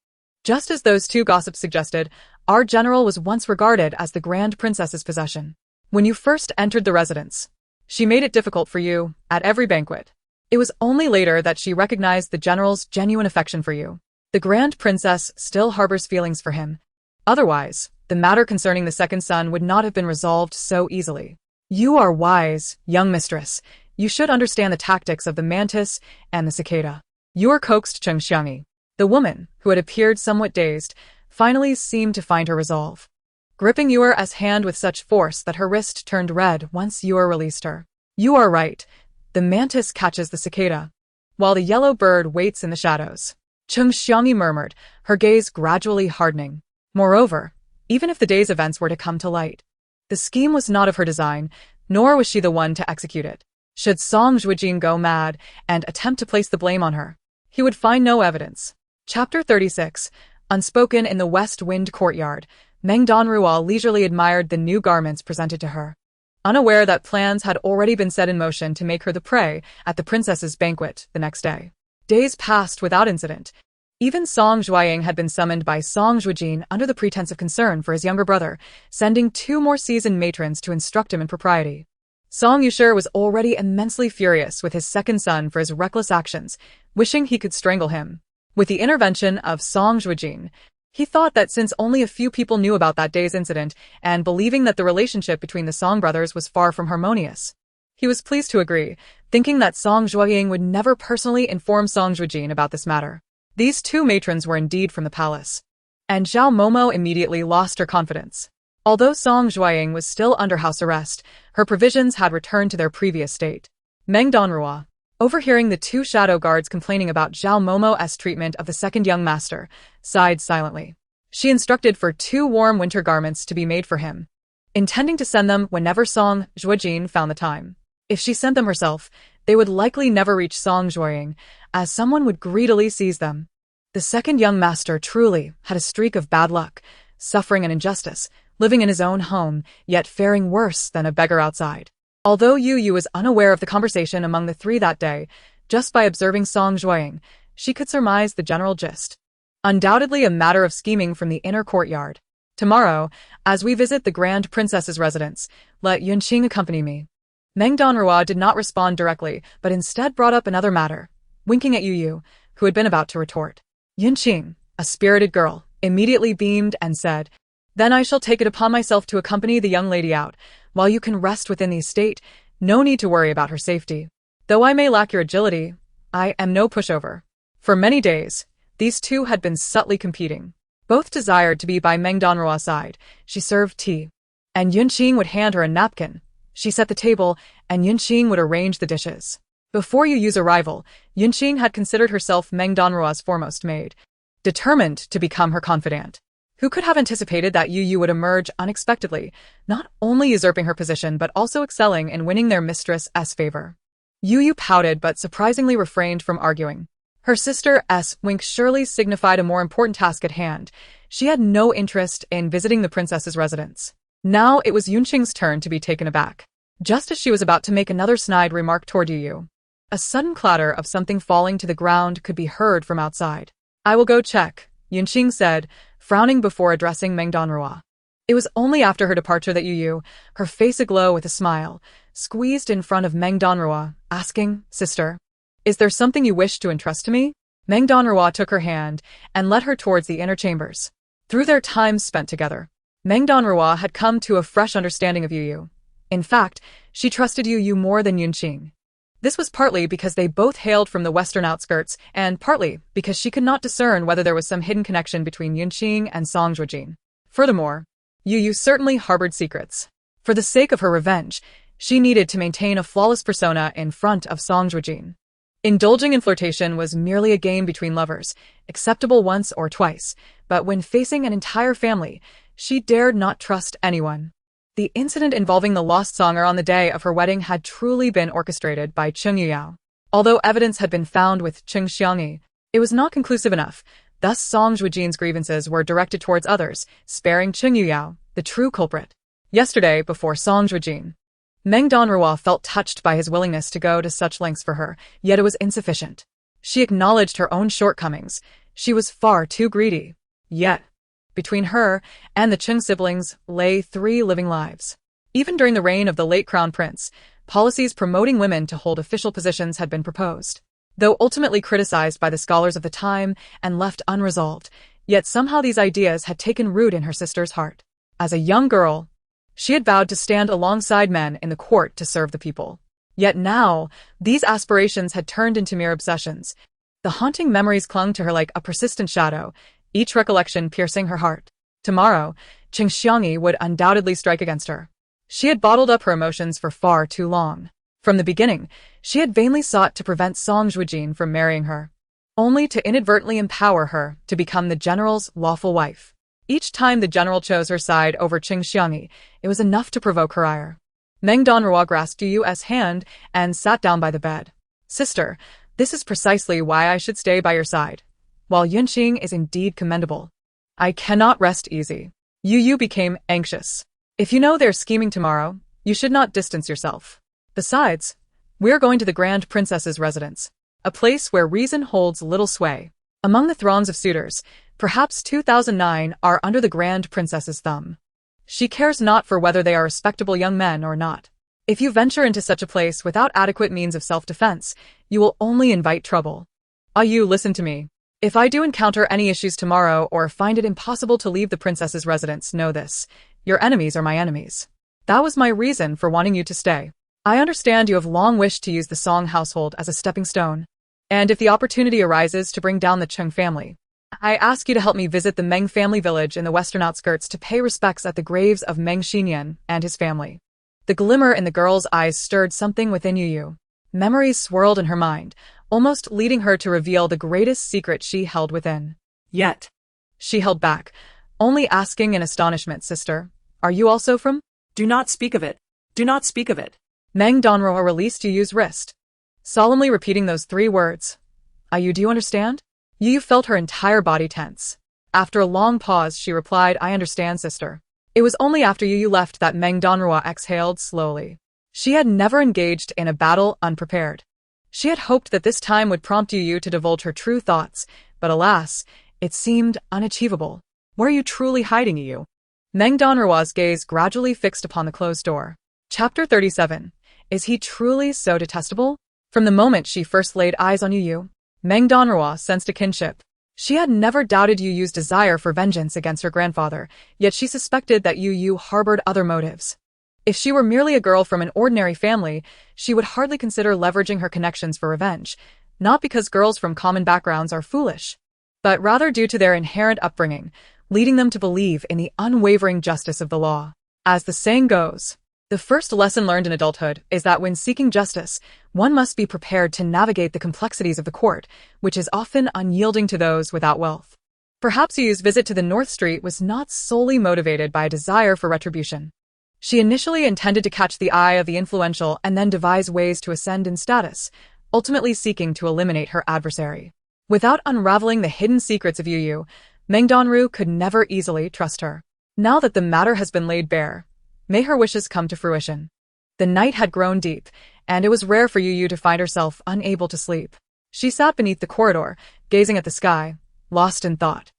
Just as those two gossips suggested, our general was once regarded as the Grand Princess's possession. When you first entered the residence, she made it difficult for you at every banquet. It was only later that she recognized the general's genuine affection for you. The Grand Princess still harbors feelings for him. Otherwise, the matter concerning the second son would not have been resolved so easily. You are wise, young mistress. You should understand the tactics of the mantis and the cicada. Yuer coaxed Cheng Xiangyi. The woman, who had appeared somewhat dazed, finally seemed to find her resolve, gripping Yuer's hand with such force that her wrist turned red once Yuer released her. You are right. The mantis catches the cicada, while the yellow bird waits in the shadows. Cheng Xiangyi murmured, her gaze gradually hardening. Moreover, even if the day's events were to come to light, the scheme was not of her design, nor was she the one to execute it. Should Song Zhuojin go mad and attempt to place the blame on her, he would find no evidence. Chapter 36. Unspoken in the West Wind courtyard, Meng Danruo leisurely admired the new garments presented to her, unaware that plans had already been set in motion to make her the prey at the princess's banquet the next day. Days passed without incident. Even Song Zhuojin had been summoned by Song Zhuojin under the pretense of concern for his younger brother, sending 2 more seasoned matrons to instruct him in propriety. Song Yusher was already immensely furious with his second son for his reckless actions, wishing he could strangle him. With the intervention of Song Zhuojin, he thought that since only a few people knew about that day's incident, and believing that the relationship between the Song brothers was far from harmonious, he was pleased to agree, thinking that Song Zhuojin would never personally inform Song Zhuojin about this matter. These 2 matrons were indeed from the palace, and Zhao Momo immediately lost her confidence. Although Song Zhuojin was still under house arrest, her provisions had returned to their previous state. Meng Danruo, overhearing the 2 shadow guards complaining about Zhao Momo's treatment of the second young master, sighed silently. She instructed for 2 warm winter garments to be made for him, intending to send them whenever Song Zhuojin found the time. If she sent them herself, they would likely never reach Song Zhuojin, as someone would greedily seize them. The second young master truly had a streak of bad luck, suffering an injustice, living in his own home, yet faring worse than a beggar outside. Although Yu Yu was unaware of the conversation among the 3 that day, Just by observing Song Zhuojin, she could surmise the general gist. Undoubtedly a matter of scheming from the inner courtyard. Tomorrow, as we visit the Grand Princess's residence, let Yunqing accompany me. Meng Danruo did not respond directly, but instead brought up another matter, winking at Yu, who had been about to retort. Yunqing, a spirited girl, immediately beamed and said, "Then I shall take it upon myself to accompany the young lady out. While you can rest within the estate, no need to worry about her safety. Though I may lack your agility, I am no pushover." For many days, these two had been subtly competing. Both desired to be by Meng Danruo's side. She served tea, and Yunqing would hand her a napkin. She set the table, and Yunqing would arrange the dishes. Before Yu's arrival, Yunqing had considered herself Meng Danruo's foremost maid, determined to become her confidant. Who could have anticipated that Yu would emerge unexpectedly, not only usurping her position but also excelling in winning their mistress's favor? Yu pouted but surprisingly refrained from arguing. Her sister's wink surely signified a more important task at hand. She had no interest in visiting the princess's residence. Now it was Yunqing's turn to be taken aback. Just as she was about to make another snide remark toward Yu, a sudden clatter of something falling to the ground could be heard from outside. "I will go check," Yunqing said, frowning before addressing Meng Danruo. It was only after her departure that Yu, her face aglow with a smile, squeezed in front of Meng Danruo, asking, "Sister, is there something you wish to entrust to me?" Meng Danruo took her hand and led her towards the inner chambers. Through their time spent together, Meng Danruo had come to a fresh understanding of Yu. In fact, she trusted Yu more than Yunqing. This was partly because they both hailed from the western outskirts, and partly because she could not discern whether there was some hidden connection between Yunqing and Song Zhuojin. Furthermore, Yu certainly harbored secrets. For the sake of her revenge, she needed to maintain a flawless persona in front of Song Zhuojin. Indulging in flirtation was merely a game between lovers, acceptable once or twice, but when facing an entire family, she dared not trust anyone. The incident involving the lost songer on the day of her wedding had truly been orchestrated by Cheng Yuyao. Although evidence had been found with Cheng Xiangyi, it was not conclusive enough. Thus Song Zhuojin's grievances were directed towards others, sparing Cheng Yuyao, the true culprit. Yesterday, before Song Zhuojin, Meng Danruo felt touched by his willingness to go to such lengths for her, yet it was insufficient. She acknowledged her own shortcomings. She was far too greedy. Yet, between her and the Cheng siblings lay 3 living lives. Even during the reign of the late crown prince, policies promoting women to hold official positions had been proposed. Though ultimately criticized by the scholars of the time and left unresolved, yet somehow these ideas had taken root in her sister's heart. As a young girl, she had vowed to stand alongside men in the court to serve the people. Yet now, these aspirations had turned into mere obsessions. The haunting memories clung to her like a persistent shadow, each recollection piercing her heart. Tomorrow, Cheng Xiangyi would undoubtedly strike against her. She had bottled up her emotions for far too long. From the beginning, she had vainly sought to prevent Song Zhuojin from marrying her, only to inadvertently empower her to become the general's lawful wife. Each time the general chose her side over Cheng Xiangyi, it was enough to provoke her ire. Meng Danruo grasped Yu's hand and sat down by the bed. "Sister, this is precisely why I should stay by your side. While Yunqing is indeed commendable, I cannot rest easy." Yu became anxious. "If you know they're scheming tomorrow, you should not distance yourself. Besides, we're going to the Grand Princess's residence, a place where reason holds little sway. Among the throngs of suitors, perhaps 2009 are under the Grand Princess's thumb. She cares not for whether they are respectable young men or not. If you venture into such a place without adequate means of self-defense, you will only invite trouble. Yu, listen to me. If I do encounter any issues tomorrow or find it impossible to leave the princess's residence, know this. Your enemies are my enemies. That was my reason for wanting you to stay. I understand you have long wished to use the Song household as a stepping stone. And if the opportunity arises to bring down the Cheng family, I ask you to help me visit the Meng family village in the western outskirts to pay respects at the graves of Meng Xinyan and his family." The glimmer in the girl's eyes stirred something within Yu. Memories swirled in her mind, almost leading her to reveal the greatest secret she held within. Yet, She held back, only asking in astonishment, "Sister, are you also from?" do not speak of it. Do not speak of it. Meng Danruo released Yu's wrist, solemnly repeating those 3 words. "Yu, do you understand?" Yu felt her entire body tense. After a long pause, she replied, "I understand, sister." It was only after Yu left that Meng Danruo exhaled slowly. She had never engaged in a battle unprepared. She had hoped that this time would prompt Yu to divulge her true thoughts, but alas, it seemed unachievable. Where are you truly hiding, Yu? Meng Danruo's gaze gradually fixed upon the closed door. Chapter 37. Is he truly so detestable? From the moment she first laid eyes on Yu, Meng Danruo sensed a kinship. She had never doubted Yu's desire for vengeance against her grandfather, yet she suspected that Yu harbored other motives. If she were merely a girl from an ordinary family, she would hardly consider leveraging her connections for revenge, not because girls from common backgrounds are foolish, but rather due to their inherent upbringing, leading them to believe in the unwavering justice of the law. As the saying goes, the first lesson learned in adulthood is that when seeking justice, one must be prepared to navigate the complexities of the court, which is often unyielding to those without wealth. Perhaps Yu's visit to the North Street was not solely motivated by a desire for retribution. She initially intended to catch the eye of the influential and then devise ways to ascend in status, ultimately seeking to eliminate her adversary. Without unraveling the hidden secrets of Yu, Meng Danruo could never easily trust her. Now that the matter has been laid bare, may her wishes come to fruition. The night had grown deep, and it was rare for Yu to find herself unable to sleep. She sat beneath the corridor, gazing at the sky, lost in thought.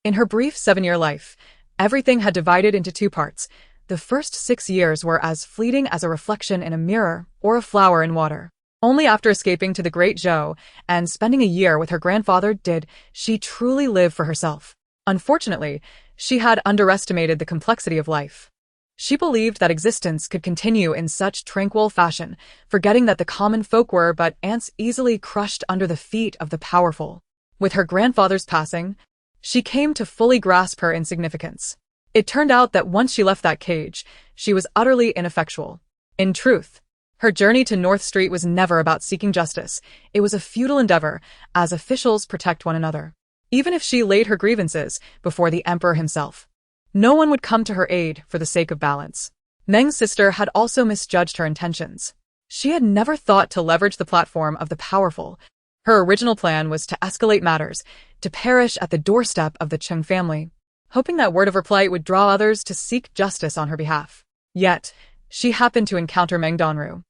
In her brief 7-year life, everything had divided into two parts. The first 6 years were as fleeting as a reflection in a mirror or a flower in water. Only after escaping to the Great Zhou and spending a year with her grandfather did she truly live for herself. Unfortunately, she had underestimated the complexity of life. She believed that existence could continue in such tranquil fashion, forgetting that the common folk were but ants easily crushed under the feet of the powerful. With her grandfather's passing, she came to fully grasp her insignificance. It turned out that once she left that cage, she was utterly ineffectual. In truth, her journey to North Street was never about seeking justice. It was a futile endeavor, as officials protect one another. Even if she laid her grievances before the emperor himself, no one would come to her aid for the sake of balance. Meng's sister had also misjudged her intentions. She had never thought to leverage the platform of the powerful. Her original plan was to escalate matters, to perish at the doorstep of the Cheng family, hoping that word of her plight would draw others to seek justice on her behalf. Yet, she happened to encounter Meng Danruo.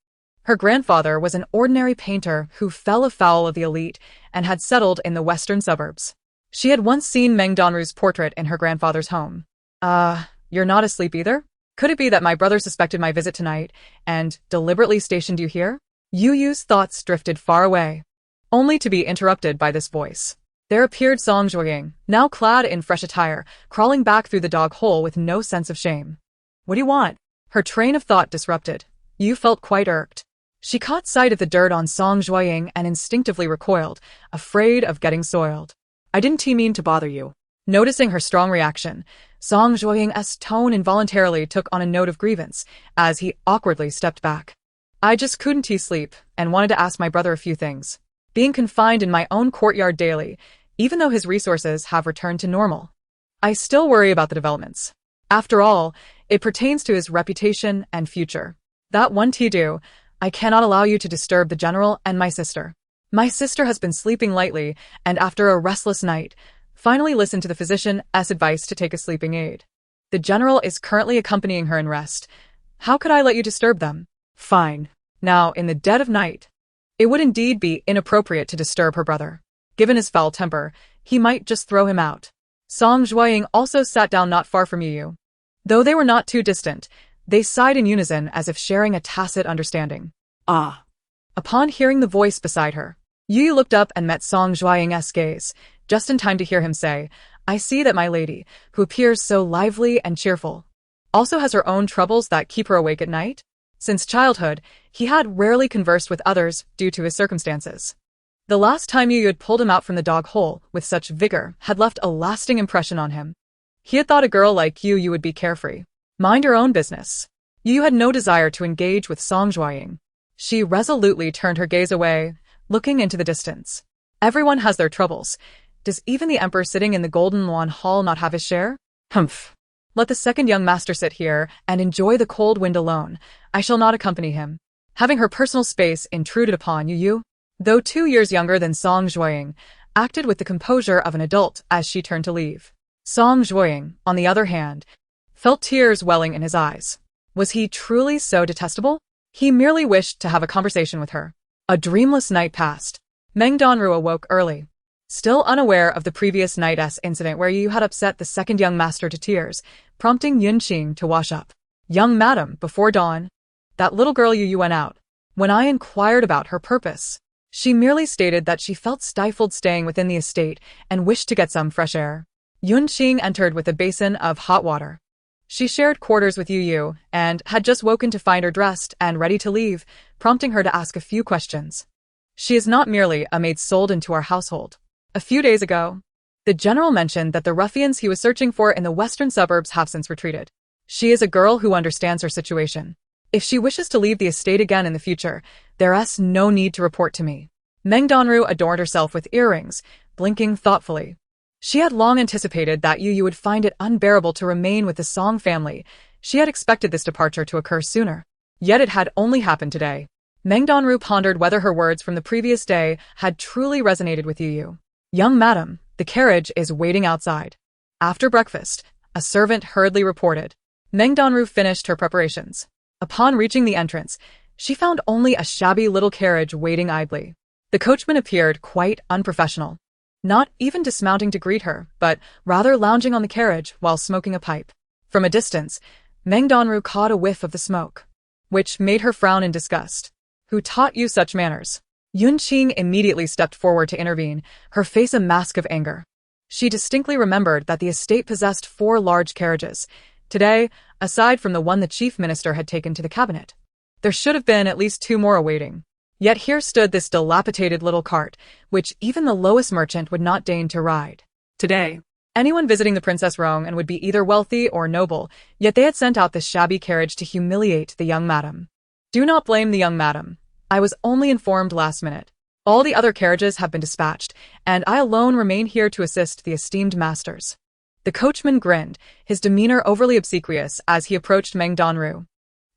Her grandfather was an ordinary painter who fell afoul of the elite and had settled in the western suburbs. She had once seen Meng Danruo's portrait in her grandfather's home. You're not asleep either? Could it be that my brother suspected my visit tonight and deliberately stationed you here? Yu's thoughts drifted far away, only to be interrupted by this voice. There appeared Song Zhuojin, now clad in fresh attire, crawling back through the dog hole with no sense of shame. What do you want? Her train of thought disrupted. Yu felt quite irked. She caught sight of the dirt on Song Zhuojin and instinctively recoiled, afraid of getting soiled. I didn't mean to bother you. Noticing her strong reaction, Song Zhuojin's tone involuntarily took on a note of grievance as he awkwardly stepped back. I just couldn't sleep and wanted to ask my brother a few things. Being confined in my own courtyard daily, even though his resources have returned to normal, I still worry about the developments. After all, it pertains to his reputation and future. That one do, I cannot allow you to disturb the general and my sister. My sister has been sleeping lightly, and after a restless night, finally listened to the physician's advice to take a sleeping aid. The general is currently accompanying her in rest. How could I let you disturb them? Fine. Now, in the dead of night, it would indeed be inappropriate to disturb her brother. Given his foul temper, he might just throw him out. Song Zhuojin also sat down not far from Yu. Though they were not too distant, they sighed in unison as if sharing a tacit understanding. Ah. Upon hearing the voice beside her, Yu looked up and met Song Zhuojin's gaze, just in time to hear him say, I see that my lady, who appears so lively and cheerful, also has her own troubles that keep her awake at night. Since childhood, he had rarely conversed with others due to his circumstances. The last time Yu had pulled him out from the dog hole with such vigor had left a lasting impression on him. He had thought a girl like Yu would be carefree. Mind your own business. Yu had no desire to engage with Song Zhuojin. She resolutely turned her gaze away, looking into the distance. Everyone has their troubles. Does even the emperor sitting in the Golden Luan Hall not have his share? Humph. Let the second young master sit here and enjoy the cold wind alone. I shall not accompany him. Having her personal space intruded upon Yu, though 2 years younger than Song Zhuojin, acted with the composure of an adult as she turned to leave. Song Zhuojin, on the other hand, felt tears welling in his eyes. Was he truly so detestable? He merely wished to have a conversation with her. A dreamless night passed. Meng Danruo awoke early. Still unaware of the previous night's incident where Yu had upset the second young master to tears, prompting Yunqing to wash up. Young madam, before dawn, that little girl Yu went out. When I inquired about her purpose, she merely stated that she felt stifled staying within the estate and wished to get some fresh air. Yunqing entered with a basin of hot water. She shared quarters with Yu and had just woken to find her dressed and ready to leave, prompting her to ask a few questions. She is not merely a maid sold into our household. A few days ago, the general mentioned that the ruffians he was searching for in the western suburbs have since retreated. She is a girl who understands her situation. If she wishes to leave the estate again in the future, there's no need to report to me. Meng Danruo adorned herself with earrings, blinking thoughtfully. She had long anticipated that Yu would find it unbearable to remain with the Song family. She had expected this departure to occur sooner. Yet it had only happened today. Meng Danruo pondered whether her words from the previous day had truly resonated with Yu. Young madam, the carriage is waiting outside. After breakfast, a servant hurriedly reported. Meng Danruo finished her preparations. Upon reaching the entrance, she found only a shabby little carriage waiting idly. The coachman appeared quite unprofessional, not even dismounting to greet her, but rather lounging on the carriage while smoking a pipe. From a distance, Meng Danruo caught a whiff of the smoke, which made her frown in disgust. Who taught you such manners? Yunqing immediately stepped forward to intervene, her face a mask of anger. She distinctly remembered that the estate possessed 4 large carriages. Today, aside from the one the chief minister had taken to the cabinet, there should have been at least 2 more awaiting. Yet here stood this dilapidated little cart, which even the lowest merchant would not deign to ride. Today, anyone visiting the Princess Rong and would be either wealthy or noble, yet they had sent out this shabby carriage to humiliate the young madam. Do not blame the young madam. I was only informed last minute. All the other carriages have been dispatched, and I alone remain here to assist the esteemed masters. The coachman grinned, his demeanor overly obsequious as he approached Meng Danruo.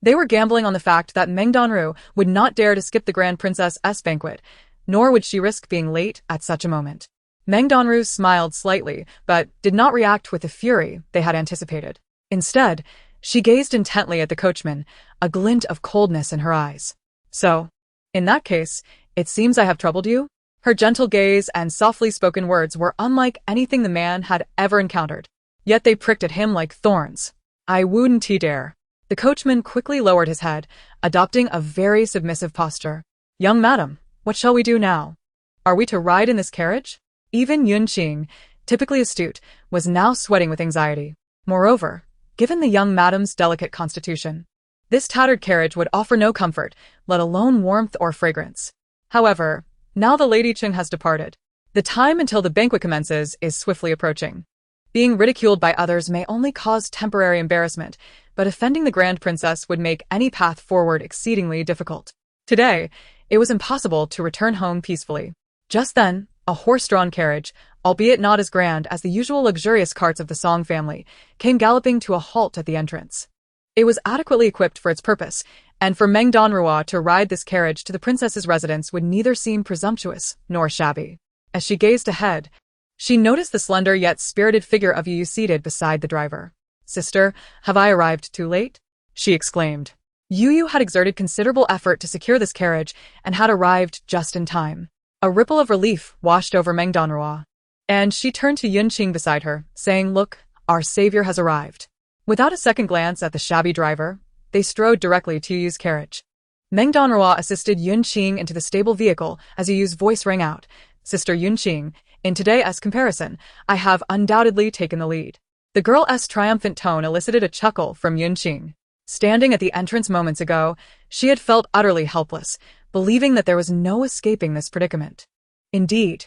They were gambling on the fact that Meng Danruo would not dare to skip the Grand Princess's banquet, nor would she risk being late at such a moment. Meng Danruo smiled slightly, but did not react with the fury they had anticipated. Instead, she gazed intently at the coachman, a glint of coldness in her eyes. So, in that case, it seems I have troubled you? Her gentle gaze and softly spoken words were unlike anything the man had ever encountered. Yet they pricked at him like thorns. I wouldn't dare. The coachman quickly lowered his head, adopting a very submissive posture. Young madam, what shall we do now? Are we to ride in this carriage? Even Yunqing, typically astute, was now sweating with anxiety. Moreover, given the young madam's delicate constitution, this tattered carriage would offer no comfort, let alone warmth or fragrance. However, now the Lady Qing has departed. The time until the banquet commences is swiftly approaching. Being ridiculed by others may only cause temporary embarrassment, but offending the Grand Princess would make any path forward exceedingly difficult. Today, it was impossible to return home peacefully. Just then, a horse-drawn carriage, albeit not as grand as the usual luxurious carts of the Song family, came galloping to a halt at the entrance. It was adequately equipped for its purpose, and for Meng Danruo to ride this carriage to the princess's residence would neither seem presumptuous nor shabby. As she gazed ahead, she noticed the slender yet spirited figure of Yu seated beside the driver. Sister, have I arrived too late? She exclaimed. Yu had exerted considerable effort to secure this carriage and had arrived just in time. A ripple of relief washed over Meng Danruo, and she turned to Yunqing beside her, saying, Look, our savior has arrived. Without a second glance at the shabby driver, they strode directly to Yu's carriage. Meng Danruo assisted Yunqing into the stable vehicle as Yu's voice rang out. Sister Yunqing, in today's comparison, I have undoubtedly taken the lead. The girl's triumphant tone elicited a chuckle from Yunqing. Standing at the entrance moments ago, she had felt utterly helpless, believing that there was no escaping this predicament. Indeed,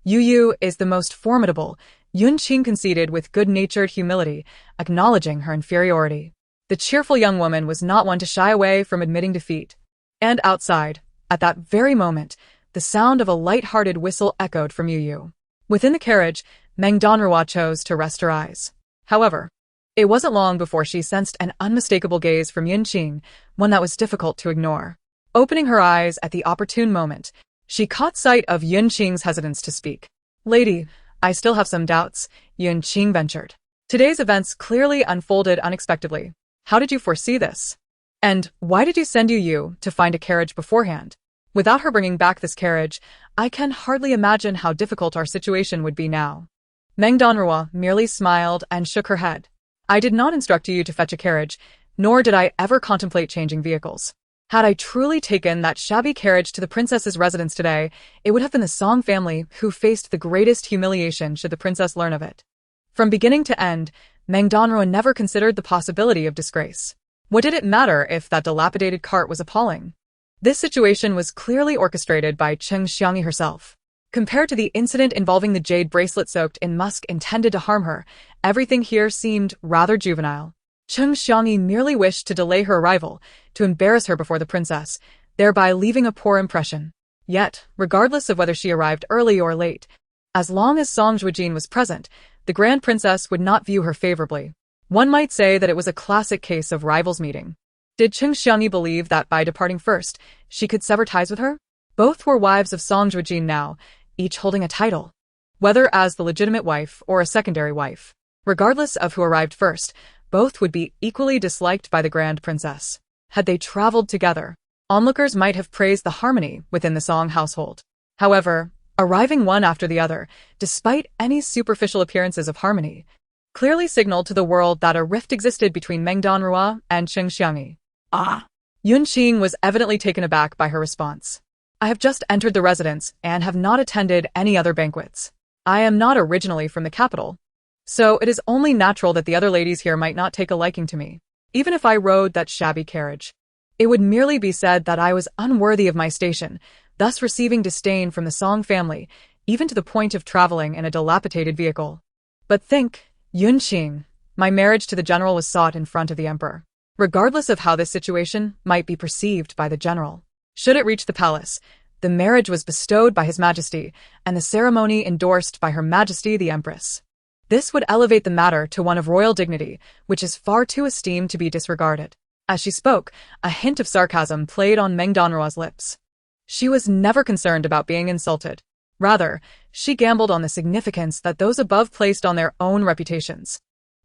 Yu is the most formidable, Yunqing conceded with good-natured humility, acknowledging her inferiority. The cheerful young woman was not one to shy away from admitting defeat. And outside, at that very moment, the sound of a light-hearted whistle echoed from Yu. Within the carriage, Meng Danruo chose to rest her eyes. However, it wasn't long before she sensed an unmistakable gaze from Yunqing, one that was difficult to ignore. Opening her eyes at the opportune moment, she caught sight of Yunqing's hesitance to speak. Lady, I still have some doubts, Yunqing ventured. Today's events clearly unfolded unexpectedly. How did you foresee this? And why did you send Yu to find a carriage beforehand? Without her bringing back this carriage, I can hardly imagine how difficult our situation would be now. Meng Danruo merely smiled and shook her head. I did not instruct you to fetch a carriage, nor did I ever contemplate changing vehicles. Had I truly taken that shabby carriage to the princess's residence today, it would have been the Song family who faced the greatest humiliation should the princess learn of it. From beginning to end, Meng Danruo never considered the possibility of disgrace. What did it matter if that dilapidated cart was appalling? This situation was clearly orchestrated by Cheng Xiangyi herself. Compared to the incident involving the jade bracelet soaked in musk intended to harm her, everything here seemed rather juvenile. Cheng Xiangyi merely wished to delay her arrival, to embarrass her before the princess, thereby leaving a poor impression. Yet, regardless of whether she arrived early or late, as long as Song Zhuojin was present, the grand princess would not view her favorably. One might say that it was a classic case of rivals meeting. Did Cheng Xiangyi believe that by departing first, she could sever ties with her? Both were wives of Song Zhuojin now, each holding a title, whether as the legitimate wife or a secondary wife. Regardless of who arrived first, both would be equally disliked by the grand princess. Had they traveled together, onlookers might have praised the harmony within the Song household. However, arriving one after the other, despite any superficial appearances of harmony, clearly signaled to the world that a rift existed between Meng Danruo and Cheng Xiangyi. Ah. Yunqing was evidently taken aback by her response. I have just entered the residence and have not attended any other banquets. I am not originally from the capital, so it is only natural that the other ladies here might not take a liking to me. Even if I rode that shabby carriage, it would merely be said that I was unworthy of my station, thus receiving disdain from the Song family, even to the point of traveling in a dilapidated vehicle. But think, Yunqing, my marriage to the general was sought in front of the emperor. Regardless of how this situation might be perceived by the general, should it reach the palace, the marriage was bestowed by His Majesty, and the ceremony endorsed by Her Majesty the Empress. This would elevate the matter to one of royal dignity, which is far too esteemed to be disregarded. As she spoke, a hint of sarcasm played on Meng Danruo's lips. She was never concerned about being insulted. Rather, she gambled on the significance that those above placed on their own reputations.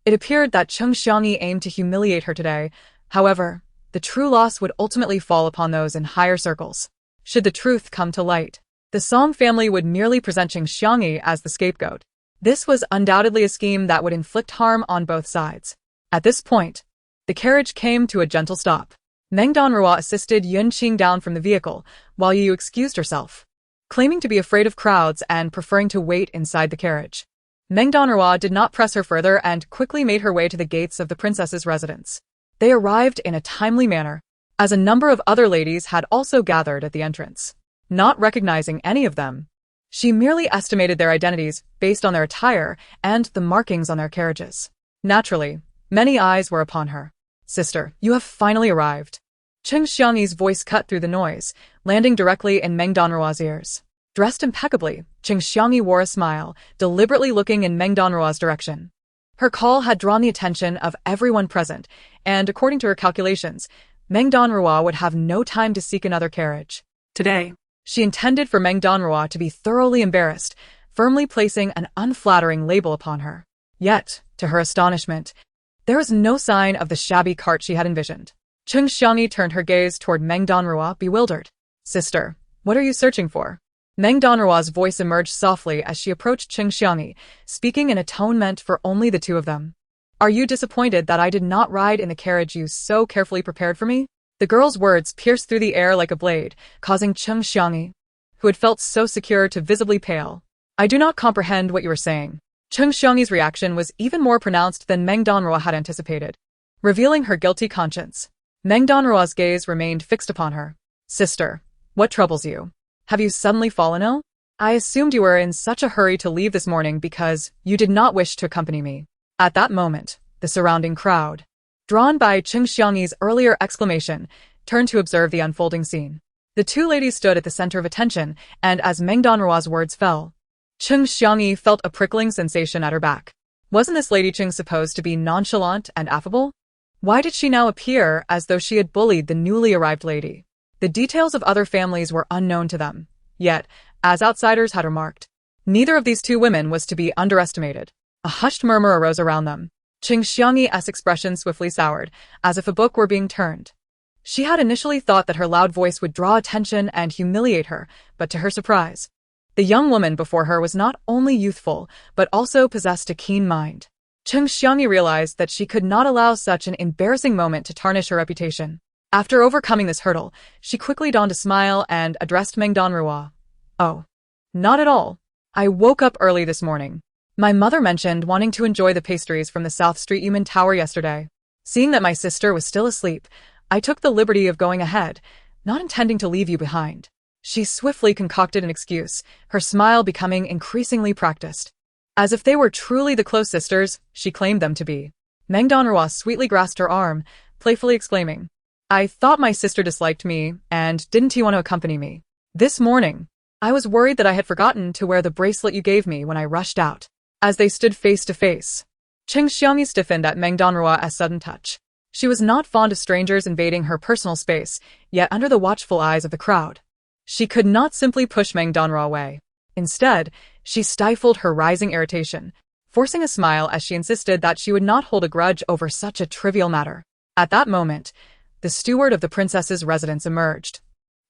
It appeared that Cheng Xiangyi aimed to humiliate her today. However, the true loss would ultimately fall upon those in higher circles. Should the truth come to light, the Song family would merely present Cheng Xiangyi as the scapegoat. This was undoubtedly a scheme that would inflict harm on both sides. At this point, the carriage came to a gentle stop. Meng Danruo assisted Yunqing down from the vehicle, while Yu excused herself, claiming to be afraid of crowds and preferring to wait inside the carriage. Meng Danruo did not press her further and quickly made her way to the gates of the princess's residence. They arrived in a timely manner, as a number of other ladies had also gathered at the entrance. Not recognizing any of them, she merely estimated their identities based on their attire and the markings on their carriages. Naturally, many eyes were upon her. Sister, you have finally arrived. Cheng Xiangyi's voice cut through the noise, landing directly in Meng Danruo's ears. Dressed impeccably, Cheng Xiangyi wore a smile, deliberately looking in Meng Danruo's direction. Her call had drawn the attention of everyone present, and according to her calculations, Meng Danruo would have no time to seek another carriage. Today, she intended for Meng Danruo to be thoroughly embarrassed, firmly placing an unflattering label upon her. Yet, to her astonishment, there was no sign of the shabby cart she had envisioned. Cheng Xiangyi turned her gaze toward Meng Danruo, bewildered. Sister, what are you searching for? Meng Danruo's voice emerged softly as she approached Cheng Xiangyi, speaking in a tone meant for only the two of them. Are you disappointed that I did not ride in the carriage you so carefully prepared for me? The girl's words pierced through the air like a blade, causing Cheng Xiangyi, who had felt so secure, to visibly pale. I do not comprehend what you are saying. Cheng Xiangyi's reaction was even more pronounced than Meng Danruo had anticipated, revealing her guilty conscience. Meng Danruo's gaze remained fixed upon her. Sister, what troubles you? Have you suddenly fallen ill? I assumed you were in such a hurry to leave this morning because you did not wish to accompany me. At that moment, the surrounding crowd, drawn by Cheng Xiangyi's earlier exclamation, turned to observe the unfolding scene. The two ladies stood at the center of attention, and as Meng Danruo's words fell, Cheng Xiangyi felt a prickling sensation at her back. Wasn't this Lady Cheng supposed to be nonchalant and affable? Why did she now appear as though she had bullied the newly arrived lady? The details of other families were unknown to them. Yet, as outsiders had remarked, neither of these two women was to be underestimated. A hushed murmur arose around them. Cheng Xiangyi's expression swiftly soured, as if a book were being turned. She had initially thought that her loud voice would draw attention and humiliate her, but to her surprise, the young woman before her was not only youthful, but also possessed a keen mind. Cheng Xiangyi realized that she could not allow such an embarrassing moment to tarnish her reputation. After overcoming this hurdle, she quickly donned a smile and addressed Meng Danruo. "Oh, not at all. I woke up early this morning. My mother mentioned wanting to enjoy the pastries from the South Street Yuman Tower yesterday. Seeing that my sister was still asleep, I took the liberty of going ahead, not intending to leave you behind." She swiftly concocted an excuse, her smile becoming increasingly practiced. As if they were truly the close sisters she claimed them to be. Meng Danruo sweetly grasped her arm, playfully exclaiming, "I thought my sister disliked me, and didn't you want to accompany me? This morning, I was worried that I had forgotten to wear the bracelet you gave me when I rushed out." As they stood face to face, Cheng Xiangyi stiffened at Meng Danruo's sudden touch. She was not fond of strangers invading her personal space, yet under the watchful eyes of the crowd, she could not simply push Meng Danruo away. Instead, she stifled her rising irritation, forcing a smile as she insisted that she would not hold a grudge over such a trivial matter. At that moment, the steward of the princess's residence emerged,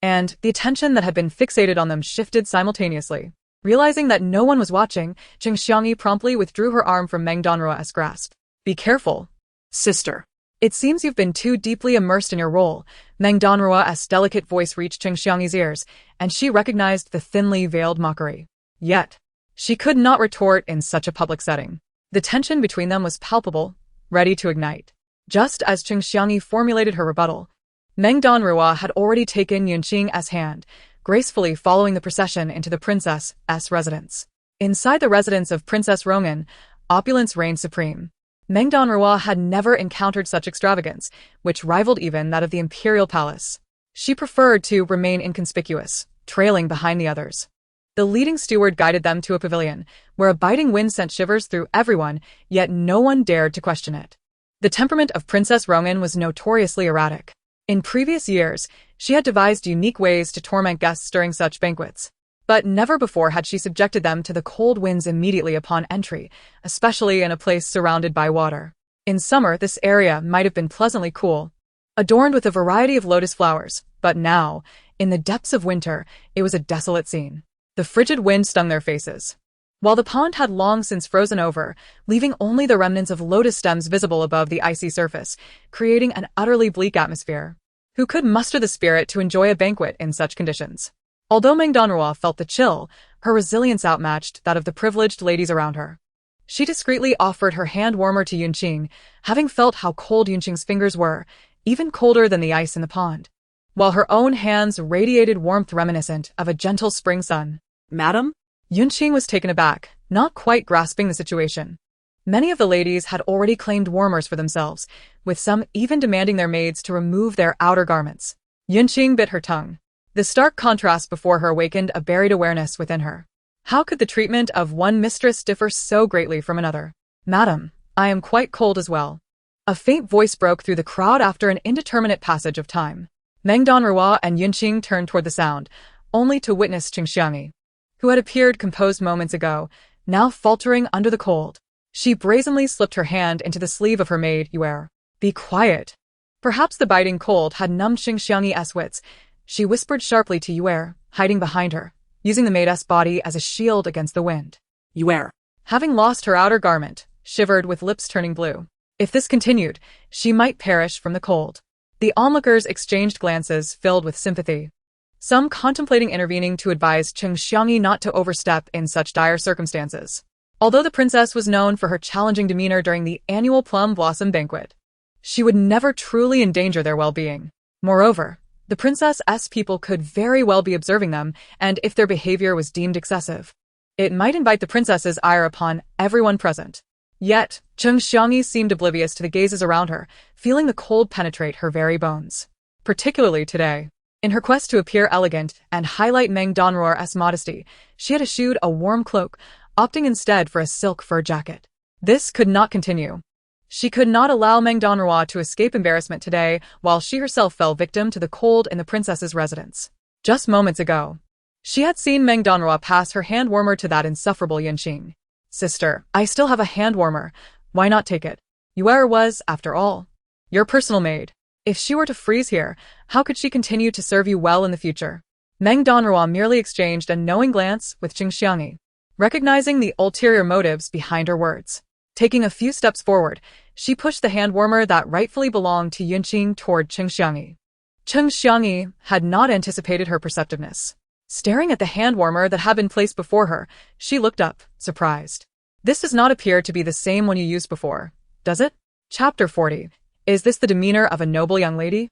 and the attention that had been fixated on them shifted simultaneously. Realizing that no one was watching, Cheng Xiangyi promptly withdrew her arm from Meng Danruo's grasp. "Be careful, sister. It seems you've been too deeply immersed in your role." Meng Danruo's delicate voice reached Cheng Xiangyi's ears, and she recognized the thinly veiled mockery. Yet, she could not retort in such a public setting. The tension between them was palpable, ready to ignite. Just as Cheng Xiangyi formulated her rebuttal, Meng Danruo had already taken Yunqing's hand, gracefully following the procession into the princess's residence. Inside the residence of Princess Rongin, opulence reigned supreme. Meng Danruo had never encountered such extravagance, which rivaled even that of the imperial palace. She preferred to remain inconspicuous, trailing behind the others. The leading steward guided them to a pavilion, where a biting wind sent shivers through everyone, yet no one dared to question it. The temperament of Princess Rongin was notoriously erratic. In previous years, she had devised unique ways to torment guests during such banquets. But never before had she subjected them to the cold winds immediately upon entry, especially in a place surrounded by water. In summer, this area might have been pleasantly cool, adorned with a variety of lotus flowers, but now, in the depths of winter, it was a desolate scene. The frigid wind stung their faces, while the pond had long since frozen over, leaving only the remnants of lotus stems visible above the icy surface, creating an utterly bleak atmosphere. Who could muster the spirit to enjoy a banquet in such conditions? Although Meng Danruo felt the chill, her resilience outmatched that of the privileged ladies around her. She discreetly offered her hand warmer to Yunqing, having felt how cold Yunqing's fingers were, even colder than the ice in the pond, while her own hands radiated warmth reminiscent of a gentle spring sun. "Madam?" Yunqing was taken aback, not quite grasping the situation. Many of the ladies had already claimed warmers for themselves, with some even demanding their maids to remove their outer garments. Yunqing bit her tongue. The stark contrast before her awakened a buried awareness within her. How could the treatment of one mistress differ so greatly from another? "Madam, I am quite cold as well." A faint voice broke through the crowd after an indeterminate passage of time. Meng Danruo and Yunqing turned toward the sound, only to witness Cheng Xiangyi, who had appeared composed moments ago, now faltering under the cold. She brazenly slipped her hand into the sleeve of her maid Yuer. "Be quiet." Perhaps the biting cold had numbed Cheng Xiangyi's wits. She whispered sharply to Yuer, hiding behind her, using the maid's body as a shield against the wind. "Yuer." Having lost her outer garment, shivered with lips turning blue. If this continued, she might perish from the cold. The onlookers exchanged glances filled with sympathy, some contemplating intervening to advise Cheng Xiangyi not to overstep in such dire circumstances. Although the princess was known for her challenging demeanor during the annual Plum Blossom Banquet, she would never truly endanger their well-being. Moreover, the princess's people could very well be observing them, and if their behavior was deemed excessive, it might invite the princess's ire upon everyone present. Yet, Cheng Xiangyi seemed oblivious to the gazes around her, feeling the cold penetrate her very bones. Particularly today. In her quest to appear elegant and highlight Meng Danruo's modesty, she had eschewed a warm cloak, opting instead for a silk fur jacket. This could not continue. She could not allow Meng Danruo to escape embarrassment today while she herself fell victim to the cold in the princess's residence. Just moments ago, she had seen Meng Danruo pass her hand warmer to that insufferable Yunqing. "Sister, I still have a hand warmer. Why not take it? Yuer was, after all, your personal maid." If she were to freeze here, how could she continue to serve you well in the future? Meng Danruo merely exchanged a knowing glance with Qing Xiangyi, recognizing the ulterior motives behind her words. Taking a few steps forward, she pushed the hand warmer that rightfully belonged to Yunqing toward Qing Xiangyi. Qing Xiangyi had not anticipated her perceptiveness. Staring at the hand warmer that had been placed before her, she looked up, surprised. This does not appear to be the same one you used before, does it? Chapter 40. Is this the demeanor of a noble young lady?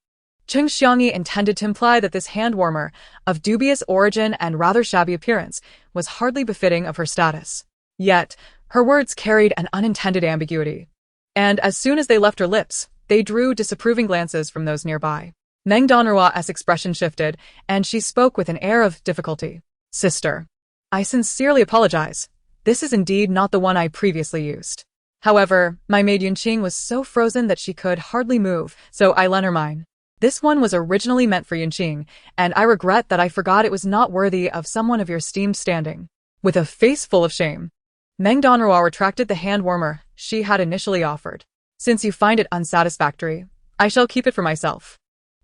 Qing Xiangyi intended to imply that this hand warmer, of dubious origin and rather shabby appearance, was hardly befitting of her status. Yet, her words carried an unintended ambiguity. And as soon as they left her lips, they drew disapproving glances from those nearby. Meng Danruo's expression shifted, and she spoke with an air of difficulty. Sister, I sincerely apologize. This is indeed not the one I previously used. However, my maid Yunqing was so frozen that she could hardly move, so I lent her mine. This one was originally meant for Yunqing, and I regret that I forgot it was not worthy of someone of your esteemed standing. With a face full of shame, Meng Danruo retracted the hand warmer she had initially offered. Since you find it unsatisfactory, I shall keep it for myself.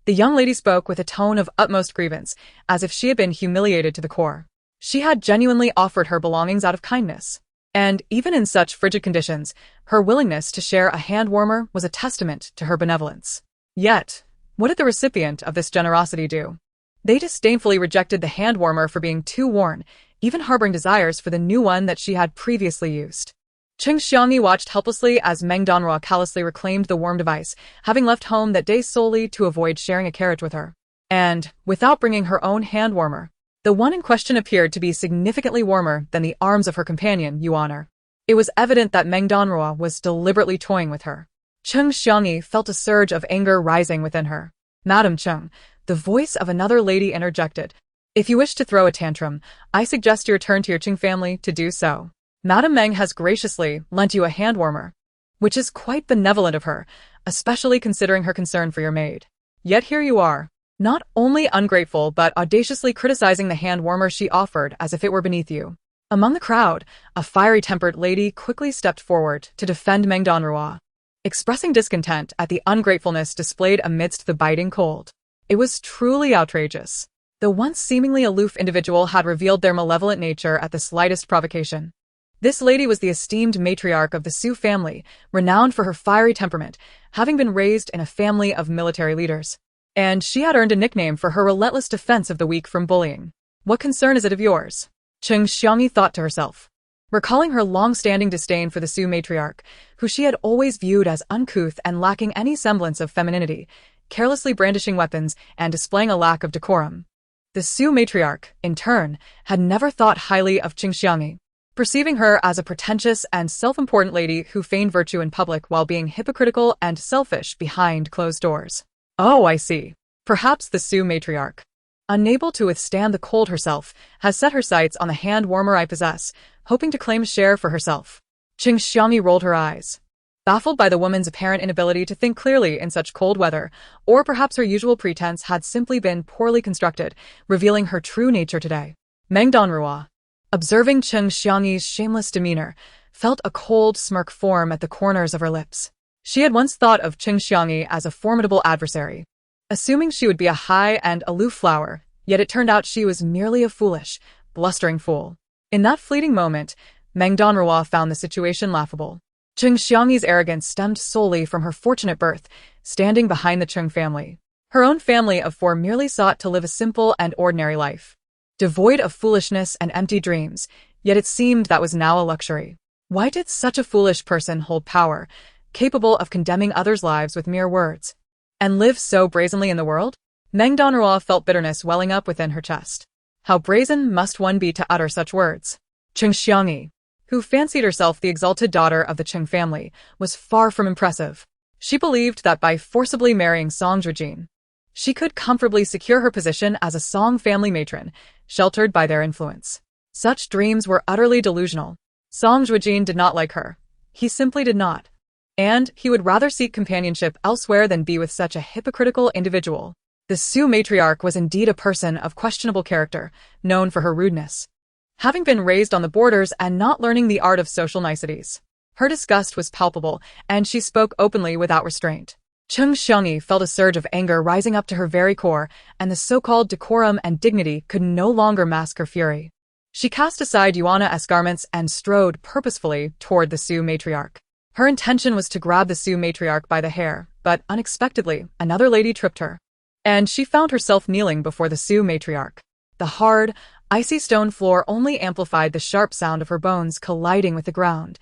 The young lady spoke with a tone of utmost grievance, as if she had been humiliated to the core. She had genuinely offered her belongings out of kindness. And even in such frigid conditions, her willingness to share a hand warmer was a testament to her benevolence. Yet, what did the recipient of this generosity do? They disdainfully rejected the hand warmer for being too worn, even harboring desires for the new one that she had previously used. Qing Xiangyi watched helplessly as Meng Danruo callously reclaimed the warm device, having left home that day solely to avoid sharing a carriage with her. And, without bringing her own hand warmer, the one in question appeared to be significantly warmer than the arms of her companion, Yuaner. It was evident that Meng Danruo was deliberately toying with her. Qing Xiangyi felt a surge of anger rising within her. Madam Qing, the voice of another lady interjected. If you wish to throw a tantrum, I suggest you return to your Qing family to do so. Madam Meng has graciously lent you a hand warmer, which is quite benevolent of her, especially considering her concern for your maid. Yet here you are, not only ungrateful but audaciously criticizing the hand warmer she offered as if it were beneath you. Among the crowd, a fiery-tempered lady quickly stepped forward to defend Meng Danruo, expressing discontent at the ungratefulness displayed amidst the biting cold. It was truly outrageous. The once seemingly aloof individual had revealed their malevolent nature at the slightest provocation. This lady was the esteemed matriarch of the Su family, renowned for her fiery temperament, having been raised in a family of military leaders. And she had earned a nickname for her relentless defense of the weak from bullying. What concern is it of yours? Qing Xiangyi thought to herself, recalling her long-standing disdain for the Su matriarch, who she had always viewed as uncouth and lacking any semblance of femininity, carelessly brandishing weapons and displaying a lack of decorum. The Su matriarch, in turn, had never thought highly of Qing Xiangyi, perceiving her as a pretentious and self-important lady who feigned virtue in public while being hypocritical and selfish behind closed doors. Oh, I see. Perhaps the Su matriarch, unable to withstand the cold herself, has set her sights on the hand warmer I possess, hoping to claim a share for herself. Qing Xiangyi rolled her eyes, baffled by the woman's apparent inability to think clearly in such cold weather, or perhaps her usual pretense had simply been poorly constructed, revealing her true nature today. Meng Danruo, observing Qing Xiangyi's shameless demeanor, felt a cold smirk form at the corners of her lips. She had once thought of Qing Xiangyi as a formidable adversary, assuming she would be a high and aloof flower, yet it turned out she was merely a foolish, blustering fool. In that fleeting moment, Meng Danruo found the situation laughable. Qing Xiangyi's arrogance stemmed solely from her fortunate birth, standing behind the Qing family. Her own family of four merely sought to live a simple and ordinary life, devoid of foolishness and empty dreams, yet it seemed that was now a luxury. Why did such a foolish person hold power, capable of condemning others' lives with mere words, and live so brazenly in the world? Meng Danruo felt bitterness welling up within her chest. How brazen must one be to utter such words? Qing Xiangyi, who fancied herself the exalted daughter of the Qing family, was far from impressive. She believed that by forcibly marrying Song Zhuojin, she could comfortably secure her position as a Song family matron, sheltered by their influence. Such dreams were utterly delusional. Song Zhuojin did not like her. He simply did not. And he would rather seek companionship elsewhere than be with such a hypocritical individual. The Su matriarch was indeed a person of questionable character, known for her rudeness, having been raised on the borders and not learning the art of social niceties. Her disgust was palpable, and she spoke openly without restraint. Cheng Xiangyi felt a surge of anger rising up to her very core, and the so-called decorum and dignity could no longer mask her fury. She cast aside Yuana-esque garments and strode purposefully toward the Su matriarch. Her intention was to grab the Su matriarch by the hair, but unexpectedly, another lady tripped her, and she found herself kneeling before the Su matriarch. The hard, icy stone floor only amplified the sharp sound of her bones colliding with the ground,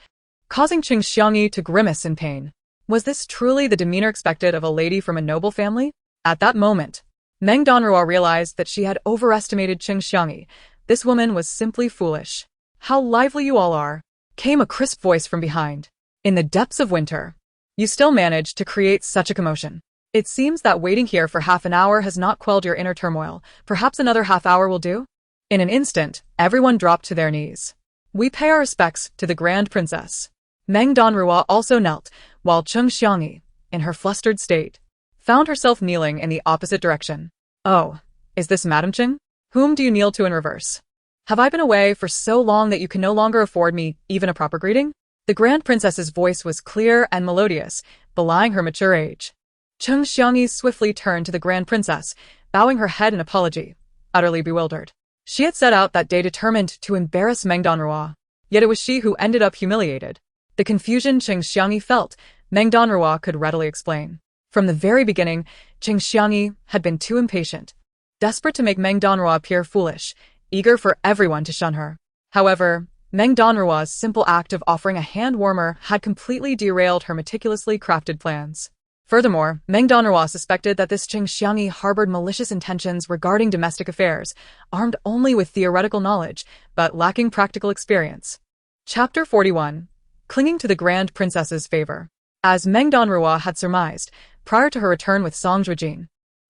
causing Cheng Xiangyi to grimace in pain. Was this truly the demeanor expected of a lady from a noble family? At that moment, Meng Danruo realized that she had overestimated Cheng Xiangyi. This woman was simply foolish. "How lively you all are," came a crisp voice from behind. "In the depths of winter, you still managed to create such a commotion. It seems that waiting here for half an hour has not quelled your inner turmoil. Perhaps another half hour will do?" In an instant, everyone dropped to their knees. "We pay our respects to the Grand Princess." Meng Danruo also knelt, while Cheng Xiangyi, in her flustered state, found herself kneeling in the opposite direction. "Oh, is this Madame Cheng? Whom do you kneel to in reverse? Have I been away for so long that you can no longer afford me even a proper greeting?" The Grand Princess's voice was clear and melodious, belying her mature age. Cheng Xiangyi swiftly turned to the Grand Princess, bowing her head in apology, utterly bewildered. She had set out that day determined to embarrass Meng Danruo, yet it was she who ended up humiliated. The confusion Cheng Xiangyi felt, Meng Danruo could readily explain. From the very beginning, Cheng Xiangyi had been too impatient, desperate to make Meng Danruo appear foolish, eager for everyone to shun her. However, Meng Danruo's simple act of offering a hand warmer had completely derailed her meticulously crafted plans. Furthermore, Meng Danruo suspected that this Cheng Xiangyi harbored malicious intentions regarding domestic affairs, armed only with theoretical knowledge, but lacking practical experience. Chapter 41. Clinging to the Grand Princess's favor. As Meng Danruo had surmised, prior to her return with Song Zhuojin,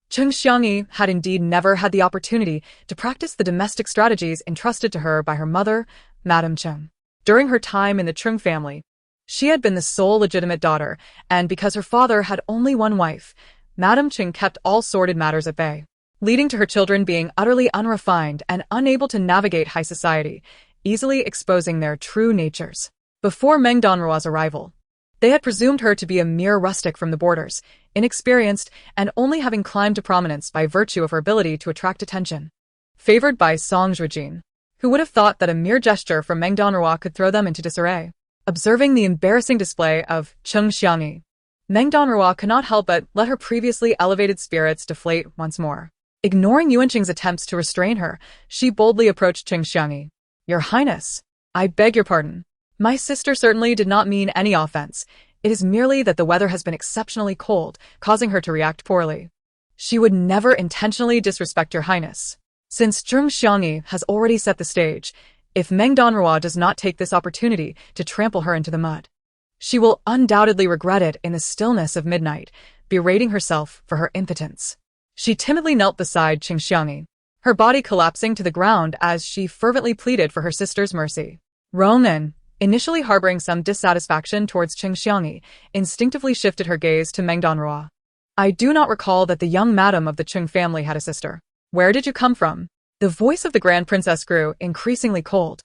Cheng Xiangyi had indeed never had the opportunity to practice the domestic strategies entrusted to her by her mother, Madame Cheng. During her time in the Cheng family, she had been the sole legitimate daughter, and because her father had only one wife, Madame Cheng kept all sordid matters at bay, leading to her children being utterly unrefined and unable to navigate high society, easily exposing their true natures. Before Meng Danruo's arrival, they had presumed her to be a mere rustic from the borders, inexperienced and only having climbed to prominence by virtue of her ability to attract attention. Favored by Song Zhuojin, who would have thought that a mere gesture from Meng Danruo could throw them into disarray. Observing the embarrassing display of Cheng Xiangyi, Meng Danruo could not help but let her previously elevated spirits deflate once more. Ignoring Yuanqing's attempts to restrain her, she boldly approached Cheng Xiangyi. "Your Highness, I beg your pardon. My sister certainly did not mean any offense. It is merely that the weather has been exceptionally cold, causing her to react poorly. She would never intentionally disrespect your Highness. Since Cheng Xiangyi has already set the stage, if Meng Danruo does not take this opportunity to trample her into the mud, she will undoubtedly regret it in the stillness of midnight, berating herself for her impotence." She timidly knelt beside Cheng Xiangyi, her body collapsing to the ground as she fervently pleaded for her sister's mercy. Ronan, initially harboring some dissatisfaction towards Cheng Xiangyi, instinctively shifted her gaze to Meng Danruo. "I do not recall that the young madam of the Cheng family had a sister. Where did you come from?" The voice of the Grand Princess grew increasingly cold,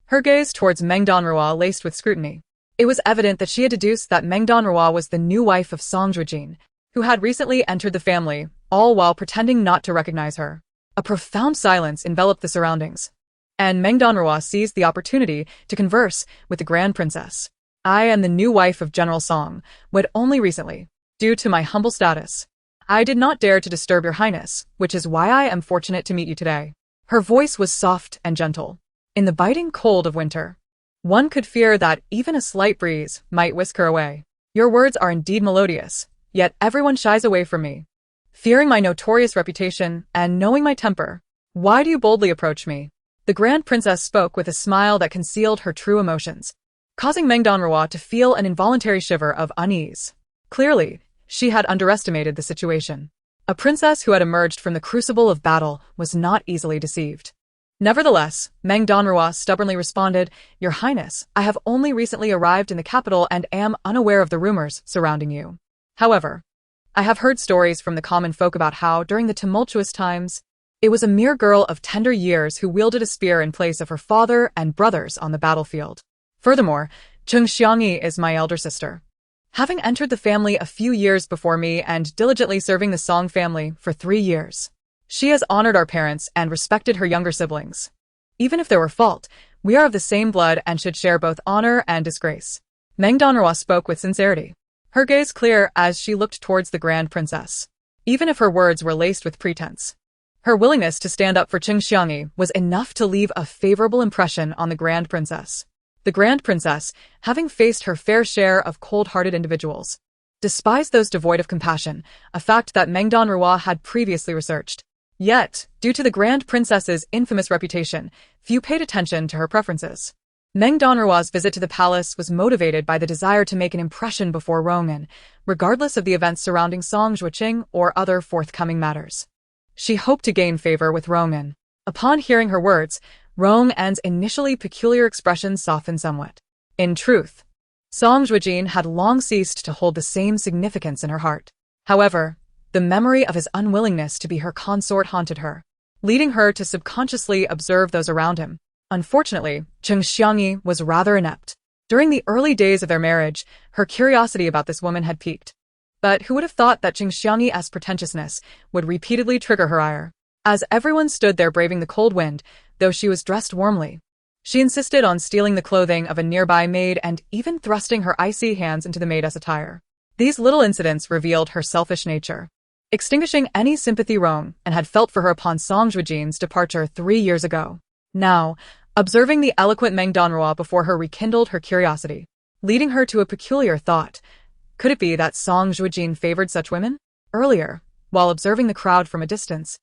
her gaze towards Meng Danruo laced with scrutiny. It was evident that she had deduced that Meng Danruo was the new wife of Song Zhuojin, who had recently entered the family, all while pretending not to recognize her. A profound silence enveloped the surroundings, and Meng Danruo seized the opportunity to converse with the Grand Princess. "I am the new wife of General Song, wed only recently. Due to my humble status, I did not dare to disturb your Highness, which is why I am fortunate to meet you today." Her voice was soft and gentle. In the biting cold of winter, one could fear that even a slight breeze might whisk her away. "Your words are indeed melodious, yet everyone shies away from me. Fearing my notorious reputation and knowing my temper, why do you boldly approach me?" The Grand Princess spoke with a smile that concealed her true emotions, causing Meng Danruo to feel an involuntary shiver of unease. Clearly, she had underestimated the situation. A princess who had emerged from the crucible of battle was not easily deceived. Nevertheless, Meng Danruo stubbornly responded, "Your Highness, I have only recently arrived in the capital and am unaware of the rumors surrounding you. However, I have heard stories from the common folk about how, during the tumultuous times, it was a mere girl of tender years who wielded a spear in place of her father and brothers on the battlefield. Furthermore, Cheng Xiangyi is my elder sister. having entered the family a few years before me and diligently serving the Song family for 3 years. She has honored our parents and respected her younger siblings. Even if there were fault, we are of the same blood and should share both honor and disgrace. Meng Danruo spoke with sincerity, her gaze clear as she looked towards the Grand Princess. Even if her words were laced with pretense, her willingness to stand up for Qing Xiangyi was enough to leave a favorable impression on the Grand Princess. The Grand Princess, having faced her fair share of cold-hearted individuals, despised those devoid of compassion, a fact that Meng Danruo had previously researched. Yet, due to the Grand Princess's infamous reputation, few paid attention to her preferences. Meng Danruo's visit to the palace was motivated by the desire to make an impression before Rong'an, regardless of the events surrounding Song Zhuojin or other forthcoming matters. She hoped to gain favor with Rong'an. Upon hearing her words, Rong'an's initially peculiar expression softened somewhat. In truth, Song Zhuojin had long ceased to hold the same significance in her heart. However, the memory of his unwillingness to be her consort haunted her, leading her to subconsciously observe those around him. Unfortunately, Qing Xiangyi was rather inept. During the early days of their marriage, her curiosity about this woman had piqued. But who would have thought that Qing Xiangyi's pretentiousness would repeatedly trigger her ire? As everyone stood there braving the cold wind, though she was dressed warmly, she insisted on stealing the clothing of a nearby maid and even thrusting her icy hands into the maid's attire. These little incidents revealed her selfish nature, extinguishing any sympathy Rong'an had felt for her upon Song Zhuojin's departure 3 years ago. Now, observing the eloquent Meng Danruo before her rekindled her curiosity, leading her to a peculiar thought. Could it be that Song Zhuojin favored such women? Earlier, while observing the crowd from a distance,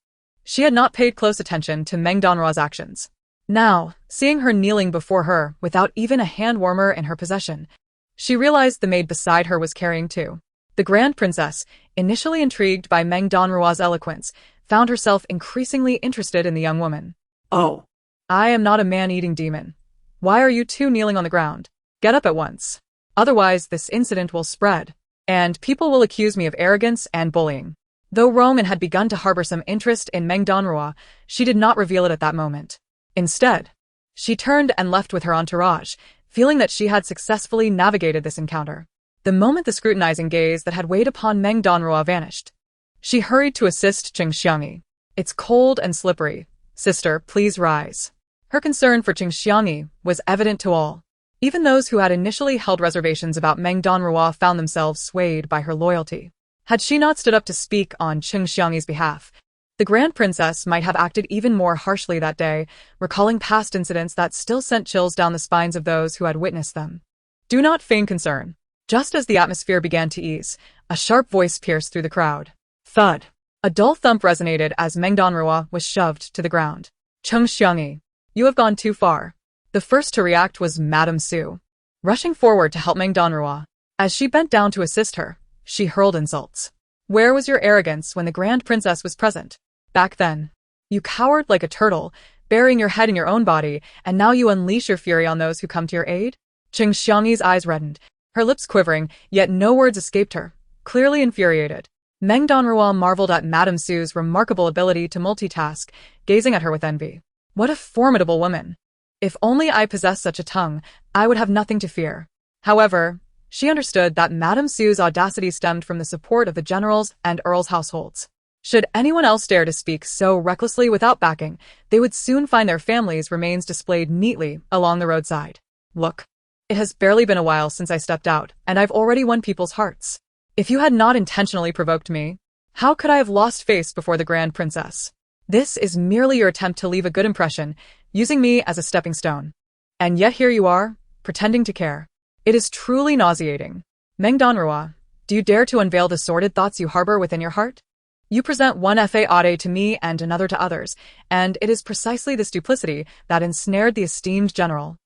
she had not paid close attention to Meng Danruo's actions. Now, seeing her kneeling before her without even a hand warmer in her possession, she realized the maid beside her was carrying two. The Grand Princess, initially intrigued by Meng Danruo's eloquence, found herself increasingly interested in the young woman. Oh. I am not a man-eating demon. Why are you two kneeling on the ground? Get up at once. Otherwise, this incident will spread, and people will accuse me of arrogance and bullying. Though Rong'an had begun to harbor some interest in Meng Danruo, she did not reveal it at that moment. Instead, she turned and left with her entourage, feeling that she had successfully navigated this encounter. The moment the scrutinizing gaze that had weighed upon Meng Danruo vanished, she hurried to assist Qing Xiangyi. It's cold and slippery. Sister, please rise. Her concern for Qing Xiangyi was evident to all. Even those who had initially held reservations about Meng Danruo found themselves swayed by her loyalty. Had she not stood up to speak on Qing Xiangyi's behalf, the Grand Princess might have acted even more harshly that day, recalling past incidents that still sent chills down the spines of those who had witnessed them. Do not feign concern. Just as the atmosphere began to ease, a sharp voice pierced through the crowd. Thud. A dull thump resonated as Meng Danruo was shoved to the ground. Qing Xiangyi, you have gone too far. The first to react was Madame Su. Rushing forward to help Meng Danruo, as she bent down to assist her, she hurled insults. Where was your arrogance when the Grand Princess was present? Back then, you cowered like a turtle, burying your head in your own body, and now you unleash your fury on those who come to your aid? Qing Xiangyi's eyes reddened, her lips quivering, yet no words escaped her, clearly infuriated. Meng Danruo marveled at Madame Su's remarkable ability to multitask, gazing at her with envy. What a formidable woman! If only I possessed such a tongue, I would have nothing to fear. However, she understood that Madame Su's audacity stemmed from the support of the generals and earls' households. Should anyone else dare to speak so recklessly without backing, they would soon find their families' remains displayed neatly along the roadside. Look, it has barely been a while since I stepped out, and I've already won people's hearts. If you had not intentionally provoked me, how could I have lost face before the Grand Princess? This is merely your attempt to leave a good impression, using me as a stepping stone. And yet here you are, pretending to care. It is truly nauseating. Meng Danruo, do you dare to unveil the sordid thoughts you harbor within your heart? You present one faade to me and another to others, and it is precisely this duplicity that ensnared the esteemed general.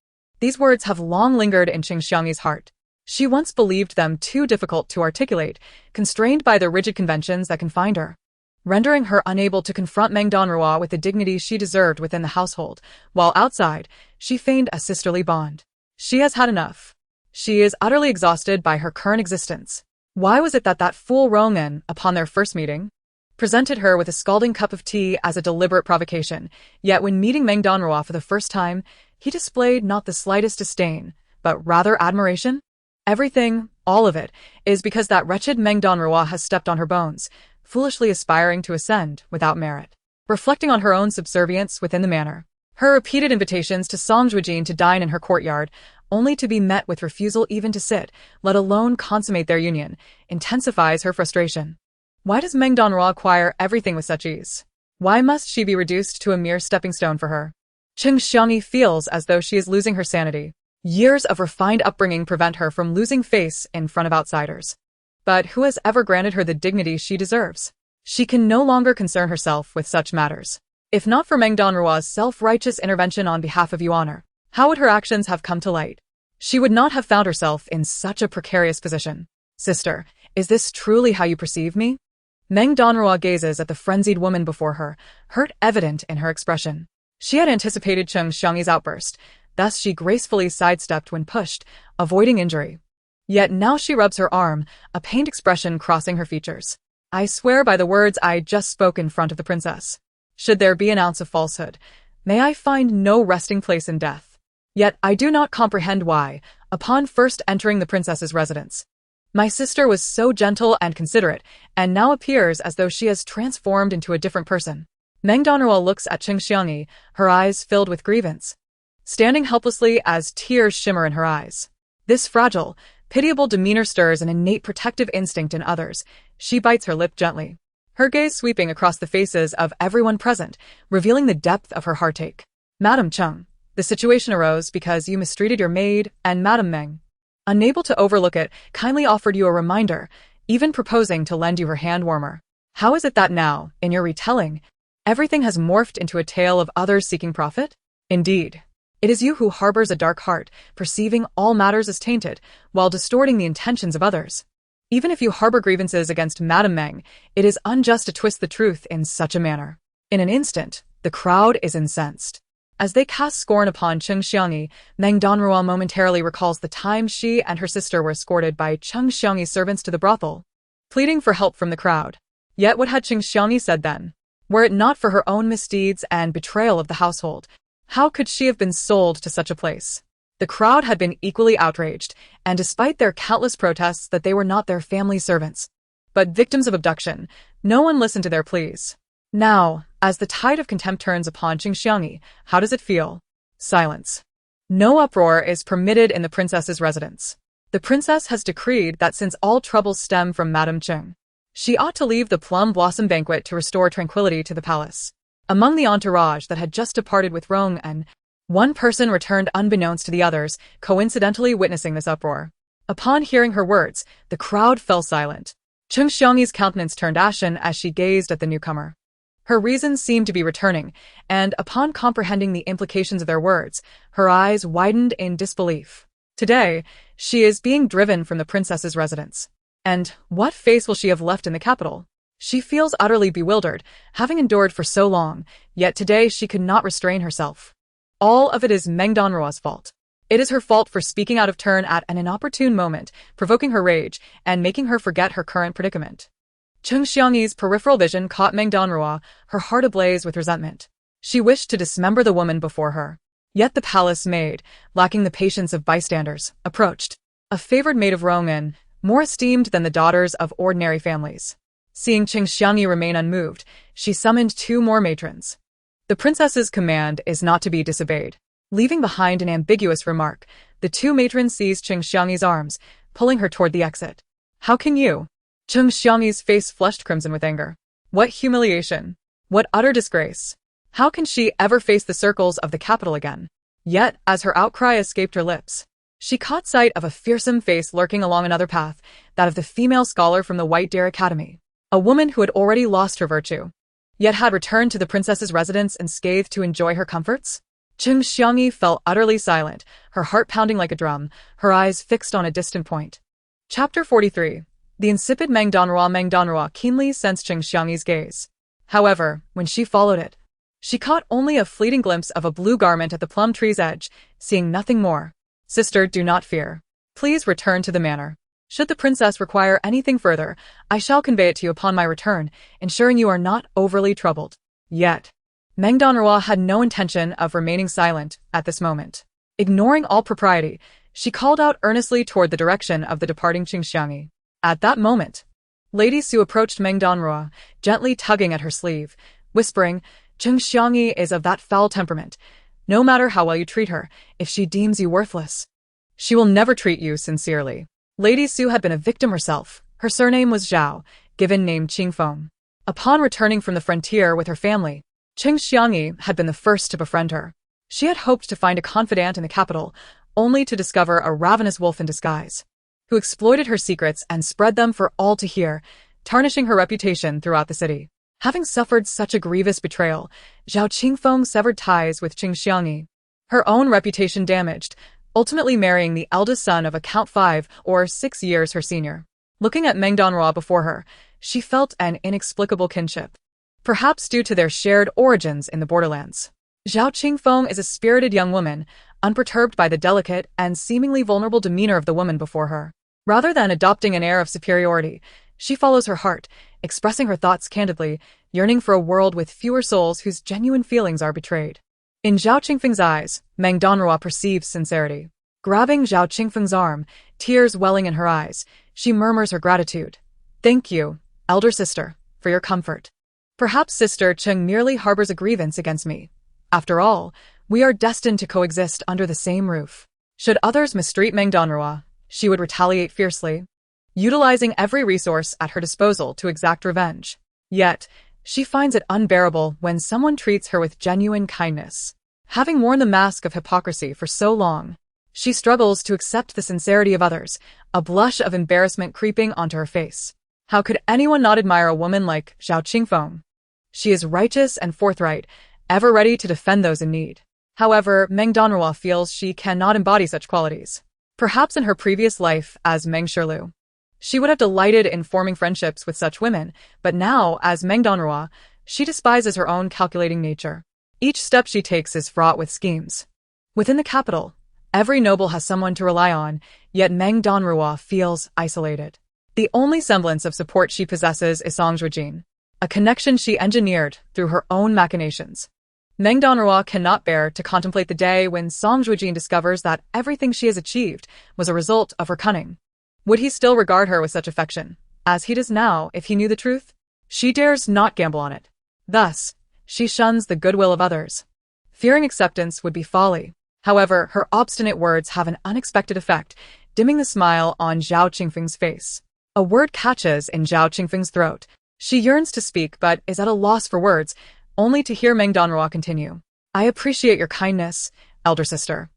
These words have long lingered in Qing Xiangyi's heart. She once believed them too difficult to articulate, constrained by the rigid conventions that confined her, rendering her unable to confront Meng Danruo with the dignity she deserved within the household, while outside, she feigned a sisterly bond. She has had enough. She is utterly exhausted by her current existence. Why was it that fool Rong'an, upon their first meeting, presented her with a scalding cup of tea as a deliberate provocation, yet when meeting Meng Danruo for the first time, he displayed not the slightest disdain, but rather admiration? Everything, all of it is because that wretched Meng Danruo has stepped on her bones, foolishly aspiring to ascend without merit. Reflecting on her own subservience within the manor, her repeated invitations to Song Zhuojin to dine in her courtyard, only to be met with refusal even to sit, let alone consummate their union, intensifies her frustration. Why does Meng Danruo acquire everything with such ease? Why must she be reduced to a mere stepping stone for her? Cheng Xiangyi feels as though she is losing her sanity. Years of refined upbringing prevent her from losing face in front of outsiders. But who has ever granted her the dignity she deserves? She can no longer concern herself with such matters. If not for Meng Danruo's self-righteous intervention on behalf of Yuan, how would her actions have come to light? She would not have found herself in such a precarious position. Sister, is this truly how you perceive me? Meng Danruo gazes at the frenzied woman before her, hurt evident in her expression. She had anticipated Cheng Xiangyi's outburst, thus she gracefully sidestepped when pushed, avoiding injury. Yet now she rubs her arm, a pained expression crossing her features. I swear by the words I just spoke in front of the princess. Should there be an ounce of falsehood, may I find no resting place in death. Yet I do not comprehend why, upon first entering the princess's residence, my sister was so gentle and considerate, and now appears as though she has transformed into a different person. Meng Danruo looks at Cheng Xiangyi, her eyes filled with grievance, standing helplessly as tears shimmer in her eyes. This fragile, pitiable demeanor stirs an innate protective instinct in others. She bites her lip gently, her gaze sweeping across the faces of everyone present, revealing the depth of her heartache. Madam Cheng, the situation arose because you mistreated your maid, and Madam Meng, unable to overlook it, kindly offered you a reminder, even proposing to lend you her hand warmer. How is it that now, in your retelling, everything has morphed into a tale of others seeking profit? Indeed, it is you who harbors a dark heart, perceiving all matters as tainted, while distorting the intentions of others. Even if you harbor grievances against Madam Meng, it is unjust to twist the truth in such a manner. In an instant, the crowd is incensed. As they cast scorn upon Cheng Xiangyi, Meng Danruo momentarily recalls the time she and her sister were escorted by Cheng Xiangyi's servants to the brothel, pleading for help from the crowd. Yet what had Cheng Xiangyi said then? Were it not for her own misdeeds and betrayal of the household, how could she have been sold to such a place? The crowd had been equally outraged, and despite their countless protests that they were not their family servants, but victims of abduction, no one listened to their pleas. Now, as the tide of contempt turns upon Cheng Xiangyi, how does it feel? Silence. No uproar is permitted in the princess's residence. The princess has decreed that since all troubles stem from Madame Cheng, she ought to leave the plum blossom banquet to restore tranquility to the palace. Among the entourage that had just departed with Rong and one person returned unbeknownst to the others, coincidentally witnessing this uproar. Upon hearing her words, the crowd fell silent. Cheng Xiangyi's countenance turned ashen as she gazed at the newcomer. Her reasons seemed to be returning, and upon comprehending the implications of their words, her eyes widened in disbelief. Today, she is being driven from the princess's residence. And what face will she have left in the capital? She feels utterly bewildered, having endured for so long, yet today she could not restrain herself. All of it is Meng Danruo's fault. It is her fault for speaking out of turn at an inopportune moment, provoking her rage, and making her forget her current predicament. Cheng Xiangyi's peripheral vision caught Meng Danruo, her heart ablaze with resentment. She wished to dismember the woman before her. Yet the palace maid, lacking the patience of bystanders, approached. A favored maid of Rong'an, more esteemed than the daughters of ordinary families. Seeing Cheng Xiangyi remain unmoved, she summoned 2 more matrons. The princess's command is not to be disobeyed. Leaving behind an ambiguous remark, the 2 matrons seized Cheng Xiangyi's arms, pulling her toward the exit. How can you? Cheng Xiangyi's face flushed crimson with anger. What humiliation! What utter disgrace! How can she ever face the circles of the capital again? Yet, as her outcry escaped her lips, she caught sight of a fearsome face lurking along another path, that of the female scholar from the White Deer Academy. A woman who had already lost her virtue, yet had returned to the princess's residence unscathed to enjoy her comforts? Cheng Xiangyi fell utterly silent, her heart pounding like a drum, her eyes fixed on a distant point. Chapter 43. The insipid Meng Danruo keenly sensed Cheng Xiangyi's gaze. However, when she followed it, she caught only a fleeting glimpse of a blue garment at the plum tree's edge, seeing nothing more. Sister, do not fear. Please return to the manor. Should the princess require anything further, I shall convey it to you upon my return, ensuring you are not overly troubled. Yet, Meng Danruo had no intention of remaining silent at this moment. Ignoring all propriety, She called out earnestly toward the direction of the departing Qingxiangi. At that moment, Lady Su approached Meng Danruo, gently tugging at her sleeve, whispering, "Qingxiangi is of that foul temperament. No matter how well you treat her, if she deems you worthless, she will never treat you sincerely." Lady Su had been a victim herself. Her surname was Zhao, given name Qingfeng. Upon returning from the frontier with her family, Qingxiangi had been the first to befriend her. She had hoped to find a confidant in the capital, only to discover a ravenous wolf in disguise, who exploited her secrets and spread them for all to hear, tarnishing her reputation throughout the city. Having suffered such a grievous betrayal, Zhao Qingfeng severed ties with Qingxiangi, her own reputation damaged, ultimately marrying the eldest son of a Count 5 or 6 years her senior. Looking at Meng Danruo before her, she felt an inexplicable kinship, perhaps due to their shared origins in the borderlands. Zhao Qingfeng is a spirited young woman, unperturbed by the delicate and seemingly vulnerable demeanor of the woman before her. Rather than adopting an air of superiority, she follows her heart, expressing her thoughts candidly, yearning for a world with fewer souls whose genuine feelings are betrayed. In Zhao Qingfeng's eyes, Meng Danruo perceives sincerity. Grabbing Zhao Qingfeng's arm, tears welling in her eyes, she murmurs her gratitude. "Thank you, elder sister, for your comfort. Perhaps Sister Cheng merely harbors a grievance against me. After all, we are destined to coexist under the same roof." Should others mistreat Meng Danruo, she would retaliate fiercely, utilizing every resource at her disposal to exact revenge. Yet, she finds it unbearable when someone treats her with genuine kindness. Having worn the mask of hypocrisy for so long, she struggles to accept the sincerity of others, a blush of embarrassment creeping onto her face. How could anyone not admire a woman like Zhao Qingfeng? She is righteous and forthright, ever ready to defend those in need. However, Meng Danruo feels she cannot embody such qualities. Perhaps in her previous life as Meng Shirlu, she would have delighted in forming friendships with such women, but now, as Meng Danruo, she despises her own calculating nature. Each step she takes is fraught with schemes. Within the capital, every noble has someone to rely on, yet Meng Danruo feels isolated. The only semblance of support she possesses is Song Zhuojin, a connection she engineered through her own machinations. Meng Danruo cannot bear to contemplate the day when Song Zhuojin discovers that everything she has achieved was a result of her cunning. Would he still regard her with such affection, as he does now if he knew the truth? She dares not gamble on it. Thus, she shuns the goodwill of others. Fearing acceptance would be folly. However, her obstinate words have an unexpected effect, dimming the smile on Zhao Qingfeng's face. A word catches in Zhao Qingfeng's throat. She yearns to speak but is at a loss for words, only to hear Meng Danruo continue. "I appreciate your kindness, elder sister.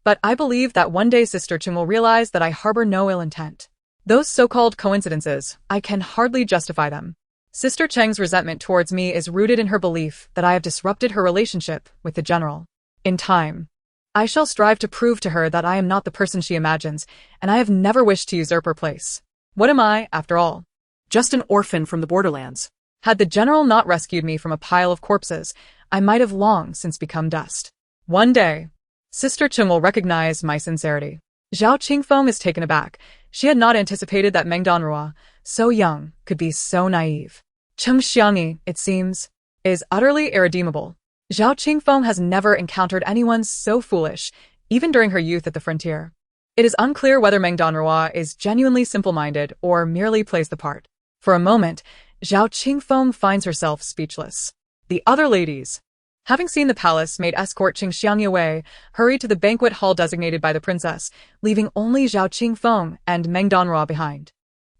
But I believe that one day Sister Cheng will realize that I harbor no ill intent. Those so-called coincidences, I can hardly justify them. Sister Cheng's resentment towards me is rooted in her belief that I have disrupted her relationship with the general. In time, I shall strive to prove to her that I am not the person she imagines, and I have never wished to usurp her place. What am I, after all? Just an orphan from the borderlands. Had the general not rescued me from a pile of corpses, I might have long since become dust. One day, Sister Cheng will recognize my sincerity." Zhao Qingfeng is taken aback. She had not anticipated that Meng Danruo, so young, could be so naive. Qingxiangi, it seems, is utterly irredeemable. Zhao Qingfeng has never encountered anyone so foolish, even during her youth at the frontier. It is unclear whether Meng Danruo is genuinely simple-minded or merely plays the part. For a moment, Zhao Qingfeng finds herself speechless. The other ladies, having seen the palace maid escort Qingxiangi away, hurried to the banquet hall designated by the princess, leaving only Zhao Qingfeng and Meng Danruo behind.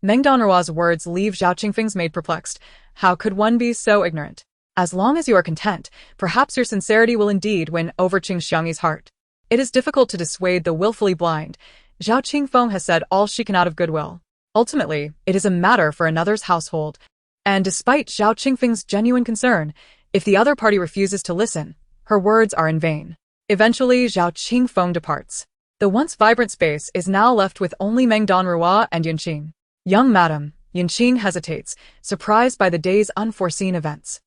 Meng Danruo's words leave Zhao Qingfeng's maid perplexed. How could one be so ignorant? As long as you are content, perhaps your sincerity will indeed win over Qingxiangi's heart. It is difficult to dissuade the willfully blind. Zhao Qingfeng has said all she can out of goodwill. Ultimately, it is a matter for another's household. And despite Zhao Qingfeng's genuine concern, if the other party refuses to listen, her words are in vain. Eventually, Zhao Qingfeng departs. The once vibrant space is now left with only Meng Danruo and Yunqing. Young madam, Yunqing hesitates, surprised by the day's unforeseen events.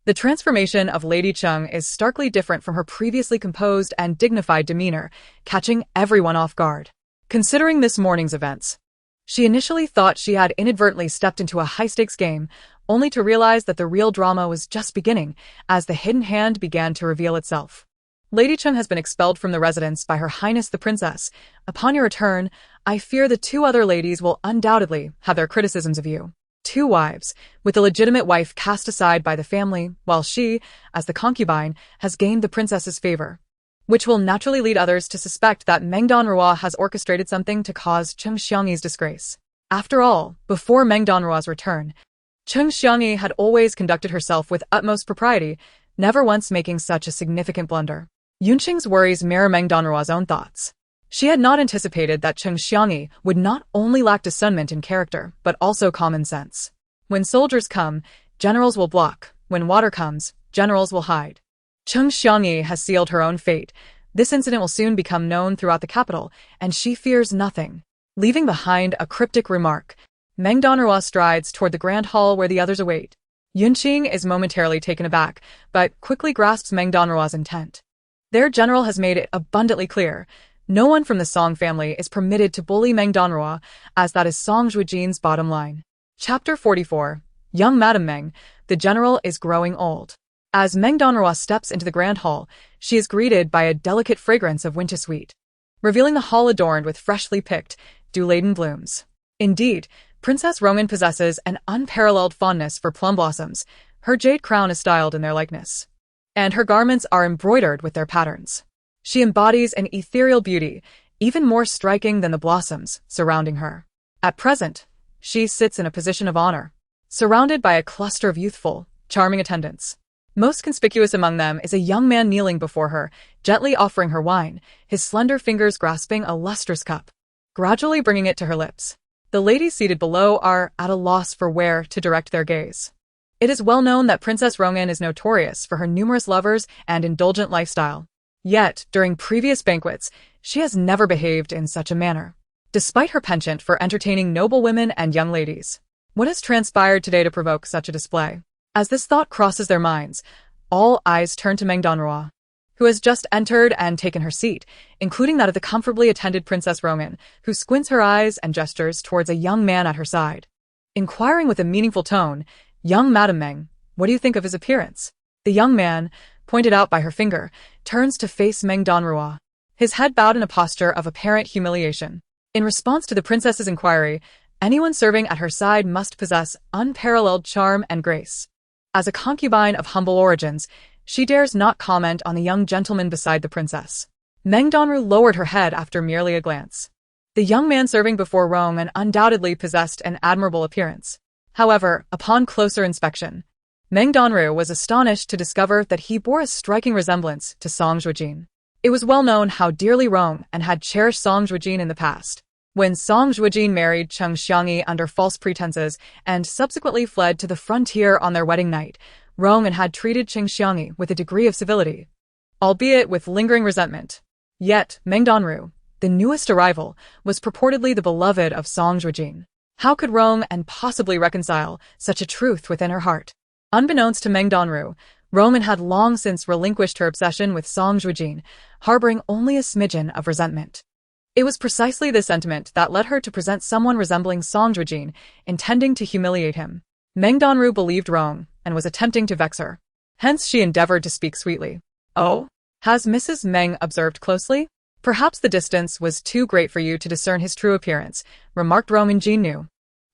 The transformation of Lady Cheng is starkly different from her previously composed and dignified demeanor, catching everyone off guard. Considering this morning's events, she initially thought she had inadvertently stepped into a high-stakes game, only to realize that the real drama was just beginning as the hidden hand began to reveal itself. Lady Chung has been expelled from the residence by Her Highness the Princess. Upon your return, I fear the two other ladies will undoubtedly have their criticisms of you. Two wives, with a legitimate wife cast aside by the family, while she, as the concubine, has gained the princess's favor, which will naturally lead others to suspect that Meng Danruo has orchestrated something to cause Cheng Xiangyi's disgrace. After all, before Meng Danruo's return, Cheng Xiangyi had always conducted herself with utmost propriety, never once making such a significant blunder. Yunqing's worries mirror Meng Danruo's own thoughts. She had not anticipated that Cheng Xiangyi would not only lack discernment in character, but also common sense. When soldiers come, generals will block. When water comes, generals will hide. Cheng Xiangyi has sealed her own fate. This incident will soon become known throughout the capital, and she fears nothing. Leaving behind a cryptic remark, Meng Danruo strides toward the grand hall where the others await. Yunqing is momentarily taken aback, but quickly grasps Meng Danruo's intent. Their general has made it abundantly clear. No one from the Song family is permitted to bully Meng Danruo, as that is Song Zhuojin's bottom line. Chapter 44. Young Madam Meng, the general is growing old. As Meng Danruo steps into the grand hall, she is greeted by a delicate fragrance of wintersweet, revealing the hall adorned with freshly picked, dew-laden blooms. Indeed, Princess Rongin possesses an unparalleled fondness for plum blossoms. Her jade crown is styled in their likeness, and her garments are embroidered with their patterns. She embodies an ethereal beauty, even more striking than the blossoms surrounding her. At present, she sits in a position of honor, surrounded by a cluster of youthful, charming attendants. Most conspicuous among them is a young man kneeling before her, gently offering her wine, his slender fingers grasping a lustrous cup, gradually bringing it to her lips. The ladies seated below are at a loss for where to direct their gaze. It is well known that Princess Rongin is notorious for her numerous lovers and indulgent lifestyle. Yet, during previous banquets, she has never behaved in such a manner. Despite her penchant for entertaining noble women and young ladies, what has transpired today to provoke such a display? As this thought crosses their minds, all eyes turn to Meng Danruo, who has just entered and taken her seat, including that of the comfortably attended Princess Rongin, who squints her eyes and gestures towards a young man at her side. Inquiring with a meaningful tone, "Young Madam Meng, what do you think of his appearance?" The young man, pointed out by her finger, turns to face Meng Danruo, his head bowed in a posture of apparent humiliation. In response to the princess's inquiry, anyone serving at her side must possess unparalleled charm and grace. As a concubine of humble origins, she dares not comment on the young gentleman beside the princess. Meng Danruo lowered her head after merely a glance. The young man serving before Rongin undoubtedly possessed an admirable appearance. However, upon closer inspection, Meng Danruo was astonished to discover that he bore a striking resemblance to Song Zhuojin. It was well known how dearly Rongin had cherished Song Zhuojin in the past. When Song Zhuojin married Cheng Xiangyi under false pretenses and subsequently fled to the frontier on their wedding night, Rongin had treated Cheng Xiangyi with a degree of civility, albeit with lingering resentment. Yet, Meng Danruo, the newest arrival, was purportedly the beloved of Song Zhuojin. How could Rongin possibly reconcile such a truth within her heart? Unbeknownst to Meng Danruo, Rongin had long since relinquished her obsession with Song Zhuojin, harboring only a smidgen of resentment. It was precisely this sentiment that led her to present someone resembling Song Zhuojin, intending to humiliate him. Meng Danruo believed Rongin and was attempting to vex her. Hence she endeavored to speak sweetly. "Oh? Has Mrs. Meng observed closely? Perhaps the distance was too great for you to discern his true appearance," remarked Rongin Jinnu.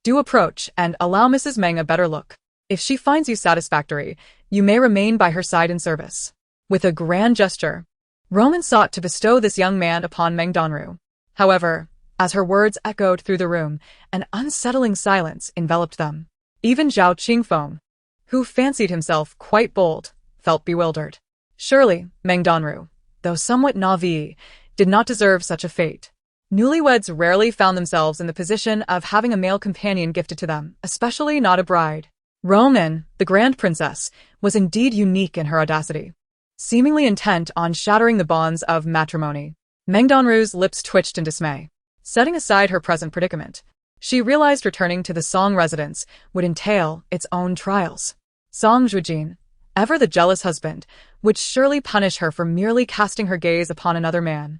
"Do approach and allow Mrs. Meng a better look. If she finds you satisfactory, you may remain by her side in service." With a grand gesture, Rongin sought to bestow this young man upon Meng Danruo. However, as her words echoed through the room, an unsettling silence enveloped them. Even Zhao Qingfeng, who fancied himself quite bold, felt bewildered. Surely, Meng Danruo, though somewhat naive, did not deserve such a fate. Newlyweds rarely found themselves in the position of having a male companion gifted to them, especially not a bride. Rongin, the Grand Princess, was indeed unique in her audacity. Seemingly intent on shattering the bonds of matrimony, Meng Danruo's lips twitched in dismay. Setting aside her present predicament, she realized returning to the Song residence would entail its own trials. Song Zhuojin, ever the jealous husband, would surely punish her for merely casting her gaze upon another man.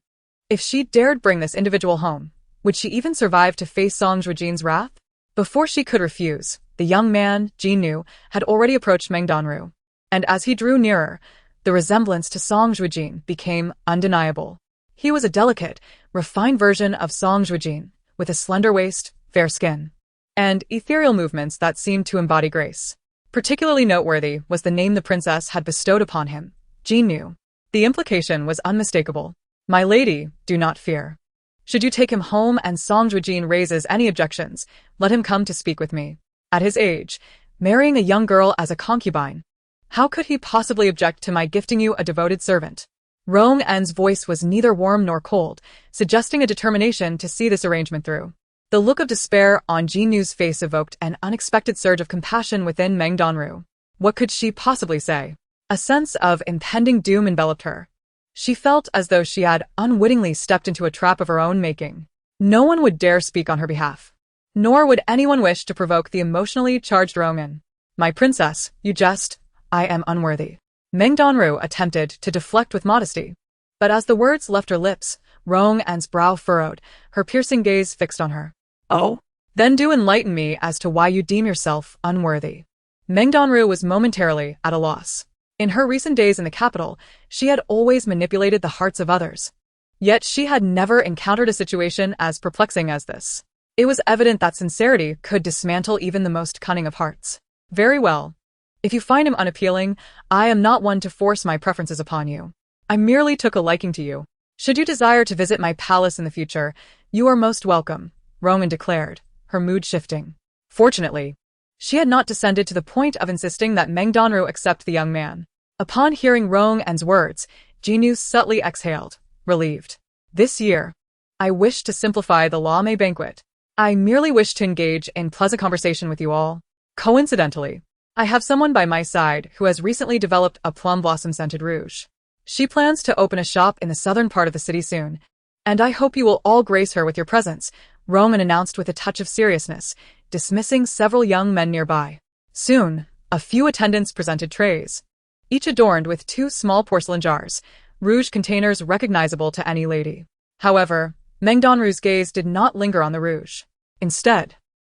If she dared bring this individual home, would she even survive to face Song Zhuojin's wrath? Before she could refuse, the young man, Jinnu, had already approached Meng Danruo, and as he drew nearer, The resemblance to Song Zhuojin became undeniable. He was a delicate, refined version of Song Zhuojin, with a slender waist, fair skin, and ethereal movements that seemed to embody grace. Particularly noteworthy was the name the princess had bestowed upon him, Jinnu. The implication was unmistakable. My lady, do not fear. Should you take him home and Song Zhuojin raises any objections, let him come to speak with me. At his age, marrying a young girl as a concubine, how could he possibly object to my gifting you a devoted servant? Rong En's voice was neither warm nor cold, suggesting a determination to see this arrangement through. The look of despair on Jinnu's face evoked an unexpected surge of compassion within Meng Danruo. What could she possibly say? A sense of impending doom enveloped her. She felt as though she had unwittingly stepped into a trap of her own making. No one would dare speak on her behalf. Nor would anyone wish to provoke the emotionally charged Rong En. My princess, you jest. I am unworthy. Meng Danruo attempted to deflect with modesty. But as the words left her lips, Rong En's brow furrowed, her piercing gaze fixed on her. Oh? Then do enlighten me as to why you deem yourself unworthy. Meng Danruo was momentarily at a loss. In her recent days in the capital, she had always manipulated the hearts of others. Yet she had never encountered a situation as perplexing as this. It was evident that sincerity could dismantle even the most cunning of hearts. Very well. If you find him unappealing, I am not one to force my preferences upon you. I merely took a liking to you. Should you desire to visit my palace in the future, you are most welcome, Rong En declared, her mood shifting. Fortunately, she had not descended to the point of insisting that Meng Danruo accept the young man. Upon hearing Rong En's words, Jinnu subtly exhaled, relieved. This year, I wish to simplify the Lame banquet. I merely wish to engage in pleasant conversation with you all. Coincidentally, I have someone by my side who has recently developed a plum blossom-scented rouge. She plans to open a shop in the southern part of the city soon, and I hope you will all grace her with your presence, Rong En announced with a touch of seriousness, dismissing several young men nearby. Soon, a few attendants presented trays, each adorned with 2 small porcelain jars, rouge containers recognizable to any lady. However, Meng Danruo's gaze did not linger on the rouge. Instead,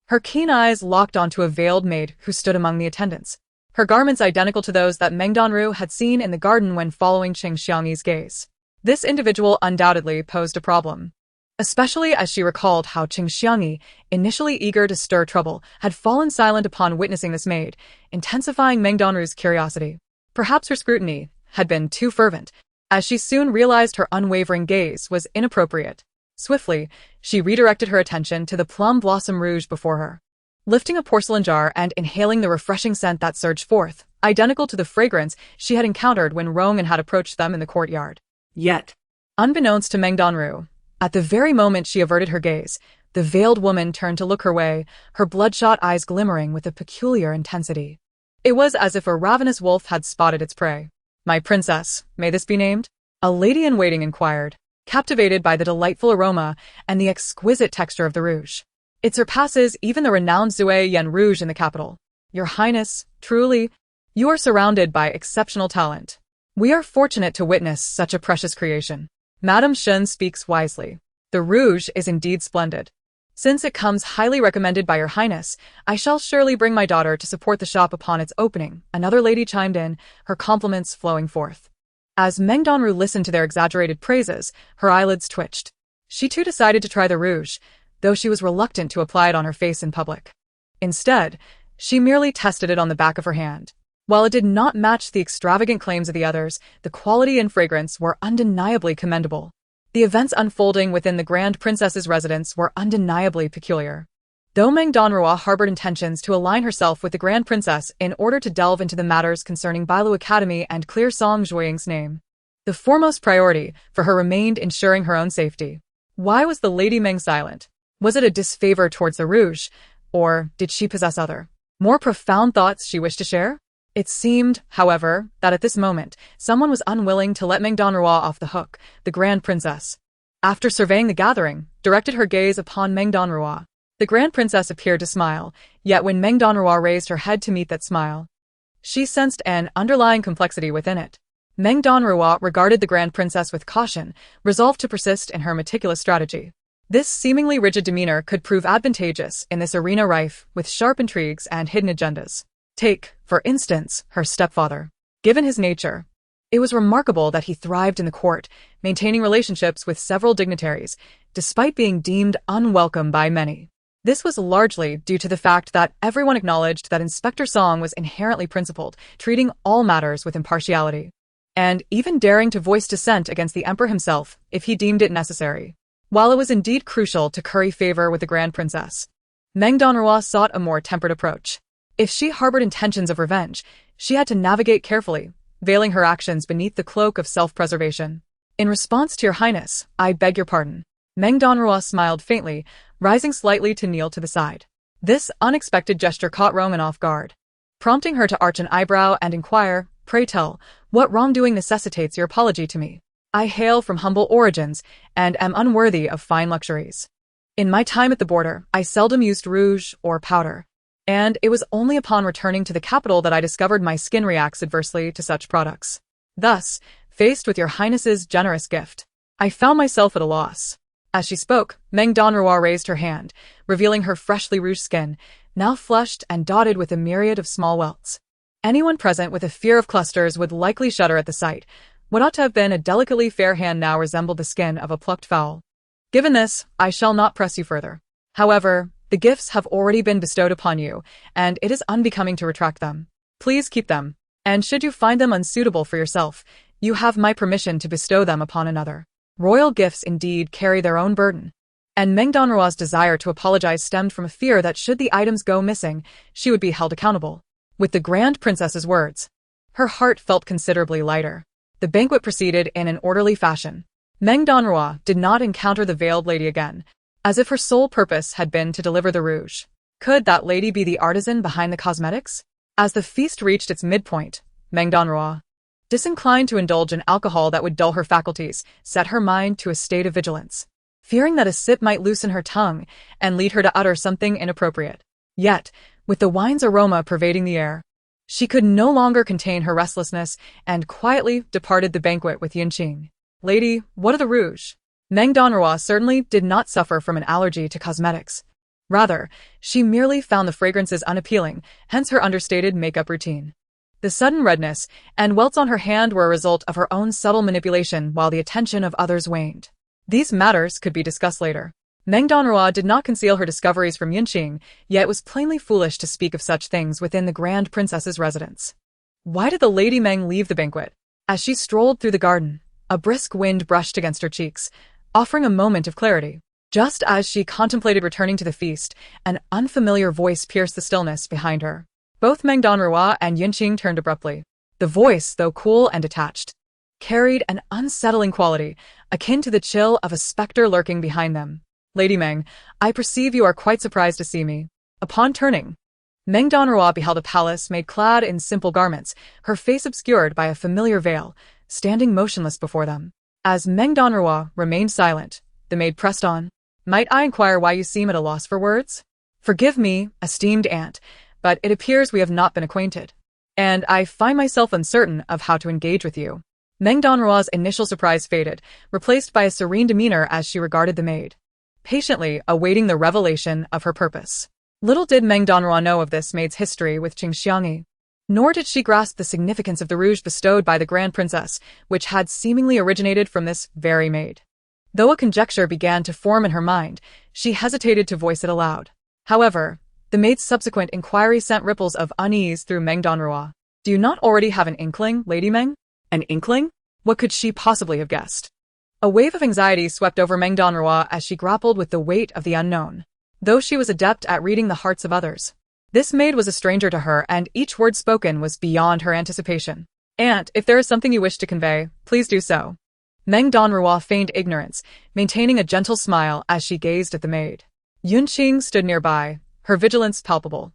her keen eyes locked onto a veiled maid who stood among the attendants, her garments identical to those that Meng Danruo had seen in the garden when following Qing Xiangyi's gaze. This individual undoubtedly posed a problem, especially as she recalled how Qing Xiangyi, initially eager to stir trouble, had fallen silent upon witnessing this maid, intensifying Meng Danruo's curiosity. Perhaps her scrutiny had been too fervent, as she soon realized her unwavering gaze was inappropriate. Swiftly, she redirected her attention to the plum blossom rouge before her. Lifting a porcelain jar and inhaling the refreshing scent that surged forth, identical to the fragrance she had encountered when Rong En had approached them in the courtyard. Yet, unbeknownst to Meng Danruo, at the very moment she averted her gaze, the veiled woman turned to look her way, her bloodshot eyes glimmering with a peculiar intensity. It was as if a ravenous wolf had spotted its prey. My princess, may this be named? A lady-in-waiting inquired, captivated by the delightful aroma and the exquisite texture of the rouge. It surpasses even the renowned Zue Yen rouge in the capital. Your Highness, truly, you are surrounded by exceptional talent. We are fortunate to witness such a precious creation. Madame Shen speaks wisely. The rouge is indeed splendid. Since it comes highly recommended by your Highness, I shall surely bring my daughter to support the shop upon its opening, another lady chimed in, her compliments flowing forth. As Meng Danruo listened to their exaggerated praises, her eyelids twitched. She too decided to try the rouge, though she was reluctant to apply it on her face in public. Instead, she merely tested it on the back of her hand. While it did not match the extravagant claims of the others, the quality and fragrance were undeniably commendable. The events unfolding within the Grand Princess's residence were undeniably peculiar. Though Meng Danruo harbored intentions to align herself with the Grand Princess in order to delve into the matters concerning Bailu Academy and clear Song Zhuojin's name, the foremost priority for her remained ensuring her own safety. Why was the Lady Meng silent? Was it a disfavor towards the rouge, or did she possess other, more profound thoughts she wished to share? It seemed, however, that at this moment, someone was unwilling to let Meng Danruo off the hook, the Grand Princess. After surveying the gathering, directed her gaze upon Meng Danruo. The Grand Princess appeared to smile, yet when Meng Danruo raised her head to meet that smile, she sensed an underlying complexity within it. Meng Danruo regarded the Grand Princess with caution, resolved to persist in her meticulous strategy. This seemingly rigid demeanor could prove advantageous in this arena rife with sharp intrigues and hidden agendas. Take, for instance, her stepfather. Given his nature, It was remarkable that he thrived in the court, maintaining relationships with several dignitaries, despite being deemed unwelcome by many. This was largely due to the fact that everyone acknowledged that Inspector Song was inherently principled, treating all matters with impartiality, and even daring to voice dissent against the emperor himself if he deemed it necessary. While it was indeed crucial to curry favor with the Grand Princess, Meng Danruo sought a more tempered approach. If she harbored intentions of revenge, she had to navigate carefully, veiling her actions beneath the cloak of self-preservation. In response to your highness, I beg your pardon. Meng Danruo smiled faintly, rising slightly to kneel to the side. This unexpected gesture caught Roman off guard, prompting her to arch an eyebrow and inquire, pray tell, what wrongdoing necessitates your apology to me? I hail from humble origins and am unworthy of fine luxuries. In my time at the border, I seldom used rouge or powder, and it was only upon returning to the capital that I discovered my skin reacts adversely to such products. Thus, faced with your highness's generous gift, I found myself at a loss. As she spoke, Meng Danruo raised her hand, revealing her freshly rouged skin, now flushed and dotted with a myriad of small welts. Anyone present with a fear of clusters would likely shudder at the sight. What ought to have been a delicately fair hand now resembled the skin of a plucked fowl. Given this, I shall not press you further. However, the gifts have already been bestowed upon you, and it is unbecoming to retract them. Please keep them, and should you find them unsuitable for yourself, you have my permission to bestow them upon another. Royal gifts indeed carry their own burden, and Meng Danruo's desire to apologize stemmed from a fear that should the items go missing, she would be held accountable. With the Grand Princess's words, her heart felt considerably lighter. The banquet proceeded in an orderly fashion. Meng Danruo did not encounter the veiled lady again, as if her sole purpose had been to deliver the rouge. Could that lady be the artisan behind the cosmetics? As the feast reached its midpoint, Meng Danruo, disinclined to indulge in alcohol that would dull her faculties, set her mind to a state of vigilance, fearing that a sip might loosen her tongue and lead her to utter something inappropriate. Yet, with the wine's aroma pervading the air, she could no longer contain her restlessness and quietly departed the banquet with Yinqing. Lady, what of the rouge? Meng Danruo certainly did not suffer from an allergy to cosmetics. Rather, she merely found the fragrances unappealing, hence her understated makeup routine. The sudden redness and welts on her hand were a result of her own subtle manipulation while the attention of others waned. These matters could be discussed later. Meng Danruo did not conceal her discoveries from Yinqing, yet it was plainly foolish to speak of such things within the Grand Princess's residence. Why did the Lady Meng leave the banquet? As she strolled through the garden, a brisk wind brushed against her cheeks, offering a moment of clarity. Just as she contemplated returning to the feast, an unfamiliar voice pierced the stillness behind her. Both Meng Danruo and Yinqing turned abruptly. The voice, though cool and detached, carried an unsettling quality, akin to the chill of a specter lurking behind them. Lady Meng, I perceive you are quite surprised to see me. Upon turning, Meng Danruo beheld a palace maid clad in simple garments, her face obscured by a familiar veil, standing motionless before them. As Meng Danruo remained silent, the maid pressed on. Might I inquire why you seem at a loss for words? Forgive me, esteemed aunt, but it appears we have not been acquainted, and I find myself uncertain of how to engage with you. Meng Danruo's initial surprise faded, replaced by a serene demeanor as she regarded the maid, patiently awaiting the revelation of her purpose. Little did Meng Danruo know of this maid's history with Qing Xiangyi, nor did she grasp the significance of the rouge bestowed by the Grand Princess, which had seemingly originated from this very maid. Though a conjecture began to form in her mind, she hesitated to voice it aloud. However, the maid's subsequent inquiry sent ripples of unease through Meng Danruo. Do you not already have an inkling, Lady Meng? An inkling? What could she possibly have guessed? A wave of anxiety swept over Meng Danruo as she grappled with the weight of the unknown. Though she was adept at reading the hearts of others, this maid was a stranger to her, and each word spoken was beyond her anticipation. Aunt, if there is something you wish to convey, please do so. Meng Danruo feigned ignorance, maintaining a gentle smile as she gazed at the maid. Yunqing stood nearby, her vigilance palpable,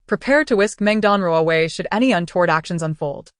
prepared to whisk Meng Danruo away should any untoward actions unfold.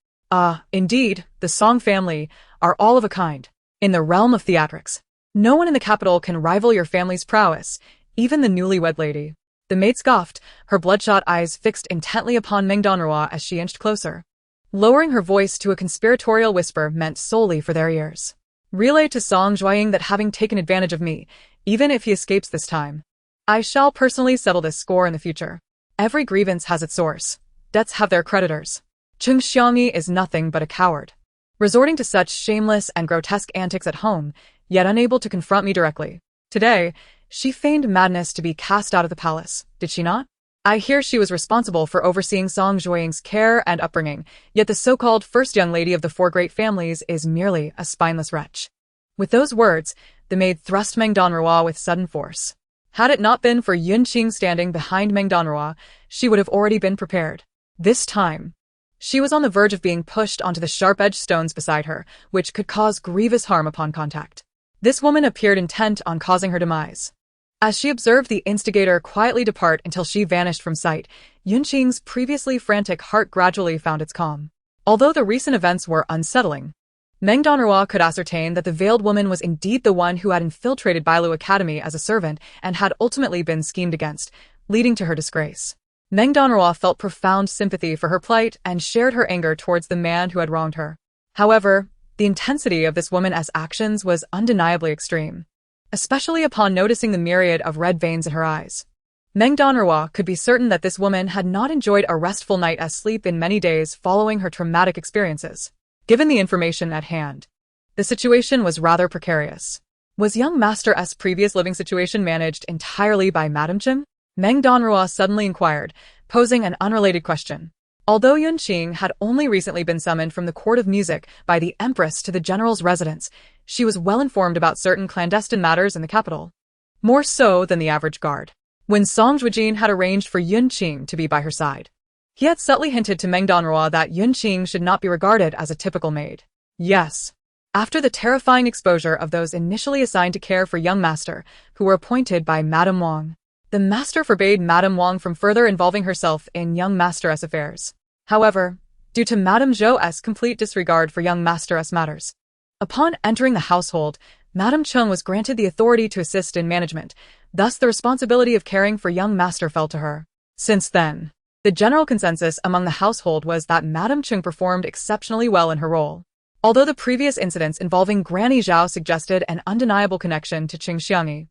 Indeed, the Song family are all of a kind. In the realm of theatrics, no one in the capital can rival your family's prowess, even the newlywed lady. The maid scoffed, her bloodshot eyes fixed intently upon Meng Danruo as she inched closer, lowering her voice to a conspiratorial whisper meant solely for their ears. Relay to Song Zhuojin that having taken advantage of me, even if he escapes this time, I shall personally settle this score in the future. Every grievance has its source. Debts have their creditors. Qing Xiangyi is nothing but a coward. resorting to such shameless and grotesque antics at home, yet unable to confront me directly. Today, she feigned madness to be cast out of the palace, did she not? I hear she was responsible for overseeing Song Zhuojin's care and upbringing, yet the so-called first young lady of the four great families is merely a spineless wretch. With those words, the maid thrust Meng Danruo with sudden force. Had it not been for Yunqing standing behind Meng Danruo, she would have already been prepared. This time, she was on the verge of being pushed onto the sharp-edged stones beside her, which could cause grievous harm upon contact. This woman appeared intent on causing her demise. As she observed the instigator quietly depart until she vanished from sight, Yunqing's previously frantic heart gradually found its calm. Although the recent events were unsettling, Meng Danruo could ascertain that the veiled woman was indeed the one who had infiltrated Bailu Academy as a servant and had ultimately been schemed against, leading to her disgrace. Meng Danruo felt profound sympathy for her plight and shared her anger towards the man who had wronged her. However, the intensity of this woman's actions was undeniably extreme, especially upon noticing the myriad of red veins in her eyes. Meng Danruo could be certain that this woman had not enjoyed a restful night as sleep in many days following her traumatic experiences. Given the information at hand, the situation was rather precarious. Was young Master S' previous living situation managed entirely by Madame Cheng? Meng Danruo suddenly inquired, posing an unrelated question. Although Yunqing had only recently been summoned from the court of music by the Empress to the general's residence, she was well informed about certain clandestine matters in the capital. More so than the average guard. When Song Zhuojin had arranged for Yunqing to be by her side, he had subtly hinted to Meng Danruo that Yunqing should not be regarded as a typical maid. Yes. After the terrifying exposure of those initially assigned to care for young Master, who were appointed by Madame Wang, the Master forbade Madame Wang from further involving herself in young Master-S affairs. However, due to Madame Zhou's complete disregard for young Master-S matters, upon entering the household, Madame Cheng was granted the authority to assist in management, thus the responsibility of caring for young Master fell to her. Since then, the general consensus among the household was that Madame Cheng performed exceptionally well in her role. Although the previous incidents involving Granny Zhao suggested an undeniable connection to Qing Xiangyi,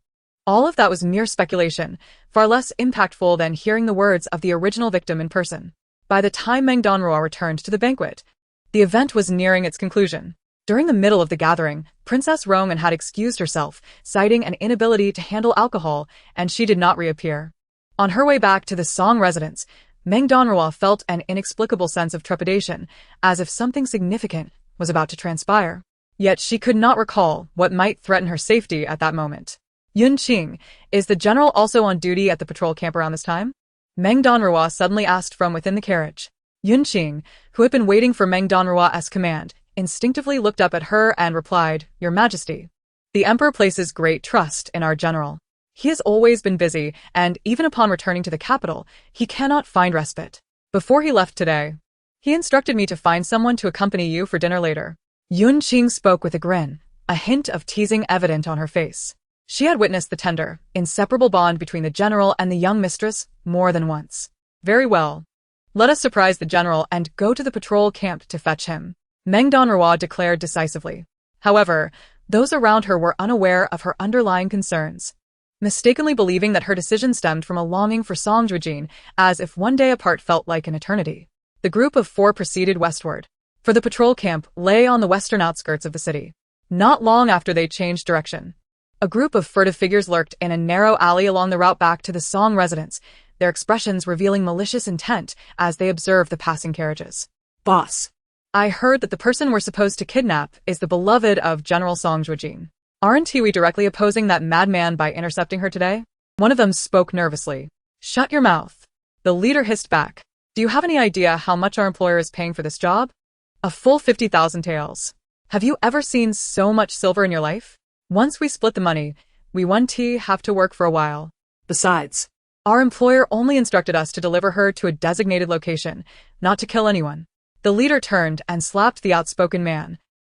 all of that was mere speculation, far less impactful than hearing the words of the original victim in person. By the time Meng Danruo returned to the banquet, the event was nearing its conclusion. During the middle of the gathering, Princess Rong'an had excused herself, citing an inability to handle alcohol, and she did not reappear. On her way back to the Song residence, Meng Danruo felt an inexplicable sense of trepidation, as if something significant was about to transpire. Yet she could not recall what might threaten her safety at that moment. Yunqing, is the general also on duty at the patrol camp around this time? Meng Danruo suddenly asked from within the carriage. Yunqing, who had been waiting for Meng Danruo's command, instinctively looked up at her and replied, "Your Majesty, the Emperor places great trust in our general. He has always been busy, and even upon returning to the capital, he cannot find respite. Before he left today, he instructed me to find someone to accompany you for dinner later." Yunqing spoke with a grin, a hint of teasing evident on her face. She had witnessed the tender, inseparable bond between the general and the young mistress more than once. "Very well. Let us surprise the general and go to the patrol camp to fetch him," Meng Danruo declared decisively. However, those around her were unaware of her underlying concerns, mistakenly believing that her decision stemmed from a longing for Song Zhuojin, as if one day apart felt like an eternity. The group of four proceeded westward, for the patrol camp lay on the western outskirts of the city. Not long after they changed direction, a group of furtive figures lurked in a narrow alley along the route back to the Song residence, their expressions revealing malicious intent as they observed the passing carriages. Boss. I heard that the person we're supposed to kidnap is the beloved of General Song Zhuojin. Aren't we directly opposing that madman by intercepting her today? One of them spoke nervously. "Shut your mouth," the leader hissed back. "Do you have any idea how much our employer is paying for this job? A full 50,000 taels. Have you ever seen so much silver in your life? Once we split the money, we won't have to work for a while. Besides, our employer only instructed us to deliver her to a designated location, not to kill anyone." The leader turned and slapped the outspoken man,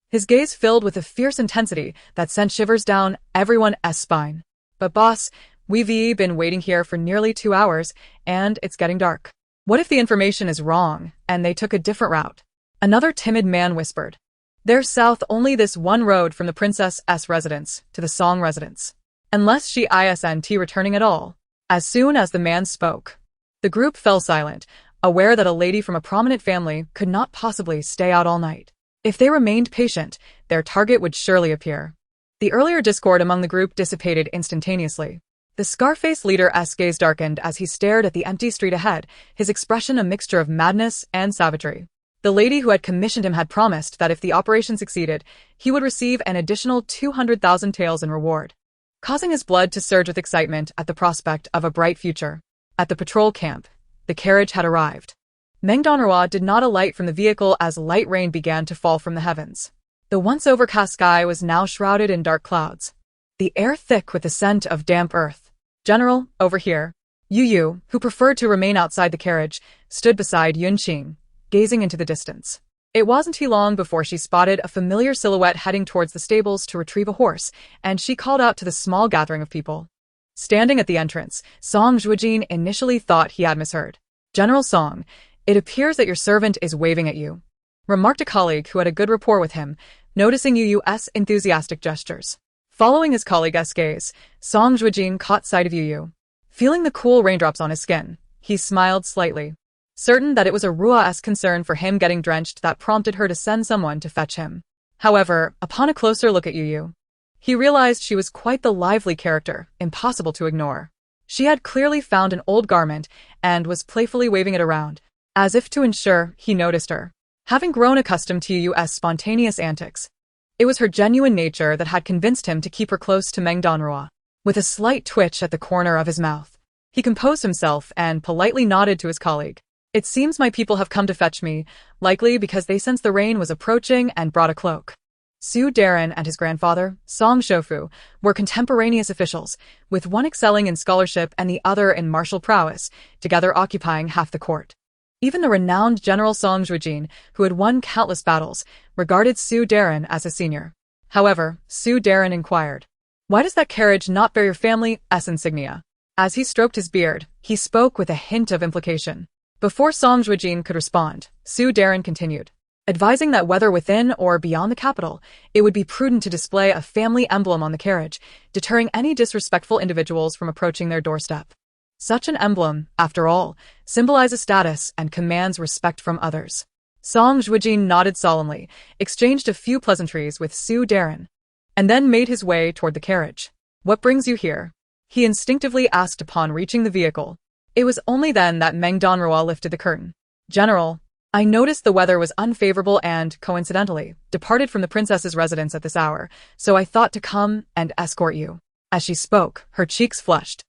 his gaze filled with a fierce intensity that sent shivers down everyone's spine. "But boss, we've been waiting here for nearly 2 hours, and it's getting dark. What if the information is wrong, and they took a different route?" Another timid man whispered. "There's south only this one road from the Princess's residence to the Song residence. Unless she isn't returning at all." As soon as the man spoke, the group fell silent, aware that a lady from a prominent family could not possibly stay out all night. If they remained patient, their target would surely appear. The earlier discord among the group dissipated instantaneously. The scar-faced leader's gaze darkened as he stared at the empty street ahead, his expression a mixture of madness and savagery. The lady who had commissioned him had promised that if the operation succeeded, he would receive an additional 200,000 taels in reward, causing his blood to surge with excitement at the prospect of a bright future. At the patrol camp, the carriage had arrived. Meng Danruo did not alight from the vehicle as light rain began to fall from the heavens. The once overcast sky was now shrouded in dark clouds, the air thick with the scent of damp earth. "General, over here." Yu, who preferred to remain outside the carriage, stood beside Yunqing, gazing into the distance. It wasn't long before she spotted a familiar silhouette heading towards the stables to retrieve a horse, and she called out to the small gathering of people. Standing at the entrance, Song Zhuojin initially thought he had misheard. "General Song, it appears that your servant is waving at you," remarked a colleague who had a good rapport with him, noticing Yu's enthusiastic gestures. Following his colleague's gaze, Song Zhuojin caught sight of Yu. Feeling the cool raindrops on his skin, he smiled slightly, certain that it was a Rua's concern for him getting drenched that prompted her to send someone to fetch him. However, upon a closer look at Yu, he realized she was quite the lively character, impossible to ignore. She had clearly found an old garment and was playfully waving it around, as if to ensure he noticed her. Having grown accustomed to Yu's spontaneous antics, it was her genuine nature that had convinced him to keep her close to Meng Danruo. With a slight twitch at the corner of his mouth, he composed himself and politely nodded to his colleague. "It seems my people have come to fetch me, likely because they sensed the rain was approaching and brought a cloak." Su Darren and his grandfather, Song Zhuojin, were contemporaneous officials, with one excelling in scholarship and the other in martial prowess, together occupying half the court. Even the renowned General Song Zhuojin, who had won countless battles, regarded Su Darren as a senior. However, Su Darren inquired, "Why does that carriage not bear your family's insignia?" As he stroked his beard, he spoke with a hint of implication. Before Song Zhuojin could respond, Su Darren continued, advising that whether within or beyond the capital, it would be prudent to display a family emblem on the carriage, deterring any disrespectful individuals from approaching their doorstep. Such an emblem, after all, symbolizes status and commands respect from others. Song Zhuojin nodded solemnly, exchanged a few pleasantries with Su Darren, and then made his way toward the carriage. "What brings you here?" he instinctively asked upon reaching the vehicle. It was only then that Meng Danruo lifted the curtain. "General, I noticed the weather was unfavorable and, coincidentally, departed from the princess's residence at this hour, so I thought to come and escort you." As she spoke, her cheeks flushed.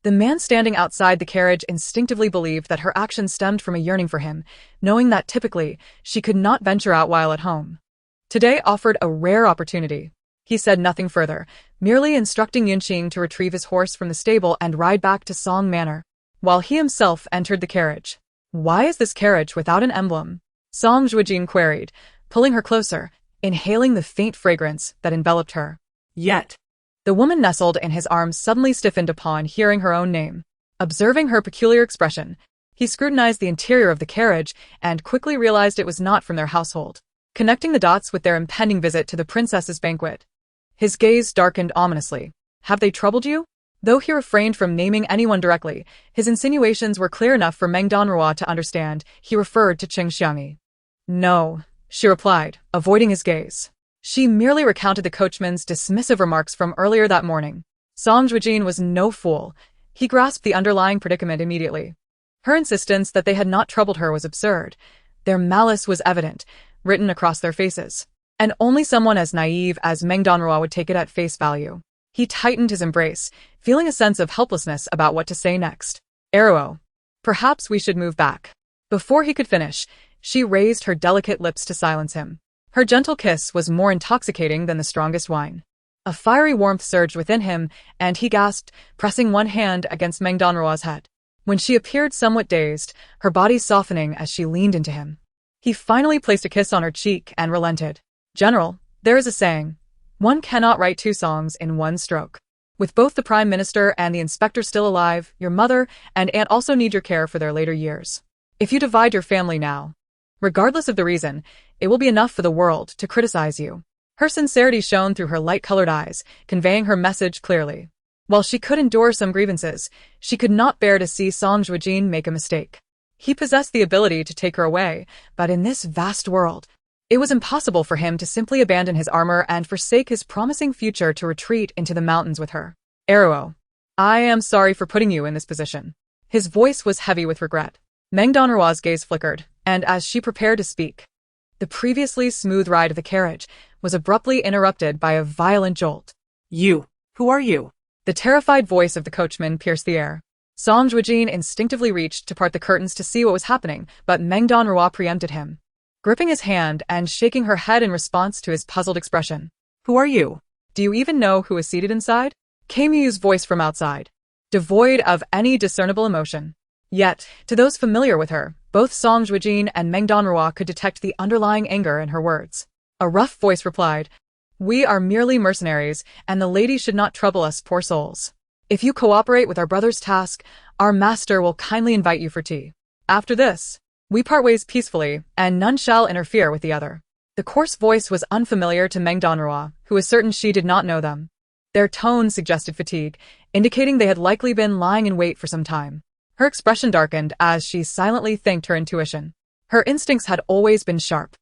The man standing outside the carriage instinctively believed that her action stemmed from a yearning for him, knowing that typically, she could not venture out while at home. Today offered a rare opportunity. He said nothing further, merely instructing Yunqing to retrieve his horse from the stable and ride back to Song Manor, while he himself entered the carriage. "Why is this carriage without an emblem?" Song Zhuojin queried, pulling her closer, inhaling the faint fragrance that enveloped her. Yet. The woman nestled in his arms suddenly stiffened upon hearing her own name. Observing her peculiar expression, he scrutinized the interior of the carriage and quickly realized it was not from their household, connecting the dots with their impending visit to the princess's banquet. His gaze darkened ominously. "Have they troubled you?" Though he refrained from naming anyone directly, his insinuations were clear enough for Meng Danruo to understand he referred to Qing Xiangyi. "No," she replied, avoiding his gaze. She merely recounted the coachman's dismissive remarks from earlier that morning. Song Zhuojin was no fool. He grasped the underlying predicament immediately. Her insistence that they had not troubled her was absurd. Their malice was evident, written across their faces. And only someone as naive as Meng Danruo would take it at face value. He tightened his embrace, feeling a sense of helplessness about what to say next. "Eruo, perhaps we should move back." Before he could finish, she raised her delicate lips to silence him. Her gentle kiss was more intoxicating than the strongest wine. A fiery warmth surged within him, and he gasped, pressing one hand against Meng Danruo's head. When she appeared somewhat dazed, her body softening as she leaned into him, he finally placed a kiss on her cheek and relented. "General, there is a saying, one cannot write two songs in one stroke. With both the Prime Minister and the Inspector still alive, your mother and aunt also need your care for their later years. If you divide your family now, regardless of the reason, it will be enough for the world to criticize you." Her sincerity shone through her light-colored eyes, conveying her message clearly. While she could endure some grievances, she could not bear to see Song Zhuojin make a mistake. He possessed the ability to take her away, but in this vast world, It was impossible for him to simply abandon his armor and forsake his promising future to retreat into the mountains with her. Danruo, I am sorry for putting you in this position. His voice was heavy with regret. Meng Danruo's gaze flickered, and as she prepared to speak, the previously smooth ride of the carriage was abruptly interrupted by a violent jolt. You. Who are you? The terrified voice of the coachman pierced the air. Song Zhuojin instinctively reached to part the curtains to see what was happening, but Meng Danruo preempted him, gripping his hand and shaking her head in response to his puzzled expression. Who are you? Do you even know who is seated inside? Came Yu's voice from outside, devoid of any discernible emotion. Yet, to those familiar with her, both Song Zhuojin and Meng Danruo could detect the underlying anger in her words. A rough voice replied, "We are merely mercenaries, and the lady should not trouble us poor souls. If you cooperate with our brother's task, our master will kindly invite you for tea. After this, we part ways peacefully, and none shall interfere with the other." The coarse voice was unfamiliar to Meng Danruo, who was certain she did not know them. Their tone suggested fatigue, indicating they had likely been lying in wait for some time. Her expression darkened as she silently thanked her intuition. Her instincts had always been sharp,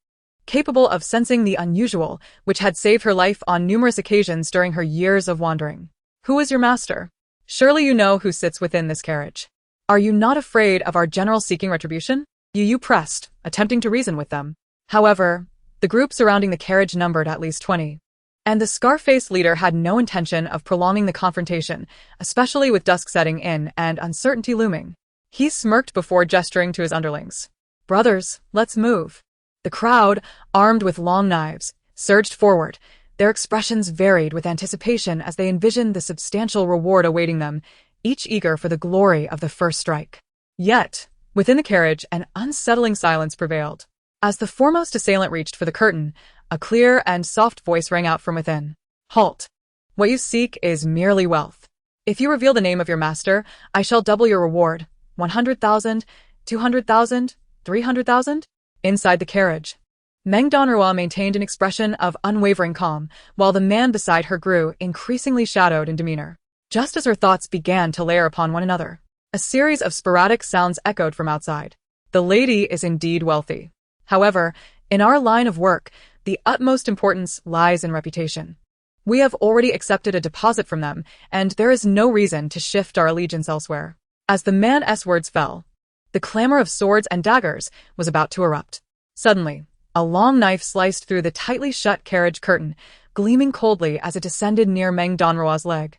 capable of sensing the unusual, which had saved her life on numerous occasions during her years of wandering. "Who is your master? Surely you know who sits within this carriage. Are you not afraid of our general seeking retribution?" Yu pressed, attempting to reason with them. However, the group surrounding the carriage numbered at least 20. And the scar-faced leader had no intention of prolonging the confrontation, especially with dusk setting in and uncertainty looming. He smirked before gesturing to his underlings. "Brothers, let's move." The crowd, armed with long knives, surged forward. Their expressions varied with anticipation as they envisioned the substantial reward awaiting them, each eager for the glory of the first strike. Yet, within the carriage, an unsettling silence prevailed. As the foremost assailant reached for the curtain, a clear and soft voice rang out from within. "Halt! What you seek is merely wealth. If you reveal the name of your master, I shall double your reward. 100,000, 200,000, 300,000? Inside the carriage, Meng Danruo maintained an expression of unwavering calm, while the man beside her grew increasingly shadowed in demeanor. Just as her thoughts began to layer upon one another, a series of sporadic sounds echoed from outside. "The lady is indeed wealthy. However, in our line of work, the utmost importance lies in reputation. We have already accepted a deposit from them, and there is no reason to shift our allegiance elsewhere." As the man's words fell, the clamor of swords and daggers was about to erupt. Suddenly, a long knife sliced through the tightly shut carriage curtain, gleaming coldly as it descended near Meng Danruo's leg.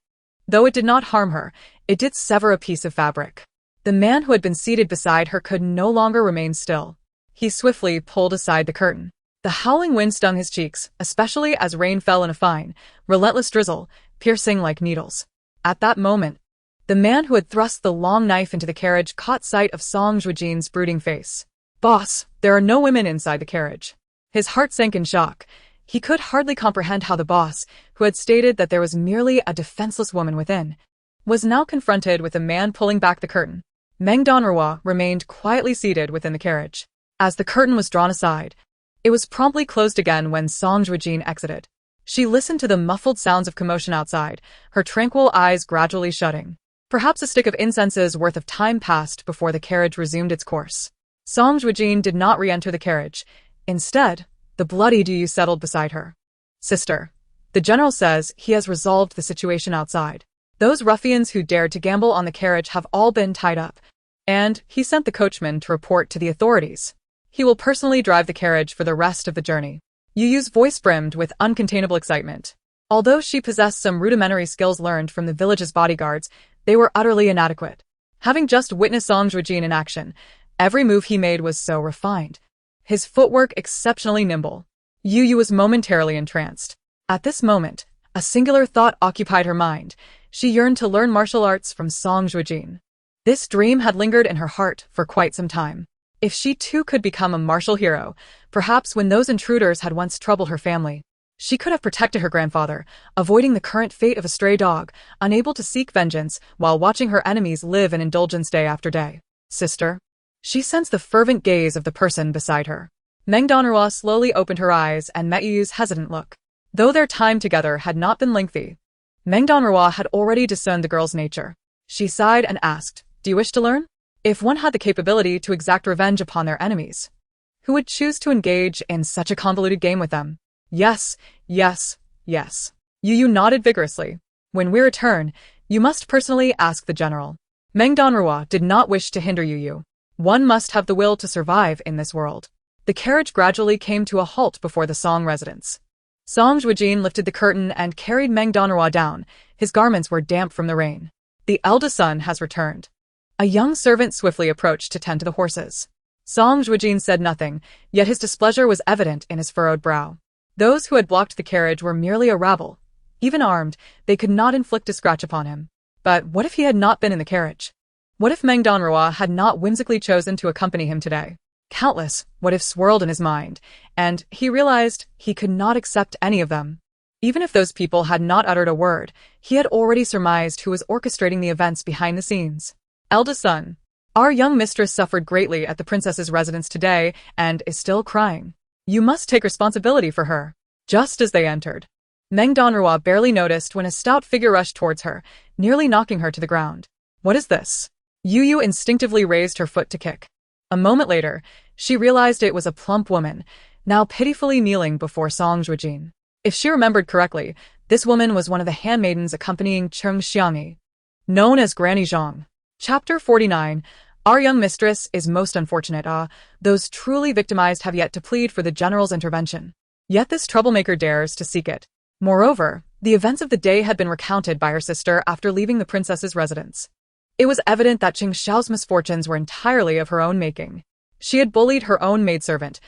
Though it did not harm her, it did sever a piece of fabric. The man who had been seated beside her could no longer remain still. He swiftly pulled aside the curtain. The howling wind stung his cheeks, especially as rain fell in a fine, relentless drizzle, piercing like needles. At that moment, the man who had thrust the long knife into the carriage caught sight of Song Zhuojin's brooding face. "Boss, there are no women inside the carriage." His heart sank in shock. He could hardly comprehend how the boss, who had stated that there was merely a defenseless woman within, was now confronted with a man pulling back the curtain. Meng Danruo remained quietly seated within the carriage. As the curtain was drawn aside, it was promptly closed again when Song Zhuojin exited. She listened to the muffled sounds of commotion outside, her tranquil eyes gradually shutting. Perhaps a stick of incense's worth of time passed before the carriage resumed its course. Song Zhuojin did not re-enter the carriage. Instead, the bloody Duyu settled beside her. "Sister, the general says he has resolved the situation outside. Those ruffians who dared to gamble on the carriage have all been tied up, and he sent the coachman to report to the authorities. He will personally drive the carriage for the rest of the journey." Yuyu's voice brimmed with uncontainable excitement. Although she possessed some rudimentary skills learned from the village's bodyguards, they were utterly inadequate. Having just witnessed Song Zhuojin in action, every move he made was so refined, his footwork exceptionally nimble. Yuyu was momentarily entranced. At this moment, a singular thought occupied her mind. She yearned to learn martial arts from Song Zhuojin. This dream had lingered in her heart for quite some time. If she too could become a martial hero, perhaps when those intruders had once troubled her family, she could have protected her grandfather, avoiding the current fate of a stray dog, unable to seek vengeance while watching her enemies live in indulgence day after day. "Sister?" She sensed the fervent gaze of the person beside her. Meng Danruo slowly opened her eyes and met Yuyu's hesitant look. Though their time together had not been lengthy, Meng Danruo had already discerned the girl's nature. She sighed and asked, "Do you wish to learn?" If one had the capability to exact revenge upon their enemies, Who would choose to engage in such a convoluted game with them? Yes, yes, yes. Yu nodded vigorously. When we return, you must personally ask the general. Meng Danruo did not wish to hinder Yu. One must have the will to survive in this world. The carriage gradually came to a halt before the Song residence. Song Zhuojin lifted the curtain and carried Meng Danruo down. His garments were damp from the rain. The eldest son has returned. A young servant swiftly approached to tend to the horses. Song Zhuojin said nothing, yet his displeasure was evident in his furrowed brow. Those who had blocked the carriage were merely a rabble. Even armed, they could not inflict a scratch upon him. But what if he had not been in the carriage? What if Meng Danruo had not whimsically chosen to accompany him today? Countless what-ifs swirled in his mind, and he realized he could not accept any of them. Even if those people had not uttered a word, he had already surmised who was orchestrating the events behind the scenes. Eldest son, our young mistress suffered greatly at the princess's residence today and is still crying. You must take responsibility for her. Just as they entered, Meng Danruo barely noticed when a stout figure rushed towards her, nearly knocking her to the ground. What is this? Yu instinctively raised her foot to kick. A moment later, she realized it was a plump woman, now pitifully kneeling before Song Zhuojin. If she remembered correctly, this woman was one of the handmaidens accompanying Cheng Xiangyi, known as Granny Zhang. Chapter 49. Our young mistress is most unfortunate. Those truly victimized have yet to plead for the general's intervention. Yet this troublemaker dares to seek it. Moreover, the events of the day had been recounted by her sister after leaving the princess's residence. It was evident that Qing Xiao's misfortunes were entirely of her own making. She had bullied her own maidservant,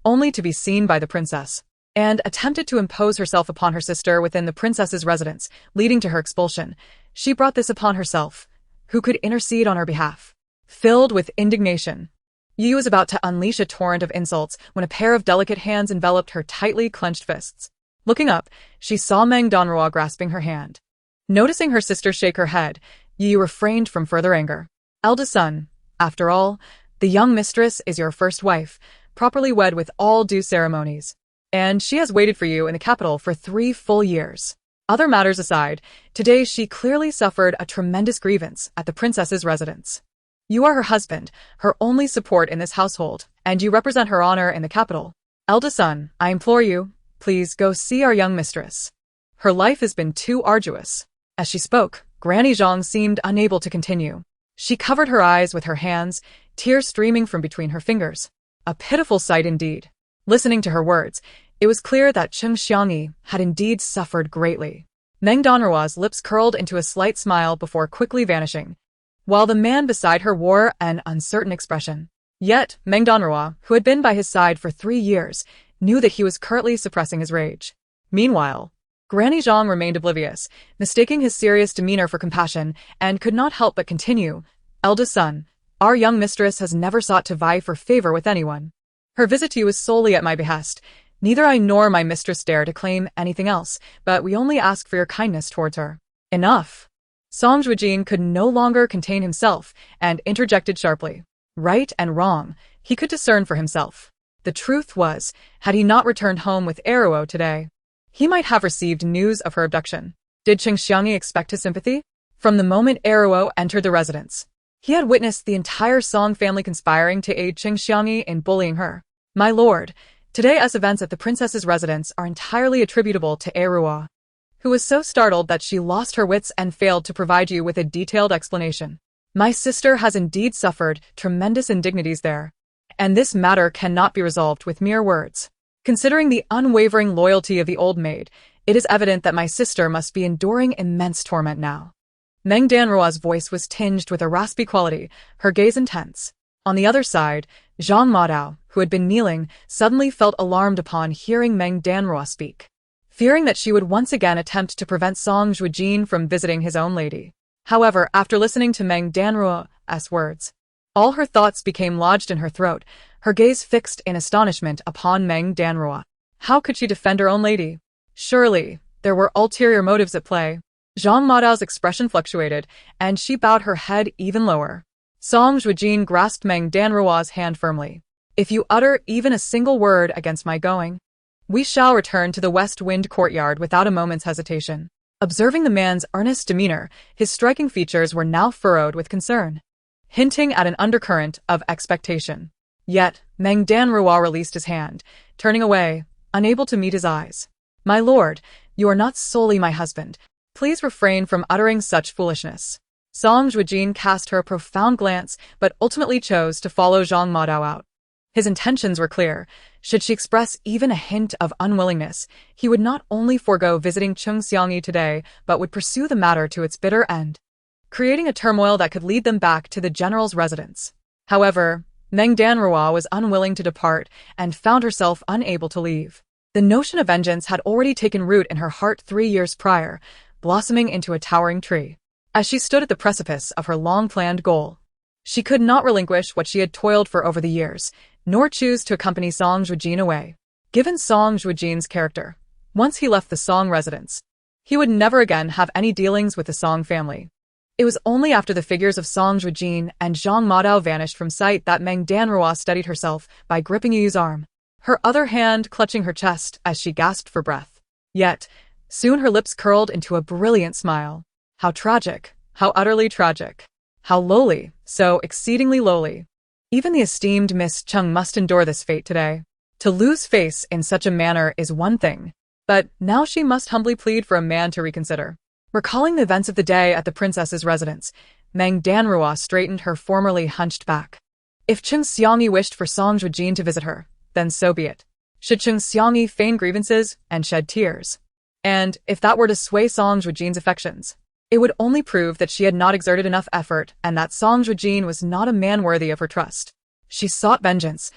only to be seen by the princess, and attempted to impose herself upon her sister within the princess's residence, leading to her expulsion. She brought this upon herself. Who could intercede on her behalf? Filled with indignation, Yu was about to unleash a torrent of insults when a pair of delicate hands enveloped her tightly clenched fists. Looking up, she saw Meng Danruo grasping her hand. Noticing her sister shake her head, Yu refrained from further anger. Eldest son, after all, the young mistress is your first wife, properly wed with all due ceremonies. And she has waited for you in the capital for 3 full years. Other matters aside, today she clearly suffered a tremendous grievance at the princess's residence. You are her husband, her only support in this household, and you represent her honor in the capital. Eldest son, I implore you, please go see our young mistress. Her life has been too arduous. As she spoke, Granny Zhang seemed unable to continue. She covered her eyes with her hands, tears streaming from between her fingers. A pitiful sight indeed. Listening to her words, it was clear that Cheng Xiangyi had indeed suffered greatly. Meng Danruo's lips curled into a slight smile before quickly vanishing, while the man beside her wore an uncertain expression. Yet, Meng Danruo, who had been by his side for 3 years, knew that he was currently suppressing his rage. Meanwhile, Granny Zhang remained oblivious, mistaking his serious demeanor for compassion, and could not help but continue. Eldest son, our young mistress has never sought to vie for favor with anyone. Her visit to you is solely at my behest. Neither I nor my mistress dare to claim anything else, but we only ask for your kindness towards her. Enough. Song Zhuojin could no longer contain himself, and interjected sharply. Right and wrong, he could discern for himself. The truth was, had he not returned home with Eruo today, he might have received news of her abduction. Did Cheng Xiangyi expect his sympathy? From the moment Eruo entered the residence, he had witnessed the entire Song family conspiring to aid Cheng Xiangyi in bullying her. My lord, today's events at the princess's residence are entirely attributable to Eruo, who was so startled that she lost her wits and failed to provide you with a detailed explanation. My sister has indeed suffered tremendous indignities there, and this matter cannot be resolved with mere words. Considering the unwavering loyalty of the old maid, it is evident that my sister must be enduring immense torment now. Meng Danruo's voice was tinged with a raspy quality, her gaze intense. On the other side, Zhang Madao, who had been kneeling, suddenly felt alarmed upon hearing Meng Danruo speak, fearing that she would once again attempt to prevent Song Zhuojin from visiting his own lady. However, after listening to Meng Danruo's words, all her thoughts became lodged in her throat, her gaze fixed in astonishment upon Meng Danruo. How could she defend her own lady? Surely, there were ulterior motives at play. Zhang Madao's expression fluctuated, and she bowed her head even lower. Song Zhuojin grasped Meng Danruo's hand firmly. If you utter even a single word against my going, we shall return to the West Wind courtyard without a moment's hesitation. Observing the man's earnest demeanor, his striking features were now furrowed with concern, hinting at an undercurrent of expectation. Yet, Meng Danruo released his hand, turning away, unable to meet his eyes. "My lord, you are not solely my husband. Please refrain from uttering such foolishness." Song Zhuojin cast her a profound glance, but ultimately chose to follow Zhang Madao out. His intentions were clear. Should she express even a hint of unwillingness, he would not only forego visiting Cheng Xiangyi today, but would pursue the matter to its bitter end, creating a turmoil that could lead them back to the general's residence. However, Meng Danruo was unwilling to depart and found herself unable to leave. The notion of vengeance had already taken root in her heart 3 years prior, blossoming into a towering tree. As she stood at the precipice of her long-planned goal, she could not relinquish what she had toiled for over the years, nor choose to accompany Song Zhuojin away. Given Song Zhuojin's character, once he left the Song residence, he would never again have any dealings with the Song family. It was only after the figures of Song Zhuojin and Zhang Madao vanished from sight that Meng Danruo steadied herself by gripping Yu's arm, her other hand clutching her chest as she gasped for breath. Yet, soon her lips curled into a brilliant smile. How tragic, how utterly tragic. How lowly, so exceedingly lowly. Even the esteemed Miss Cheng must endure this fate today. To lose face in such a manner is one thing, but now she must humbly plead for a man to reconsider. Recalling the events of the day at the princess's residence, Meng Danruo straightened her formerly hunched back. If Cheng Xiangyi wished for Song Zhuojin to visit her, then so be it. Should Cheng Xiangyi feign grievances and shed tears? And if that were to sway Song Zhuojin's affections, it would only prove that she had not exerted enough effort and that Song Zhuojin was not a man worthy of her trust. She sought vengeance,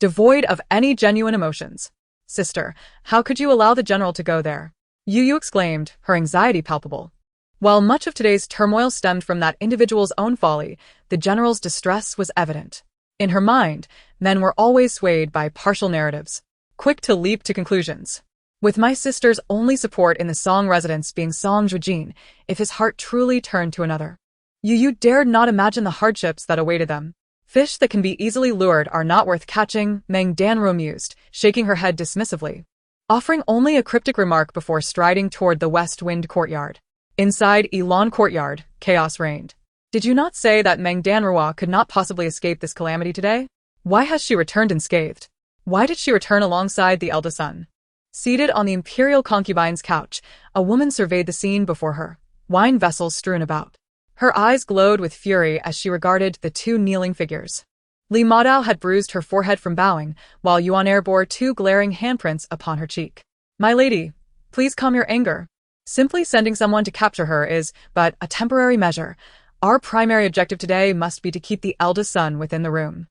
devoid of any genuine emotions. "Sister, how could you allow the general to go there?" Yu exclaimed, her anxiety palpable. While much of today's turmoil stemmed from that individual's own folly, the general's distress was evident. In her mind, men were always swayed by partial narratives, quick to leap to conclusions. With my sister's only support in the Song residence being Song Zhuojin, if his heart truly turned to another, Yu dared not imagine the hardships that awaited them. "Fish that can be easily lured are not worth catching," Meng Danruo mused, shaking her head dismissively, offering only a cryptic remark before striding toward the West Wind courtyard. Inside Elan courtyard, chaos reigned. Did you not say that Meng Danruo could not possibly escape this calamity today? Why has she returned unscathed? Why did she return alongside the eldest son? Seated on the imperial concubine's couch, a woman surveyed the scene before her, wine vessels strewn about. Her eyes glowed with fury as she regarded the two kneeling figures. Li Madao had bruised her forehead from bowing, while Yuan bore 2 glaring handprints upon her cheek. "My lady, please calm your anger. Simply sending someone to capture her is but a temporary measure. Our primary objective today must be to keep the eldest son within the room."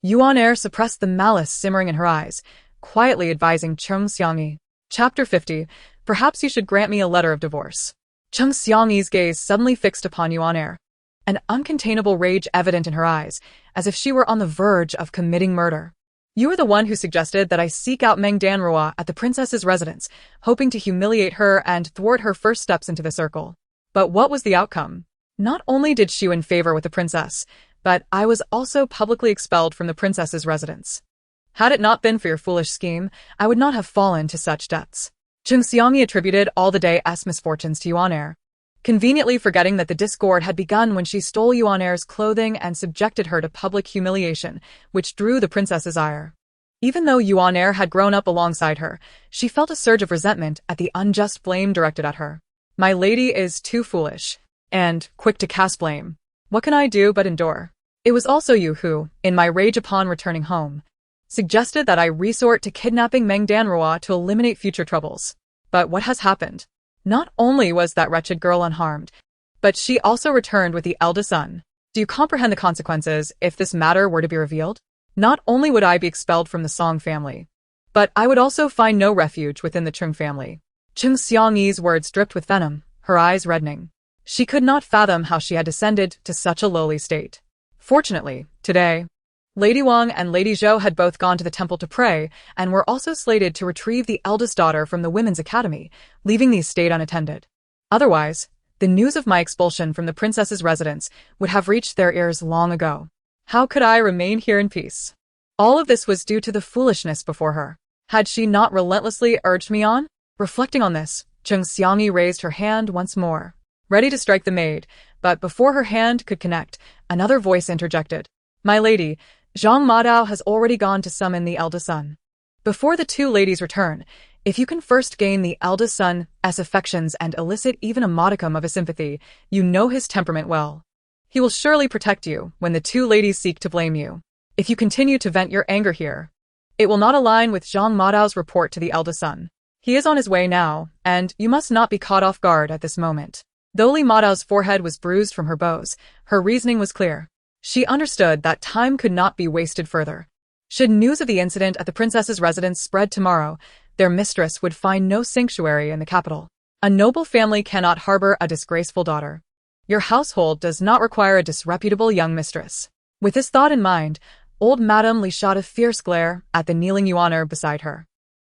Yuan suppressed the malice simmering in her eyes, quietly advising Cheng Xiangyi. Chapter 50. Perhaps you should grant me a letter of divorce. Cheng Xiangyi's gaze suddenly fixed upon Yuan, an uncontainable rage evident in her eyes, as if she were on the verge of committing murder. "You are the one who suggested that I seek out Meng Danruo at the princess's residence, hoping to humiliate her and thwart her first steps into the circle. But what was the outcome? Not only did she win favor with the princess, but I was also publicly expelled from the princess's residence. Had it not been for your foolish scheme, I would not have fallen to such depths." Cheng Xiangyi attributed all the day's misfortunes to Yuan, conveniently forgetting that the discord had begun when she stole Yuan's clothing and subjected her to public humiliation, which drew the princess's ire. Even though Yuan had grown up alongside her, she felt a surge of resentment at the unjust blame directed at her. "My lady is too foolish and quick to cast blame. What can I do but endure? It was also you who, in my rage upon returning home, suggested that I resort to kidnapping Meng Danruo to eliminate future troubles. But what has happened? Not only was that wretched girl unharmed, but she also returned with the eldest son. Do you comprehend the consequences if this matter were to be revealed? Not only would I be expelled from the Song family, but I would also find no refuge within the Cheng family." Cheng Xiangyi's words dripped with venom, her eyes reddening. She could not fathom how she had descended to such a lowly state. Fortunately, today, Lady Wang and Lady Zhou had both gone to the temple to pray and were also slated to retrieve the eldest daughter from the women's academy, leaving the estate unattended. Otherwise, the news of my expulsion from the princess's residence would have reached their ears long ago. How could I remain here in peace? All of this was due to the foolishness before her. Had she not relentlessly urged me on? Reflecting on this, Cheng Xiangyi raised her hand once more, ready to strike the maid, but before her hand could connect, another voice interjected. "My lady, Zhang Madao has already gone to summon the eldest son. Before the two ladies return, if you can first gain the eldest son's affections and elicit even a modicum of his sympathy, you know his temperament well. He will surely protect you when the two ladies seek to blame you. If you continue to vent your anger here, it will not align with Zhang Madao's report to the eldest son. He is on his way now, and you must not be caught off guard at this moment. Though Li Madao's forehead was bruised from her blows, her reasoning was clear. She understood that time could not be wasted further. Should news of the incident at the princess's residence spread tomorrow, their mistress would find no sanctuary in the capital. A noble family cannot harbor a disgraceful daughter. Your household does not require a disreputable young mistress. With this thought in mind, old Madame Li shot a fierce glare at the kneeling Yuaner beside her.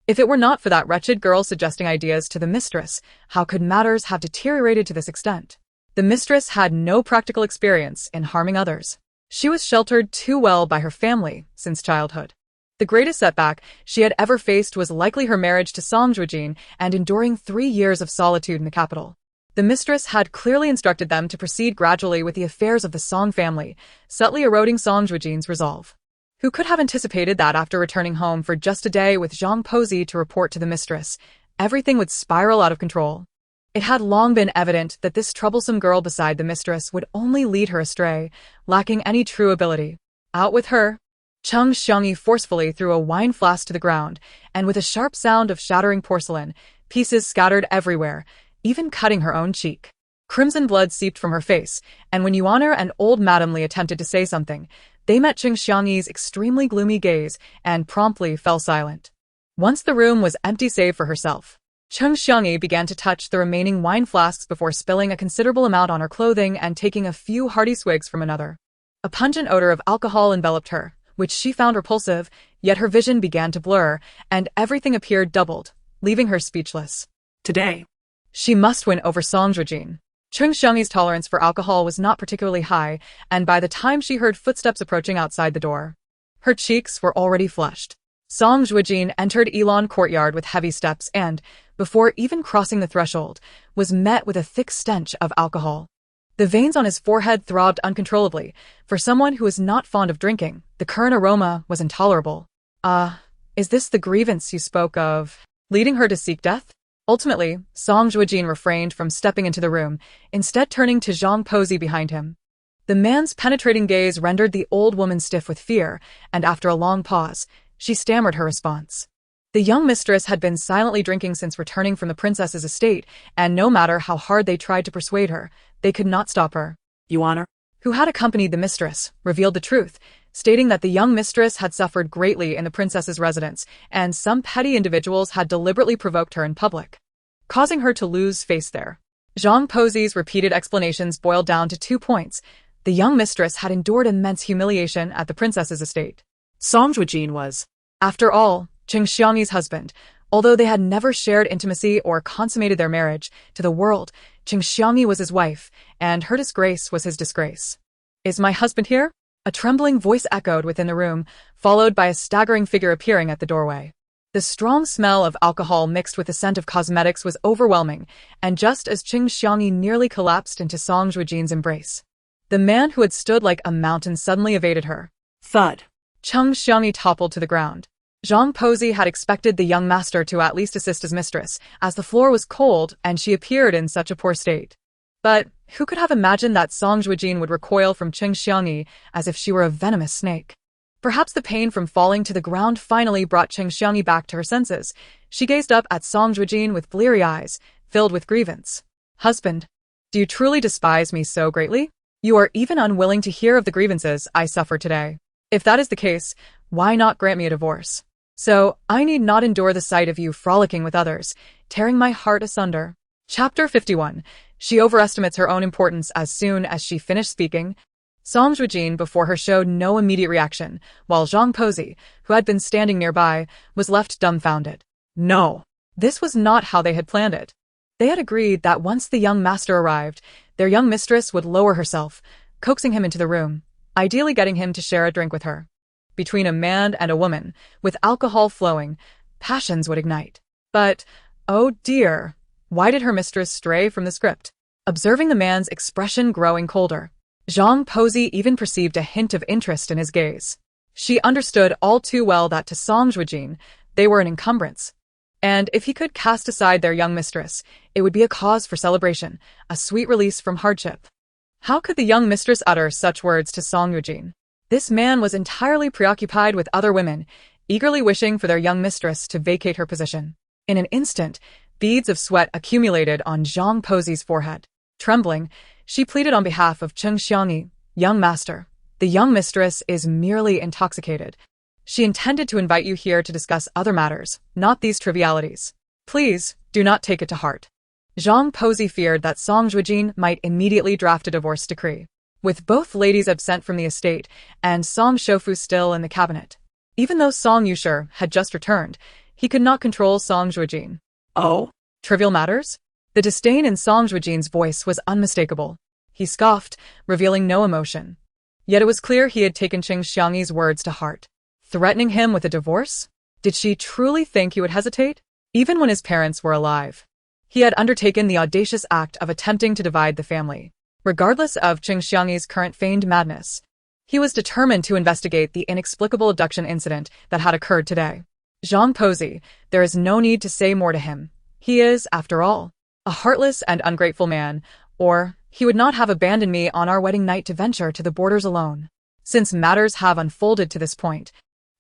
If it were not for that wretched girl suggesting ideas to the mistress, how could matters have deteriorated to this extent? The mistress had no practical experience in harming others. She was sheltered too well by her family since childhood. The greatest setback she had ever faced was likely her marriage to Song Zhuojin and enduring 3 years of solitude in the capital. The mistress had clearly instructed them to proceed gradually with the affairs of the Song family, subtly eroding Song Zhuojin's resolve. Who could have anticipated that after returning home for just a day with Zhang Pozi to report to the mistress, everything would spiral out of control? It had long been evident that this troublesome girl beside the mistress would only lead her astray, lacking any true ability. Out with her! Cheng Xiangyi forcefully threw a wine flask to the ground, and with a sharp sound of shattering porcelain, pieces scattered everywhere, even cutting her own cheek. Crimson blood seeped from her face, and when Yuaner and old Madame Li attempted to say something, they met Cheng Xiangyi's extremely gloomy gaze and promptly fell silent. Once the room was empty save for herself, Cheng Xiangyi began to touch the remaining wine flasks before spilling a considerable amount on her clothing and taking a few hearty swigs from another. A pungent odor of alcohol enveloped her, which she found repulsive, yet her vision began to blur, and everything appeared doubled, leaving her speechless. Today, She must win over Song Zhuojin. Cheng Xiangyi's tolerance for alcohol was not particularly high, and by the time she heard footsteps approaching outside the door, her cheeks were already flushed. Song Zhuojin entered Elon Courtyard with heavy steps and, before even crossing the threshold, was met with a thick stench of alcohol. The veins on his forehead throbbed uncontrollably. For someone who was not fond of drinking, the current aroma was intolerable. Is this the grievance you spoke of, leading her to seek death? Ultimately, Song Zhuojin refrained from stepping into the room, instead turning to Zhang Pozi behind him. The man's penetrating gaze rendered the old woman stiff with fear, and after a long pause, she stammered her response. The young mistress had been silently drinking since returning from the princess's estate, and no matter how hard they tried to persuade her, they could not stop her. Yuaner, Who had accompanied the mistress, revealed the truth, stating that the young mistress had suffered greatly in the princess's residence, and some petty individuals had deliberately provoked her in public, causing her to lose face there. Zhang Pozi's repeated explanations boiled down to 2 points. The young mistress had endured immense humiliation at the princess's estate. Song Zhuojin was, After all, Cheng Xiangyi's husband. Although they had never shared intimacy or consummated their marriage, to the world, Cheng Xiangyi was his wife, and her disgrace was his disgrace. Is my husband here? A trembling voice echoed within the room, followed by a staggering figure appearing at the doorway. The strong smell of alcohol mixed with the scent of cosmetics was overwhelming, and just as Cheng Xiangyi nearly collapsed into Song Zhuojin's embrace, the man who had stood like a mountain suddenly evaded her. thud. Cheng Xiangyi toppled to the ground. Zhang Pozi had expected the young master to at least assist his mistress, as the floor was cold and she appeared in such a poor state. But who could have imagined that Song Zhuojin would recoil from Cheng Xiangyi as if she were a venomous snake? Perhaps the pain from falling to the ground finally brought Cheng Xiangyi back to her senses. She gazed up at Song Zhuojin with bleary eyes, filled with grievance. Husband, do you truly despise me so greatly? You are even unwilling to hear of the grievances I suffer today. If that is the case, why not grant me a divorce? So I need not endure the sight of you frolicking with others, tearing my heart asunder. Chapter 51. She overestimates her own importance. As soon as she finished speaking, Song Zhuojin before her showed no immediate reaction, while Zhang Pozi, who had been standing nearby, was left dumbfounded. No, this was not how they had planned it. They had agreed that once the young master arrived, their young mistress would lower herself, coaxing him into the room, ideally getting him to share a drink with her. Between a man and a woman, with alcohol flowing, passions would ignite. But, oh dear, why did her mistress stray from the script? Observing the man's expression growing colder, Zhang Pozi even perceived a hint of interest in his gaze. She understood all too well that to Song Zhuojin, they were an encumbrance. And if he could cast aside their young mistress, it would be a cause for celebration, a sweet release from hardship. How could the young mistress utter such words to Song Zhuojin? This man was entirely preoccupied with other women, eagerly wishing for their young mistress to vacate her position. In an instant, beads of sweat accumulated on Zhang Pozi's forehead. Trembling, she pleaded on behalf of Cheng Xiangyi, "Young master, the young mistress is merely intoxicated. She intended to invite you here to discuss other matters, not these trivialities. Please, do not take it to heart." Zhang Pozi feared that Song Zhuojin might immediately draft a divorce decree. With both ladies absent from the estate and Song Shofu still in the cabinet. Even though Song Yushi had just returned, he could not control Song Zhuojin. Oh? Trivial matters? The disdain in Song Zhuojin's voice was unmistakable. He scoffed, revealing no emotion. Yet it was clear he had taken Cheng Xiangyi's words to heart. Threatening him with a divorce? Did she truly think he would hesitate? Even when his parents were alive. He had undertaken the audacious act of attempting to divide the family. Regardless of Cheng Xiangyi's current feigned madness, he was determined to investigate the inexplicable abduction incident that had occurred today. Zhang Pozi, there is no need to say more to him. He is, after all, a heartless and ungrateful man, or he would not have abandoned me on our wedding night to venture to the borders alone. Since matters have unfolded to this point,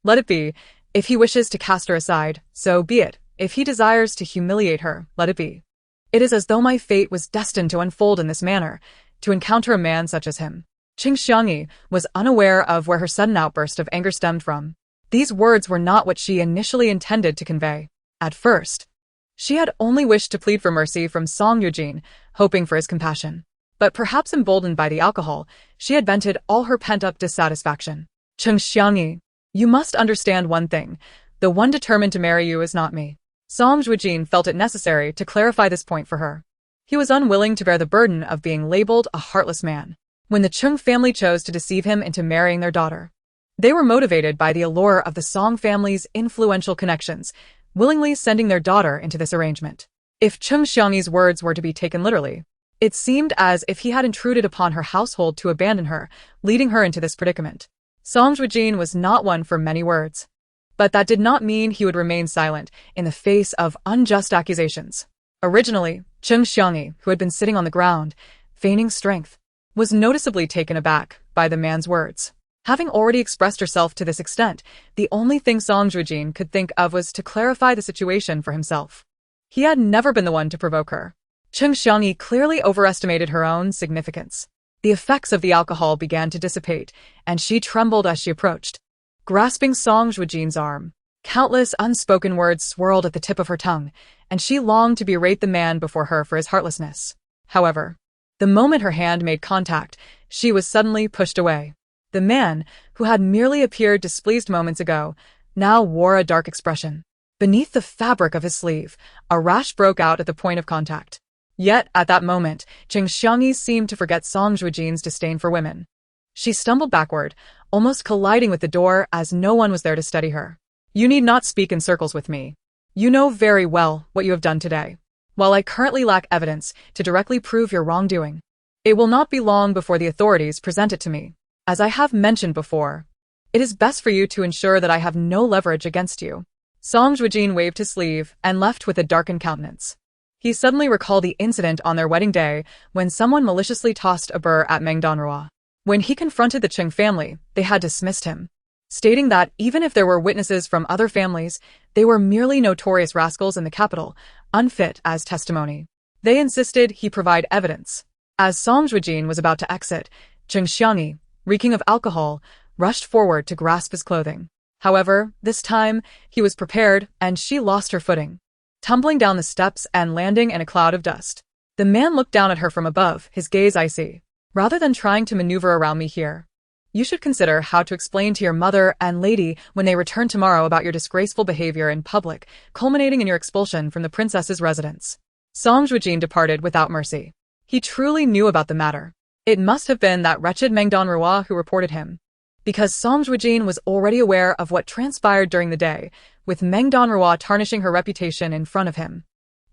let it be. If he wishes to cast her aside, so be it. If he desires to humiliate her, let it be. It is as though my fate was destined to unfold in this manner, to encounter a man such as him. Cheng Xiangyi was unaware of where her sudden outburst of anger stemmed from. These words were not what she initially intended to convey. At first, she had only wished to plead for mercy from Song Zhuojin, hoping for his compassion. But perhaps emboldened by the alcohol, she had vented all her pent-up dissatisfaction. Cheng Xiangyi, you must understand one thing. The one determined to marry you is not me. Song Zhuojin felt it necessary to clarify this point for her. He was unwilling to bear the burden of being labeled a heartless man. When the Chung family chose to deceive him into marrying their daughter, they were motivated by the allure of the Song family's influential connections, willingly sending their daughter into this arrangement. If Cheng Xiangyi's words were to be taken literally, it seemed as if he had intruded upon her household to abandon her, leading her into this predicament. Song Zhuojin was not one for many words. But that did not mean he would remain silent in the face of unjust accusations. Originally, Cheng Xiangyi, who had been sitting on the ground, feigning strength, was noticeably taken aback by the man's words. Having already expressed herself to this extent, the only thing Song Zhuojin could think of was to clarify the situation for himself. He had never been the one to provoke her. Cheng Xiangyi clearly overestimated her own significance. The effects of the alcohol began to dissipate, and she trembled as she approached, grasping Song Zhuojin's arm. Countless unspoken words swirled at the tip of her tongue, and she longed to berate the man before her for his heartlessness. However, the moment her hand made contact, she was suddenly pushed away. The man, who had merely appeared displeased moments ago, now wore a dark expression. Beneath the fabric of his sleeve, a rash broke out at the point of contact. Yet, at that moment, Cheng Xiangyi seemed to forget Song Zhuojin's disdain for women. She stumbled backward, almost colliding with the door as no one was there to steady her. You need not speak in circles with me. You know very well what you have done today. While I currently lack evidence to directly prove your wrongdoing, it will not be long before the authorities present it to me. As I have mentioned before, it is best for you to ensure that I have no leverage against you. Song Zhuojin waved his sleeve and left with a darkened countenance. He suddenly recalled the incident on their wedding day when someone maliciously tossed a burr at Meng Danruo. When he confronted the Cheng family, they had dismissed him, stating that even if there were witnesses from other families, they were merely notorious rascals in the capital, unfit as testimony. They insisted he provide evidence. As Song Zhuojin was about to exit, Cheng Xiangyi, reeking of alcohol, rushed forward to grasp his clothing. However, this time, he was prepared, and she lost her footing, tumbling down the steps and landing in a cloud of dust. The man looked down at her from above, his gaze icy. Rather than trying to maneuver around me here, you should consider how to explain to your mother and lady when they return tomorrow about your disgraceful behavior in public, culminating in your expulsion from the princess's residence. Song Zhuojin departed without mercy. He truly knew about the matter. It must have been that wretched Meng Danruo who reported him. Because Song Zhuojin was already aware of what transpired during the day, with Meng Danruo tarnishing her reputation in front of him.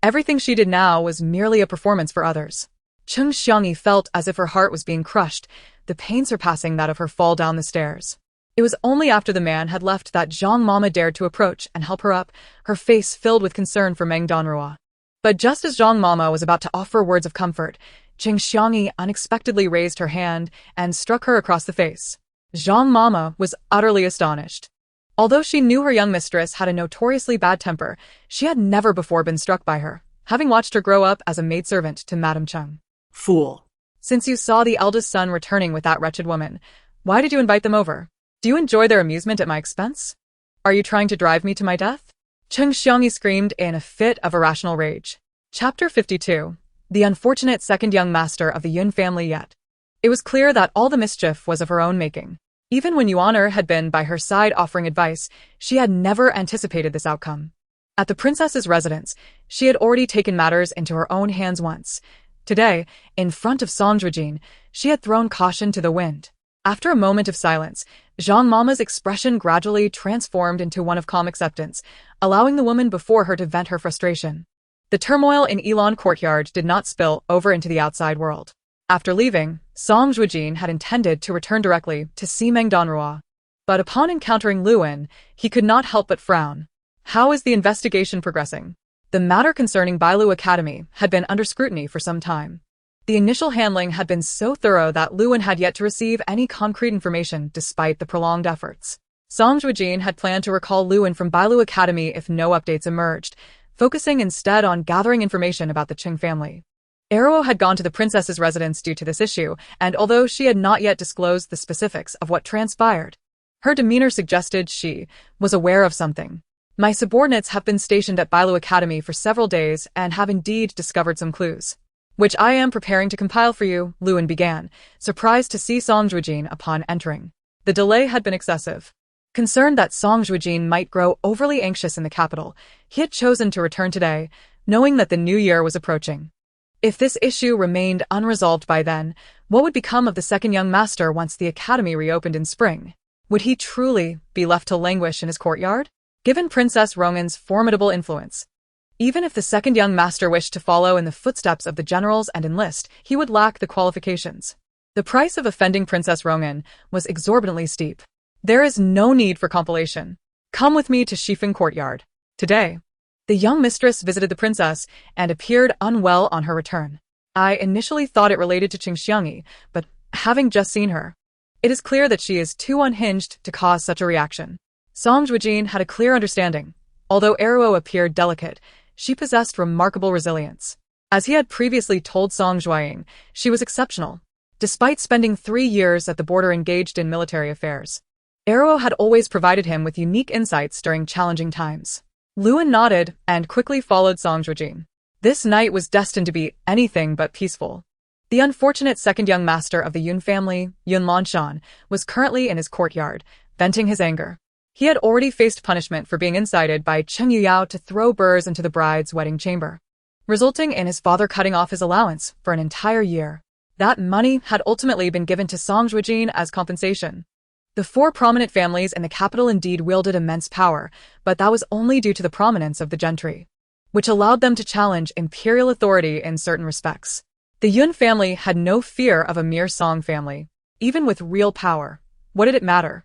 Everything she did now was merely a performance for others. Cheng Xiangyi felt as if her heart was being crushed, the pain surpassing that of her fall down the stairs. It was only after the man had left that Zhang Mama dared to approach and help her up, her face filled with concern for Meng Danruo. But just as Zhang Mama was about to offer words of comfort, Qing Xiangyi unexpectedly raised her hand and struck her across the face. Zhang Mama was utterly astonished. Although she knew her young mistress had a notoriously bad temper, she had never before been struck by her, having watched her grow up as a maidservant to Madame Cheng. Fool. Since you saw the eldest son returning with that wretched woman, why did you invite them over? Do you enjoy their amusement at my expense? Are you trying to drive me to my death? Qing Xiangyi screamed in a fit of irrational rage. Chapter 52. The unfortunate second young master of the Yun family yet. It was clear that all the mischief was of her own making. Even when Yuan'er had been by her side offering advice, she had never anticipated this outcome. At the princess's residence, she had already taken matters into her own hands once. Today, in front of Song Zhuojin, she had thrown caution to the wind. After a moment of silence, Zhang Mama's expression gradually transformed into one of calm acceptance, allowing the woman before her to vent her frustration. The turmoil in Yilan courtyard did not spill over into the outside world. After leaving, Song Zhuojin had intended to return directly to see Meng Danruo. But upon encountering Luan, he could not help but frown. How is the investigation progressing? The matter concerning Bailu Academy had been under scrutiny for some time. The initial handling had been so thorough that Luan had yet to receive any concrete information despite the prolonged efforts. Song Zhuojin had planned to recall Luan from Bailu Academy if no updates emerged, focusing instead on gathering information about the Qing family. Eruo had gone to the princess's residence due to this issue, and although she had not yet disclosed the specifics of what transpired, her demeanor suggested she was aware of something. My subordinates have been stationed at Bailu Academy for several days and have indeed discovered some clues, which I am preparing to compile for you, Luan began, surprised to see Song Zhuojin upon entering. The delay had been excessive. Concerned that Song Zhuojin might grow overly anxious in the capital, he had chosen to return today, knowing that the new year was approaching. If this issue remained unresolved by then, what would become of the second young master once the academy reopened in spring? Would he truly be left to languish in his courtyard? Given Princess Rongan's formidable influence, even if the second young master wished to follow in the footsteps of the generals and enlist, he would lack the qualifications. The price of offending Princess Rongan was exorbitantly steep. There is no need for compilation. Come with me to Shifeng Courtyard. Today, the young mistress visited the princess and appeared unwell on her return. I initially thought it related to Qing Xiangyi, but having just seen her, it is clear that she is too unhinged to cause such a reaction. Song Zhuojin had a clear understanding. Although Eruo appeared delicate, she possessed remarkable resilience. As he had previously told Song Zhuojin, she was exceptional. Despite spending 3 years at the border engaged in military affairs, Eruo had always provided him with unique insights during challenging times. Luan nodded and quickly followed Song Zhuojin. This night was destined to be anything but peaceful. The unfortunate second young master of the Yun family, Yun Lanshan, was currently in his courtyard, venting his anger. He had already faced punishment for being incited by Cheng Yuyao to throw burrs into the bride's wedding chamber, resulting in his father cutting off his allowance for an entire year. That money had ultimately been given to Song Zhuojin as compensation. The 4 prominent families in the capital indeed wielded immense power, but that was only due to the prominence of the gentry, which allowed them to challenge imperial authority in certain respects. The Yun family had no fear of a mere Song family. Even with real power, what did it matter?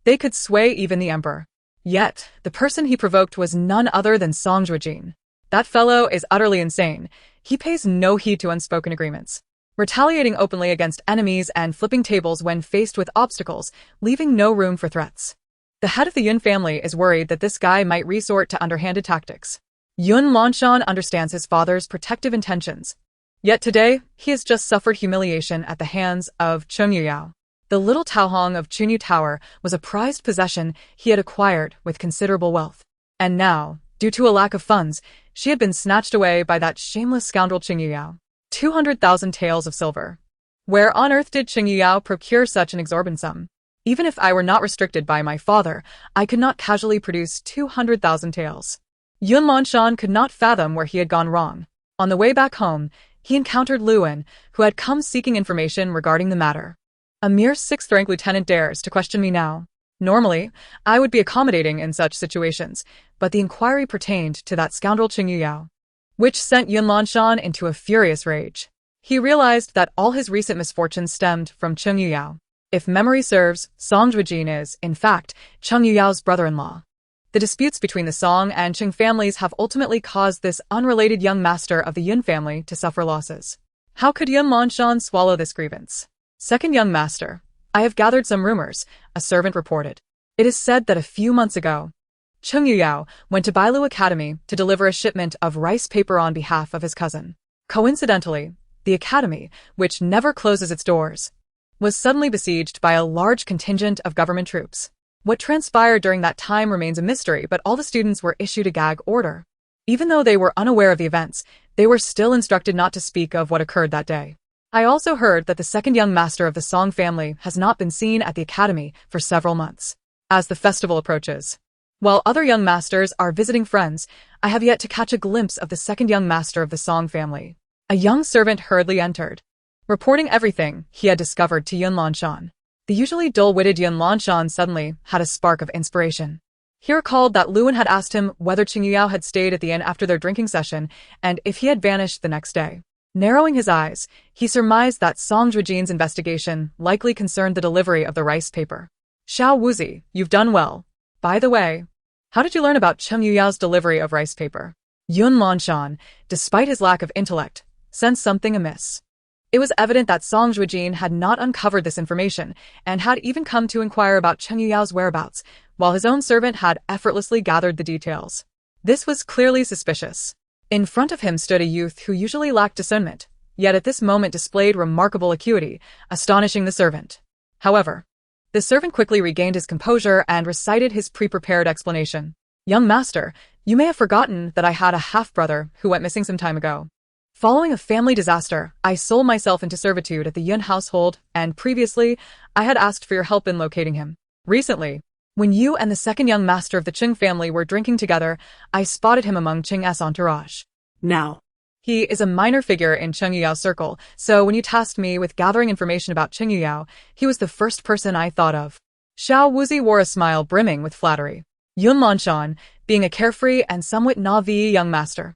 They could sway even the emperor. Yet, the person he provoked was none other than Song Zhuojin. That fellow is utterly insane. He pays no heed to unspoken agreements, retaliating openly against enemies and flipping tables when faced with obstacles, leaving no room for threats. The head of the Yun family is worried that this guy might resort to underhanded tactics. Yun Lanshan understands his father's protective intentions. Yet today, he has just suffered humiliation at the hands of Cheng Yuyao. The little Taohong of Chunyu Tower was a prized possession he had acquired with considerable wealth. And now, due to a lack of funds, she had been snatched away by that shameless scoundrel Cheng Yuyao. 200,000 taels of silver. Where on earth did Cheng Yuyao procure such an exorbitant sum? Even if I were not restricted by my father, I could not casually produce 200,000 taels. Yun Lanshan could not fathom where he had gone wrong. On the way back home, he encountered Luan, who had come seeking information regarding the matter. A mere 6th-rank lieutenant dares to question me now. Normally, I would be accommodating in such situations, but the inquiry pertained to that scoundrel Cheng Yuyao, which sent Yun Lanshan into a furious rage. He realized that all his recent misfortunes stemmed from Cheng Yuyao. If memory serves, Song Zhuojin is, in fact, Cheng Yuyao's brother-in-law. The disputes between the Song and Qing families have ultimately caused this unrelated young master of the Yun family to suffer losses. How could Yun Lanshan swallow this grievance? Second young master. I have gathered some rumors, a servant reported. It is said that a few months ago, Cheng Yuyao went to Bailu Academy to deliver a shipment of rice paper on behalf of his cousin. Coincidentally, the academy, which never closes its doors, was suddenly besieged by a large contingent of government troops. What transpired during that time remains a mystery, but all the students were issued a gag order. Even though they were unaware of the events, they were still instructed not to speak of what occurred that day. I also heard that the second young master of the Song family has not been seen at the academy for several months. As the festival approaches, while other young masters are visiting friends, I have yet to catch a glimpse of the second young master of the Song family. A young servant hurriedly entered, reporting everything he had discovered to Yun Lanshan. The usually dull-witted Yun Lanshan suddenly had a spark of inspiration. He recalled that Luan had asked him whether Qing Yuyao had stayed at the inn after their drinking session and if he had vanished the next day. Narrowing his eyes, he surmised that Song Zhuojin's investigation likely concerned the delivery of the rice paper. Xiao Wuzi, you've done well. By the way, how did you learn about Qing Yuyao's delivery of rice paper? Yun Lanshan, despite his lack of intellect, sensed something amiss. It was evident that Song Zhuojin had not uncovered this information and had even come to inquire about Qing Yuyao's whereabouts, while his own servant had effortlessly gathered the details. This was clearly suspicious. In front of him stood a youth who usually lacked discernment, yet at this moment displayed remarkable acuity, astonishing the servant. However, the servant quickly regained his composure and recited his pre-prepared explanation. Young master, you may have forgotten that I had a half-brother who went missing some time ago. Following a family disaster, I sold myself into servitude at the Yun household, and previously, I had asked for your help in locating him. Recently, when you and the second young master of the Qing family were drinking together, I spotted him among Qing's entourage. Now, he is a minor figure in Qing Yuyao's circle, so when you tasked me with gathering information about Qing Yuyao, he was the first person I thought of. Xiao Wuzi wore a smile brimming with flattery. Yun Lanshan, being a carefree and somewhat naive young master,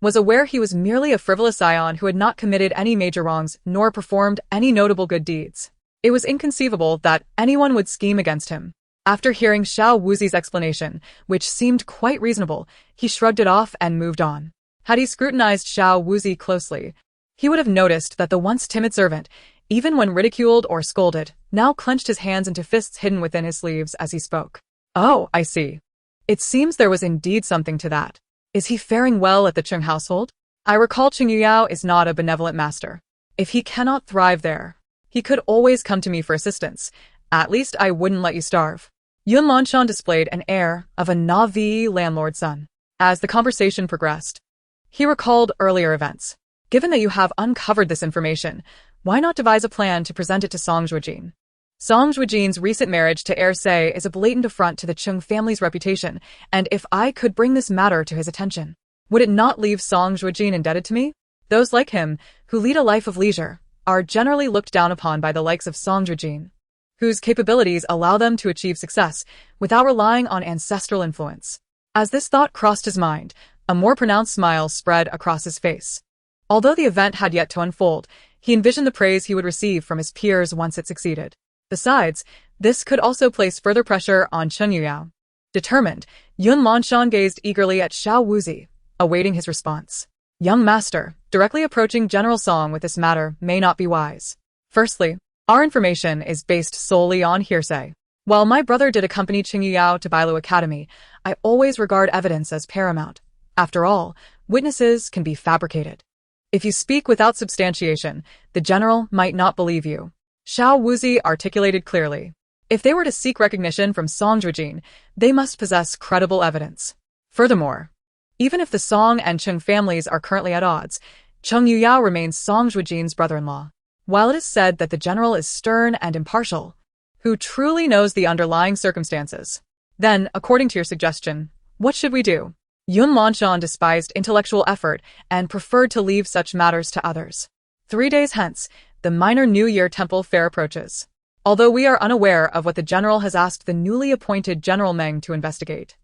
was aware he was merely a frivolous scion who had not committed any major wrongs nor performed any notable good deeds. It was inconceivable that anyone would scheme against him. After hearing Xiao Wuzi's explanation, which seemed quite reasonable, he shrugged it off and moved on. Had he scrutinized Xiao Wuzi closely, he would have noticed that the once timid servant, even when ridiculed or scolded, now clenched his hands into fists hidden within his sleeves as he spoke. Oh, I see. It seems there was indeed something to that. Is he faring well at the Qing household? I recall Qing Yuyao is not a benevolent master. If he cannot thrive there, he could always come to me for assistance. At least I wouldn't let you starve. Yun Lanshan displayed an air of a naive landlord's son. As the conversation progressed, he recalled earlier events. Given that you have uncovered this information, why not devise a plan to present it to Song Zhuojin? Song Zhuojin's recent marriage to Heir Se is a blatant affront to the Qing family's reputation, and if I could bring this matter to his attention, would it not leave Song Zhuojin indebted to me? Those like him, who lead a life of leisure, are generally looked down upon by the likes of Song Zhuojin, whose capabilities allow them to achieve success without relying on ancestral influence. As this thought crossed his mind, a more pronounced smile spread across his face. Although the event had yet to unfold, he envisioned the praise he would receive from his peers once it succeeded. Besides, this could also place further pressure on Qing Yuyao. Determined, Yun Lanshan gazed eagerly at Xiao Wuzi, awaiting his response. Young master, directly approaching General Song with this matter may not be wise. Firstly, our information is based solely on hearsay. While my brother did accompany Qing Yuyao to Bailu Academy, I always regard evidence as paramount. After all, witnesses can be fabricated. If you speak without substantiation, the general might not believe you. Xiao Wuzi articulated clearly. If they were to seek recognition from Song Zhuojin, they must possess credible evidence. Furthermore, even if the Song and Qing families are currently at odds, Qing Yuyao remains Song Zhuojin's brother-in-law. While it is said that the general is stern and impartial, who truly knows the underlying circumstances? Then, according to your suggestion, what should we do? Yun Lanshan despised intellectual effort and preferred to leave such matters to others. 3 days hence, the minor New Year temple fair approaches. Although we are unaware of what the general has asked the newly appointed General Meng to investigate,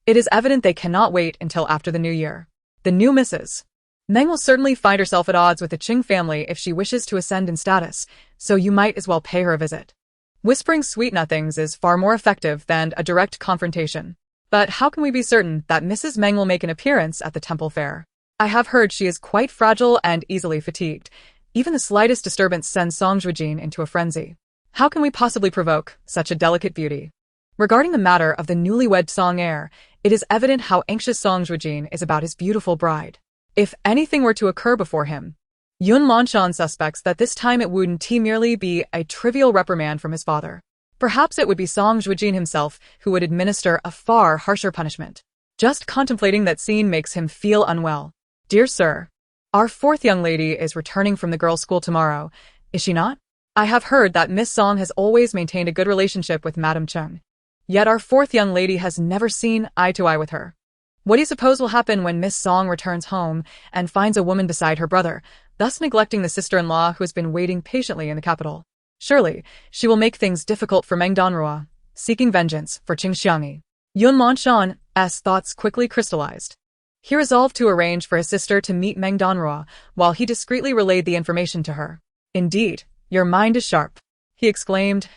it is evident they cannot wait until after the New Year. The new Mrs. Meng will certainly find herself at odds with the Qing family if she wishes to ascend in status, so you might as well pay her a visit. Whispering sweet nothings is far more effective than a direct confrontation. But how can we be certain that Mrs. Meng will make an appearance at the temple fair? I have heard she is quite fragile and easily fatigued. Even the slightest disturbance sends Song Zhuojin into a frenzy. How can we possibly provoke such a delicate beauty? Regarding the matter of the newlywed Song heir, it is evident how anxious Song Zhuojin is about his beautiful bride. If anything were to occur before him, Yun Lanshan suspects that this time it wouldn't merely be a trivial reprimand from his father. Perhaps it would be Song Zhuojin himself who would administer a far harsher punishment. Just contemplating that scene makes him feel unwell. Dear sir, our fourth young lady is returning from the girls' school tomorrow, is she not? I have heard that Miss Song has always maintained a good relationship with Madame Cheng. Yet our fourth young lady has never seen eye to eye with her. What do you suppose will happen when Miss Song returns home and finds a woman beside her brother, thus neglecting the sister-in-law who has been waiting patiently in the capital? Surely, she will make things difficult for Meng Danruo, seeking vengeance for Qing Xiangyi. Yun Lanshan's thoughts quickly crystallized. He resolved to arrange for his sister to meet Meng Danruo while he discreetly relayed the information to her. Indeed, your mind is sharp, he exclaimed,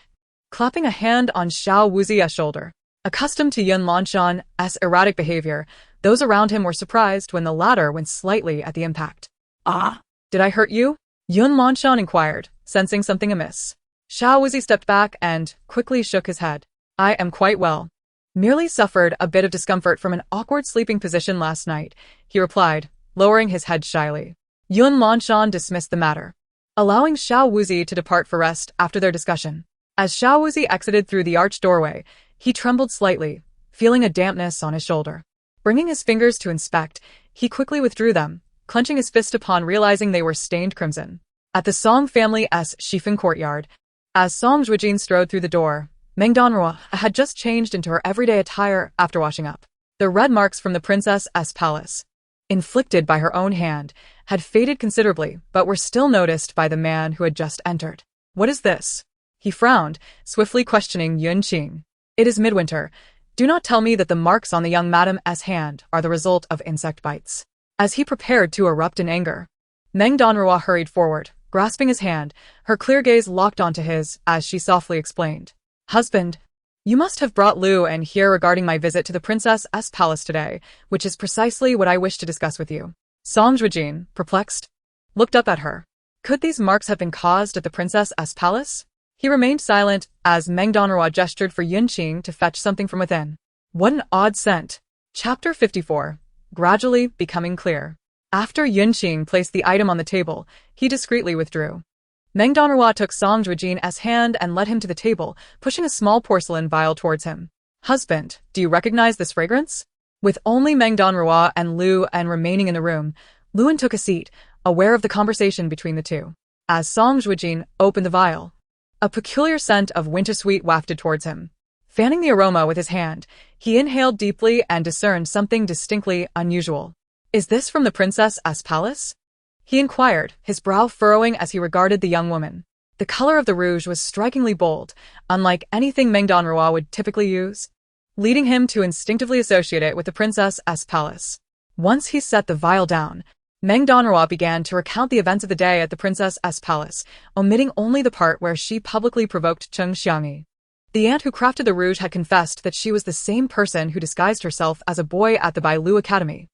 clapping a hand on Xiao Wuzi's shoulder. Accustomed to Yun Lanshan's erratic behavior, those around him were surprised when the latter went slightly at the impact. Ah, did I hurt you? Yun Lanshan inquired, sensing something amiss. Xiao Wuzi stepped back and quickly shook his head. I am quite well. Merely suffered a bit of discomfort from an awkward sleeping position last night, he replied, lowering his head shyly. Yun Lanshan dismissed the matter, allowing Xiao Wuzi to depart for rest after their discussion. As Xiao Wuzi exited through the arched doorway, he trembled slightly, feeling a dampness on his shoulder. Bringing his fingers to inspect, he quickly withdrew them, clenching his fist upon realizing they were stained crimson. At the Song family's Shifeng courtyard, as Song Zhuojin strode through the door, Meng Danruo had just changed into her everyday attire after washing up. The red marks from the princess's palace, inflicted by her own hand, had faded considerably but were still noticed by the man who had just entered. What is this? He frowned, swiftly questioning Yun Qing. It is midwinter. Do not tell me that the marks on the young madame's hand are the result of insect bites. As he prepared to erupt in anger, Meng Danruo hurried forward, grasping his hand, her clear gaze locked onto his, as she softly explained. Husband, you must have brought Lu and here regarding my visit to the princess's palace today, which is precisely what I wish to discuss with you. Song Zhuojin, perplexed, looked up at her. Could these marks have been caused at the princess's palace? He remained silent as Meng Danruo gestured for Yun Qing to fetch something from within. What an odd scent. Chapter 54. Gradually becoming clear. After Yun Qing placed the item on the table, he discreetly withdrew. Meng Danruo took Song Zhuojin's hand and led him to the table, pushing a small porcelain vial towards him. Husband, do you recognize this fragrance? With only Meng Danruo and Lu En remaining in the room, Luan took a seat, aware of the conversation between the two. As Song Zhuojin opened the vial, a peculiar scent of wintersweet wafted towards him. Fanning the aroma with his hand, he inhaled deeply and discerned something distinctly unusual. Is this from the princess's palace? He inquired, his brow furrowing as he regarded the young woman. The color of the rouge was strikingly bold, unlike anything Meng Danruo would typically use, leading him to instinctively associate it with the princess's palace. Once he set the vial down, Meng Danruo began to recount the events of the day at the princess's palace, omitting only the part where she publicly provoked Qing Xiangyi. The aunt who crafted the rouge had confessed that she was the same person who disguised herself as a boy at the Bailu Academy,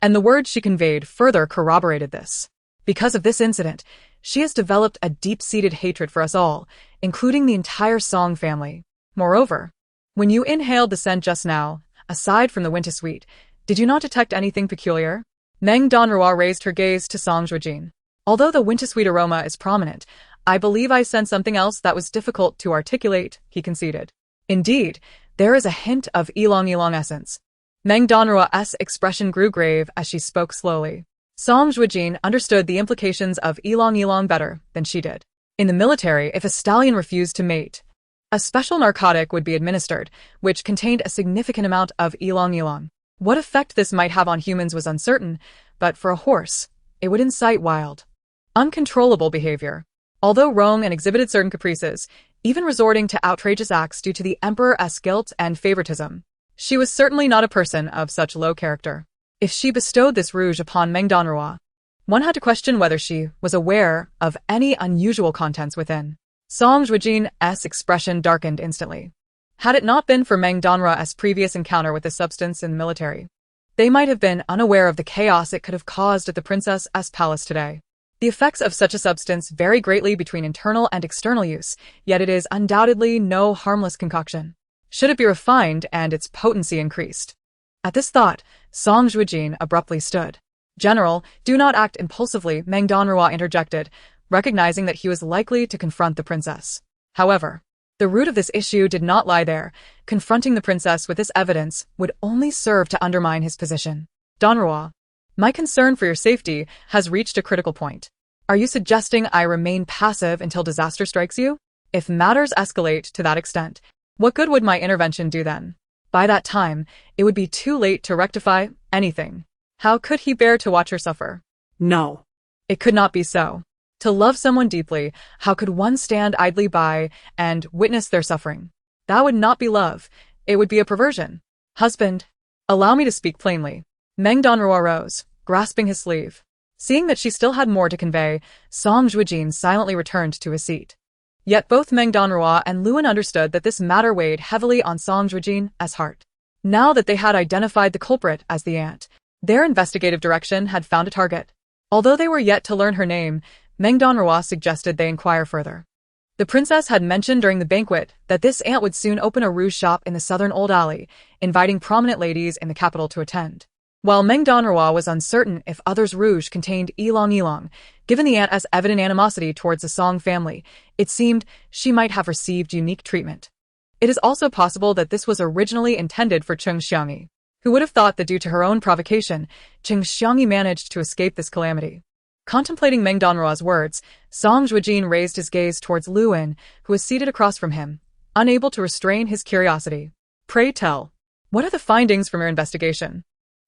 and the words she conveyed further corroborated this. Because of this incident, she has developed a deep-seated hatred for us all, including the entire Song family. Moreover, when you inhaled the scent just now, aside from the wintersweet, did you not detect anything peculiar? Meng Danruo raised her gaze to Song Zhuojin. Although the wintersweet aroma is prominent, I believe I sensed something else that was difficult to articulate, he conceded. Indeed, there is a hint of ylang-ylang essence. Meng Danruo's expression grew grave as she spoke slowly. Song Zhuojin understood the implications of ylang-ylang better than she did. In the military, if a stallion refused to mate, a special narcotic would be administered, which contained a significant amount of ylang-ylang. What effect this might have on humans was uncertain, but for a horse, it would incite wild, uncontrollable behavior. Although Rong exhibited certain caprices, even resorting to outrageous acts due to the emperor's guilt and favoritism, she was certainly not a person of such low character. If she bestowed this rouge upon Meng Danruo, one had to question whether she was aware of any unusual contents within. Song Zhuojin's expression darkened instantly. Had it not been for Meng Danruo's previous encounter with the substance in the military, they might have been unaware of the chaos it could have caused at the princess's palace today. The effects of such a substance vary greatly between internal and external use, yet it is undoubtedly no harmless concoction. Should it be refined and its potency increased? At this thought, Song Zhuojin abruptly stood. "General, do not act impulsively," Meng Danruo interjected, recognizing that he was likely to confront the princess. However, the root of this issue did not lie there. Confronting the princess with this evidence would only serve to undermine his position. "Danruo, my concern for your safety has reached a critical point. Are you suggesting I remain passive until disaster strikes you? If matters escalate to that extent, what good would my intervention do then? By that time, it would be too late to rectify anything." How could he bear to watch her suffer? No. It could not be so. To love someone deeply, how could one stand idly by and witness their suffering? That would not be love. It would be a perversion. "Husband, allow me to speak plainly." Meng Danruo rose, grasping his sleeve. Seeing that she still had more to convey, Song Zhuojin silently returned to his seat. Yet both Meng Danruo and Luan understood that this matter weighed heavily on Song Zhuojin's heart. Now that they had identified the culprit as the aunt, their investigative direction had found a target. Although they were yet to learn her name, Meng Danruo suggested they inquire further. The princess had mentioned during the banquet that this aunt would soon open a rouge shop in the southern Old Alley, inviting prominent ladies in the capital to attend. While Meng Danruo was uncertain if others' rouge contained ylang, given the aunt's evident animosity towards the Song family, it seemed she might have received unique treatment. It is also possible that this was originally intended for Cheng Xiangyi. Who would have thought that due to her own provocation, Cheng Xiangyi managed to escape this calamity? Contemplating Meng Danruo's words, Song Zhuojin raised his gaze towards Luan, who was seated across from him, unable to restrain his curiosity. "Pray tell, what are the findings from your investigation?"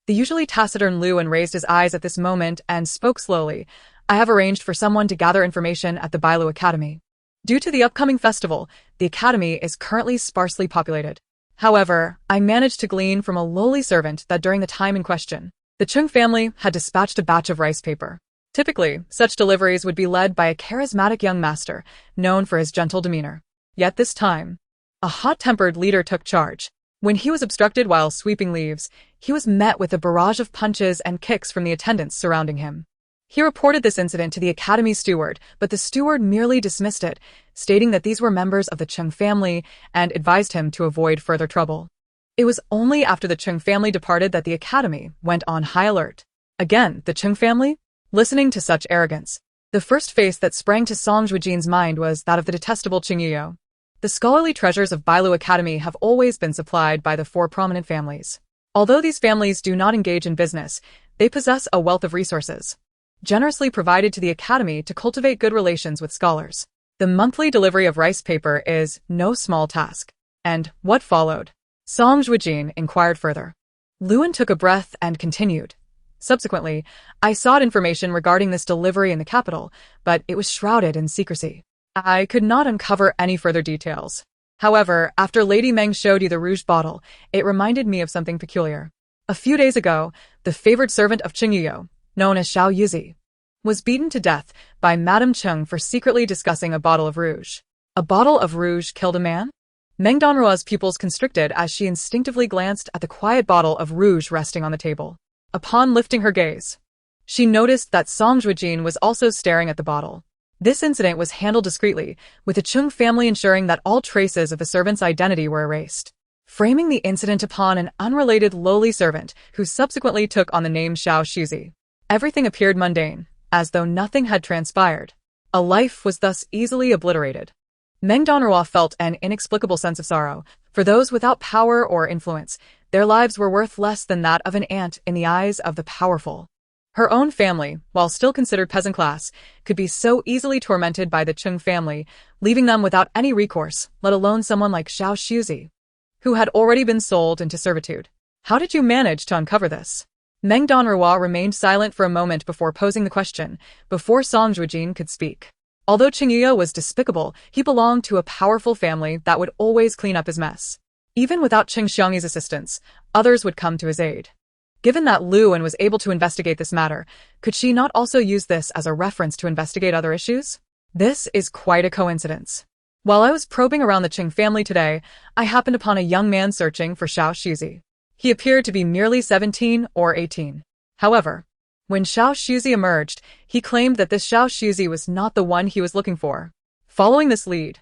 The usually taciturn Luan raised his eyes at this moment and spoke slowly. "I have arranged for someone to gather information at the Bailu Academy. Due to the upcoming festival, the academy is currently sparsely populated. However, I managed to glean from a lowly servant that during the time in question, the Chung family had dispatched a batch of rice paper. Typically, such deliveries would be led by a charismatic young master, known for his gentle demeanor. Yet this time, a hot-tempered leader took charge. When he was obstructed while sweeping leaves, he was met with a barrage of punches and kicks from the attendants surrounding him. He reported this incident to the academy steward, but the steward merely dismissed it, stating that these were members of the Chung family and advised him to avoid further trouble. It was only after the Chung family departed that the academy went on high alert. Again, the Chung family? Listening to such arrogance, the first face that sprang to Song Zhuojin's mind was that of the detestable Qingyu. The scholarly treasures of Bailu Academy have always been supplied by the four prominent families. Although these families do not engage in business, they possess a wealth of resources, generously provided to the academy to cultivate good relations with scholars. The monthly delivery of rice paper is no small task. And what followed? Song Zhuojin inquired further. Luan took a breath and continued. Subsequently, I sought information regarding this delivery in the capital, but it was shrouded in secrecy. I could not uncover any further details. However, after Lady Meng showed you the rouge bottle, it reminded me of something peculiar. A few days ago, the favored servant of Qingyu, known as Xiao Yuzi, was beaten to death by Madame Cheng for secretly discussing a bottle of rouge. A bottle of rouge killed a man? Meng Danruo's pupils constricted as she instinctively glanced at the quiet bottle of rouge resting on the table. Upon lifting her gaze, she noticed that Song Zhuojin was also staring at the bottle. This incident was handled discreetly, with the Chung family ensuring that all traces of the servant's identity were erased, framing the incident upon an unrelated lowly servant who subsequently took on the name Xiao Shuzi. Everything appeared mundane, as though nothing had transpired. A life was thus easily obliterated. Meng Danruo felt an inexplicable sense of sorrow. For those without power or influence, their lives were worth less than that of an ant in the eyes of the powerful. Her own family, while still considered peasant class, could be so easily tormented by the Chung family, leaving them without any recourse, let alone someone like Xiao Shuzi, who had already been sold into servitude. How did you manage to uncover this? Meng Danruo remained silent for a moment before posing the question, before Song Zhuojin could speak. Although Qingyu was despicable, he belonged to a powerful family that would always clean up his mess. Even without Cheng Xiangyi's assistance, others would come to his aid. Given that Luan was able to investigate this matter, could she not also use this as a reference to investigate other issues? This is quite a coincidence. While I was probing around the Qing family today, I happened upon a young man searching for Xiao Shuzi. He appeared to be merely 17 or 18. However, when Xiao Shuzi emerged, he claimed that this Xiao Shuzi was not the one he was looking for. Following this lead,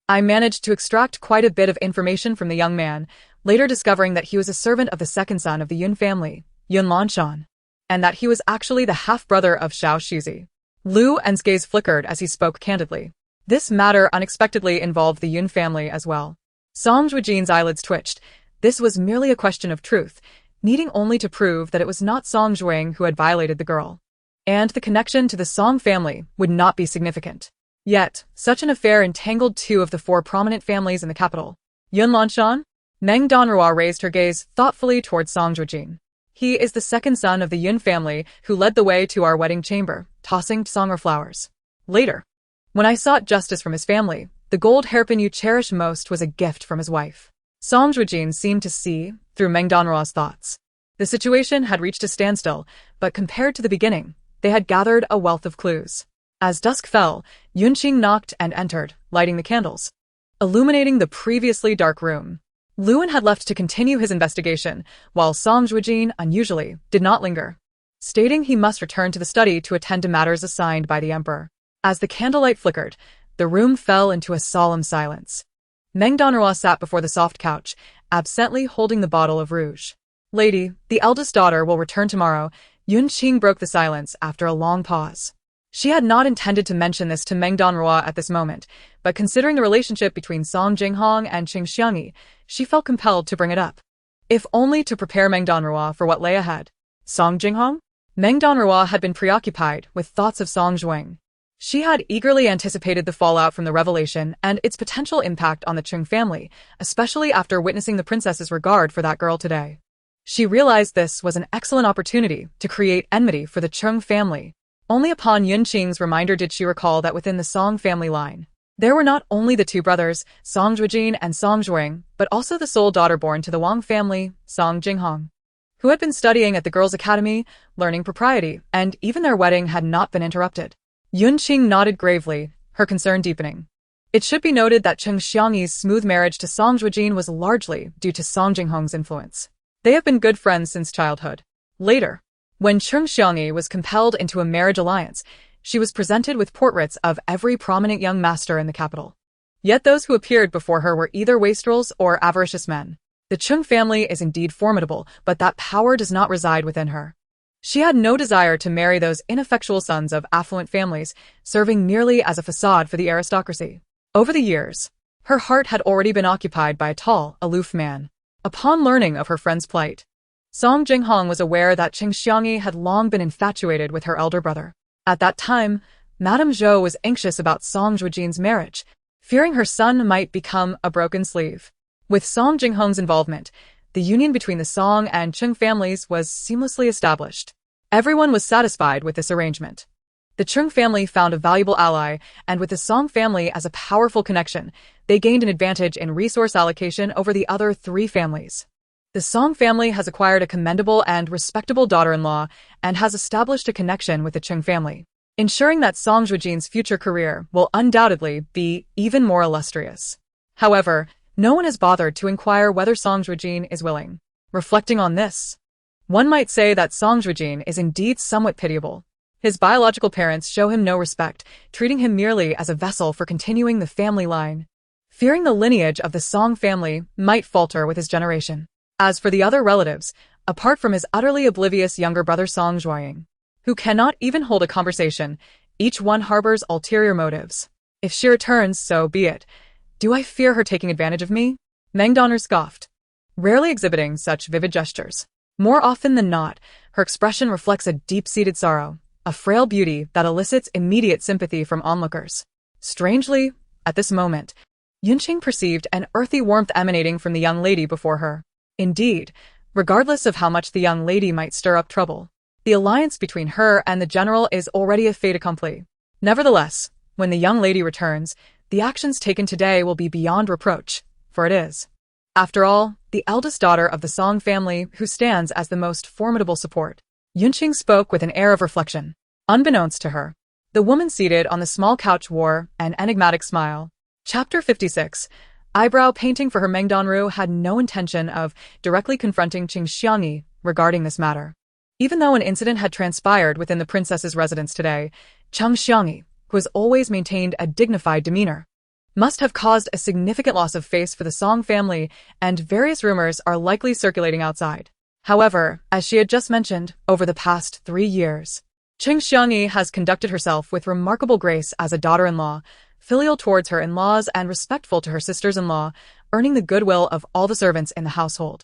I managed to extract quite a bit of information from the young man, later discovering that he was a servant of the second son of the Yun family, Yun Lanshan, and that he was actually the half-brother of Xiao Shuzi. Lu En's gaze flickered as he spoke candidly. This matter unexpectedly involved the Yun family as well. Song Zhuojin's eyelids twitched. This was merely a question of truth, needing only to prove that it was not Song Zhuojin who had violated the girl. And the connection to the Song family would not be significant. Yet, such an affair entangled two of the four prominent families in the capital. Yun Lanshan? Meng Danruo raised her gaze thoughtfully towards Song Zhuojin. He is the second son of the Yun family who led the way to our wedding chamber, tossing songor flowers. Later, when I sought justice from his family, the gold hairpin you cherish most was a gift from his wife. Song Zhuojin seemed to see through Meng Danruo's thoughts. The situation had reached a standstill, but compared to the beginning, they had gathered a wealth of clues. As dusk fell, Yunqing knocked and entered, lighting the candles, illuminating the previously dark room. Luan had left to continue his investigation, while Song Zhuojin, unusually, did not linger, stating he must return to the study to attend to matters assigned by the emperor. As the candlelight flickered, the room fell into a solemn silence. Meng Danruo sat before the soft couch, absently holding the bottle of rouge. Lady, the eldest daughter will return tomorrow. Yunqing broke the silence after a long pause. She had not intended to mention this to Meng Danruo at this moment, but considering the relationship between Song Jinghong and Qing Xiangyi, she felt compelled to bring it up. If only to prepare Meng Danruo for what lay ahead. Song Jinghong? Meng Danruo had been preoccupied with thoughts of Song Zhuojin. She had eagerly anticipated the fallout from the revelation and its potential impact on the Qing family, especially after witnessing the princess's regard for that girl today. She realized this was an excellent opportunity to create enmity for the Qing family. Only upon Yunqing's reminder did she recall that within the Song family line, there were not only the two brothers, Song Zhuojin and Song Zhuojin, but also the sole daughter born to the Wang family, Song Jinghong, who had been studying at the girls' academy, learning propriety, and even their wedding had not been interrupted. Yunqing nodded gravely, her concern deepening. It should be noted that Qing Xiangyi's smooth marriage to Song Zhuojin was largely due to Song Jinghong's influence. They have been good friends since childhood. Later, when Qing Xiangyi was compelled into a marriage alliance, she was presented with portraits of every prominent young master in the capital. Yet those who appeared before her were either wastrels or avaricious men. The Qing family is indeed formidable, but that power does not reside within her. She had no desire to marry those ineffectual sons of affluent families, serving merely as a facade for the aristocracy. Over the years, her heart had already been occupied by a tall, aloof man. Upon learning of her friend's plight, Song Jinghong was aware that Qing Xiangyi had long been infatuated with her elder brother. At that time, Madame Zhou was anxious about Song Zhuojin's marriage, fearing her son might become a broken sleeve. With Song Jinghong's involvement, the union between the Song and Qing families was seamlessly established. Everyone was satisfied with this arrangement. The Qing family found a valuable ally, and with the Song family as a powerful connection, they gained an advantage in resource allocation over the other three families. The Song family has acquired a commendable and respectable daughter-in-law and has established a connection with the Qing family, ensuring that Song Zhuojin's future career will undoubtedly be even more illustrious. However, no one has bothered to inquire whether Song Zhuojin is willing. Reflecting on this, one might say that Song Zhuojin is indeed somewhat pitiable. His biological parents show him no respect, treating him merely as a vessel for continuing the family line, fearing the lineage of the Song family might falter with his generation. As for the other relatives, apart from his utterly oblivious younger brother Song Zhuojin, who cannot even hold a conversation, each one harbors ulterior motives. If she returns, so be it. Do I fear her taking advantage of me? Meng Danruo scoffed, rarely exhibiting such vivid gestures. More often than not, her expression reflects a deep-seated sorrow, a frail beauty that elicits immediate sympathy from onlookers. Strangely, at this moment, Yunqing perceived an earthy warmth emanating from the young lady before her. Indeed, regardless of how much the young lady might stir up trouble, the alliance between her and the general is already a fait accompli. Nevertheless, when the young lady returns, the actions taken today will be beyond reproach, for it is, after all, the eldest daughter of the Song family who stands as the most formidable support. Yunqing spoke with an air of reflection. Unbeknownst to her, The woman seated on the small couch wore an enigmatic smile. Chapter 56. Eyebrow painting for her. Meng Danruo had no intention of directly confronting Qing Xiangyi regarding this matter. Even though an incident had transpired within the princess's residence today, Qing Xiangyi, who has always maintained a dignified demeanor, must have caused a significant loss of face for the Song family, and various rumors are likely circulating outside. However, as she had just mentioned, over the past 3 years, Qing Xiangyi has conducted herself with remarkable grace as a daughter-in-law, filial towards her in-laws and respectful to her sisters-in-law, earning the goodwill of all the servants in the household,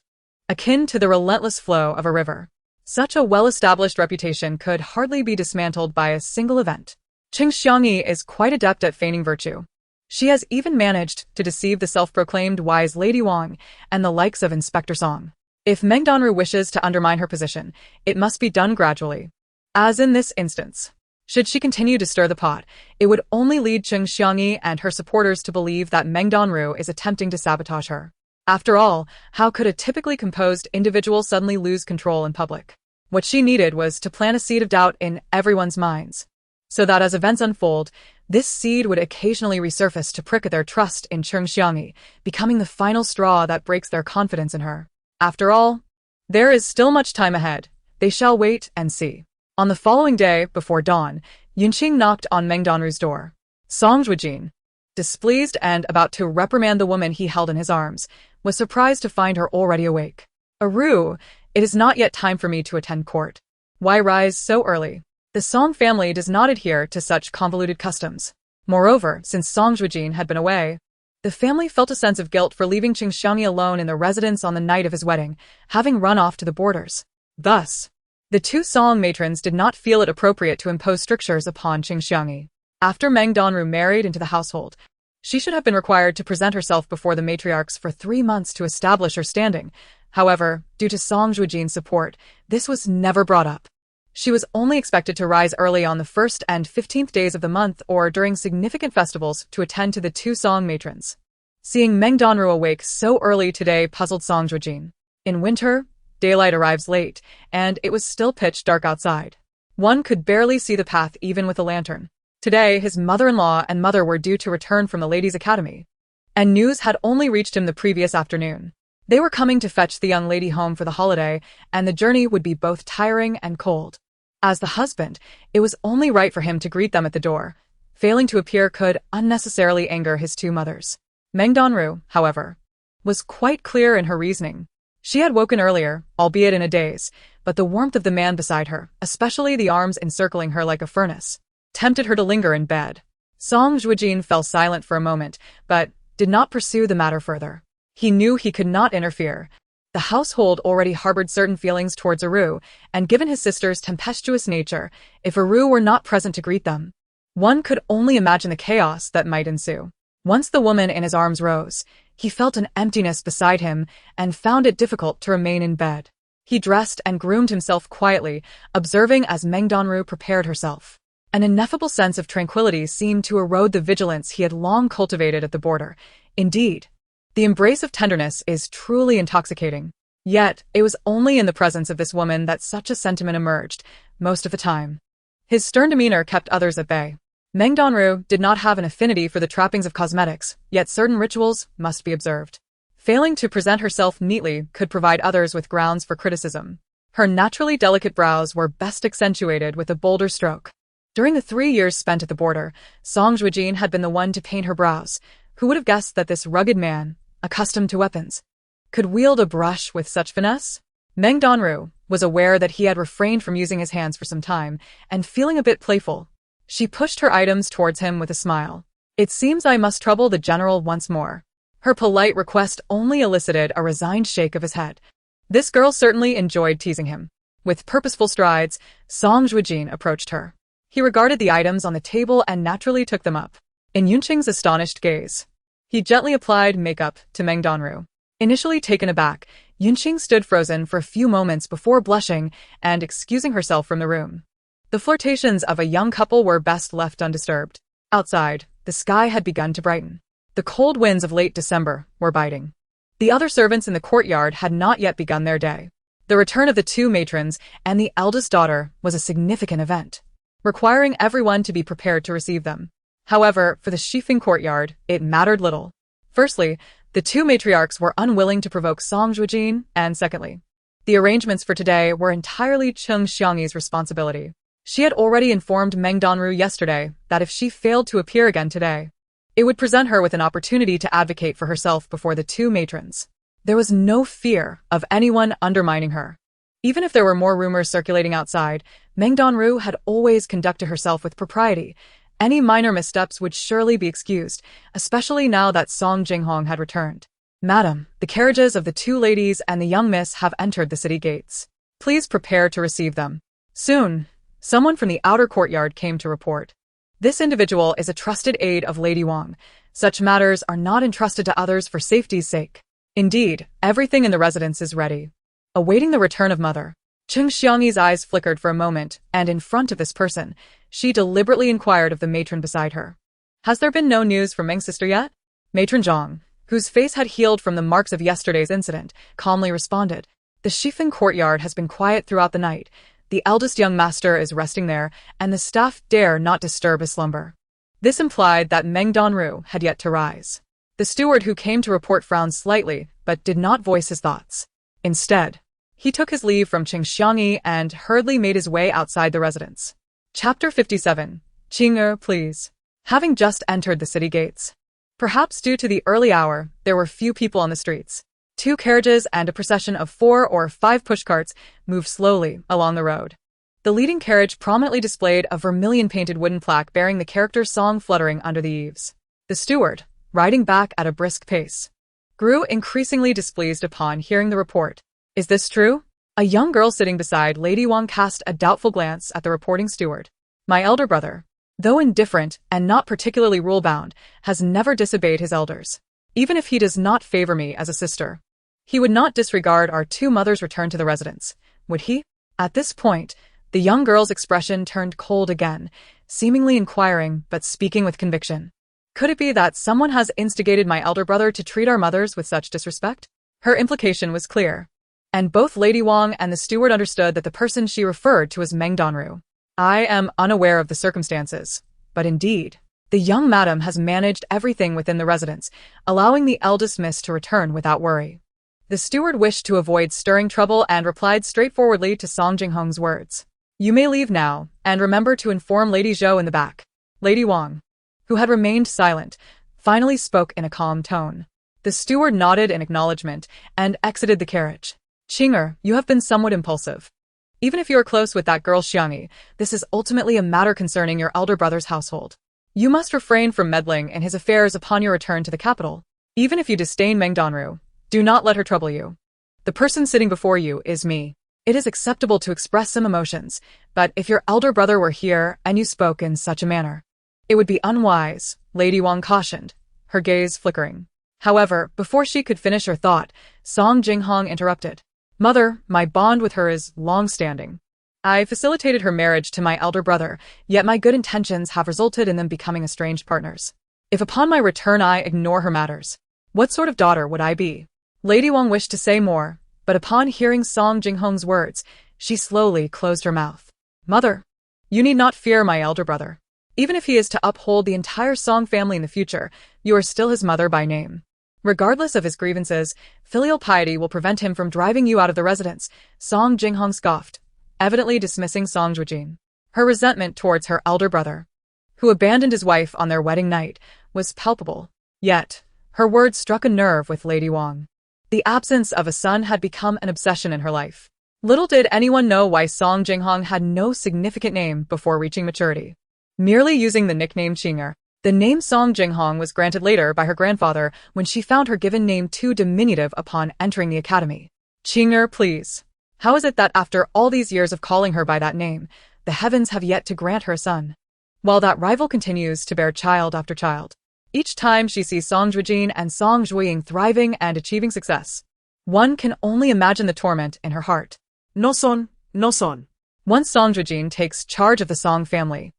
akin to the relentless flow of a river. Such a well-established reputation could hardly be dismantled by a single event. Qing Xiangyi is quite adept at feigning virtue. She has even managed to deceive the self-proclaimed wise Lady Wang and the likes of Inspector Song. If Meng Danruo wishes to undermine her position, it must be done gradually. As in this instance, should she continue to stir the pot, it would only lead Qing Xiangyi and her supporters to believe that Meng Danruo is attempting to sabotage her. After all, how could a typically composed individual suddenly lose control in public? What she needed was to plant a seed of doubt in everyone's minds, so that as events unfold, this seed would occasionally resurface to prick at their trust in Qing Xiangyi, becoming the final straw that breaks their confidence in her. After all, there is still much time ahead. They shall wait and see. On the following day, before dawn, Yunqing knocked on Meng Danruo's door. Song Zhuojin, displeased and about to reprimand the woman he held in his arms, was surprised to find her already awake. "Aru, it is not yet time for me to attend court. Why rise so early?" The Song family does not adhere to such convoluted customs. Moreover, since Song Zhuojin had been away, the family felt a sense of guilt for leaving Qing Xiangyi alone in the residence on the night of his wedding, having run off to the borders. Thus, the two Song matrons did not feel it appropriate to impose strictures upon Qing Xiangyi. After Meng Danruo married into the household, she should have been required to present herself before the matriarchs for 3 months to establish her standing. However, due to Song Zhuojin's support, this was never brought up. She was only expected to rise early on the 1st and 15th days of the month or during significant festivals to attend to the two Song matrons. Seeing Meng Danruo awake so early today puzzled Song Zhuojin. In winter, daylight arrives late, and it was still pitch dark outside. One could barely see the path even with a lantern. Today, his mother-in-law and mother were due to return from the ladies' academy, and news had only reached him the previous afternoon. They were coming to fetch the young lady home for the holiday, and the journey would be both tiring and cold. As the husband, it was only right for him to greet them at the door. Failing to appear could unnecessarily anger his two mothers. Meng Danruo, however, was quite clear in her reasoning. She had woken earlier, albeit in a daze, but the warmth of the man beside her, especially the arms encircling her like a furnace, tempted her to linger in bed. Song Zhuojin fell silent for a moment, but did not pursue the matter further. He knew he could not interfere. The household already harbored certain feelings towards Aru, and given his sister's tempestuous nature, if Aru were not present to greet them, one could only imagine the chaos that might ensue. Once the woman in his arms rose, he felt an emptiness beside him and found it difficult to remain in bed. He dressed and groomed himself quietly, observing as Meng Danruo prepared herself. An ineffable sense of tranquility seemed to erode the vigilance he had long cultivated at the border. Indeed, the embrace of tenderness is truly intoxicating. Yet, it was only in the presence of this woman that such a sentiment emerged, most of the time. His stern demeanor kept others at bay. Meng Danruo did not have an affinity for the trappings of cosmetics, yet certain rituals must be observed. Failing to present herself neatly could provide others with grounds for criticism. Her naturally delicate brows were best accentuated with a bolder stroke. During the 3 years spent at the border, Song Zhuojin had been the one to paint her brows. Who would have guessed that this rugged man, accustomed to weapons, could wield a brush with such finesse? Meng Danruo was aware that he had refrained from using his hands for some time, and feeling a bit playful, she pushed her items towards him with a smile. "It seems I must trouble the general once more." Her polite request only elicited a resigned shake of his head. This girl certainly enjoyed teasing him. With purposeful strides, Song Zhuojin approached her. He regarded the items on the table and naturally took them up. In Yunqing's astonished gaze, he gently applied makeup to Meng Danruo. Initially taken aback, Yunqing stood frozen for a few moments before blushing and excusing herself from the room. The flirtations of a young couple were best left undisturbed. Outside, the sky had begun to brighten. The cold winds of late December were biting. The other servants in the courtyard had not yet begun their day. The return of the two matrons and the eldest daughter was a significant event. requiring everyone to be prepared to receive them. However, for the Shifeng courtyard, it mattered little. Firstly, the two matriarchs were unwilling to provoke Song Zhuojin, and secondly, the arrangements for today were entirely Cheng Xiangyi's responsibility. She had already informed Meng Danruo yesterday that if she failed to appear again today, it would present her with an opportunity to advocate for herself before the two matrons. There was no fear of anyone undermining her. Even if there were more rumors circulating outside, Meng Danruo had always conducted herself with propriety. Any minor missteps would surely be excused, especially now that Song Jinghong had returned. Madam, the carriages of the two ladies and the young miss have entered the city gates. Please prepare to receive them. Soon, someone from the outer courtyard came to report. This individual is a trusted aide of Lady Wang. Such matters are not entrusted to others for safety's sake. Indeed, everything in the residence is ready. Awaiting the return of Mother. Cheng Xiangyi's eyes flickered for a moment, and in front of this person, she deliberately inquired of the matron beside her. Has there been no news from Meng's sister yet? Matron Zhang, whose face had healed from the marks of yesterday's incident, calmly responded. The Shifeng courtyard has been quiet throughout the night. The eldest young master is resting there, and the staff dare not disturb his slumber. This implied that Meng Danruo had yet to rise. The steward who came to report frowned slightly, but did not voice his thoughts. Instead, he took his leave from Cheng Xiangyi and hurriedly made his way outside the residence. Chapter 57. Qing'er, please. Having just entered the city gates. Perhaps due to the early hour, there were few people on the streets. Two carriages and a procession of 4 or 5 pushcarts moved slowly along the road. The leading carriage prominently displayed a vermilion-painted wooden plaque bearing the character Song fluttering under the eaves. The steward, riding back at a brisk pace, grew increasingly displeased upon hearing the report. Is this true? A young girl sitting beside Lady Wang cast a doubtful glance at the reporting steward. My elder brother, though indifferent and not particularly rule-bound, has never disobeyed his elders. Even if he does not favor me as a sister, he would not disregard our two mothers' return to the residence, would he? At this point, the young girl's expression turned cold again, seemingly inquiring but speaking with conviction. Could it be that someone has instigated my elder brother to treat our mothers with such disrespect? Her implication was clear, and both Lady Wang and the steward understood that the person she referred to was Meng Danruo. I am unaware of the circumstances, but indeed, the young madam has managed everything within the residence, allowing the eldest miss to return without worry. The steward wished to avoid stirring trouble and replied straightforwardly to Song Jinghong's words. You may leave now, and remember to inform Lady Zhou in the back. Lady Wang, who had remained silent, finally spoke in a calm tone. The steward nodded in acknowledgement and exited the carriage. Qing'er, you have been somewhat impulsive. Even if you are close with that girl Xiangyi, this is ultimately a matter concerning your elder brother's household. You must refrain from meddling in his affairs upon your return to the capital. Even if you disdain Meng Danruo, do not let her trouble you. The person sitting before you is me. It is acceptable to express some emotions, but if your elder brother were here and you spoke in such a manner, it would be unwise, Lady Wang cautioned, her gaze flickering. However, before she could finish her thought, Song Jinghong interrupted. Mother, my bond with her is long-standing. I facilitated her marriage to my elder brother, yet my good intentions have resulted in them becoming estranged partners. If upon my return I ignore her matters, what sort of daughter would I be? Lady Wang wished to say more, but upon hearing Song Jinghong's words, she slowly closed her mouth. Mother, you need not fear my elder brother. Even if he is to uphold the entire Song family in the future, you are still his mother by name. Regardless of his grievances, filial piety will prevent him from driving you out of the residence, Song Jinghong scoffed, evidently dismissing Song Zhuojin. Her resentment towards her elder brother, who abandoned his wife on their wedding night, was palpable. Yet, her words struck a nerve with Lady Wang. The absence of a son had become an obsession in her life. Little did anyone know why Song Jinghong had no significant name before reaching maturity. Merely using the nickname Qing'er, the name Song Jinghong was granted later by her grandfather when she found her given name too diminutive upon entering the academy. Qing'er, please. How is it that after all these years of calling her by that name, the heavens have yet to grant her a son? While that rival continues to bear child after child, each time she sees Song Zhuojin and Song Zhuojin thriving and achieving success, one can only imagine the torment in her heart. No son, no son. Once Song Zhuojin takes charge of the Song family,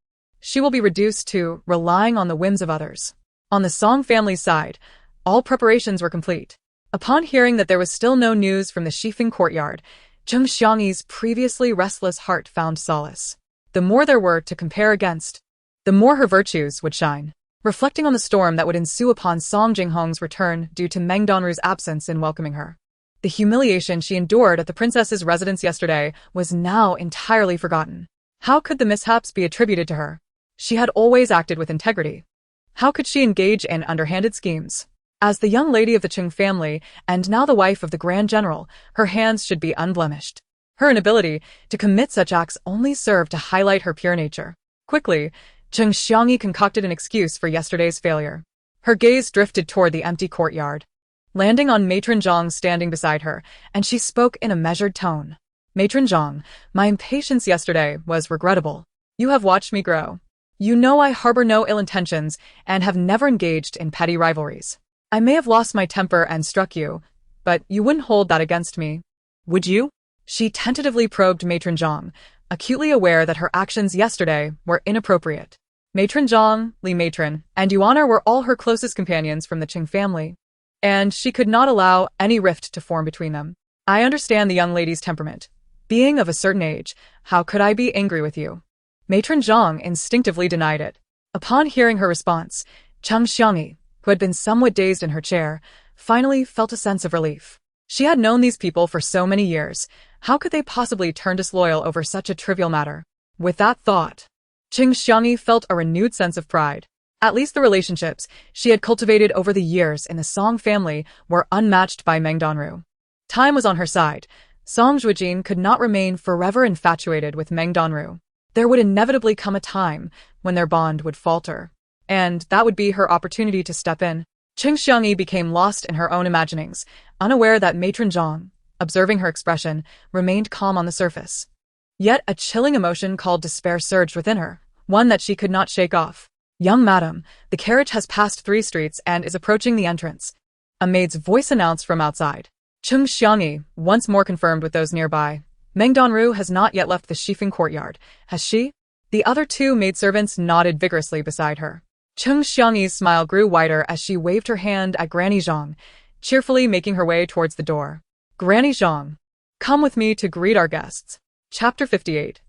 she will be reduced to relying on the whims of others. On the Song family's side, all preparations were complete. Upon hearing that there was still no news from the Shifeng courtyard, Cheng Xiangyi's previously restless heart found solace. the more there were to compare against, the more her virtues would shine. Reflecting on the storm that would ensue upon Song Jinghong's return due to Meng Danruo's absence in welcoming her, the humiliation she endured at the princess's residence yesterday was now entirely forgotten. How could the mishaps be attributed to her? She had always acted with integrity. How could she engage in underhanded schemes? As the young lady of the Qing family, and now the wife of the Grand General, her hands should be unblemished. Her inability to commit such acts only served to highlight her pure nature. Quickly, Cheng Xiangyi concocted an excuse for yesterday's failure. Her gaze drifted toward the empty courtyard, landing on Matron Zhang standing beside her, and she spoke in a measured tone. Matron Zhang, my impatience yesterday was regrettable. You have watched me grow. You know I harbor no ill intentions and have never engaged in petty rivalries. I may have lost my temper and struck you, but you wouldn't hold that against me, would you? She tentatively probed Matron Zhang, acutely aware that her actions yesterday were inappropriate. Matron Zhang, Li Matron, and Yuan were all her closest companions from the Qing family, and she could not allow any rift to form between them. I understand the young lady's temperament. Being of a certain age, how could I be angry with you? Matron Zhang instinctively denied it. Upon hearing her response, Cheng Xiangyi, who had been somewhat dazed in her chair, finally felt a sense of relief. She had known these people for so many years. How could they possibly turn disloyal over such a trivial matter? With that thought, Cheng Xiangyi felt a renewed sense of pride. At least the relationships she had cultivated over the years in the Song family were unmatched by Meng Danruo. Time was on her side. Song Zhuojin could not remain forever infatuated with Meng Danruo. There would inevitably come a time when their bond would falter, and that would be her opportunity to step in. Cheng Xiangyi became lost in her own imaginings, unaware that Matron Zhang, observing her expression, remained calm on the surface. Yet a chilling emotion called despair surged within her, one that she could not shake off. Young madam, the carriage has passed 3 streets and is approaching the entrance. A maid's voice announced from outside. Cheng Xiangyi once more confirmed with those nearby. Meng Danruo has not yet left the Shifeng courtyard, has she? The other 2 maidservants nodded vigorously beside her. Cheng Xiangyi's smile grew wider as she waved her hand at Granny Zhang, cheerfully making her way towards the door. Granny Zhang, come with me to greet our guests. Chapter 58.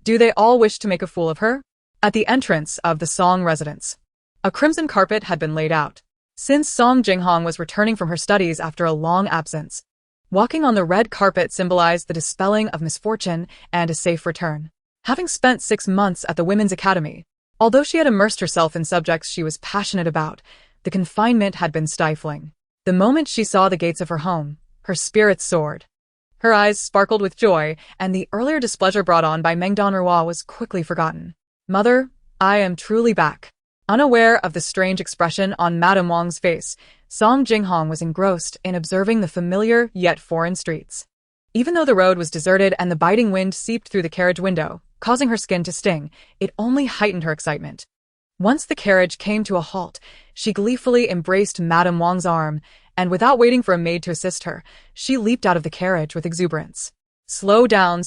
Do they all wish to make a fool of her? At the entrance of the Song residence, a crimson carpet had been laid out. Since Song Jinghong was returning from her studies after a long absence, walking on the red carpet symbolized the dispelling of misfortune and a safe return. Having spent 6 months at the Women's Academy, although she had immersed herself in subjects she was passionate about, the confinement had been stifling. The moment she saw the gates of her home, her spirits soared. Her eyes sparkled with joy, and the earlier displeasure brought on by Meng Danruo was quickly forgotten. Mother, I am truly back. Unaware of the strange expression on Madame Wang's face, Song Jinghong was engrossed in observing the familiar yet foreign streets. Even though the road was deserted and the biting wind seeped through the carriage window, causing her skin to sting, it only heightened her excitement. Once the carriage came to a halt, she gleefully embraced Madame Wang's arm, and without waiting for a maid to assist her, she leaped out of the carriage with exuberance. Slow down,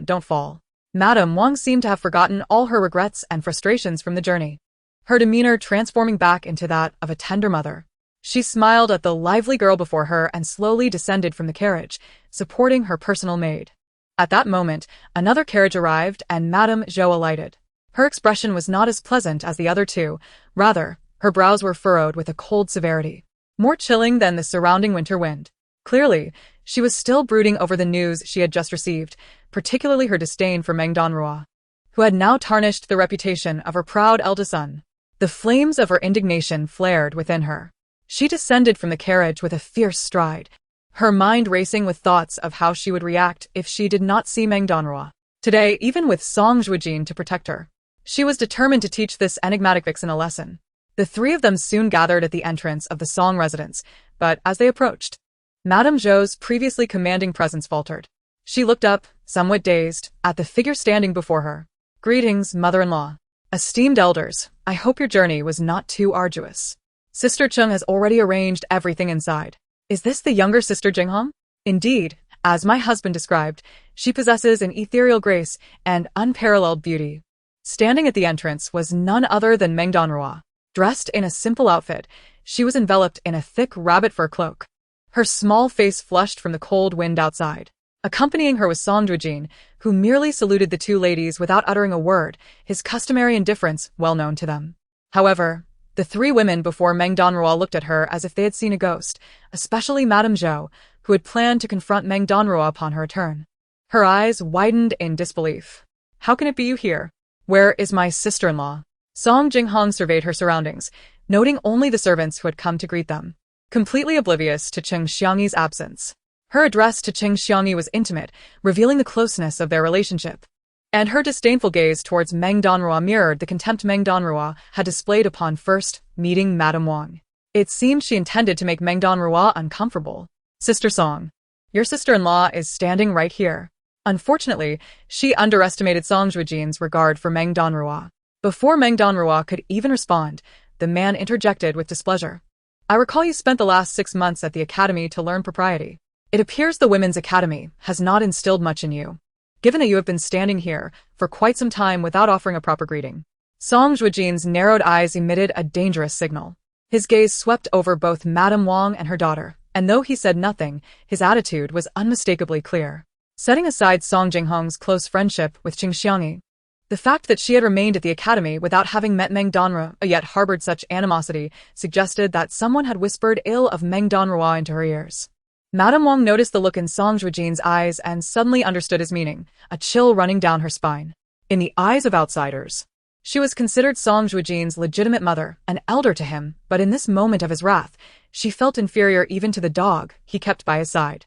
don't fall. Madame Wang seemed to have forgotten all her regrets and frustrations from the journey, her demeanor transforming back into that of a tender mother. She smiled at the lively girl before her and slowly descended from the carriage, supporting her personal maid. At that moment, another carriage arrived and Madame Zhou alighted. Her expression was not as pleasant as the other 2, rather, her brows were furrowed with a cold severity, more chilling than the surrounding winter wind. Clearly, she was still brooding over the news she had just received, particularly her disdain for Meng Danruo, who had now tarnished the reputation of her proud eldest son. The flames of her indignation flared within her. She descended from the carriage with a fierce stride, her mind racing with thoughts of how she would react if she did not see Meng Danruo. Today, even with Song Zhuojin to protect her, she was determined to teach this enigmatic vixen a lesson. The 3 of them soon gathered at the entrance of the Song residence, but as they approached, Madame Zhou's previously commanding presence faltered. She looked up, somewhat dazed, at the figure standing before her. Greetings, mother-in-law. Esteemed elders, I hope your journey was not too arduous. Sister Cheng has already arranged everything inside. Is this the younger sister Jinghong? Indeed, as my husband described, she possesses an ethereal grace and unparalleled beauty. Standing at the entrance was none other than Meng Danruo. Dressed in a simple outfit, she was enveloped in a thick rabbit fur cloak. Her small face flushed from the cold wind outside. Accompanying her was Song Zhuojin, who merely saluted the two ladies without uttering a word, his customary indifference well known to them. However, the three women before Meng Danruo looked at her as if they had seen a ghost, especially Madame Zhou, who had planned to confront Meng Danruo upon her return. Her eyes widened in disbelief. "How can it be you here? Where is my sister-in-law?" Song Jinghong surveyed her surroundings, noting only the servants who had come to greet them, completely oblivious to Cheng Xiangyi's absence. Her address to Cheng Xiangyi was intimate, revealing the closeness of their relationship. And her disdainful gaze towards Meng Danruo mirrored the contempt Meng Danruo had displayed upon first meeting Madame Wang. It seemed she intended to make Meng Danruo uncomfortable. "Sister Song, your sister-in-law is standing right here." Unfortunately, she underestimated Song Zhuojin's regard for Meng Danruo. Before Meng Danruo could even respond, the man interjected with displeasure. "I recall you spent the last 6 months at the academy to learn propriety. It appears the Women's Academy has not instilled much in you, given that you have been standing here for quite some time without offering a proper greeting." Song Zhuojin's narrowed eyes emitted a dangerous signal. His gaze swept over both Madame Wang and her daughter, and though he said nothing, his attitude was unmistakably clear. Setting aside Song Jinghong's close friendship with Cheng Xiangyi, the fact that she had remained at the academy without having met Meng Danruo yet harbored such animosity suggested that someone had whispered ill of Meng Danruo into her ears. Madame Wang noticed the look in Song Zhuojin's eyes and suddenly understood his meaning, a chill running down her spine. In the eyes of outsiders, she was considered Song Zhuojin's legitimate mother, an elder to him, but in this moment of his wrath, she felt inferior even to the dog he kept by his side.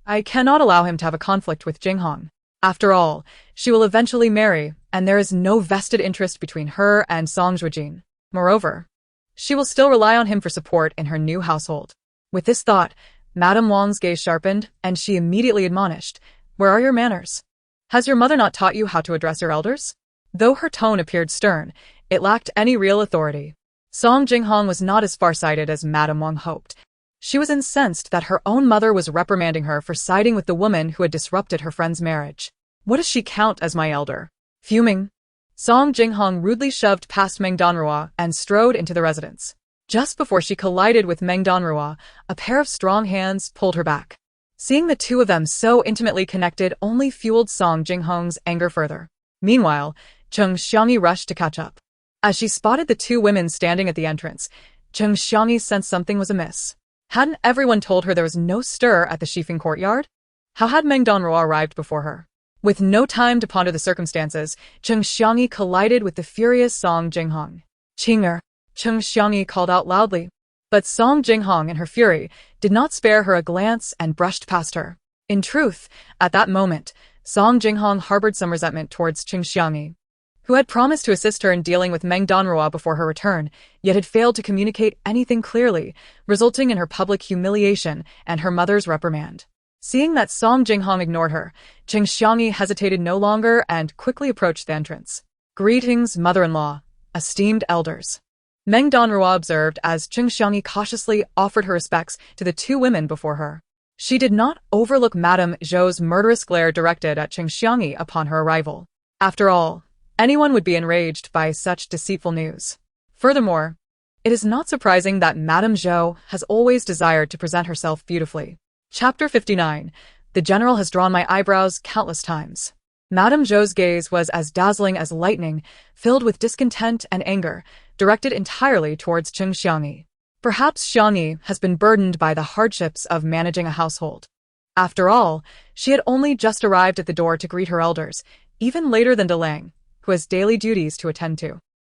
"I cannot allow him to have a conflict with Jinghong. After all, she will eventually marry, and there is no vested interest between her and Song Zhuojin. Moreover, she will still rely on him for support in her new household." With this thought, Madame Wang's gaze sharpened, and she immediately admonished, "Where are your manners? Has your mother not taught you how to address your elders?" Though her tone appeared stern, it lacked any real authority. Song Jinghong was not as far-sighted as Madame Wang hoped. She was incensed that her own mother was reprimanding her for siding with the woman who had disrupted her friend's marriage. "What does she count as my elder?" Fuming, Song Jinghong rudely shoved past Meng Danruo and strode into the residence. Just before she collided with Meng Danruo, a pair of strong hands pulled her back. Seeing the two of them so intimately connected only fueled Song Jinghong's anger further. Meanwhile, Cheng Xiangyi rushed to catch up. As she spotted the two women standing at the entrance, Cheng Xiangyi sensed something was amiss. Hadn't everyone told her there was no stir at the Shifeng courtyard? How had Meng Danruo arrived before her? With no time to ponder the circumstances, Cheng Xiangyi collided with the furious Song Jinghong. "Qing'er!" Cheng Xiangyi called out loudly. But Song Jinghong, in her fury, did not spare her a glance and brushed past her. In truth, at that moment, Song Jinghong harbored some resentment towards Cheng Xiangyi, who had promised to assist her in dealing with Meng Danruo before her return, yet had failed to communicate anything clearly, resulting in her public humiliation and her mother's reprimand. Seeing that Song Jinghong ignored her, Cheng Xiangyi hesitated no longer and quickly approached the entrance. "Greetings, mother-in-law, esteemed elders," Meng Danruo observed as Cheng Xiangyi cautiously offered her respects to the two women before her. She did not overlook Madame Zhou's murderous glare directed at Cheng Xiangyi upon her arrival. After all, anyone would be enraged by such deceitful news. Furthermore, it is not surprising that Madame Zhou has always desired to present herself beautifully. Chapter 59. The general has drawn my eyebrows countless times. Madame Zhou's gaze was as dazzling as lightning, filled with discontent and anger, directed entirely towards Cheng Xiangyi. Perhaps Xiangyi has been burdened by the hardships of managing a household. After all, she had only just arrived at the door to greet her elders, even later than Delang, who has daily duties to attend to.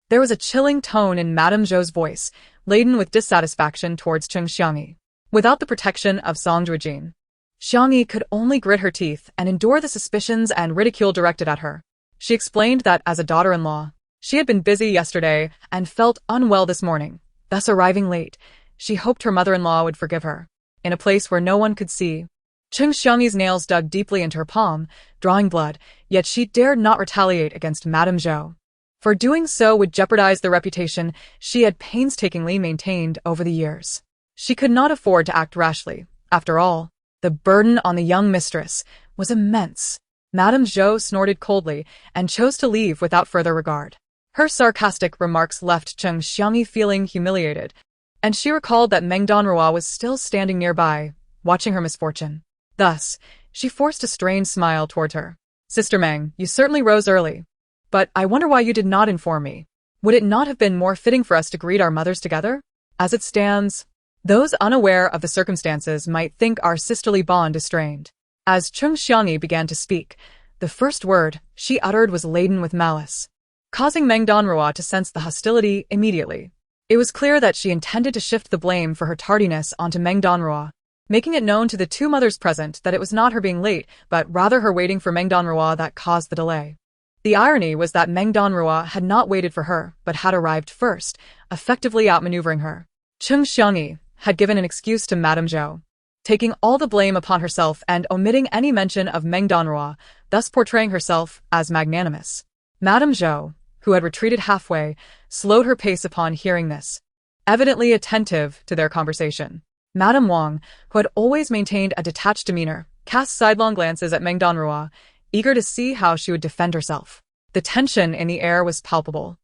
There was a chilling tone in Madame Zhou's voice, laden with dissatisfaction towards Cheng Xiangyi. Without the protection of Song Zhuojin, Xiangyi could only grit her teeth and endure the suspicions and ridicule directed at her. She explained that as a daughter-in-law, she had been busy yesterday and felt unwell this morning, thus arriving late. She hoped her mother-in-law would forgive her. In a place where no one could see, Cheng Xiangyi's nails dug deeply into her palm, drawing blood, yet she dared not retaliate against Madame Zhou. For doing so would jeopardize the reputation she had painstakingly maintained over the years. She could not afford to act rashly. After all, the burden on the young mistress was immense. Madame Zhou snorted coldly and chose to leave without further regard. Her sarcastic remarks left Cheng Xiangyi feeling humiliated, and she recalled that Meng Danruo was still standing nearby, watching her misfortune. Thus, She forced a strained smile toward her. Sister Meng, you certainly rose early. But I wonder why you did not inform me. Would it not have been more fitting for us to greet our mothers together? As it stands, those unaware of the circumstances might think our sisterly bond is strained. As Cheng Xiangyi began to speak, the first word she uttered was laden with malice, causing Meng Danruo to sense the hostility immediately. It was clear that she intended to shift the blame for her tardiness onto Meng Danruo, making it known to the two mothers present that it was not her being late, but rather her waiting for Meng Danruo that caused the delay. The irony was that Meng Danruo had not waited for her, but had arrived first, effectively outmaneuvering her. Cheng Xiangyi had given an excuse to Madame Zhou, taking all the blame upon herself and omitting any mention of Meng Danruo, thus portraying herself as magnanimous. Madame Zhou, who had retreated halfway, slowed her pace upon hearing this, evidently attentive to their conversation. Madame Wang, who had always maintained a detached demeanor, cast sidelong glances at Meng Danruo, eager to see how she would defend herself. The tension in the air was palpable.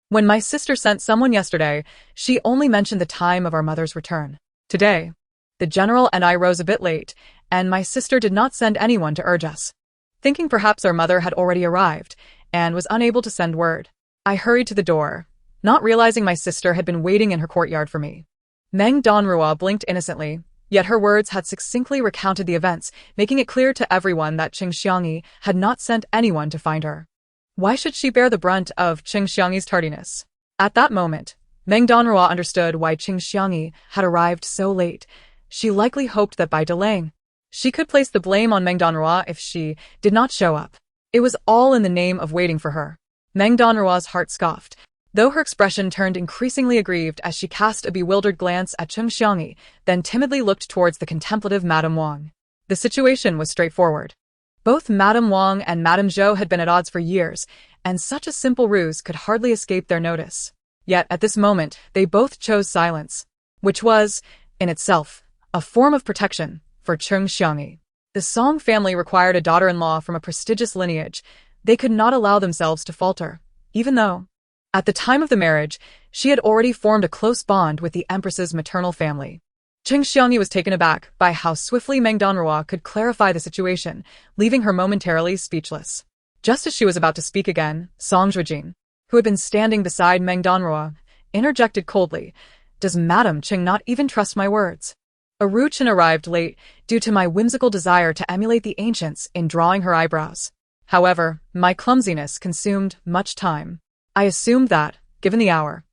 When my sister sent someone yesterday, she only mentioned the time of our mother's return. Today, the general and I rose a bit late, and my sister did not send anyone to urge us. Thinking perhaps our mother had already arrived, and was unable to send word, I hurried to the door, not realizing my sister had been waiting in her courtyard for me. Meng Danruo blinked innocently, yet her words had succinctly recounted the events, making it clear to everyone that Cheng Xiangyi had not sent anyone to find her. Why should she bear the brunt of Cheng Xiangyi's tardiness? At that moment, Meng Danruo understood why Cheng Xiangyi had arrived so late. She likely hoped that by delaying, she could place the blame on Meng Danruo if she did not show up. It was all in the name of waiting for her. Meng Danruo's heart scoffed, though her expression turned increasingly aggrieved as she cast a bewildered glance at Cheng Xiangyi, then timidly looked towards the contemplative Madame Wang. The situation was straightforward. Both Madame Wang and Madame Zhou had been at odds for years, and such a simple ruse could hardly escape their notice. Yet at this moment, they both chose silence, which was, in itself, a form of protection for Cheng Xiangyi. The Song family required a daughter-in-law from a prestigious lineage. They could not allow themselves to falter, even though, at the time of the marriage, she had already formed a close bond with the Empress's maternal family. Cheng Xiangyi was taken aback by how swiftly Meng Danruo could clarify the situation, leaving her momentarily speechless. Just as she was about to speak again, Song Zhuojin, who had been standing beside Meng Danruo, interjected coldly, "Does Madame Cheng not even trust my words?" Aruchin arrived late due to my whimsical desire to emulate the ancients in drawing her eyebrows. However, my clumsiness consumed much time. I assumed that, given the hour,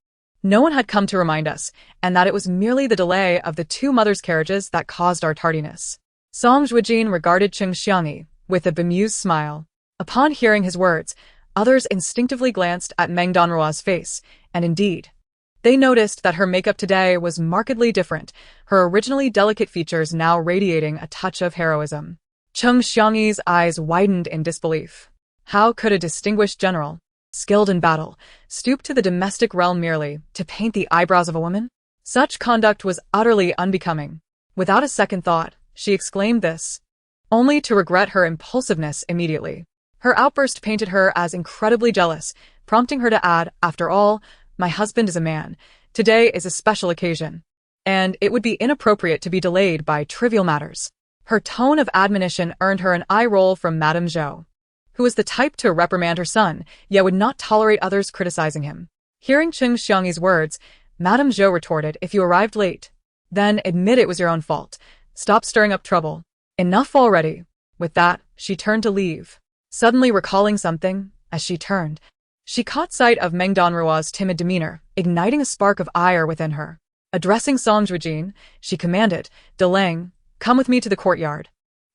no one had come to remind us, and that it was merely the delay of the two mothers' carriages that caused our tardiness. Song Zhuojin regarded Cheng Xiangyi with a bemused smile. Upon hearing his words, others instinctively glanced at Meng Danruo's face, and indeed, they noticed that her makeup today was markedly different, her originally delicate features now radiating a touch of heroism. Cheng Xiangyi's eyes widened in disbelief. How could a distinguished general, skilled in battle, stoop to the domestic realm merely to paint the eyebrows of a woman? Such conduct was utterly unbecoming. Without a second thought, she exclaimed this, only to regret her impulsiveness immediately. Her outburst painted her as incredibly jealous, prompting her to add, "After all, my husband is a man. Today is a special occasion, and it would be inappropriate to be delayed by trivial matters." Her tone of admonition earned her an eye roll from Madame Zhou, who was the type to reprimand her son, yet would not tolerate others criticizing him. Hearing Cheng Xiangyi's words, Madame Zhou retorted, "If you arrived late, then admit it was your own fault. Stop stirring up trouble. Enough already." With that, she turned to leave. Suddenly recalling something, as she turned, she caught sight of Meng Danruo's timid demeanor, igniting a spark of ire within her. Addressing Song Zhuojin, she commanded, "Deleng, come with me to the courtyard.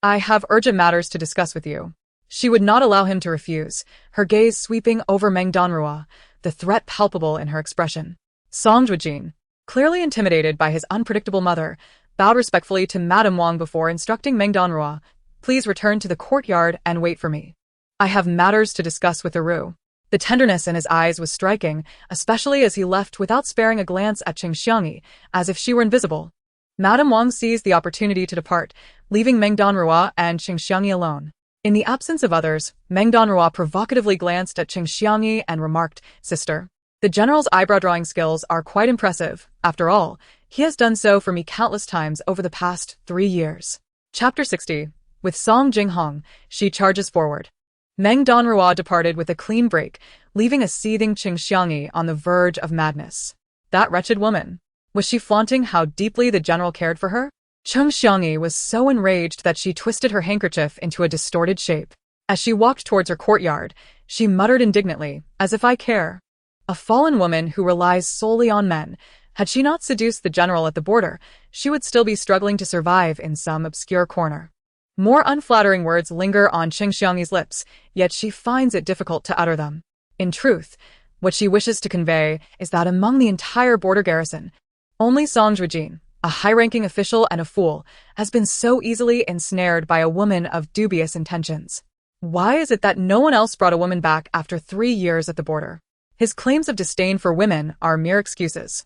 I have urgent matters to discuss with you." She would not allow him to refuse, her gaze sweeping over Meng Danruo, the threat palpable in her expression. Song Zhuojin, clearly intimidated by his unpredictable mother, bowed respectfully to Madame Wang before instructing Meng Danruo, "Please return to the courtyard and wait for me. I have matters to discuss with Aru." The tenderness in his eyes was striking, especially as he left without sparing a glance at Cheng Xiangyi, as if she were invisible. Madame Wang seized the opportunity to depart, leaving Meng Danruo and Cheng Xiangyi alone. In the absence of others, Meng Danruo provocatively glanced at Cheng Xiangyi and remarked, "Sister, the general's eyebrow-drawing skills are quite impressive. After all, he has done so for me countless times over the past 3 years." Chapter 60. With Song Jinghong, she charges forward. Meng Danruo departed with a clean break, leaving a seething Qing Xiangyi on the verge of madness. That wretched woman. Was she flaunting how deeply the general cared for her? Qing Xiangyi was so enraged that she twisted her handkerchief into a distorted shape. As she walked towards her courtyard, she muttered indignantly, "As if I care. A fallen woman who relies solely on men. Had she not seduced the general at the border, she would still be struggling to survive in some obscure corner." More unflattering words linger on Qing Xiangyi's lips, yet she finds it difficult to utter them. In truth, what she wishes to convey is that among the entire border garrison, only Song Zhuojin, a high-ranking official and a fool, has been so easily ensnared by a woman of dubious intentions. Why is it that no one else brought a woman back after 3 years at the border? His claims of disdain for women are mere excuses.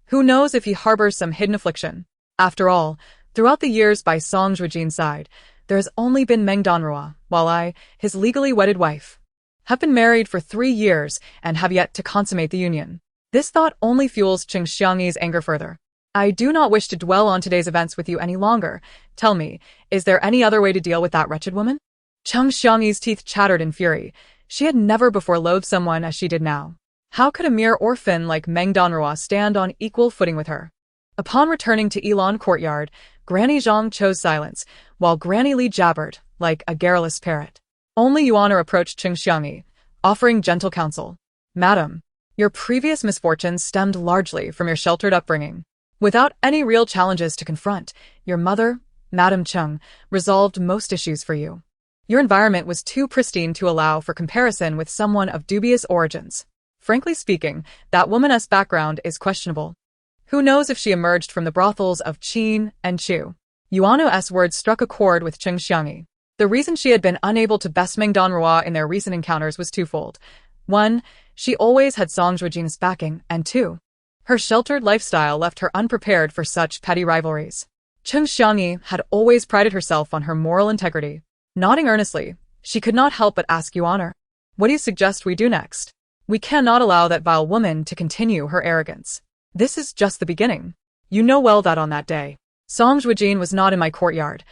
Who knows if he harbors some hidden affliction? After all, throughout the years by Song Zhuojin's side, there has only been Meng Danruo, while I, his legally wedded wife, have been married for 3 years and have yet to consummate the union. This thought only fuels Qing Xiangyi's anger further. I do not wish to dwell on today's events with you any longer. Tell me, is there any other way to deal with that wretched woman? Qing Xiangyi's teeth chattered in fury. She had never before loathed someone as she did now. How could a mere orphan like Meng Danruo stand on equal footing with her? Upon returning to Elan courtyard, Granny Zhang chose silence, while Granny Li jabbered, like a garrulous parrot. Only Yuan approached Qing Xiangyi, offering gentle counsel. "Madam, your previous misfortunes stemmed largely from your sheltered upbringing. Without any real challenges to confront, your mother, Madam Qing, resolved most issues for you. Your environment was too pristine to allow for comparison with someone of dubious origins. Frankly speaking, that woman's background is questionable. Who knows if she emerged from the brothels of Qin and Chu?" Yuan's words struck a chord with Qing Xiangyi. The reason she had been unable to best Meng Danruo in their recent encounters was twofold. 1, she always had Song Zhuojin's backing, and 2, her sheltered lifestyle left her unprepared for such petty rivalries. Qing Xiangyi had always prided herself on her moral integrity. Nodding earnestly, she could not help but ask Yuan, "What do you suggest we do next? We cannot allow that vile woman to continue her arrogance. This is just the beginning. You know well that on that day, Song Zhuojin was not in my courtyard.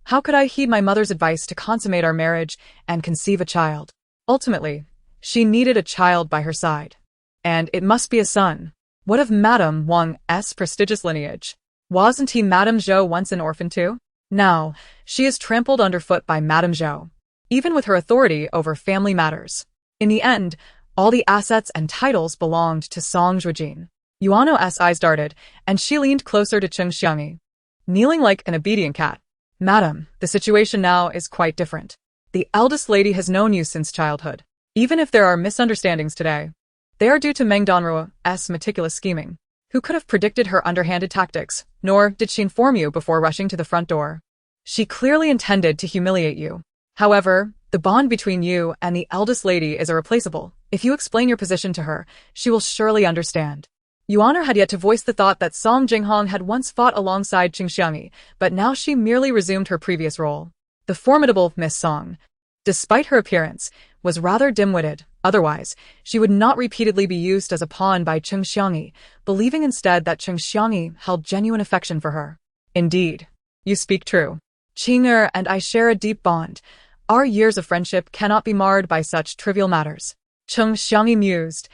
How could I heed my mother's advice to consummate our marriage and conceive a child? Ultimately, she needed a child by her side. And it must be a son. What of Madame Wang's prestigious lineage? Wasn't he Madame Zhou once an orphan too? Now, she is trampled underfoot by Madame Zhou, even with her authority over family matters. In the end, all the assets and titles belonged to Song Zhuojin." Yuan's eyes darted, and she leaned closer to Qing Xiangyi, kneeling like an obedient cat. "Madam, the situation now is quite different. The eldest lady has known you since childhood. Even if there are misunderstandings today, they are due to Meng Danruo's meticulous scheming. Who could have predicted her underhanded tactics? Nor did she inform you before rushing to the front door. She clearly intended to humiliate you. However, the bond between you and the eldest lady is irreplaceable. If you explain your position to her, she will surely understand." Yuan had yet to voice the thought that Song Jinghong had once fought alongside Qing Xiangyi, but now she merely resumed her previous role. The formidable Miss Song, despite her appearance, was rather dim-witted. Otherwise, she would not repeatedly be used as a pawn by Qing Xiangyi, believing instead that Qing Xiangyi held genuine affection for her. "Indeed, you speak true. Qing'er and I share a deep bond. Our years of friendship cannot be marred by such trivial matters." Qing Xiangyi mused,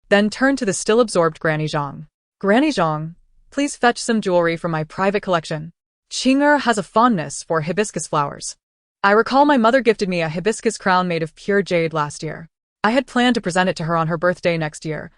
then turned to the still-absorbed Granny Zhang. "Granny Zhang, please fetch some jewelry from my private collection. Qing'er has a fondness for hibiscus flowers. I recall my mother gifted me a hibiscus crown made of pure jade last year. I had planned to present it to her on her birthday next year.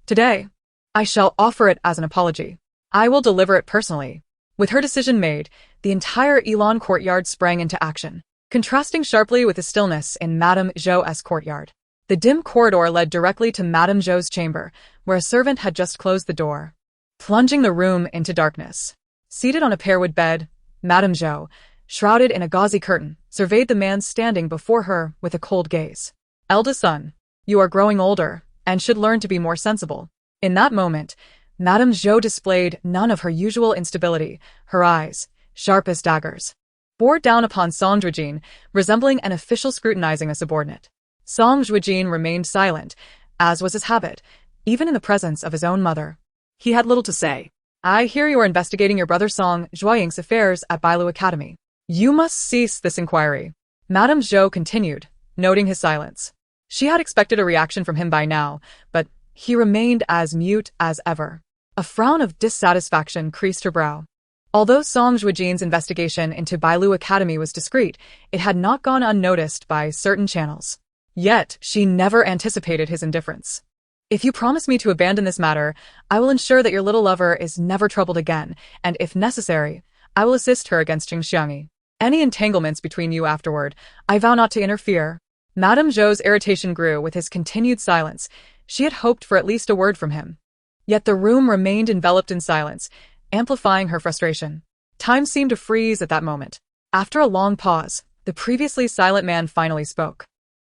Today, I shall offer it as an apology. I will deliver it personally." With her decision made, the entire Elan courtyard sprang into action, contrasting sharply with the stillness in Madame Zhou's courtyard. The dim corridor led directly to Madame Zhou's chamber, where a servant had just closed the door, plunging the room into darkness. Seated on a pearwood bed, Madame Zhou, shrouded in a gauzy curtain, surveyed the man standing before her with a cold gaze. "Eldest son, you are growing older, and should learn to be more sensible." In that moment, Madame Zhou displayed none of her usual instability, her eyes, sharp as daggers, bore down upon Song Zhuojin, resembling an official scrutinizing a subordinate. Song Zhuojin remained silent, as was his habit, even in the presence of his own mother. He had little to say. "I hear you are investigating your brother Song Zhuojin's affairs at Bailu Academy. You must cease this inquiry. Madame Zhou continued, noting his silence. She had expected a reaction from him by now, but he remained as mute as ever. A frown of dissatisfaction creased her brow. Although Song Zhuojin's investigation into Bailu Academy was discreet, it had not gone unnoticed by certain channels. Yet, she never anticipated his indifference. If you promise me to abandon this matter, I will ensure that your little lover is never troubled again, and if necessary, I will assist her against Qingxiangi. Any entanglements between you afterward, I vow not to interfere. Madame Zhou's irritation grew with his continued silence. She had hoped for at least a word from him. Yet the room remained enveloped in silence, amplifying her frustration. Time seemed to freeze at that moment. After a long pause, the previously silent man finally spoke.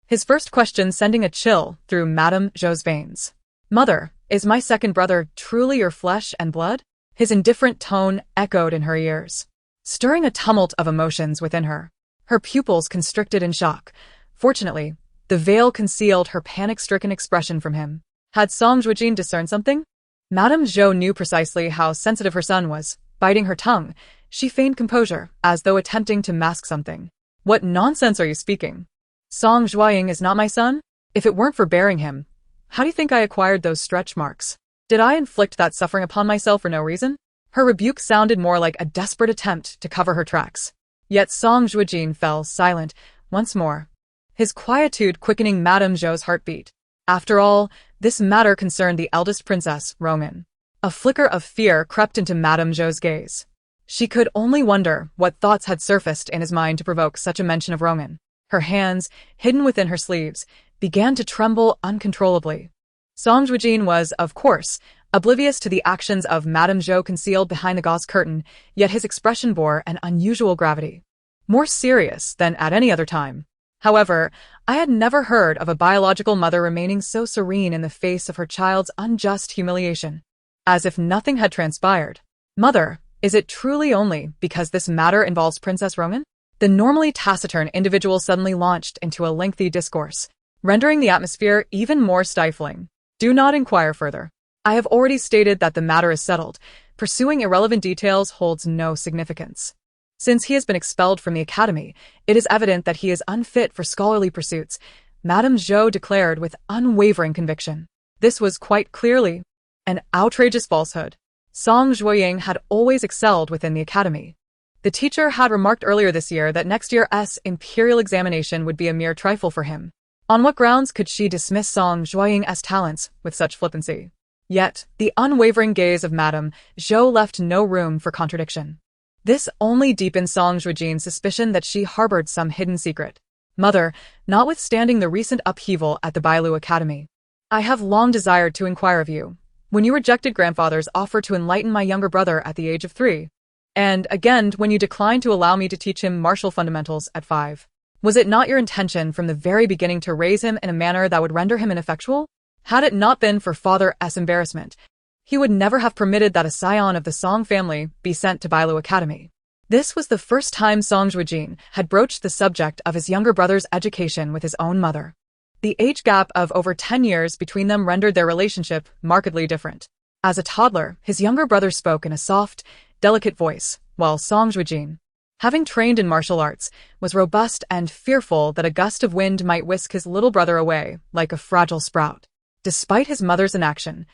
His first question sending a chill through Madame Zhou's veins. Mother, is my second brother truly your flesh and blood? His indifferent tone echoed in her ears, stirring a tumult of emotions within her. Her pupils constricted in shock. Fortunately, the veil concealed her panic-stricken expression from him. Had Song Zhuojin discerned something? Madame Zhou knew precisely how sensitive her son was. Biting her tongue, she feigned composure, as though attempting to mask something. What nonsense are you speaking? Song Zhuojin is not my son? If it weren't for bearing him, how do you think I acquired those stretch marks? Did I inflict that suffering upon myself for no reason? Her rebuke sounded more like a desperate attempt to cover her tracks. Yet Song Zhuojin fell silent once more, his quietude quickening Madame Zhou's heartbeat. After all, this matter concerned the eldest princess, Roman. A flicker of fear crept into Madame Zhou's gaze. She could only wonder what thoughts had surfaced in his mind to provoke such a mention of Roman. Her hands, hidden within her sleeves, began to tremble uncontrollably. Song Zhuojin was, of course, oblivious to the actions of Madame Zhou concealed behind the gauze curtain, yet his expression bore an unusual gravity, more serious than at any other time. However, I had never heard of a biological mother remaining so serene in the face of her child's unjust humiliation, as if nothing had transpired. Mother, is it truly only because this matter involves Princess Roman? The normally taciturn individual suddenly launched into a lengthy discourse, rendering the atmosphere even more stifling. Do not inquire further. I have already stated that the matter is settled. Pursuing irrelevant details holds no significance. Since he has been expelled from the academy, it is evident that he is unfit for scholarly pursuits, Madame Zhou declared with unwavering conviction. This was quite clearly an outrageous falsehood. Song Zhuojin had always excelled within the academy. The teacher had remarked earlier this year that next year's imperial examination would be a mere trifle for him. On what grounds could she dismiss Song Zhuojin's talents with such flippancy? Yet, the unwavering gaze of Madame Zhou left no room for contradiction. This only deepened Song Zhuojin's suspicion that she harbored some hidden secret. Mother, notwithstanding the recent upheaval at the Bailu Academy, I have long desired to inquire of you. When you rejected grandfather's offer to enlighten my younger brother at the age of 3, and again when you declined to allow me to teach him martial fundamentals at 5, was it not your intention from the very beginning to raise him in a manner that would render him ineffectual? Had it not been for father's embarrassment, he would never have permitted that a scion of the Song family be sent to Bailu Academy. This was the first time Song Zhuojin had broached the subject of his younger brother's education with his own mother. The age gap of over 10 years between them rendered their relationship markedly different. As a toddler, his younger brother spoke in a soft, delicate voice, while Song Zhuojin, having trained in martial arts, was robust and fearful that a gust of wind might whisk his little brother away like a fragile sprout. Despite his mother's inaction,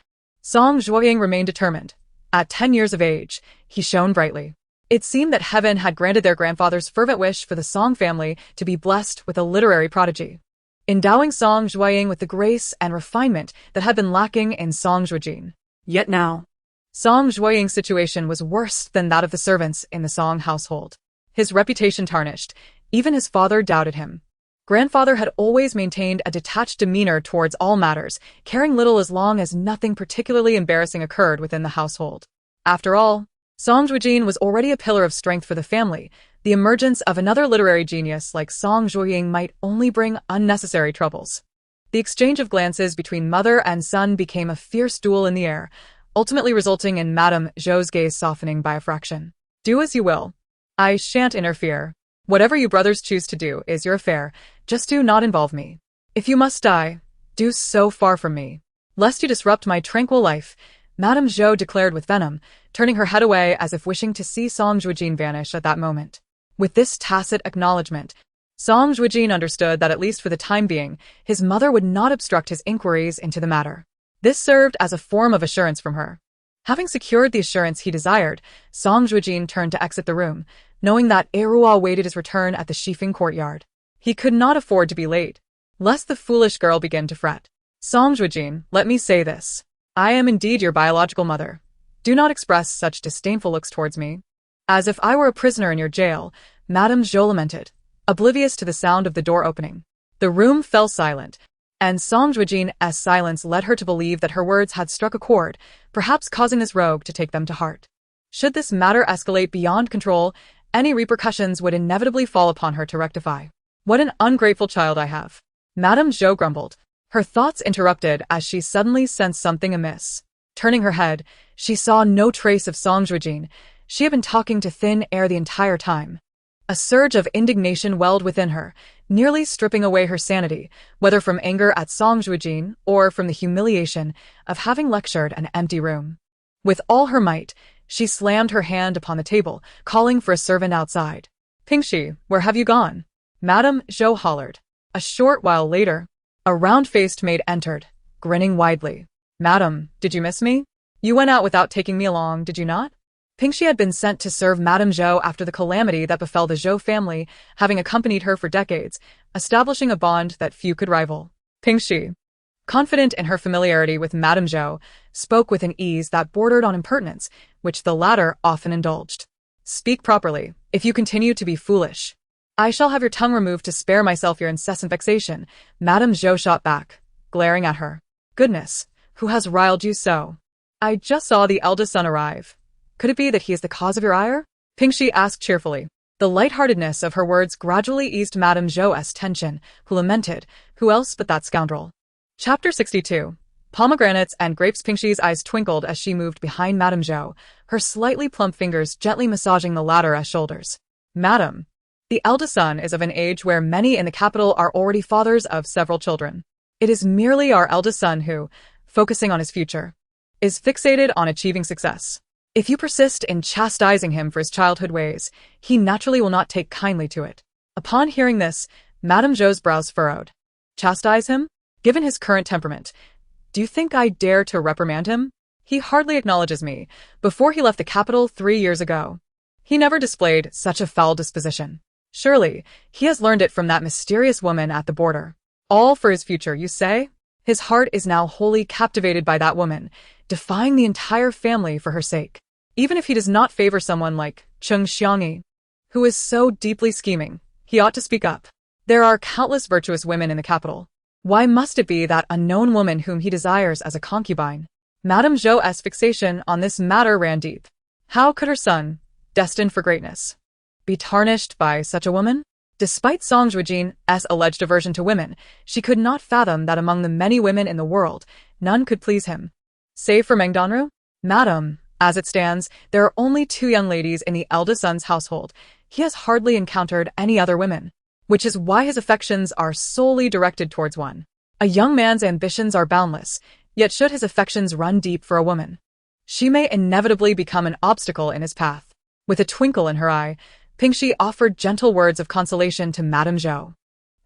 Song Zhuojin remained determined. At 10 years of age, he shone brightly. It seemed that heaven had granted their grandfather's fervent wish for the Song family to be blessed with a literary prodigy, endowing Song Zhuojin with the grace and refinement that had been lacking in Song Zhuojin. Yet now, Song Zhuojin's situation was worse than that of the servants in the Song household. His reputation tarnished. Even his father doubted him. Grandfather had always maintained a detached demeanor towards all matters, caring little as long as nothing particularly embarrassing occurred within the household. After all, Song Zhuojin was already a pillar of strength for the family. The emergence of another literary genius like Song Zhuojin might only bring unnecessary troubles. The exchange of glances between mother and son became a fierce duel in the air, ultimately resulting in Madame Zhou's gaze softening by a fraction. Do as you will. I shan't interfere. Whatever you brothers choose to do is your affair. Just do not involve me. If you must die, do so far from me, lest you disrupt my tranquil life, Madame Zhou declared with venom, turning her head away as if wishing to see Song Zhuojin vanish at that moment. With this tacit acknowledgement, Song Zhuojin understood that at least for the time being, his mother would not obstruct his inquiries into the matter. This served as a form of assurance from her. Having secured the assurance he desired, Song Zhuojin turned to exit the room, knowing that Danruo awaited his return at the Shifeng courtyard. He could not afford to be late, lest the foolish girl begin to fret. Song Zhuojin, let me say this. I am indeed your biological mother. Do not express such disdainful looks towards me. As if I were a prisoner in your jail, Madame Zhou lamented, oblivious to the sound of the door opening. The room fell silent, and Song Zhuojin's silence led her to believe that her words had struck a chord, perhaps causing this rogue to take them to heart. Should this matter escalate beyond control, any repercussions would inevitably fall upon her to rectify. What an ungrateful child I have. Madame Zhou grumbled. Her thoughts interrupted as she suddenly sensed something amiss. Turning her head, she saw no trace of Song Zhuojin. She had been talking to thin air the entire time. A surge of indignation welled within her, nearly stripping away her sanity, whether from anger at Song Zhuojin or from the humiliation of having lectured an empty room. With all her might, she slammed her hand upon the table, calling for a servant outside. "Pingxi, where have you gone?" Madame Zhou hollered. A short while later, a round-faced maid entered, grinning widely. "Madam, did you miss me? You went out without taking me along, did you not?" Pingxi had been sent to serve Madame Zhou after the calamity that befell the Zhou family, having accompanied her for decades, establishing a bond that few could rival. Pingxi, confident in her familiarity with Madame Zhou, spoke with an ease that bordered on impertinence, which the latter often indulged. "Speak properly. If you continue to be foolish, I shall have your tongue removed to spare myself your incessant vexation." Madame Zhou shot back, glaring at her. "Goodness, who has riled you so?" "I just saw the eldest son arrive. Could it be that he is the cause of your ire?" Pingxi asked cheerfully. The lightheartedness of her words gradually eased Madame Zhou's tension, who lamented, "Who else but that scoundrel?" Chapter 62. Pomegranates and grapes. Pingxi's eyes twinkled as she moved behind Madame Zhou, her slightly plump fingers gently massaging the latter's shoulders. "Madam, the eldest son is of an age where many in the capital are already fathers of several children. It is merely our eldest son who, focusing on his future, is fixated on achieving success. If you persist in chastising him for his childhood ways, he naturally will not take kindly to it." Upon hearing this, Madame Zhou's brows furrowed. "Chastise him? Given his current temperament, do you think I dare to reprimand him? He hardly acknowledges me. Before he left the capital 3 years ago, he never displayed such a foul disposition. Surely, he has learned it from that mysterious woman at the border. All for his future, you say? His heart is now wholly captivated by that woman, defying the entire family for her sake. Even if he does not favor someone like Cheng Xiangyi, who is so deeply scheming, he ought to speak up. There are countless virtuous women in the capital. Why must it be that unknown woman whom he desires as a concubine?" Madame Zhou's fixation on this matter ran deep. How could her son, destined for greatness, be tarnished by such a woman? Despite Song Zhuojin's alleged aversion to women, she could not fathom that among the many women in the world, none could please him. Save for Meng Danruo? "Madam, as it stands, there are only 2 young ladies in the eldest son's household. He has hardly encountered any other women, which is why his affections are solely directed towards one. A young man's ambitions are boundless, yet should his affections run deep for a woman, she may inevitably become an obstacle in his path." With a twinkle in her eye, Pingxi offered gentle words of consolation to Madame Zhou.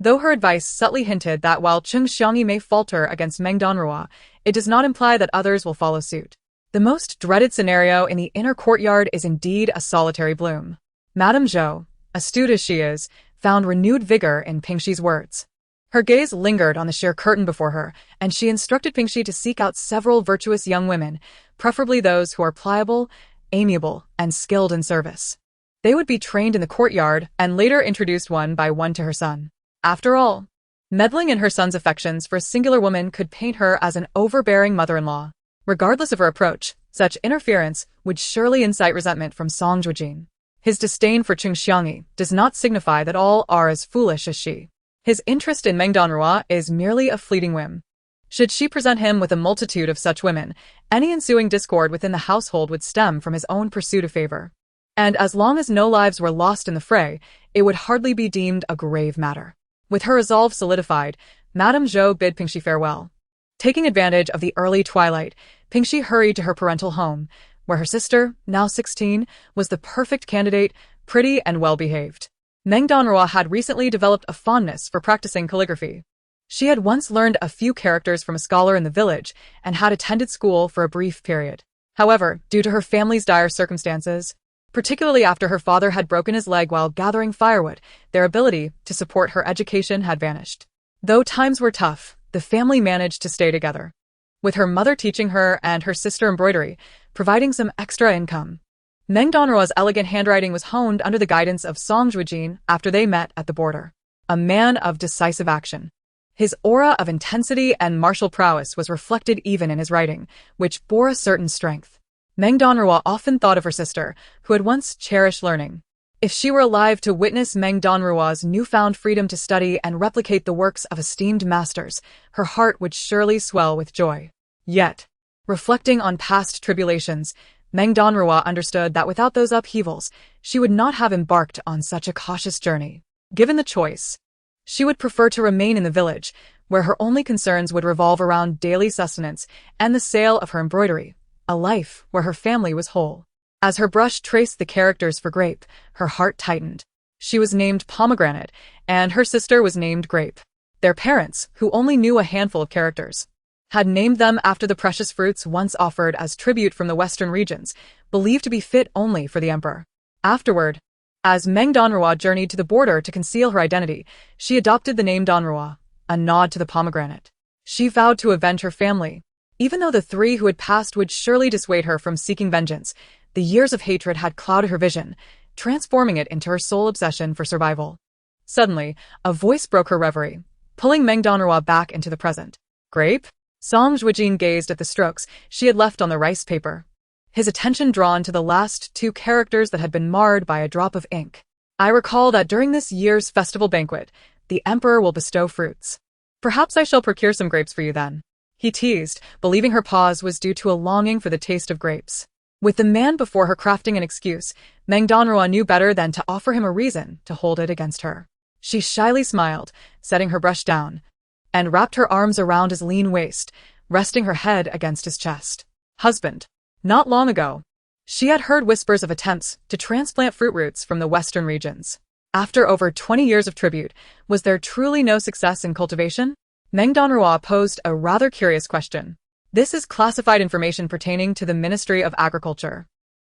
Though her advice subtly hinted that while Cheng Xiangyi may falter against Meng Danruo, it does not imply that others will follow suit. The most dreaded scenario in the inner courtyard is indeed a solitary bloom. Madame Zhou, astute as she is, found renewed vigor in Pingxi's words. Her gaze lingered on the sheer curtain before her, and she instructed Pingxi to seek out several virtuous young women, preferably those who are pliable, amiable, and skilled in service. They would be trained in the courtyard and later introduced one by one to her son. After all, meddling in her son's affections for a singular woman could paint her as an overbearing mother-in-law. Regardless of her approach, such interference would surely incite resentment from Song Zhuojin. His disdain for Cheng Xiangyi does not signify that all are as foolish as she. His interest in Meng Danruo is merely a fleeting whim. Should she present him with a multitude of such women, any ensuing discord within the household would stem from his own pursuit of favor. And as long as no lives were lost in the fray, it would hardly be deemed a grave matter. With her resolve solidified, Madame Zhou bid Pingxi farewell. Taking advantage of the early twilight, Pingxi hurried to her parental home, where her sister, now 16, was the perfect candidate, pretty and well-behaved. Meng Danruo had recently developed a fondness for practicing calligraphy. She had once learned a few characters from a scholar in the village and had attended school for a brief period. However, due to her family's dire circumstances, particularly after her father had broken his leg while gathering firewood, their ability to support her education had vanished. Though times were tough, the family managed to stay together, with her mother teaching her and her sister embroidery, providing some extra income. Meng Danruo's elegant handwriting was honed under the guidance of Song Zhuojin after they met at the border. A man of decisive action. His aura of intensity and martial prowess was reflected even in his writing, which bore a certain strength. Meng Danruo often thought of her sister, who had once cherished learning. If she were alive to witness Meng Danruo's newfound freedom to study and replicate the works of esteemed masters, her heart would surely swell with joy. Yet, reflecting on past tribulations, Meng Danruo understood that without those upheavals, she would not have embarked on such a cautious journey. Given the choice, she would prefer to remain in the village, where her only concerns would revolve around daily sustenance and the sale of her embroidery, a life where her family was whole. As her brush traced the characters for Grape, her heart tightened. She was named Pomegranate, and her sister was named Grape. Their parents, who only knew a handful of characters, had named them after the precious fruits once offered as tribute from the western regions, believed to be fit only for the emperor. Afterward, as Meng Danruo journeyed to the border to conceal her identity, she adopted the name Danruo, a nod to the pomegranate. She vowed to avenge her family. Even though the three who had passed would surely dissuade her from seeking vengeance, the years of hatred had clouded her vision, transforming it into her sole obsession for survival. Suddenly, a voice broke her reverie, pulling Meng Danruo back into the present. Grape? Song Zhuojin gazed at the strokes she had left on the rice paper, his attention drawn to the last two characters that had been marred by a drop of ink. I recall that during this year's festival banquet, the emperor will bestow fruits. Perhaps I shall procure some grapes for you then. He teased, believing her pause was due to a longing for the taste of grapes. With the man before her crafting an excuse, Meng Danruo knew better than to offer him a reason to hold it against her. She shyly smiled, setting her brush down, and wrapped her arms around his lean waist, resting her head against his chest. Husband. Not long ago, she had heard whispers of attempts to transplant fruit roots from the western regions. After over 20 years of tribute, was there truly no success in cultivation? Meng Danruo posed a rather curious question. This is classified information pertaining to the Ministry of Agriculture.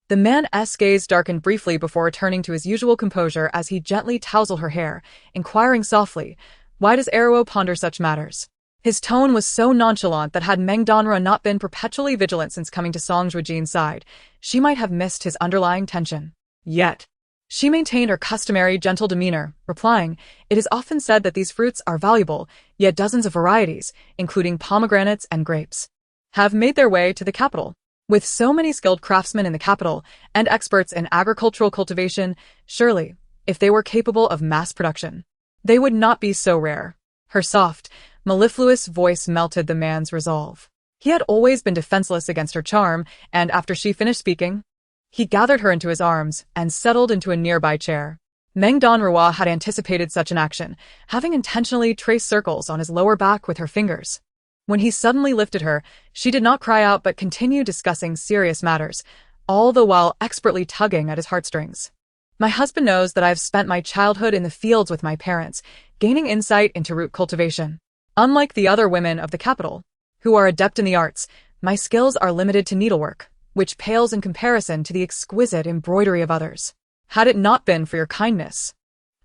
The man's gaze darkened briefly before returning to his usual composure as he gently tousled her hair, inquiring softly, "Why does Danruo ponder such matters?" His tone was so nonchalant that had Meng Danruo not been perpetually vigilant since coming to Song Zhuojin's side, she might have missed his underlying tension. Yet, she maintained her customary gentle demeanor, replying, "It is often said that these fruits are valuable, yet dozens of varieties, including pomegranates and grapes, have made their way to the capital. With so many skilled craftsmen in the capital and experts in agricultural cultivation, surely, if they were capable of mass production, they would not be so rare." Her soft, mellifluous voice melted the man's resolve. He had always been defenseless against her charm, and after she finished speaking, he gathered her into his arms and settled into a nearby chair. Meng Danruo had anticipated such an action, having intentionally traced circles on his lower back with her fingers. When he suddenly lifted her, she did not cry out but continued discussing serious matters, all the while expertly tugging at his heartstrings. "My husband knows that I have spent my childhood in the fields with my parents, gaining insight into root cultivation. Unlike the other women of the capital, who are adept in the arts, my skills are limited to needlework, which pales in comparison to the exquisite embroidery of others. Had it not been for your kindness,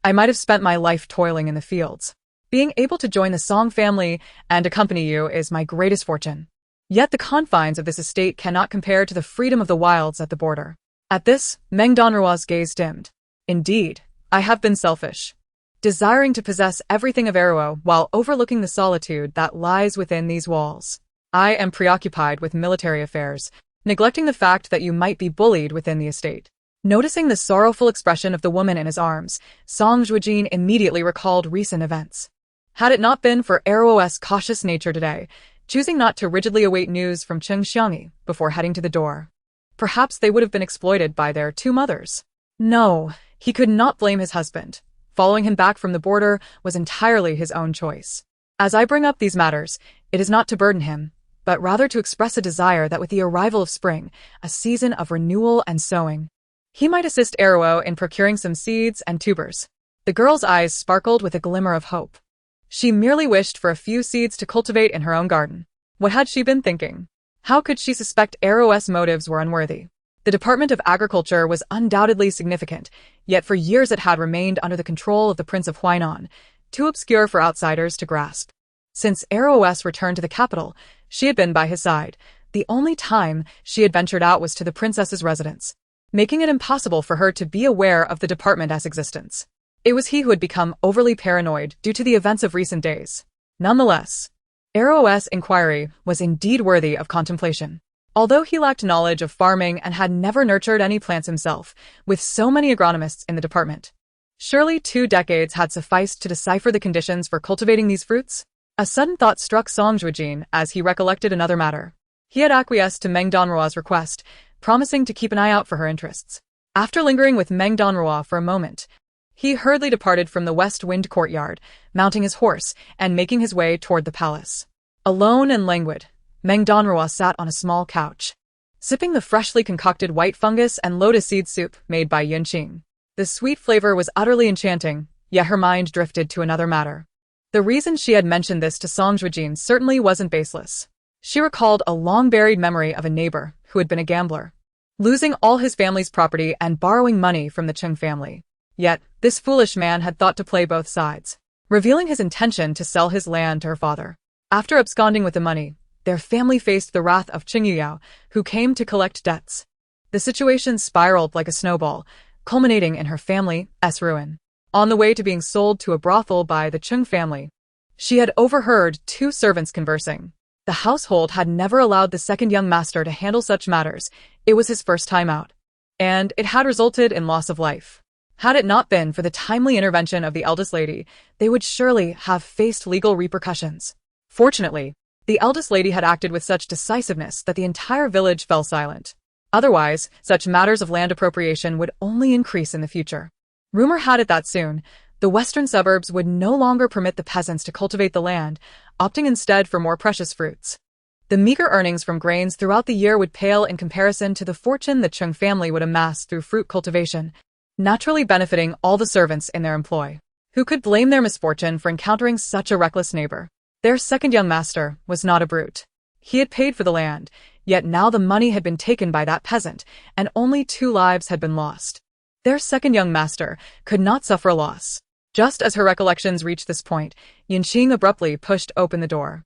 I might have spent my life toiling in the fields. Being able to join the Song family and accompany you is my greatest fortune. Yet the confines of this estate cannot compare to the freedom of the wilds at the border." At this, Meng Danruo's gaze dimmed. "Indeed, I have been selfish, desiring to possess everything of Danruo while overlooking the solitude that lies within these walls. I am preoccupied with military affairs, neglecting the fact that you might be bullied within the estate." Noticing the sorrowful expression of the woman in his arms, Song Zhuojin immediately recalled recent events. Had it not been for Danruo's cautious nature today, choosing not to rigidly await news from Xiangyi before heading to the door, perhaps they would have been exploited by their two mothers. No, he could not blame his husband. Following him back from the border was entirely his own choice. As I bring up these matters, it is not to burden him, but rather to express a desire that with the arrival of spring, a season of renewal and sowing, he might assist Danruo in procuring some seeds and tubers. The girl's eyes sparkled with a glimmer of hope. She merely wished for a few seeds to cultivate in her own garden. What had she been thinking? How could she suspect Danruo's motives were unworthy? The Department of Agriculture was undoubtedly significant, yet for years it had remained under the control of the Prince of Huainan, too obscure for outsiders to grasp. Since Danruo's return to the capital, she had been by his side. The only time she had ventured out was to the princess's residence, making it impossible for her to be aware of the department's existence. It was he who had become overly paranoid due to the events of recent days. Nonetheless, Danruo's inquiry was indeed worthy of contemplation. Although he lacked knowledge of farming and had never nurtured any plants himself, with so many agronomists in the department, surely 2 decades had sufficed to decipher the conditions for cultivating these fruits? A sudden thought struck Song Zhuojin as he recollected another matter. He had acquiesced to Meng Danruo's request, promising to keep an eye out for her interests. After lingering with Meng Danruo for a moment, he hurriedly departed from the West Wind courtyard, mounting his horse and making his way toward the palace. Alone and languid, Meng Danruo sat on a small couch, sipping the freshly concocted white fungus and lotus seed soup made by Yunqing. The sweet flavor was utterly enchanting, yet her mind drifted to another matter. The reason she had mentioned this to Song Zhuojin certainly wasn't baseless. She recalled a long-buried memory of a neighbor who had been a gambler, losing all his family's property and borrowing money from the Cheng family. Yet, this foolish man had thought to play both sides, revealing his intention to sell his land to her father. After absconding with the money, their family faced the wrath of Qing Yuyao, who came to collect debts. The situation spiraled like a snowball, culminating in her family's ruin. On the way to being sold to a brothel by the Chung family, she had overheard 2 servants conversing. The household had never allowed the second young master to handle such matters. It was his first time out, and it had resulted in loss of life. Had it not been for the timely intervention of the eldest lady, they would surely have faced legal repercussions. Fortunately, the eldest lady had acted with such decisiveness that the entire village fell silent. Otherwise, such matters of land appropriation would only increase in the future. Rumor had it that soon, the western suburbs would no longer permit the peasants to cultivate the land, opting instead for more precious fruits. The meager earnings from grains throughout the year would pale in comparison to the fortune the Chung family would amass through fruit cultivation, naturally benefiting all the servants in their employ. Who could blame their misfortune for encountering such a reckless neighbor? Their second young master was not a brute. He had paid for the land, yet now the money had been taken by that peasant, and only 2 lives had been lost. Their second young master could not suffer a loss. Just as her recollections reached this point, Yunqing abruptly pushed open the door.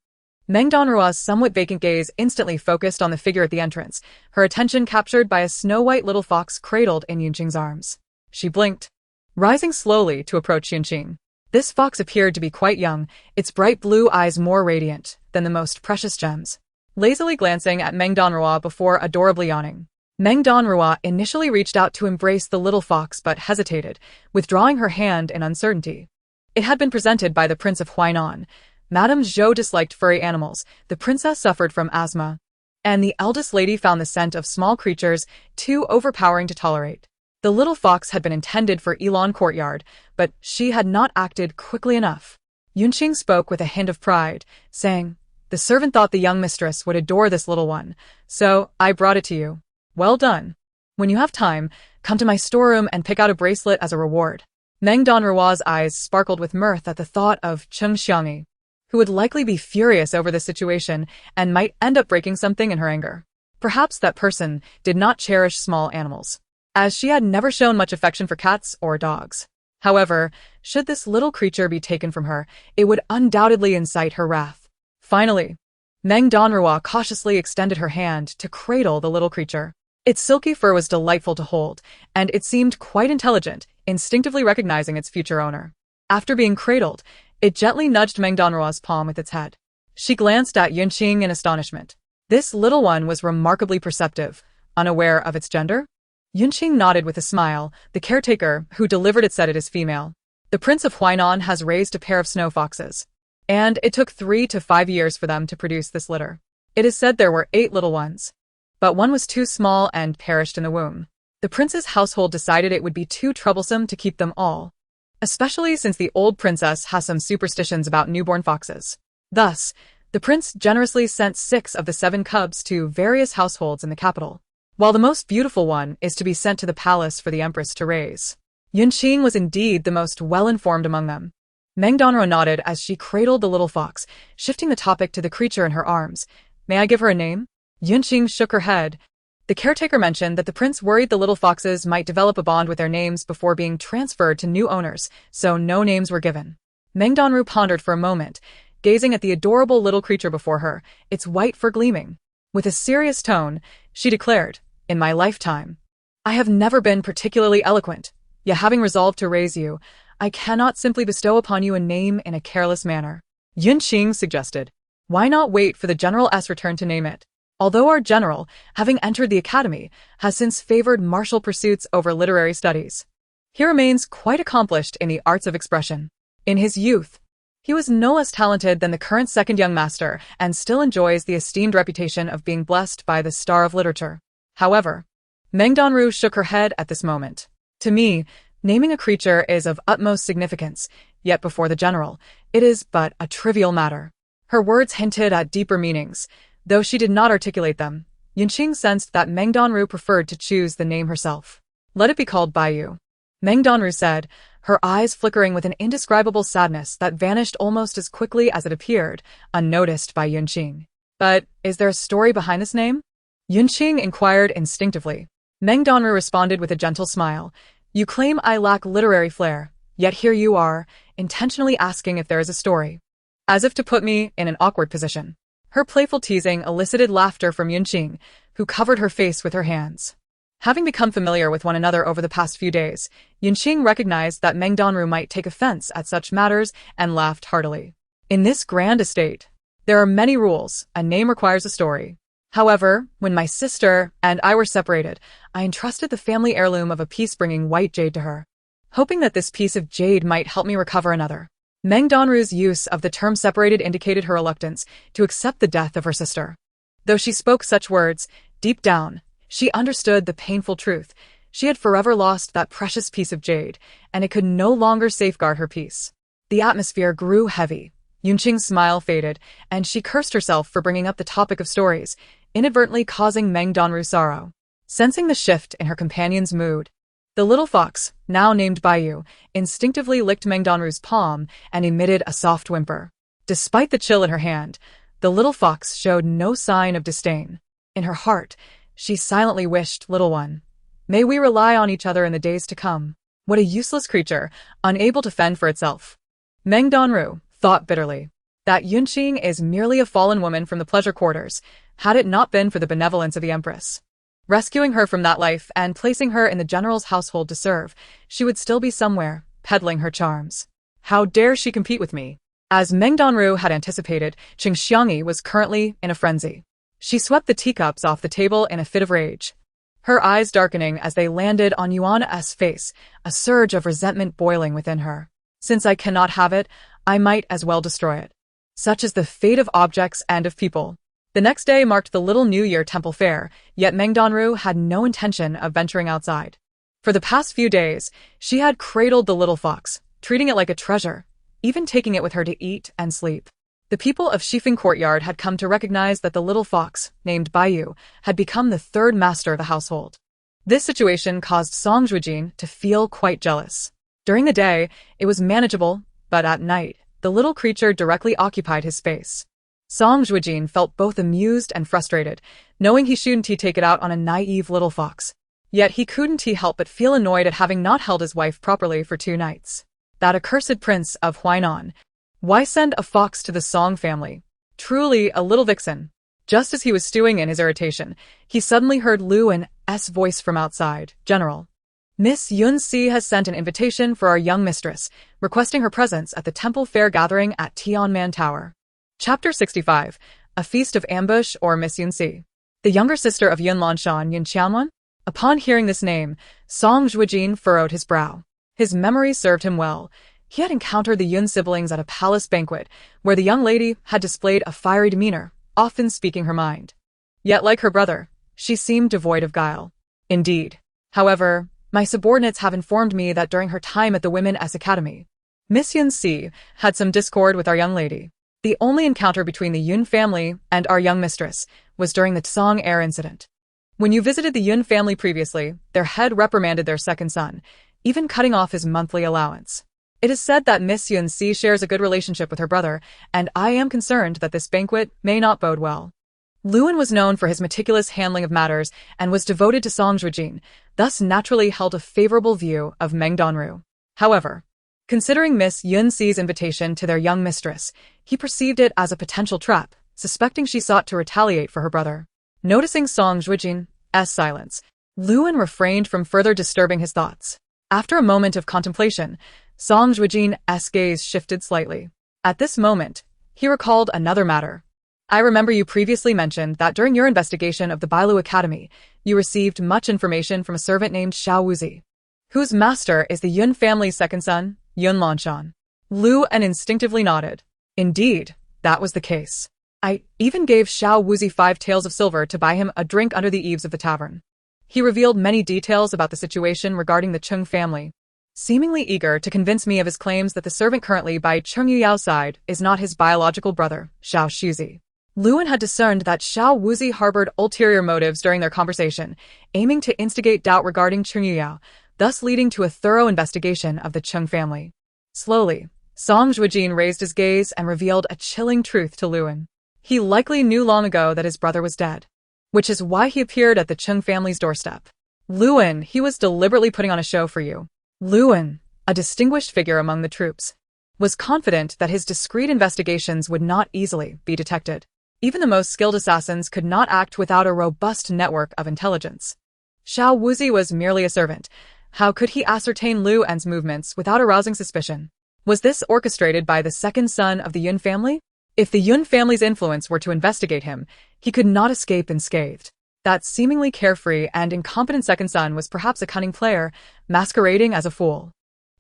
Meng Danruo's somewhat vacant gaze instantly focused on the figure at the entrance, her attention captured by a snow-white little fox cradled in Yunqing's arms. She blinked, rising slowly to approach Yunqing. This fox appeared to be quite young, its bright blue eyes more radiant than the most precious gems. Lazily glancing at Meng Danruo before adorably yawning, Meng Danruo initially reached out to embrace the little fox but hesitated, withdrawing her hand in uncertainty. It had been presented by the Prince of Huainan. Madame Zhou disliked furry animals, the princess suffered from asthma, and the eldest lady found the scent of small creatures too overpowering to tolerate. The little fox had been intended for Elan courtyard, but she had not acted quickly enough. Yunqing spoke with a hint of pride, saying, "The servant thought the young mistress would adore this little one, so I brought it to you. Well done. When you have time, come to my storeroom and pick out a bracelet as a reward." Meng Danruo's eyes sparkled with mirth at the thought of Cheng Xiangyi, who would likely be furious over the situation and might end up breaking something in her anger. Perhaps that person did not cherish small animals, as she had never shown much affection for cats or dogs. However, should this little creature be taken from her, it would undoubtedly incite her wrath. Finally, Meng Danruo cautiously extended her hand to cradle the little creature. Its silky fur was delightful to hold, and it seemed quite intelligent, instinctively recognizing its future owner. After being cradled, it gently nudged Meng Danruo's palm with its head. She glanced at Yunqing in astonishment. This little one was remarkably perceptive, unaware of its gender. Yunqing nodded with a smile. The caretaker who delivered it said it is female. The Prince of Huainan has raised a pair of snow foxes, and it took 3 to 5 years for them to produce this litter. It is said there were 8 little ones, but one was too small and perished in the womb. The prince's household decided it would be too troublesome to keep them all, especially since the old princess has some superstitions about newborn foxes. Thus, The prince generously sent 6 of the 7 cubs to various households in the capital, while the most beautiful one is to be sent to the palace for the empress to raise. Yunqing was indeed the most well-informed among them. Meng Danruo nodded as she cradled the little fox, shifting the topic to the creature in her arms. May I give her a name? Yunqing shook her head. The caretaker mentioned that the prince worried the little foxes might develop a bond with their names before being transferred to new owners, so no names were given. Meng Danruo pondered for a moment, gazing at the adorable little creature before her, its white fur gleaming. With a serious tone, she declared, "In my lifetime, I have never been particularly eloquent, yet having resolved to raise you, I cannot simply bestow upon you a name in a careless manner." Yunqing suggested, "Why not wait for the general's return to name it? Although our general, having entered the academy, has since favored martial pursuits over literary studies, he remains quite accomplished in the arts of expression. In his youth, he was no less talented than the current second young master and still enjoys the esteemed reputation of being blessed by the star of literature." However, Meng Danruo shook her head at this moment. "To me, naming a creature is of utmost significance, yet before the general, it is but a trivial matter." Her words hinted at deeper meanings. Though she did not articulate them, Yunqing sensed that Meng Danruo preferred to choose the name herself. "Let it be called Baiyu," Meng Danruo said, her eyes flickering with an indescribable sadness that vanished almost as quickly as it appeared, unnoticed by Yunqing. "But is there a story behind this name?" Yunqing inquired instinctively. Meng Danruo responded with a gentle smile. "You claim I lack literary flair, yet here you are, intentionally asking if there is a story, as if to put me in an awkward position." Her playful teasing elicited laughter from Yunqing, who covered her face with her hands. Having become familiar with one another over the past few days, Yunqing recognized that Meng Danruo might take offense at such matters and laughed heartily. "In this grand estate, there are many rules. A name requires a story. However, when my sister and I were separated, I entrusted the family heirloom of a peace-bringing white jade to her, hoping that this piece of jade might help me recover another." Meng Danruo's use of the term separated indicated her reluctance to accept the death of her sister. Though she spoke such words, deep down, she understood the painful truth. She had forever lost that precious piece of jade, and it could no longer safeguard her peace. The atmosphere grew heavy. Yunqing's smile faded, and she cursed herself for bringing up the topic of stories, inadvertently causing Meng Danruo sorrow. Sensing the shift in her companion's mood, the little fox, now named Baiyu, instinctively licked Meng Danruo's palm and emitted a soft whimper. Despite the chill in her hand, the little fox showed no sign of disdain. In her heart, she silently wished, "Little one, may we rely on each other in the days to come." What a useless creature, unable to fend for itself. Meng Danruo thought bitterly. That Yunqing is merely a fallen woman from the pleasure quarters, had it not been for the benevolence of the empress, rescuing her from that life and placing her in the general's household to serve, she would still be somewhere, peddling her charms. How dare she compete with me? As Meng Danruo had anticipated, Qing Xiangyi was currently in a frenzy. She swept the teacups off the table in a fit of rage, her eyes darkening as they landed on Yuan's face, a surge of resentment boiling within her. "Since I cannot have it, I might as well destroy it." Such is the fate of objects and of people. The next day marked the Little New Year temple fair, yet Meng Danruo had no intention of venturing outside. For the past few days, she had cradled the little fox, treating it like a treasure, even taking it with her to eat and sleep. The people of Shifeng Courtyard had come to recognize that the little fox, named Baiyu, had become the third master of the household. This situation caused Song Zhuojin to feel quite jealous. During the day, it was manageable, but at night, the little creature directly occupied his space. Song Zhuojin felt both amused and frustrated, knowing he shouldn't take it out on a naive little fox. Yet he couldn't help but feel annoyed at having not held his wife properly for 2 nights. That accursed prince of Huainan. Why send a fox to the Song family? Truly a little vixen. Just as he was stewing in his irritation, he suddenly heard Lu An's voice from outside. "General, Miss Yun-Si has sent an invitation for our young mistress, requesting her presence at the temple fair gathering at Tianman Tower." Chapter 65. A Feast of Ambush or Miss Yun-Si. The younger sister of Yun Lanshan, Yun Qianwen? Upon hearing this name, Song Zhuojin furrowed his brow. His memory served him well. He had encountered the Yun siblings at a palace banquet, where the young lady had displayed a fiery demeanor, often speaking her mind. Yet like her brother, she seemed devoid of guile. Indeed. However, my subordinates have informed me that during her time at the Women's Academy, Miss Yun-Si had some discord with our young lady. The The only encounter between the Yun family and our young mistress was during the Tsang Air incident. When you visited the Yun family previously, their head reprimanded their second son, even cutting off his monthly allowance. It is said that Miss Yun-si shares a good relationship with her brother, and I am concerned that this banquet may not bode well. Luan was known for his meticulous handling of matters and was devoted to Song Zhuojin, thus naturally held a favorable view of Meng Danruo. However, considering Miss Yun-si's invitation to their young mistress, he perceived it as a potential trap, suspecting she sought to retaliate for her brother. Noticing Song Zhuojin's silence, Luan refrained from further disturbing his thoughts. After a moment of contemplation, Song Zhuojin's gaze shifted slightly. At this moment, he recalled another matter. I remember you previously mentioned that during your investigation of the Bailu Academy, you received much information from a servant named Xiao Wuzi, whose master is the Yun family's second son, Yun Lanshan. Luan instinctively nodded. Indeed, that was the case. I even gave Xiao Wuzi 5 taels of silver to buy him a drink under the eaves of the tavern. He revealed many details about the situation regarding the Chung family, seemingly eager to convince me of his claims that the servant currently by Chung Yuyao's side is not his biological brother, Xiao Shuzi. Luan had discerned that Xiao Wuzi harbored ulterior motives during their conversation, aiming to instigate doubt regarding Chung Yuyao, thus leading to a thorough investigation of the Chung family. Slowly, Song Zhuojin raised his gaze and revealed a chilling truth to Luan. He likely knew long ago that his brother was dead, which is why he appeared at the Chung family's doorstep. Luan, he was deliberately putting on a show for you. Luan, a distinguished figure among the troops, was confident that his discreet investigations would not easily be detected. Even the most skilled assassins could not act without a robust network of intelligence. Xiao Wuzi was merely a servant. How could he ascertain Luan's movements without arousing suspicion? Was this orchestrated by the second son of the Yun family? If the Yun family's influence were to investigate him, he could not escape unscathed. That seemingly carefree and incompetent second son was perhaps a cunning player, masquerading as a fool.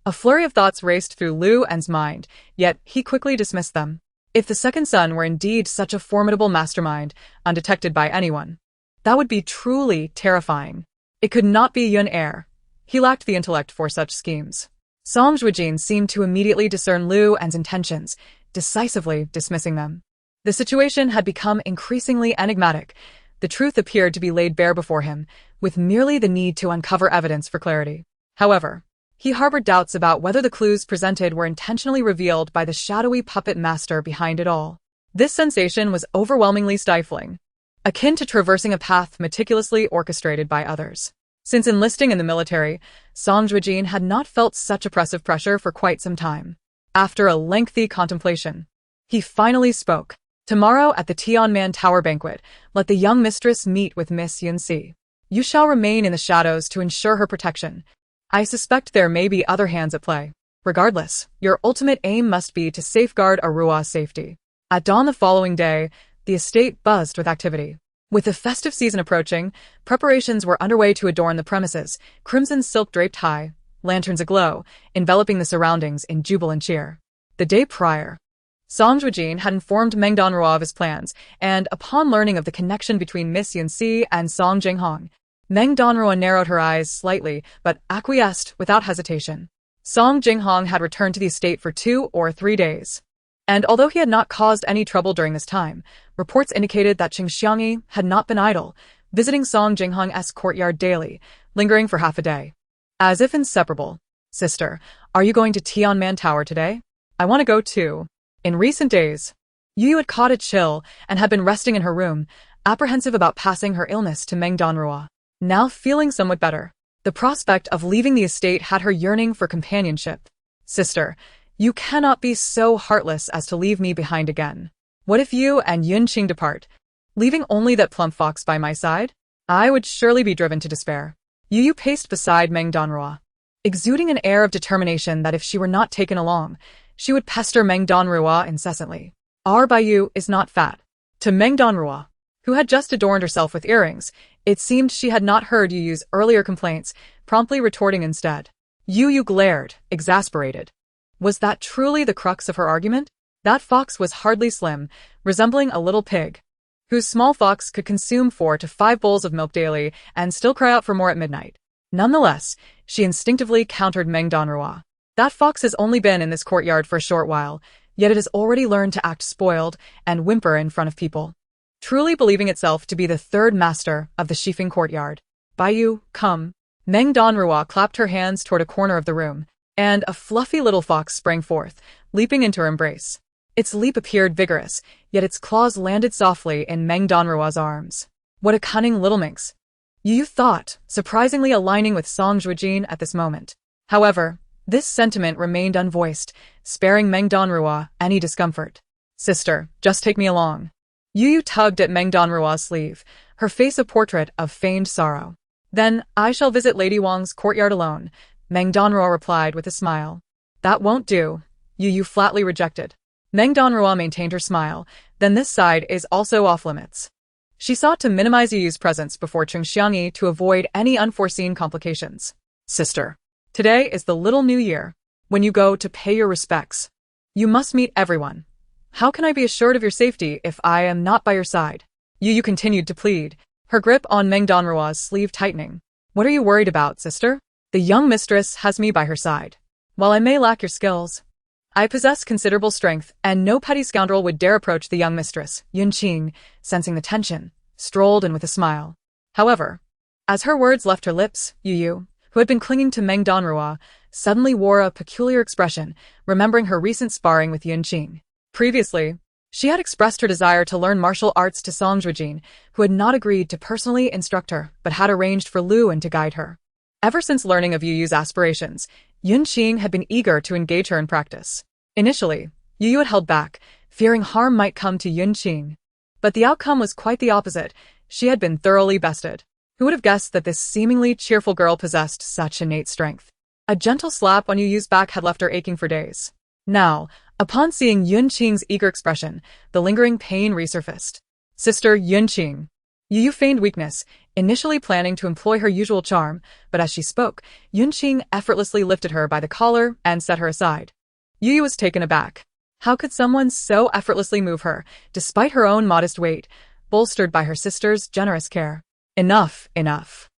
A flurry of thoughts raced through Luan's mind, yet he quickly dismissed them. If the second son were indeed such a formidable mastermind, undetected by anyone, that would be truly terrifying. It could not be Yun heir. He lacked the intellect for such schemes. Song Zhuojin seemed to immediately discern Luan's intentions, decisively dismissing them. The situation had become increasingly enigmatic. The truth appeared to be laid bare before him, with merely the need to uncover evidence for clarity. However, he harbored doubts about whether the clues presented were intentionally revealed by the shadowy puppet master behind it all. This sensation was overwhelmingly stifling, akin to traversing a path meticulously orchestrated by others. Since enlisting in the military, Song Zhuojin had not felt such oppressive pressure for quite some time. After a lengthy contemplation, he finally spoke. Tomorrow at the Tianman Tower banquet, let the young mistress meet with Miss Yun-si. You shall remain in the shadows to ensure her protection. I suspect there may be other hands at play. Regardless, your ultimate aim must be to safeguard Arua's safety. At dawn the following day, the estate buzzed with activity. With the festive season approaching, preparations were underway to adorn the premises, crimson silk draped high, lanterns aglow, enveloping the surroundings in jubilant cheer. The day prior, Song Zhuojin had informed Meng Danruo of his plans, and upon learning of the connection between Miss Yun-si and Song Jinghong, Meng Danruo narrowed her eyes slightly, but acquiesced without hesitation. Song Jinghong had returned to the estate for 2 or 3 days. And although he had not caused any trouble during this time, reports indicated that Qing Xiangyi had not been idle, visiting Song Jinghong's courtyard daily, lingering for half a day. As if inseparable. Sister, are you going to Tianman Tower today? I want to go too. In recent days, Yu had caught a chill and had been resting in her room, apprehensive about passing her illness to Meng Danruo. Now feeling somewhat better, the prospect of leaving the estate had her yearning for companionship. Sister, you cannot be so heartless as to leave me behind again. What if you and Yun Qing depart, leaving only that plump fox by my side? I would surely be driven to despair. Yu paced beside Meng Danruo, exuding an air of determination that if she were not taken along, she would pester Meng Danruo incessantly. Our Baiyu is not fat. To Meng Danruo, who had just adorned herself with earrings, it seemed she had not heard Yu's earlier complaints, promptly retorting instead. Yu glared, exasperated. Was that truly the crux of her argument? That fox was hardly slim, resembling a little pig, whose small fox could consume 4 to 5 bowls of milk daily and still cry out for more at midnight. Nonetheless, she instinctively countered Meng Danruo. That fox has only been in this courtyard for a short while. yet it has already learned to act spoiled and whimper in front of people, truly believing itself to be the third master of the Shifeng courtyard. Baiyu, come. Meng Danruo clapped her hands toward a corner of the room, and a fluffy little fox sprang forth, leaping into her embrace. Its leap appeared vigorous, yet its claws landed softly in Meng Danruo's arms. What a cunning little minx! Yu thought, surprisingly aligning with Song Zhuojin at this moment. However, this sentiment remained unvoiced, sparing Meng Danruo any discomfort. Sister, just take me along. Yu tugged at Meng Danruo's sleeve, her face a portrait of feigned sorrow. Then, I shall visit Lady Wang's courtyard alone, Meng Danruo replied with a smile. That won't do, Yu flatly rejected. Meng Danruo maintained her smile, then this side is also off limits. She sought to minimize Yu's presence before Chengxiangyi to avoid any unforeseen complications. Sister, today is the little new year. When you go to pay your respects, you must meet everyone. How can I be assured of your safety if I am not by your side? Yu continued to plead, her grip on Meng Danruo's sleeve tightening. What are you worried about, sister? The young mistress has me by her side. While I may lack your skills, I possess considerable strength, and no petty scoundrel would dare approach the young mistress. Yunqing, sensing the tension, strolled in with a smile. However, as her words left her lips, Yu, who had been clinging to Meng Danruo, suddenly wore a peculiar expression, remembering her recent sparring with Yunqing. Previously, she had expressed her desire to learn martial arts to Song Zhuojin, who had not agreed to personally instruct her but had arranged for Luan to guide her. Ever since learning of Yu's aspirations, Yunqing had been eager to engage her in practice. Initially, Yu had held back, fearing harm might come to Yunqing. But the outcome was quite the opposite. She had been thoroughly bested. Who would have guessed that this seemingly cheerful girl possessed such innate strength? A gentle slap on Yu's back had left her aching for days. Now, upon seeing Yunqing's eager expression, the lingering pain resurfaced. Sister Yunqing. Yu feigned weakness, initially planning to employ her usual charm, but as she spoke, Yunqing effortlessly lifted her by the collar and set her aside. Yu was taken aback. How could someone so effortlessly move her, despite her own modest weight, bolstered by her sister's generous care? Enough, enough.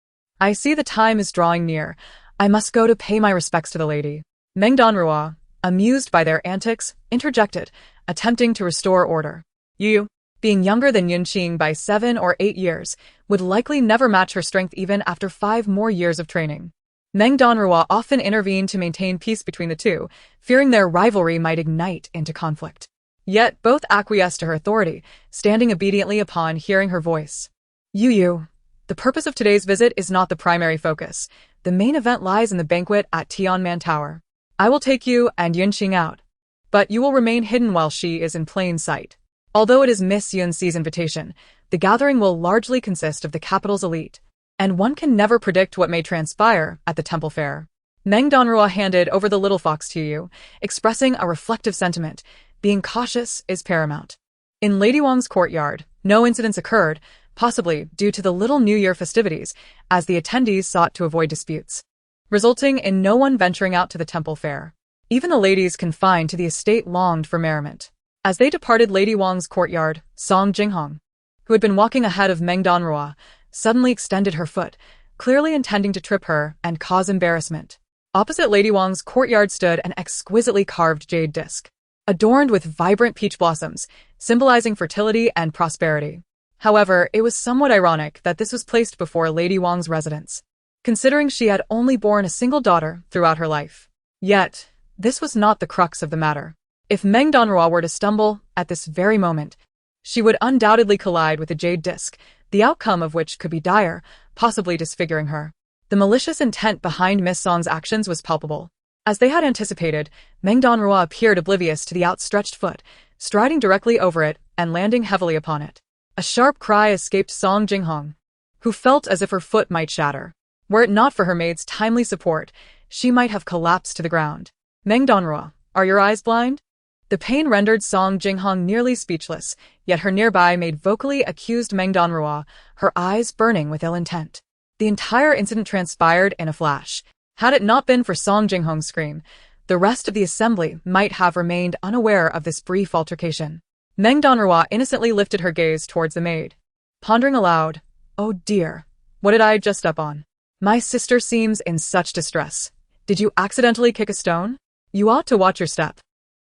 I see the time is drawing near. I must go to pay my respects to the lady. Meng Danruo, amused by their antics, interjected, attempting to restore order. Yu, being younger than Yunqing by 7 or 8 years, would likely never match her strength even after 5 more years of training. Meng Danruo often intervened to maintain peace between the two, fearing their rivalry might ignite into conflict. Yet both acquiesced to her authority, standing obediently upon hearing her voice. Yu, the purpose of today's visit is not the primary focus. The main event lies in the banquet at Tianman Tower. I will take you and Yunqing out, but you will remain hidden while she is in plain sight. Although it is Miss Yunxi's invitation, the gathering will largely consist of the capital's elite, and one can never predict what may transpire at the temple fair. Meng Danruo handed over the little fox to Yu, expressing a reflective sentiment. Being cautious is paramount. In Lady Wang's courtyard, no incidents occurred, possibly due to the little New Year festivities, as the attendees sought to avoid disputes, resulting in no one venturing out to the temple fair. Even the ladies confined to the estate longed for merriment. As they departed Lady Wang's courtyard, Song Zhuojin, who had been walking ahead of Meng Danruo, suddenly extended her foot, clearly intending to trip her and cause embarrassment. Opposite Lady Wang's courtyard stood an exquisitely carved jade disc, adorned with vibrant peach blossoms, symbolizing fertility and prosperity. However, it was somewhat ironic that this was placed before Lady Wang's residence, considering she had only borne a single daughter throughout her life. Yet, this was not the crux of the matter. If Meng Danruo were to stumble at this very moment, she would undoubtedly collide with the jade disc, the outcome of which could be dire, possibly disfiguring her. The malicious intent behind Miss Song's actions was palpable. As they had anticipated, Meng Danruo appeared oblivious to the outstretched foot, striding directly over it and landing heavily upon it. A sharp cry escaped Song Zhuojin, who felt as if her foot might shatter. Were it not for her maid's timely support, she might have collapsed to the ground. Meng Danruo, are your eyes blind? The pain rendered Song Zhuojin nearly speechless, yet her nearby maid vocally accused Meng Danruo, her eyes burning with ill intent. The entire incident transpired in a flash. Had it not been for Song Zhuojin's scream, the rest of the assembly might have remained unaware of this brief altercation. Meng Danruo innocently lifted her gaze towards the maid, pondering aloud, "Oh dear, what did I just step on? My sister seems in such distress. Did you accidentally kick a stone? You ought to watch your step."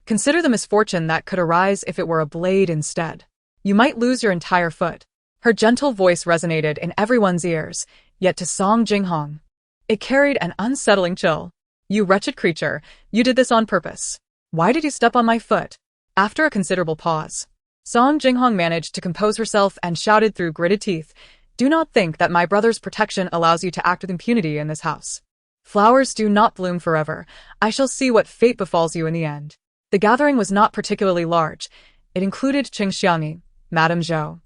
Consider the misfortune that could arise if it were a blade instead. You might lose your entire foot. Her gentle voice resonated in everyone's ears, yet to Song Zhuojin, it carried an unsettling chill. You wretched creature, you did this on purpose. Why did you step on my foot? After a considerable pause, Song Zhuojin managed to compose herself and shouted through gritted teeth, "Do not think that my brother's protection allows you to act with impunity in this house. Flowers do not bloom forever. I shall see what fate befalls you in the end." The gathering was not particularly large. It included Qing Xiangyi, Madame Zhou,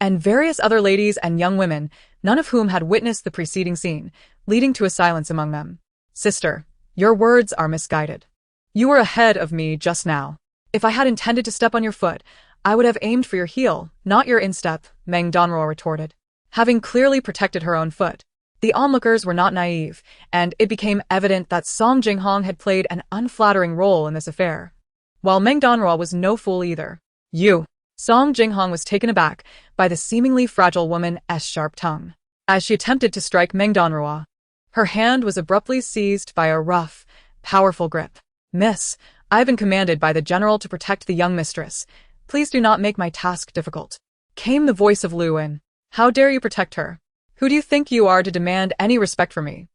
and various other ladies and young women, none of whom had witnessed the preceding scene, leading to a silence among them. "Sister, your words are misguided. You were ahead of me just now. If I had intended to step on your foot, I would have aimed for your heel, not your instep," Meng Danruo retorted. Having clearly protected her own foot, the onlookers were not naive, and it became evident that Song Zhuojin had played an unflattering role in this affair. While Meng Danruo was no fool either. "You." Song Zhuojin was taken aback by the seemingly fragile woman's sharp tongue. As she attempted to strike Meng Danruo, her hand was abruptly seized by a rough, powerful grip. "Miss, I have been commanded by the general to protect the young mistress. Please do not make my task difficult," came the voice of Lu Wen. "How dare you protect her? Who do you think you are to demand any respect from me?"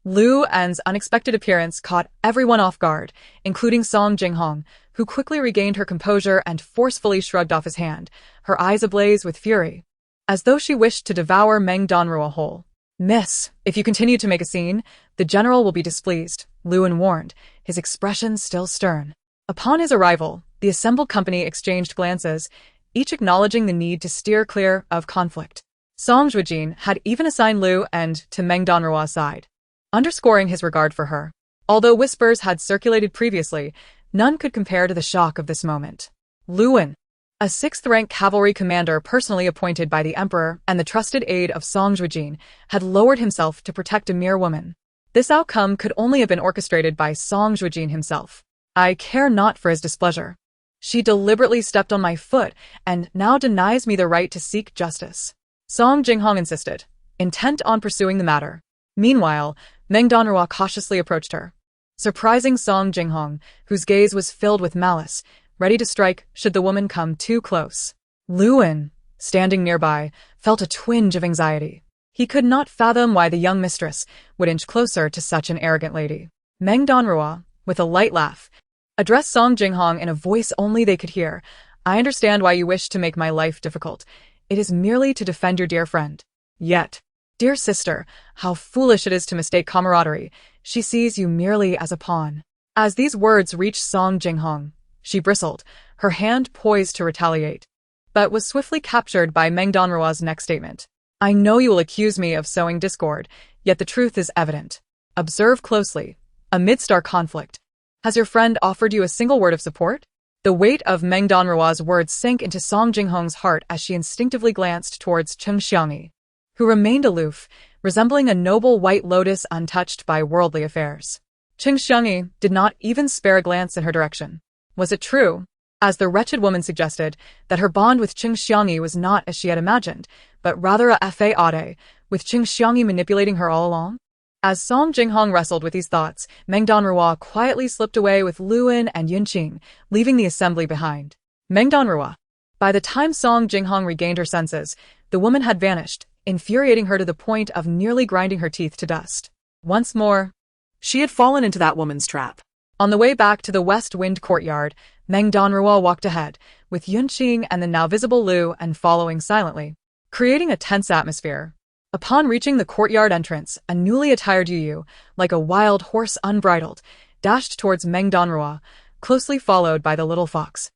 Lu Wen's unexpected appearance caught everyone off guard, including Song Zhuojin, who quickly regained her composure and forcefully shrugged off his hand, her eyes ablaze with fury, as though she wished to devour Meng Danruo whole. "Miss, if you continue to make a scene, the general will be displeased," Lu Wen warned, his expression still stern. Upon his arrival, the assembled company exchanged glances, each acknowledging the need to steer clear of conflict. Song Zhuojin had even assigned Lu Wen to Meng Danruo's side, underscoring his regard for her. Although whispers had circulated previously, none could compare to the shock of this moment. Lu Wen, a 6th-rank cavalry commander personally appointed by the emperor and the trusted aide of Song Zhuojin, had lowered himself to protect a mere woman. This outcome could only have been orchestrated by Song Zhuojin himself. "I care not for his displeasure. She deliberately stepped on my foot and now denies me the right to seek justice," Song Zhuojin insisted, intent on pursuing the matter. Meanwhile, Meng Danruo cautiously approached her, surprising Song Zhuojin, whose gaze was filled with malice, ready to strike should the woman come too close. Lu Wen, standing nearby, felt a twinge of anxiety. He could not fathom why the young mistress would inch closer to such an arrogant lady. Meng Danruo, with a light laugh, addressed Song Zhuojin in a voice only they could hear. "I understand why you wish to make my life difficult. It is merely to defend your dear friend. Yet, dear sister, how foolish it is to mistake camaraderie. She sees you merely as a pawn." As these words reached Song Zhuojin, she bristled, her hand poised to retaliate, but was swiftly captured by Meng Danruo's next statement. "I know you will accuse me of sowing discord, yet the truth is evident. Observe closely. Amidst our conflict, has your friend offered you a single word of support?" The weight of Meng Danruo's words sank into Song Zhuojin's heart as she instinctively glanced towards Qing Xiangyi, who remained aloof, resembling a noble white lotus untouched by worldly affairs. Qing Xiangyi did not even spare a glance in her direction. Was it true, as the wretched woman suggested, that her bond with Qing Xiangyi was not as she had imagined, but rather a fade, with Qing Xiangyi manipulating her all along? As Song Zhuojin wrestled with these thoughts, Meng Danruo quietly slipped away with Lu Wen and Yunqing, leaving the assembly behind. Meng Danruo. By the time Song Zhuojin regained her senses, the woman had vanished, infuriating her to the point of nearly grinding her teeth to dust. Once more, She had fallen into that woman's trap. on the way back to the West Wind courtyard, Meng Danruo walked ahead, with Yunqing and the now visible Lu Wen following silently, creating a tense atmosphere. Upon reaching the courtyard entrance, a newly attired Yu, like a wild horse unbridled, dashed towards Meng Danruo, closely followed by the little fox.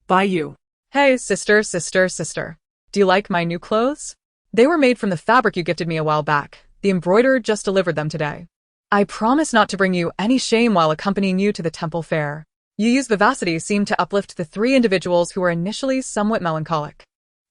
By you. "Hey, sister, sister, sister. Do you like my new clothes? They were made from the fabric you gifted me a while back. The embroiderer just delivered them today. I promise not to bring you any shame while accompanying you to the temple fair." Yu's vivacity seemed to uplift the 3 individuals who were initially somewhat melancholic.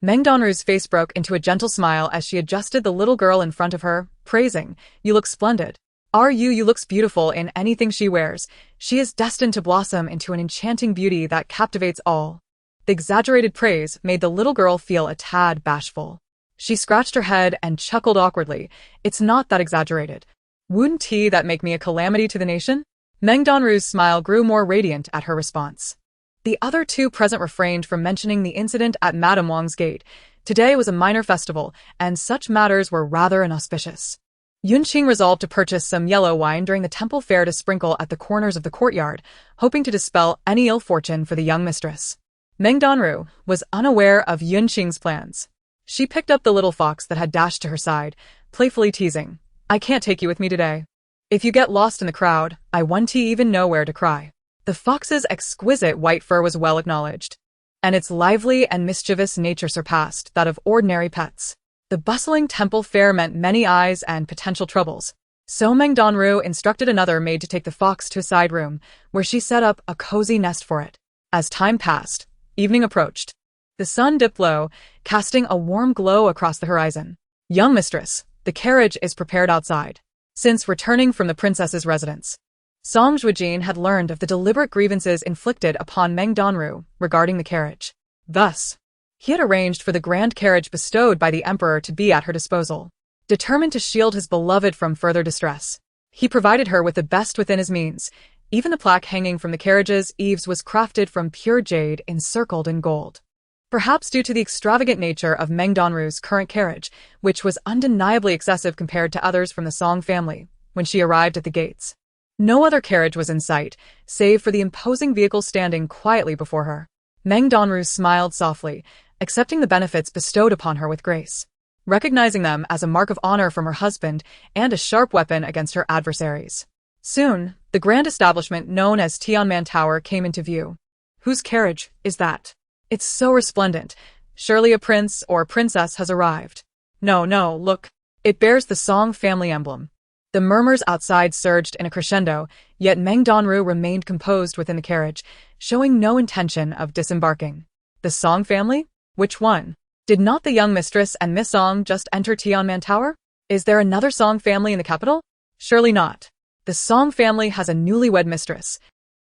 Meng Danruo's face broke into a gentle smile as she adjusted the little girl in front of her, praising, "You look splendid. You looks beautiful in anything she wears. She is destined to blossom into an enchanting beauty that captivates all." The exaggerated praise made the little girl feel a tad bashful. She scratched her head and chuckled awkwardly. "It's not that exaggerated. Wouldn't that make me a calamity to the nation?" Meng Danruo's smile grew more radiant at her response. The other two present refrained from mentioning the incident at Madame Wang's gate. Today was a minor festival, and such matters were rather inauspicious. Yunqing resolved to purchase some yellow wine during the temple fair to sprinkle at the corners of the courtyard, hoping to dispel any ill fortune for the young mistress. Meng Danruo was unaware of Yunqing's plans. She picked up the little fox that had dashed to her side, playfully teasing, "I can't take you with me today. If you get lost in the crowd, I won't even know where to cry." The fox's exquisite white fur was well acknowledged, and its lively and mischievous nature surpassed that of ordinary pets. The bustling temple fair meant many eyes and potential troubles, so Meng Danruo instructed another maid to take the fox to a side room, where she set up a cozy nest for it. As time passed, evening approached. The sun dipped low, casting a warm glow across the horizon. "Young mistress, the carriage is prepared outside." Since returning from the princess's residence, Song Zhuojin had learned of the deliberate grievances inflicted upon Meng Danruo regarding the carriage. Thus, he had arranged for the grand carriage bestowed by the emperor to be at her disposal. Determined to shield his beloved from further distress, he provided her with the best within his means. Even the plaque hanging from the carriage's eaves was crafted from pure jade encircled in gold. Perhaps due to the extravagant nature of Meng Danruo's current carriage, which was undeniably excessive compared to others from the Song family, when she arrived at the gates. No other carriage was in sight, save for the imposing vehicle standing quietly before her. Meng Danruo smiled softly, accepting the benefits bestowed upon her with grace, recognizing them as a mark of honor from her husband and a sharp weapon against her adversaries. Soon, the grand establishment known as Tianman Tower came into view. Whose carriage is that? It's so resplendent. Surely a prince or princess has arrived. No, look. It bears the Song family emblem. The murmurs outside surged in a crescendo, yet Meng Danruo remained composed within the carriage, showing no intention of disembarking. The Song family? Which one? Did not the young mistress and Miss Song just enter Tianman Tower? Is there another Song family in the capital? Surely not. The Song family has a newlywed mistress,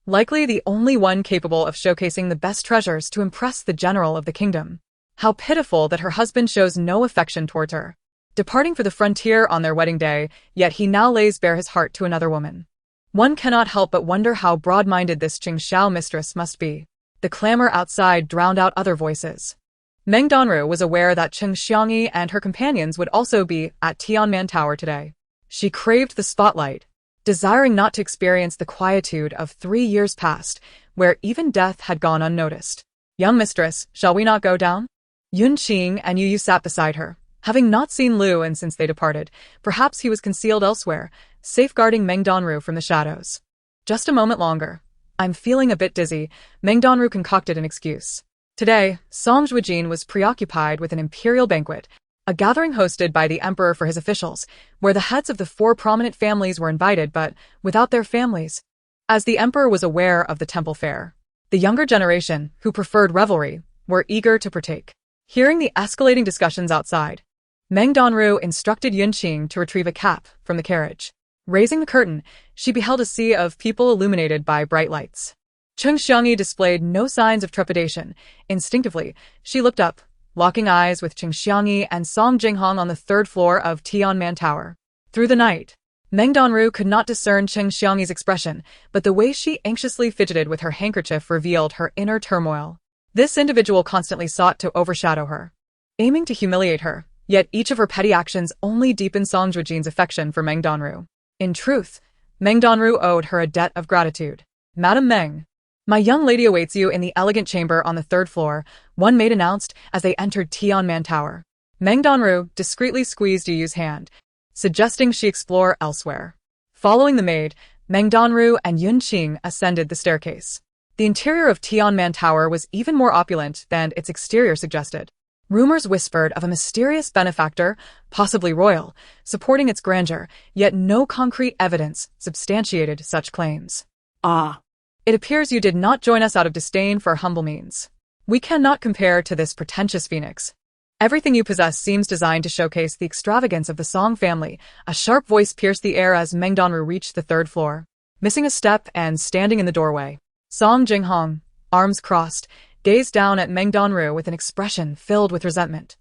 likely the only one capable of showcasing the best treasures to impress the general of the kingdom. How pitiful that her husband shows no affection towards her. Departing for the frontier on their wedding day, yet he now lays bare his heart to another woman. One cannot help but wonder how broad-minded this Qingxiao mistress must be. The clamor outside drowned out other voices. Meng Danruo was aware that Qingxiang and her companions would also be at Tianman Tower today. She craved the spotlight, desiring not to experience the quietude of 3 years past, where even death had gone unnoticed. "Young mistress, shall we not go down?" Yunqing and Yu sat beside her. Having not seen Lu and since they departed, perhaps he was concealed elsewhere, safeguarding Meng Danruo from the shadows. "Just a moment longer. I'm feeling a bit dizzy," Meng Danruo concocted an excuse. Today, Song Zhuojin was preoccupied with an imperial banquet, a gathering hosted by the emperor for his officials, where the heads of the 4 prominent families were invited but without their families. As the emperor was aware of the temple fair, the younger generation, who preferred revelry, were eager to partake. Hearing the escalating discussions outside, Meng Danruo instructed Yunqing to retrieve a cap from the carriage. Raising the curtain, she beheld a sea of people illuminated by bright lights. Qingxiang displayed no signs of trepidation. Instinctively, she looked up, locking eyes with Qingxiang and Song Jinghong on the 3rd floor of Tianman Tower. Through the night, Meng Danruo could not discern Qingxiang's expression, but the way she anxiously fidgeted with her handkerchief revealed her inner turmoil. This individual constantly sought to overshadow her, aiming to humiliate her, yet each of her petty actions only deepened Song Zhuojin's affection for Meng Danruo. In truth, Meng Danruo owed her a debt of gratitude. "Madam Meng, my young lady awaits you in the elegant chamber on the 3rd floor," one maid announced as they entered Tianman Tower. Meng Danruo discreetly squeezed Yu's hand, suggesting she explore elsewhere. Following the maid, Meng Danruo and Yunqing ascended the staircase. The interior of Tianman Tower was even more opulent than its exterior suggested. Rumors whispered of a mysterious benefactor, possibly royal, supporting its grandeur, yet no concrete evidence substantiated such claims. "Ah, It appears you did not join us out of disdain for humble means. We cannot compare to this pretentious phoenix. Everything you possess seems designed to showcase the extravagance of the Song family." A sharp voice pierced the air as Meng Danruo reached the 3rd floor. Missing a step and standing in the doorway, Song Jinghong, arms crossed, gazed down at Meng Danruo with an expression filled with resentment.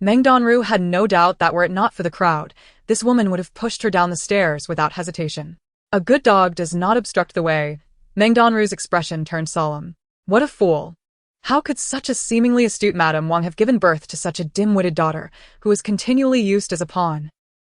Meng Danruo had no doubt that were it not for the crowd, this woman would have pushed her down the stairs without hesitation. "A good dog does not obstruct the way." Meng Danruo's expression turned solemn. What a fool! How could such a seemingly astute Madame Wang have given birth to such a dim-witted daughter, who was continually used as a pawn?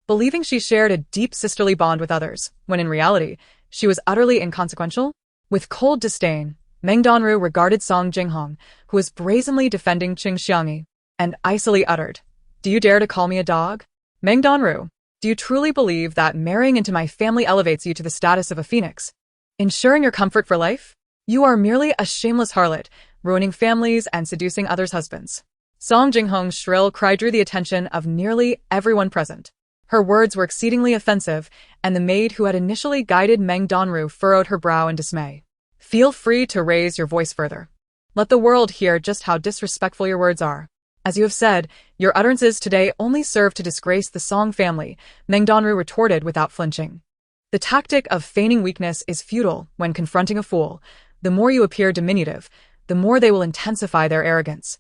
Believing she shared a deep sisterly bond with others, when in reality, she was utterly inconsequential? With cold disdain, Meng Danruo regarded Song Zhuojin, who was brazenly defending Qing Xiangyi, and icily uttered, "Do you dare to call me a dog? Meng Danruo, do you truly believe that marrying into my family elevates you to the status of a phoenix, ensuring your comfort for life? You are merely a shameless harlot, ruining families and seducing others' husbands." Song Zhuojin's shrill cry drew the attention of nearly everyone present. Her words were exceedingly offensive, and the maid who had initially guided Meng Danruo furrowed her brow in dismay. "Feel free to raise your voice further. Let the world hear just how disrespectful your words are. As you have said, your utterances today only serve to disgrace the Song family," Meng Danruo retorted without flinching. The tactic of feigning weakness is futile when confronting a fool. The more you appear diminutive, the more they will intensify their arrogance,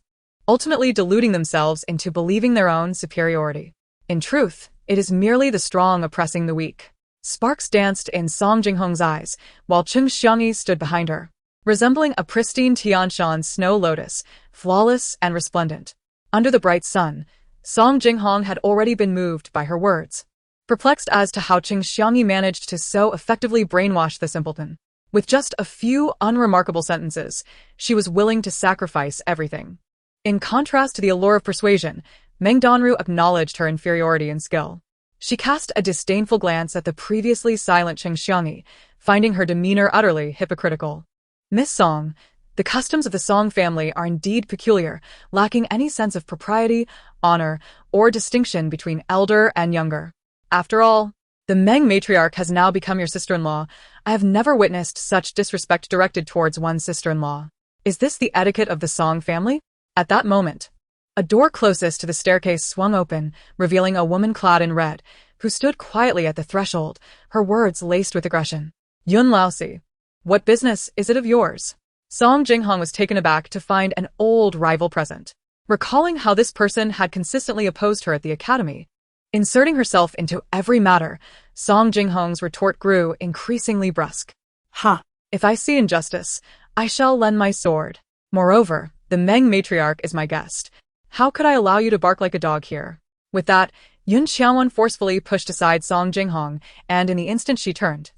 ultimately deluding themselves into believing their own superiority. In truth, it is merely the strong oppressing the weak. Sparks danced in Song Zhuojin's eyes, while Qing Xiangyi stood behind her, resembling a pristine Tianshan snow lotus, flawless and resplendent. Under the bright sun, Song Zhuojin had already been moved by her words, perplexed as to how Qing Xiangyi managed to so effectively brainwash the simpleton. With just a few unremarkable sentences, she was willing to sacrifice everything. In contrast to the allure of persuasion, Meng Danruo acknowledged her inferiority in skill. She cast a disdainful glance at the previously silent Qing Xiangyi, finding her demeanor utterly hypocritical. "Miss Song, the customs of the Song family are indeed peculiar, lacking any sense of propriety, honor, or distinction between elder and younger. After all, the Meng matriarch has now become your sister-in-law. I have never witnessed such disrespect directed towards one's sister-in-law. Is this the etiquette of the Song family?" At that moment, a door closest to the staircase swung open, revealing a woman clad in red, who stood quietly at the threshold, her words laced with aggression. "Yun Laosi, what business is it of yours?" Song Zhuojin was taken aback to find an old rival present. Recalling how this person had consistently opposed her at the academy, inserting herself into every matter, Song Zhuojin's retort grew increasingly brusque. Ha! "If I see injustice, I shall lend my sword. Moreover, the Meng matriarch is my guest. How could I allow you to bark like a dog here?" With that, Yun Qianwen forcefully pushed aside Song Zhuojin, and in the instant she turned,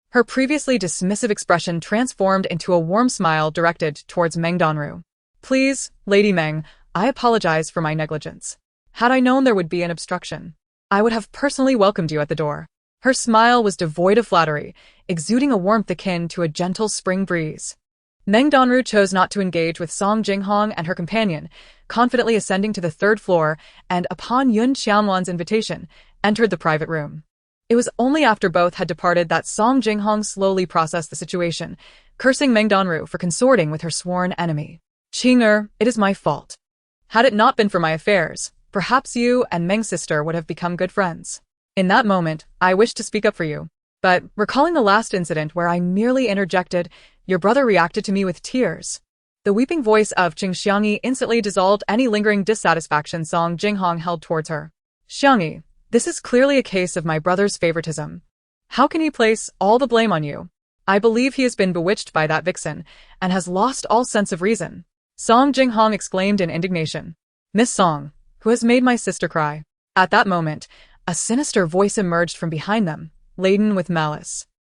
her previously dismissive expression transformed into a warm smile directed towards Meng Danruo. "Please, Lady Meng, I apologize for my negligence. Had I known there would be an obstruction, I would have personally welcomed you at the door." Her smile was devoid of flattery, exuding a warmth akin to a gentle spring breeze. Meng Danruo chose not to engage with Song Zhuojin and her companion, confidently ascending to the third floor, and upon Yun Qianwen's invitation, entered the private room. It was only after both had departed that Song Zhuojin slowly processed the situation, cursing Meng Danruo for consorting with her sworn enemy. "Qing'er, it is my fault. Had it not been for my affairs, perhaps you and Meng's sister would have become good friends. In that moment, I wished to speak up for you. But, recalling the last incident where I merely interjected, your brother reacted to me with tears." The weeping voice of Qing Xiangyi instantly dissolved any lingering dissatisfaction Song Zhuojin held towards her. "Xiangyi, this is clearly a case of my brother's favoritism. How can he place all the blame on you? I believe he has been bewitched by that vixen, and has lost all sense of reason." Song Zhuojin exclaimed in indignation. "Miss Song, who has made my sister cry?" At that moment, a sinister voice emerged from behind them, laden with malice.